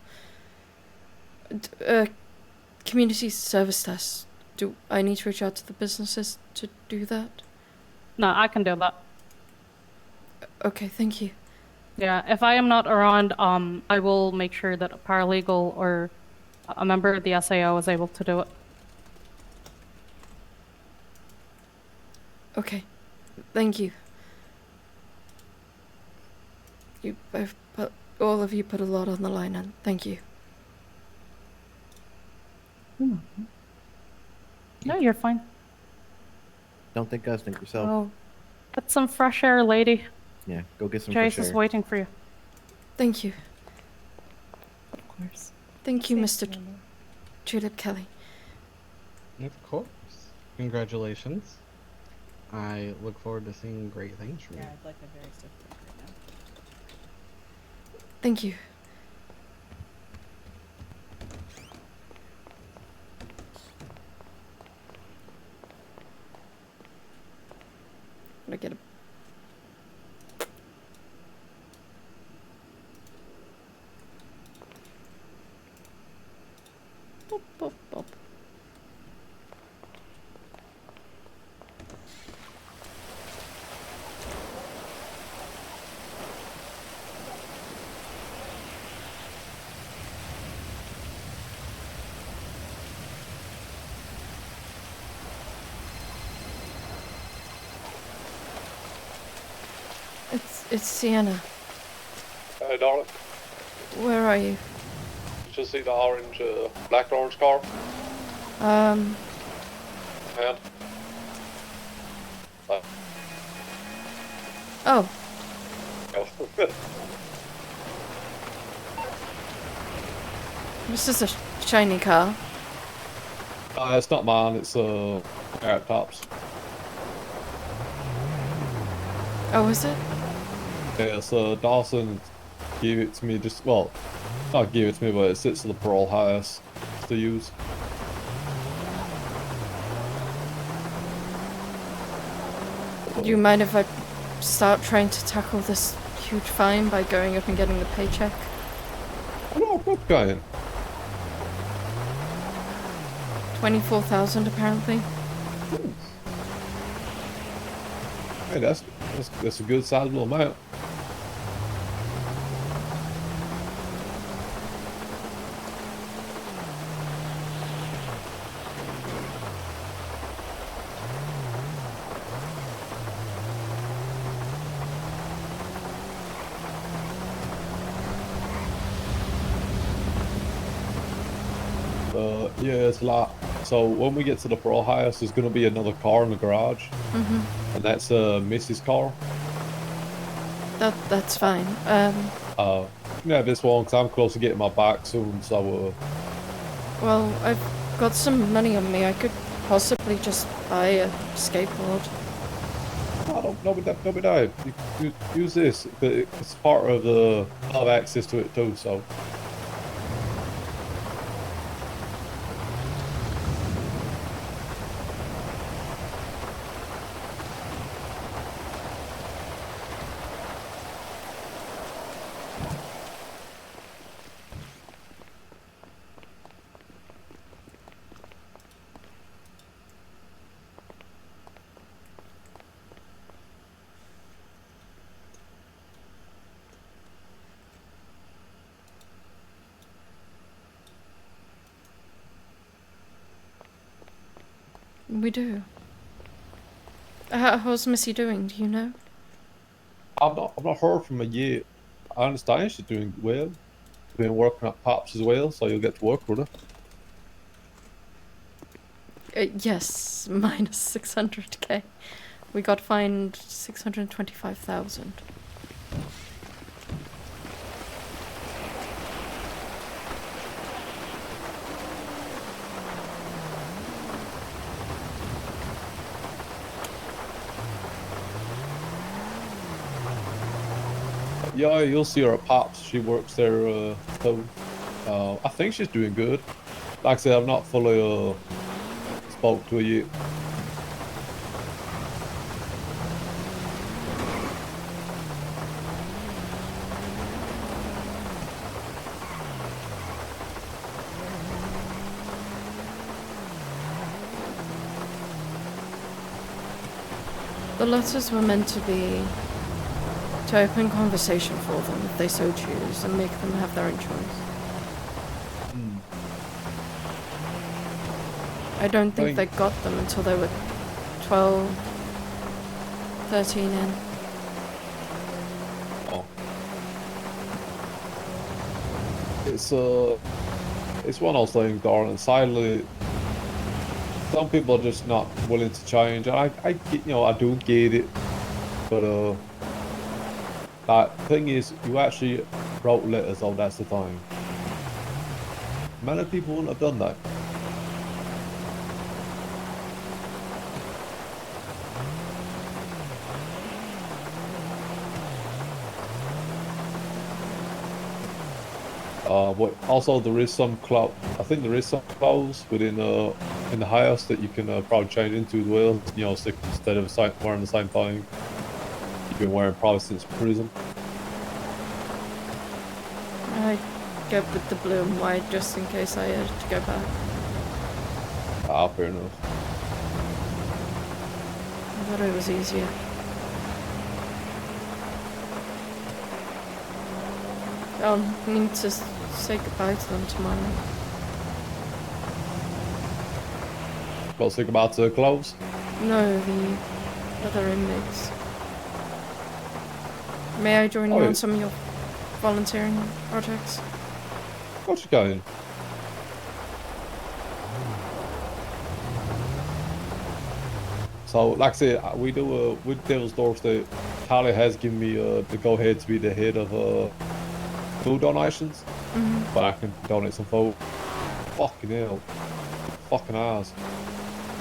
Community service tests. Do I need to reach out to the businesses to do that? No, I can do that. Okay, thank you. Yeah, if I am not around, I will make sure that a paralegal or a member of the SAO is able to do it. Okay, thank you. You both all of you put a lot on the line, and thank you. No, you're fine. Don't think us. Think yourself. Oh, get some fresh air, lady. Yeah. Go get some Jace fresh is air. waiting for you. Thank you. Of course. Thank you, Safe Mr. journey. Tulip Kelly. Of course. Congratulations. I look forward to seeing great things from you. Yeah, I'd like a very stiff break right now. Thank you. I'm gonna get a boop, boop, boop. It's Sienna. Hey, darling. Where are you? Did you see the orange, black and orange car? Um, And? oh, this is a shiny car. It's not mine, it's, Arab Tops. Oh, is it? Yeah, so Dawson gave it to me just, well, not give it to me, but it sits in the parole house to use. Do you mind if I start trying to tackle this huge fine by going up and getting the paycheck? No, what going? 24,000 apparently. Hey, that's a good sizable amount. Yeah, it's a lot. So when we get to the parole house, there's gonna be another car in the garage, Mm-hmm. and that's Mrs. car. That's fine. Yeah, this one, because I'm close to getting my bike soon, so Well, I've got some money on me. I could possibly just buy a skateboard. oh, don't be dying. You use this, but it's part of the have access to it too. So We do. How's Missy doing? Do you know? I've not heard from her yet. I understand she's doing well. Been working at Pops as well, so you'll get to work with her. Yes, minus 600k. We got fined 625,000. Yeah, you'll see her at Pops. She works there too. I think she's doing good. Like I said, I've not fully spoke to her yet. The letters were meant to be to open conversation for them if they so choose and make them have their own choice. I don't think they got them until they were 12, 13 in. Oh. It's one of those things, darling. Sadly, some people are just not willing to change. I get, I do get it, but that thing is, you actually wrote letters. Oh, that's the thing. Many people wouldn't have done that. But also there is some clothes. I think there is some clothes within in the house that you can probably change into as well. Instead of wearing the same thing you've been wearing probably since prison. I go with the blue and white just in case I had to go back. Ah, fair enough. I thought it was easier. I'll need to say goodbye to them tomorrow. Well, say goodbye to the clothes? No, the other inmates. May I join you on some of your volunteering projects? Of course you can. So, like I said, we do with Devil's Doorstep. Tyler has given me the go-ahead to be the head of food donations, but I can donate some food. Fucking hell, fucking ass.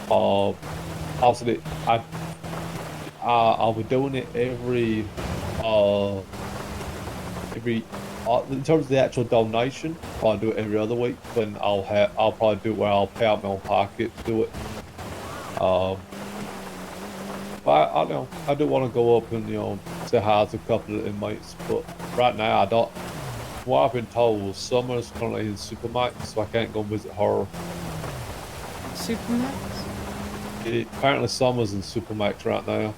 Also, I'll be doing it every in terms of the actual donation. I'll do it every other week. Then I'll probably do it where I'll pay out my own pocket to do it. But I do want to go up and say hi to a couple of inmates, but right now I don't. What I've been told was Summer's currently in Supermax, so I can't go and visit her. Supermax? Apparently Summer's in Supermax right now.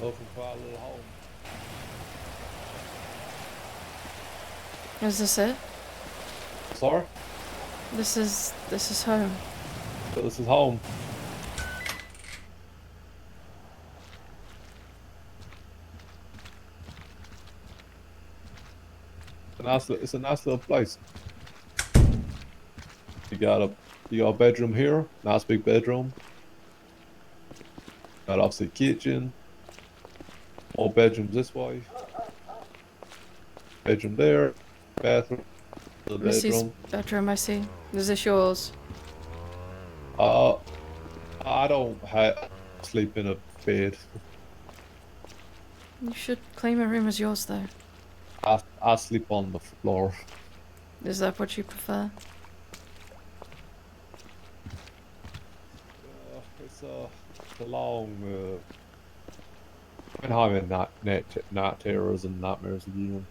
Welcome to our little home. Is this it? Sorry? This is home. So this is home. It's a nice little place. You got a bedroom here, nice big bedroom. Got obviously kitchen. More bedrooms this way. Bedroom there. Bathroom. The Missy's bedroom. bedroom, I see. Is this yours? I don't sleep in a bed. You should claim a room as yours, though. I sleep on the floor. Is that what you prefer? It's a long. I'm having night terrors and nightmares again.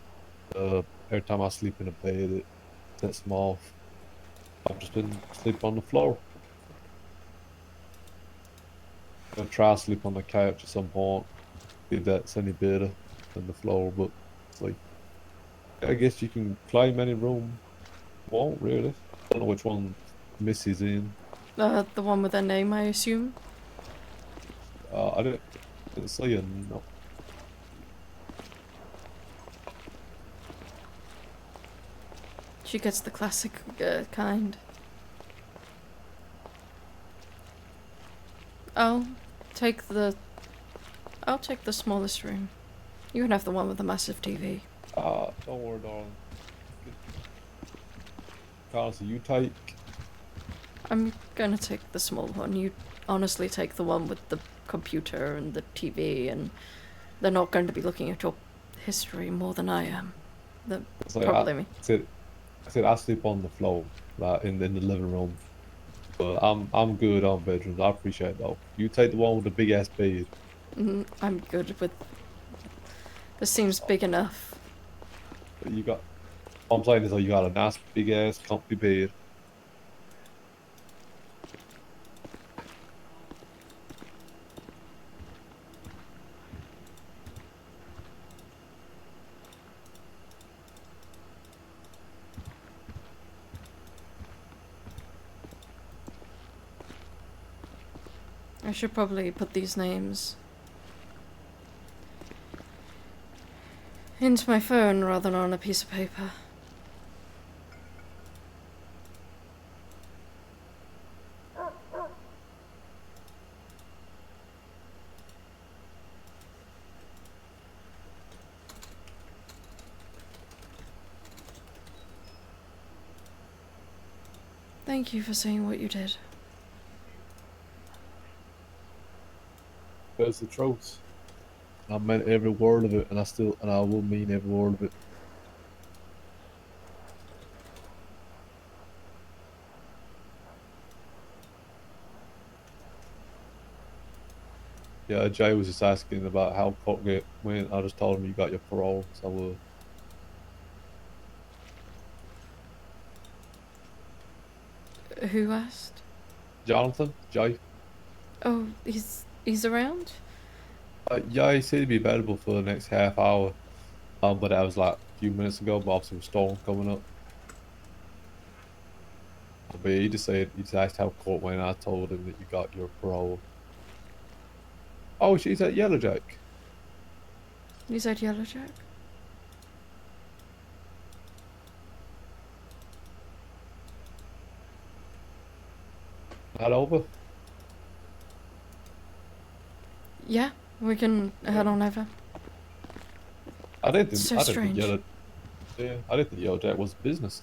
Every time I sleep in a bed, it sets me off. I've just been sleep on the floor. I'll try to sleep on the couch at some point. If that's any better than the floor, but it's like, I guess you can claim any room you want, really. I don't know which one Missy's in. The one with her name, I assume? I didn't see her, no. She gets the classic kind. I'll take the smallest room. You can have the one with the massive TV. Don't worry, darling. Carlos, you take. I'm gonna take the small one. You honestly take the one with the computer and the TV, and they're not going to be looking at your history more than I am. Probably me. I said I sleep on the floor, like in the living room. But I'm good on bedrooms. I appreciate it though. You take the one with the big ass bed. I'm good with. This seems big enough. But you got. What I'm saying is, you got a nice big ass comfy bed. I should probably put these names into my phone rather than on a piece of paper. Thank you for saying what you did. That's the truth. I meant every word of it, and I will mean every word of it. Yeah, Jay was just asking about how court went. I just told him you got your parole, so Who asked? Jonathan? Jay? Oh, he's around? Yeah, he said he'd be available for the next half hour. But that was like a few minutes ago, but obviously with storm coming up. But he just asked how court went, and I told him that you got your parole. Oh, she's at Yellowjack. He's at Yellowjack? Head over? Yeah, we can head on over. I didn't So think strange. Yellowjack was business.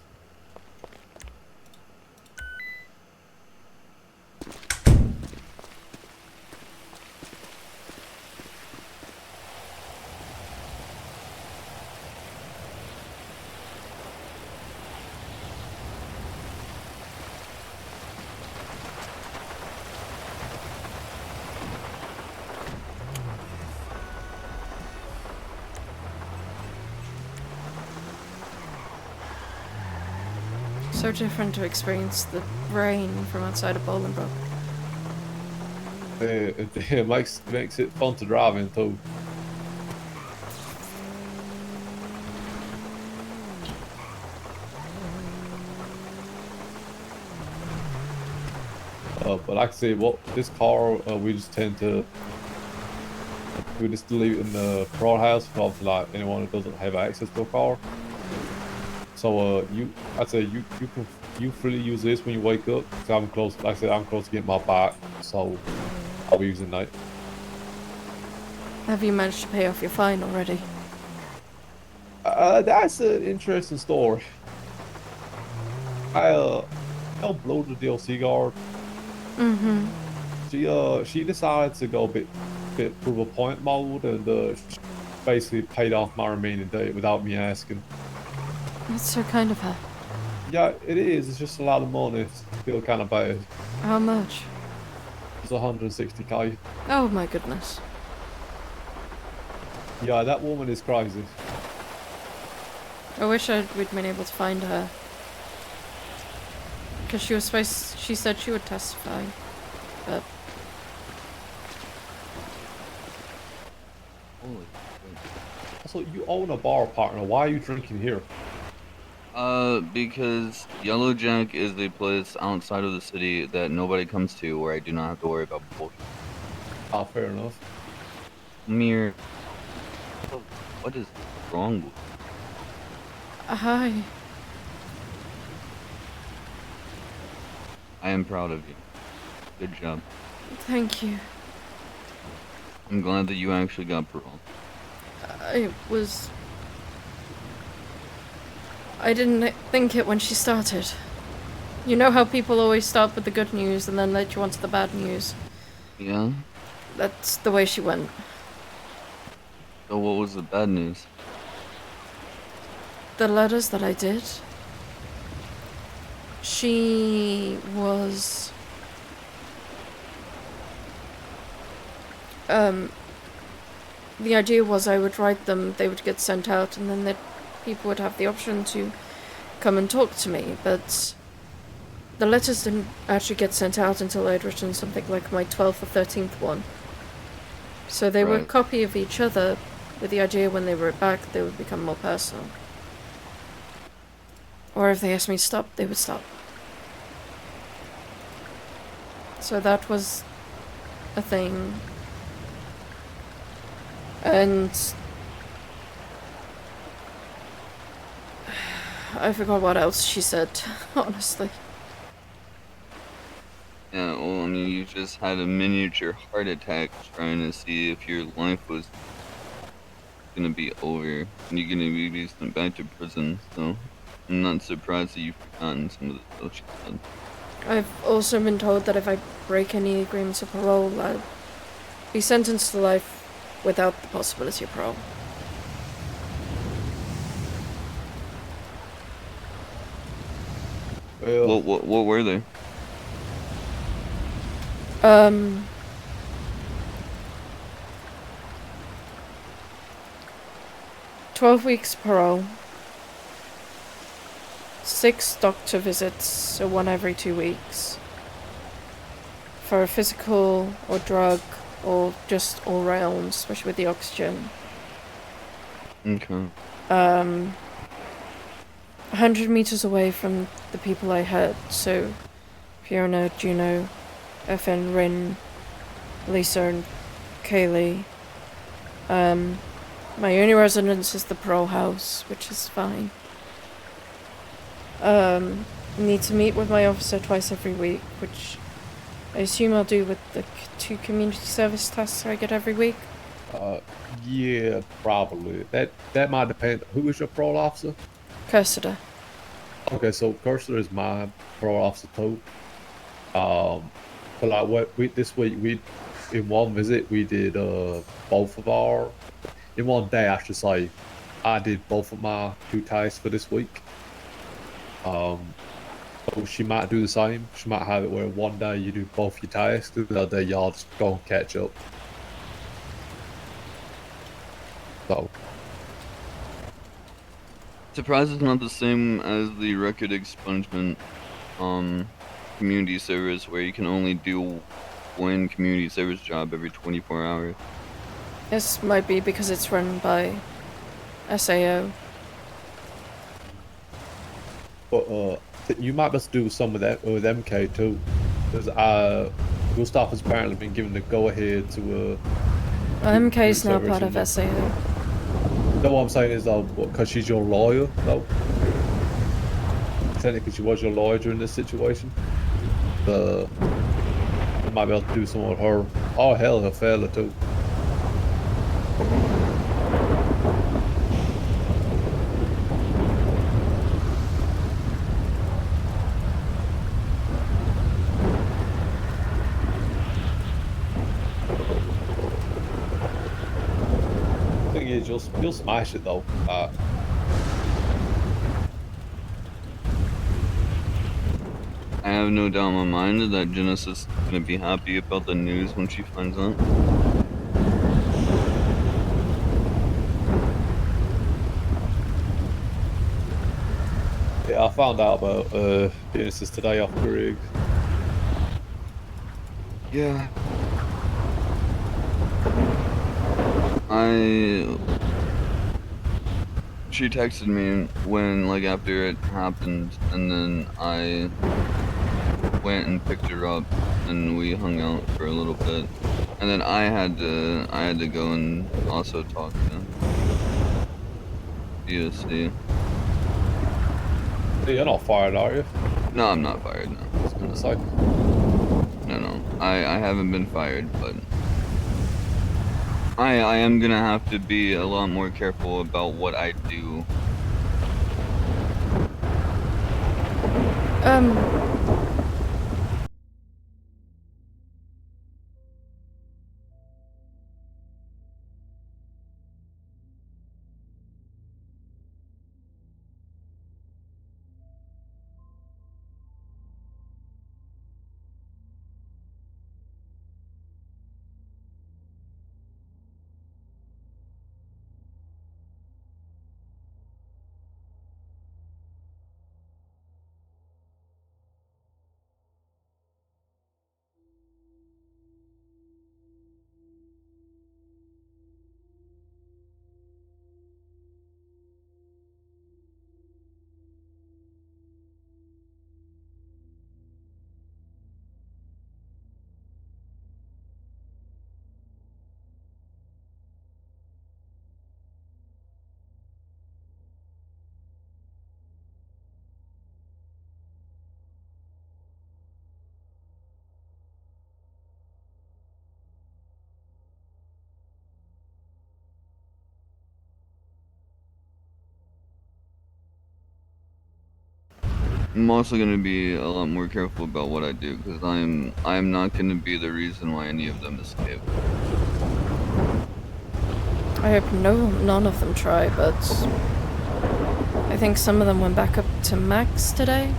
So different to experience the rain from outside of Bolingbroke. It makes it fun to drive in too. But like I said, this car, we just tend to leave it in the parole house for like anyone who doesn't have access to a car. So I'd say you freely use this when you wake up. So I'm close. Like I said, I'm close to getting my bike, so I'll be using that. Have you managed to pay off your fine already? That's an interesting story. I helped blow the DLC guard. Mm-hmm. She decided to go a bit proof of point mode and she basically paid off my remaining debt without me asking. That's so kind of her. Yeah, it is. It's just a lot of money. It's feel kind of bad. How much? It's 160k. Oh my goodness. Yeah, that woman is crazy. I wish we'd been able to find her. Because she said she would testify. But... Holy shit. So you own a bar, partner. Why are you drinking here? Because Yellowjack is a place outside of the city that nobody comes to where I do not have to worry about bullshit. Ah, fair enough. Mir, what is wrong with you? Hi. I am proud of you. Good job. Thank you. I'm glad that you actually got parole. I didn't think it when she started. You know how people always start with the good news and then let you on to the bad news? Yeah? That's the way she went. So what was the bad news? The letters that I did. She was... The idea was I would write them, they would get sent out, and then people would have the option to come and talk to me, but the letters didn't actually get sent out until I'd written something like my 12th or 13th one. So they were a copy of each other, with the idea when they wrote back they would become more personal. Or if they asked me to stop, they would stop. So that was a thing. And I forgot what else she said, honestly. Yeah, well, I mean, you just had a miniature heart attack trying to see if your life was gonna be over and you're gonna be sent back to prison, so I'm not surprised that you've forgotten some of the stuff she said. I've also been told that if I break any agreements of parole, I'll be sentenced to life without the possibility of parole. Well, what were they? 12 weeks parole. 6 doctor visits, so 1 every 2 weeks. For a physical or drug or just all round, especially with the oxygen. Okay. 100 meters away from the people I hurt, so Fiona, Juno, FN, Rin, Lisa, and Kaylee. My only residence is the parole house, which is fine. Need to meet with my officer twice every week, which I assume I'll do with the 2 community service tasks I get every week. Yeah, probably. That might depend. Who is your parole officer? Cursor. Okay, so Cursor is my parole officer too. But like this week we in one visit we did both of our in one day I should say I did both of my 2 tasks for this week. So she might do the same. She might have it where one day you do both your tasks, the other day y'all just go and catch up. So. Surprise is not the same as the record expungement community service where you can only do 1 community service job every 24 hours. This might be because it's run by SAO. But you might just do some of that with MK too. Because Gustav has apparently been given the go-ahead to. MK's now research part of and- SAO. No, what I'm saying is though, because she's your lawyer, though. Technically, she was your lawyer during this situation. You might be able to do something with her. Oh hell, her fella too. Thing is, you'll smash it though. I have no doubt in my mind that Genesis is gonna be happy about the news when she finds out. Yeah, I found out about Genesis today off Greg. Yeah. She texted me when, like, after it happened, and then I went and picked her up, and we hung out for a little bit, and then I had to go and also talk to DOC. You're not fired, are you? No, I'm not fired. No. I was gonna say. No. I haven't been fired, but I am gonna have to be a lot more careful about what I do. I'm also gonna be a lot more careful about what I do, because I'm not gonna be the reason why any of them escape. I hope none of them try, but I think some of them went back up to max today.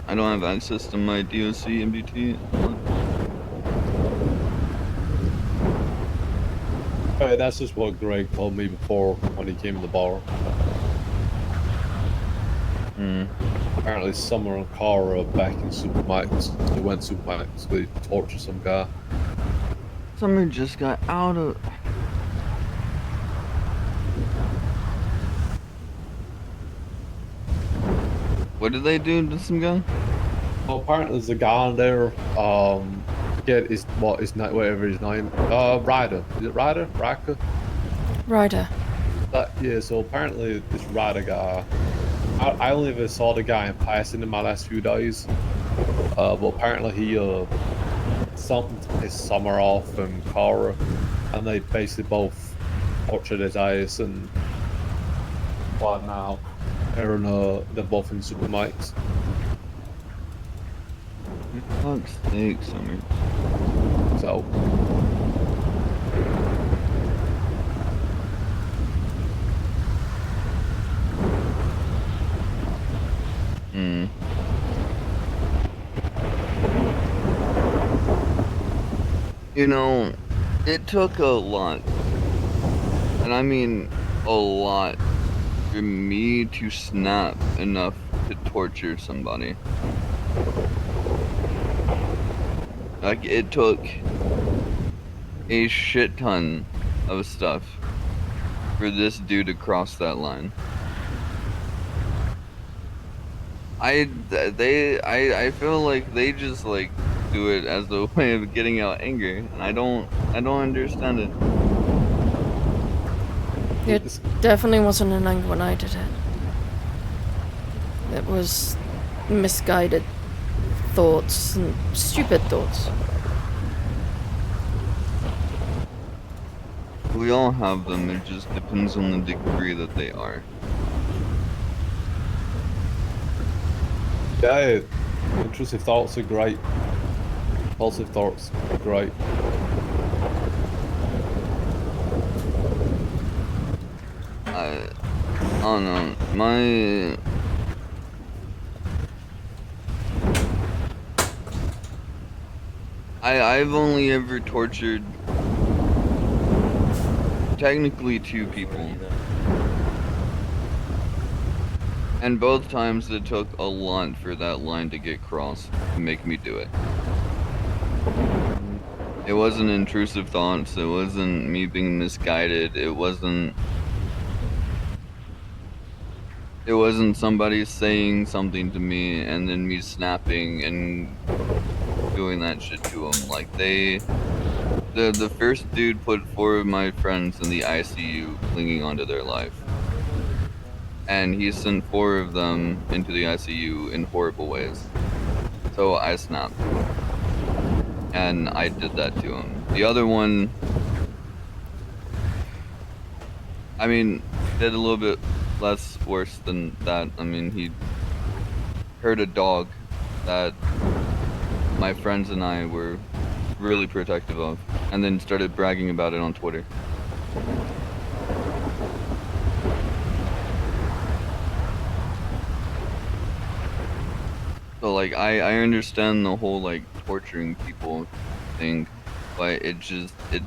I don't have access to my DOC MDT. Hey, that's just what Greg told me before when he came to the bar. Apparently Summer and Cara are back in Supermax. They went Supermax, they tortured some guy. Summer just got out of... What did they do to some guy? Well, apparently there's a guy on there, forget his name, whatever his name. Ryder. Is it Ryder? Raka? Ryder. Yeah, so apparently this Ryder guy, I only ever saw the guy in passing in my last few days. But apparently he something to piss Summer off and Cara, and they basically both tortured his ass and what now? They're both in Supermax. Fuck's sake, Summer. So. You know, it took a lot, and I mean a lot, for me to snap enough to torture somebody. Like, it took a shit ton of stuff for this dude to cross that line. I feel like they just like do it as a way of getting out anger, and I don't understand it. It definitely wasn't in anger when I did it. It was misguided thoughts and stupid thoughts. We all have them, it just depends on the degree that they are. Yeah, intrusive thoughts are great. Impulsive thoughts are great. I don't know. I've only ever tortured technically 2 people. And both times it took a lot for that line to get crossed to make me do it. It wasn't intrusive thoughts, it wasn't me being misguided, it wasn't somebody saying something to me and then me snapping and doing that shit to them. Like the first dude put 4 of my friends in the ICU clinging onto their life. And he sent 4 of them into the ICU in horrible ways. So I snapped. And I did that to him. The other one, I mean, did a little bit less worse than that. I mean, he hurt a dog that my friends and I were really protective of, and then started bragging about it on Twitter. So like, I understand the whole like torturing people thing, but it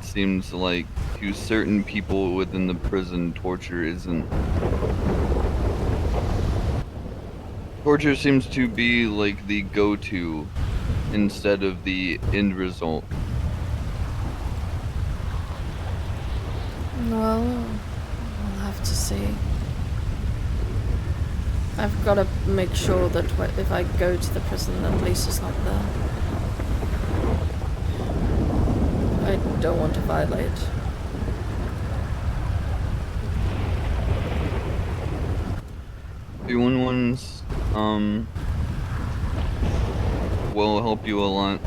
seems like to certain people within the prison, torture seems to be like the go-to instead of the end result. Well, we'll have to see. I've got to make sure that if I go to the prison, that Lisa's not there. I don't want to violate. Doing ones will help you a lot,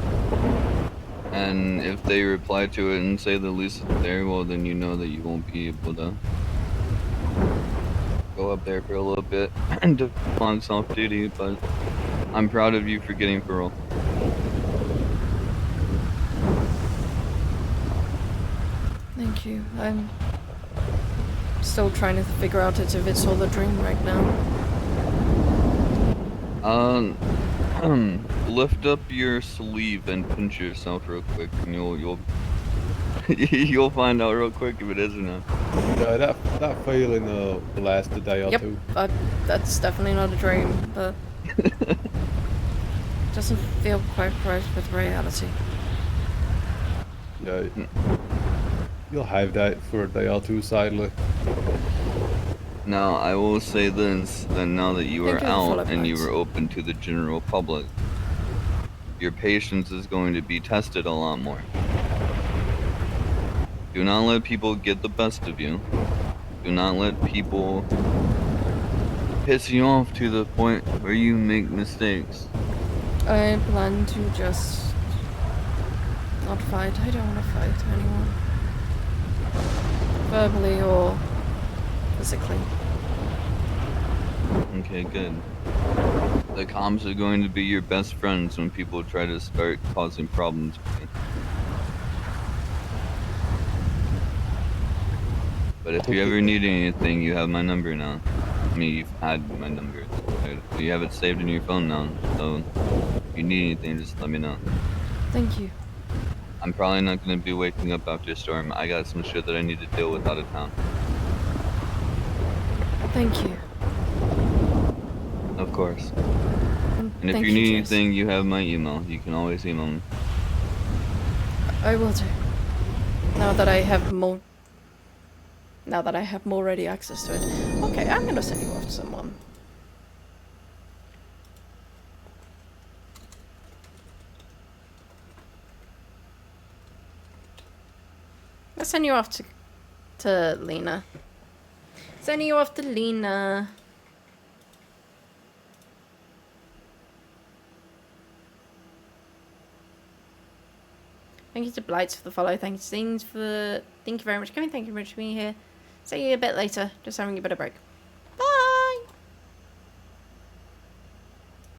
and if they reply to it and say the Lisa's there, well then you know that you won't be able to go up there for a little bit and on self-duty, but I'm proud of you for getting parole. Thank you. I'm still trying to figure out if it's all a dream right now. Lift up your sleeve and pinch yourself real quick, and you'll you'll find out real quick if it is or not. Yeah, that feeling will last a day or Yep, two. that's definitely not a dream, but doesn't feel quite right with reality. Yeah, you'll have that for a day or two, sadly. Now, I will say this, that now that you are Thank you for out the and you advice. are open to the general public, your patience is going to be tested a lot more. Do not let people get the best of you. Do not let people piss you off to the point where you make mistakes. I plan to just not fight. I don't want to fight anyone. Verbally or physically. Okay, good. The comms are going to be your best friends when people try to start causing problems with you. But if you ever need anything, you have my number now. I mean, you've had my number. You have it saved in your phone now, so if you need anything, just let me know. Thank you. I'm probably not going to be waking up after a storm. I got some shit that I need to deal with out of town. Thank you. Of course. And if Thank you need Jace. anything, you have my email. You can always email me. I will do. Now that I have more ready access to it. Okay, I'm gonna send you off to someone. Let's send you off to Lena. Sending you off to Lena. Thank you to Blights for the follow. Thank you to Stings for thank you very much for coming. Thank you very much for being here. See you a bit later. Just having a bit of break.